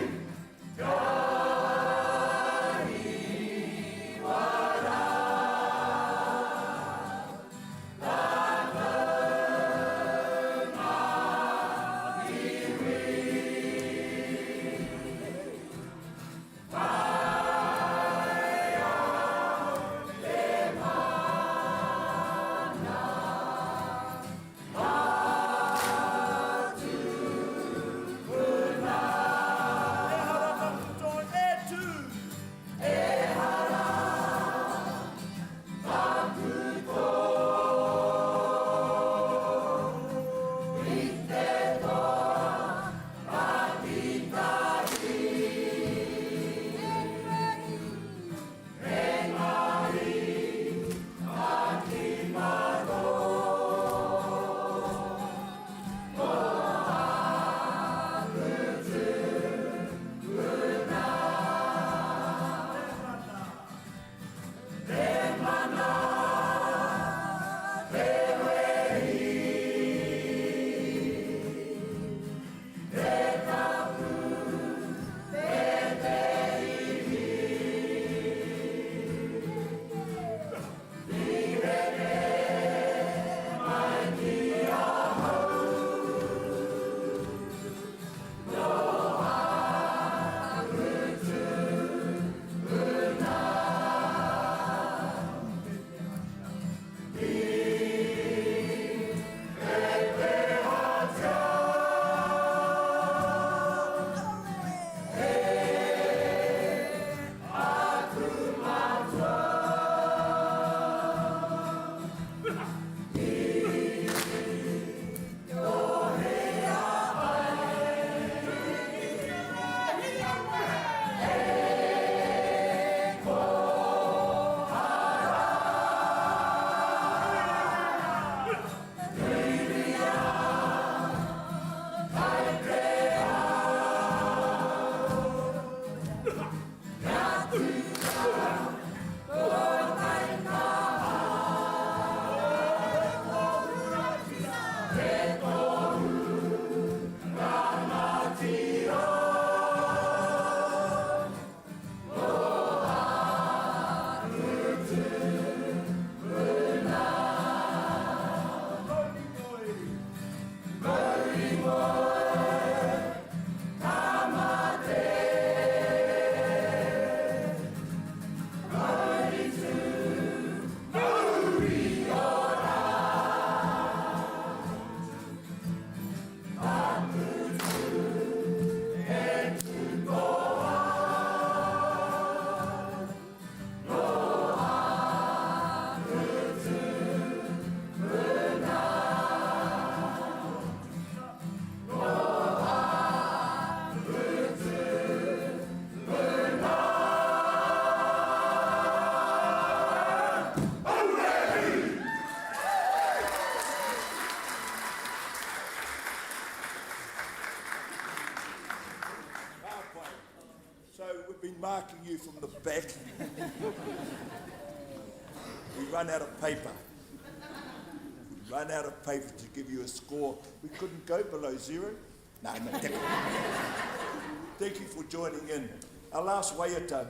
Speaker 17: Been marking you from the back. We run out of paper. We run out of paper to give you a score. We couldn't go below 0. No, thank you for joining in. Our last waiata,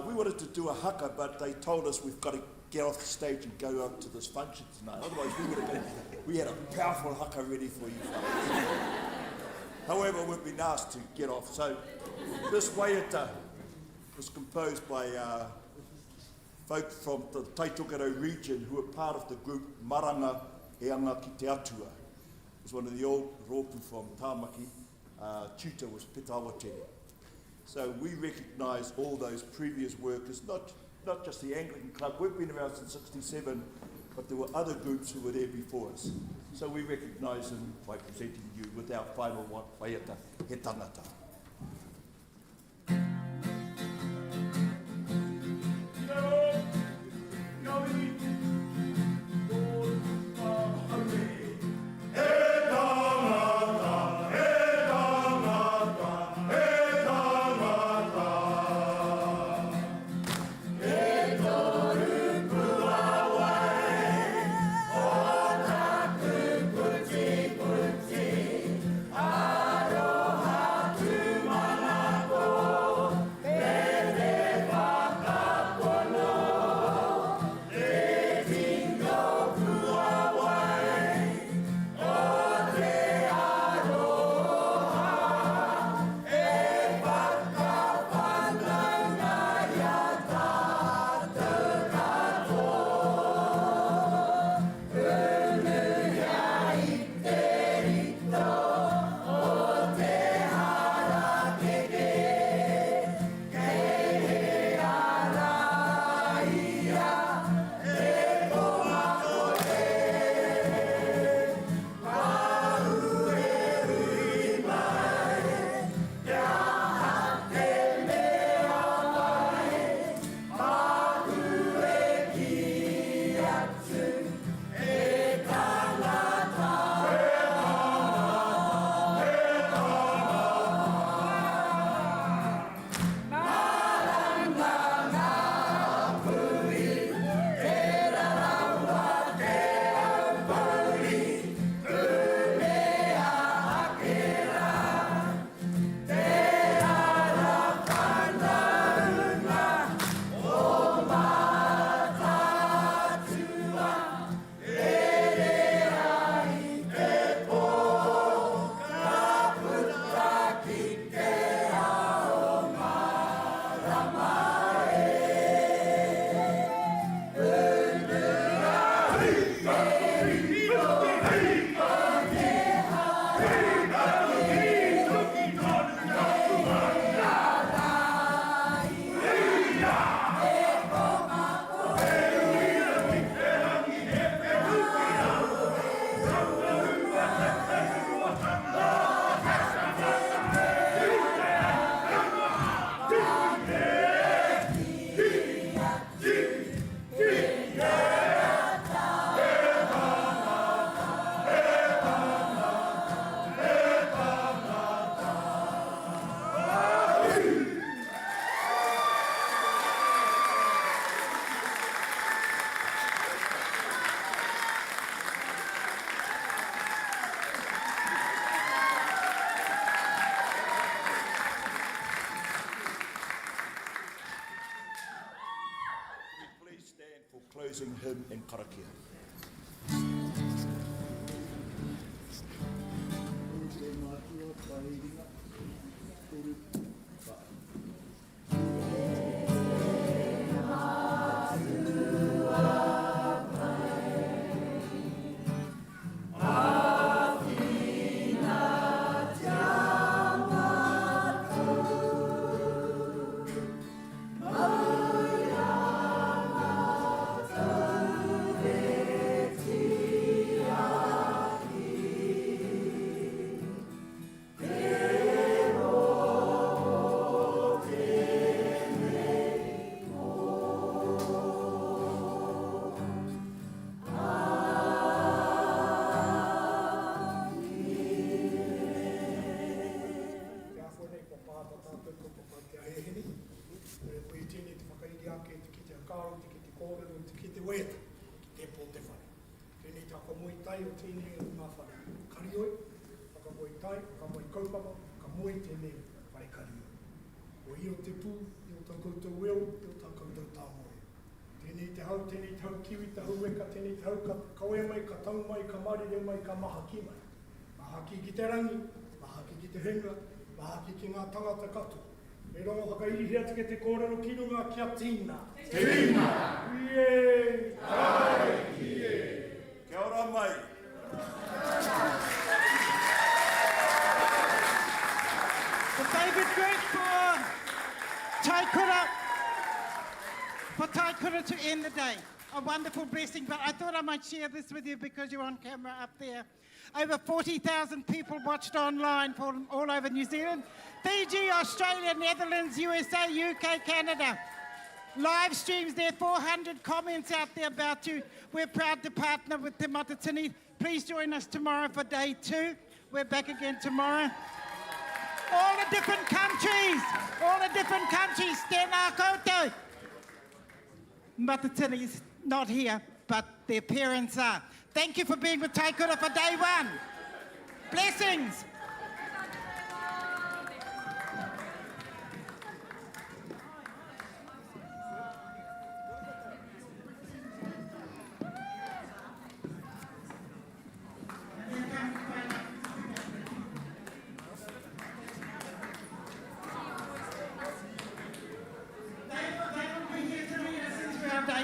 Speaker 17: we wanted to do a haka, but they told us we've got to get off the stage and go up to this function tonight. Otherwise, we had a powerful haka ready for you. However, we've been asked to get off. So this waiata was composed by folk from the Taitokoro region who were part of the group Maranga e Anga ki Te Atua. It was one of the old rōpū from Tāmaki. Tutor was Petawatere. So we recognise all those previous workers, not just the Anglican Club. We've been around since '67, but there were other groups who were there before us. So we recognise them by presenting you with our final waiata, he tangata.
Speaker 11: Ngāi
Speaker 17: closing hymn and Karakia.
Speaker 16: Tēnei tau kiwi, tahu eka, tēnei tau ka kawe mai, ka tau mai, ka marire mai, ka maha ki mai. Maha ki ki te rangi, maha ki te henga, maha ki ngā tangata katu. E Rongowhakaata hea te kōrero kinunga kia tīna.
Speaker 17: Tīna!
Speaker 16: Ie!
Speaker 17: Tai kie! Kia ora mai!
Speaker 2: The favourite group for Taikura. For Taikura to end the day. A wonderful blessing, but I thought I might share this with you because you're on camera up there. Over 40,000 people watched online from all over New Zealand, Fiji, Australia, Netherlands, USA, UK, Canada. Live streams there, 400 comments out there about you. We're proud to partner with Te Matatini. Please join us tomorrow for day 2. We're back again tomorrow. All the different countries, tēnā koutou. Matatini's not here, but their parents are. Thank you for being with Taikura for day 1. Blessings.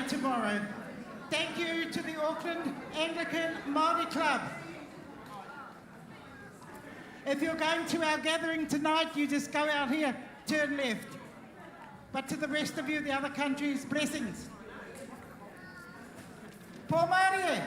Speaker 2: Tomorrow. Thank you to the Auckland Anglican Māori Club. If you're going to our gathering tonight, you just go out here, turn left. But to the rest of you, the other countries, blessings. Pō Māori e.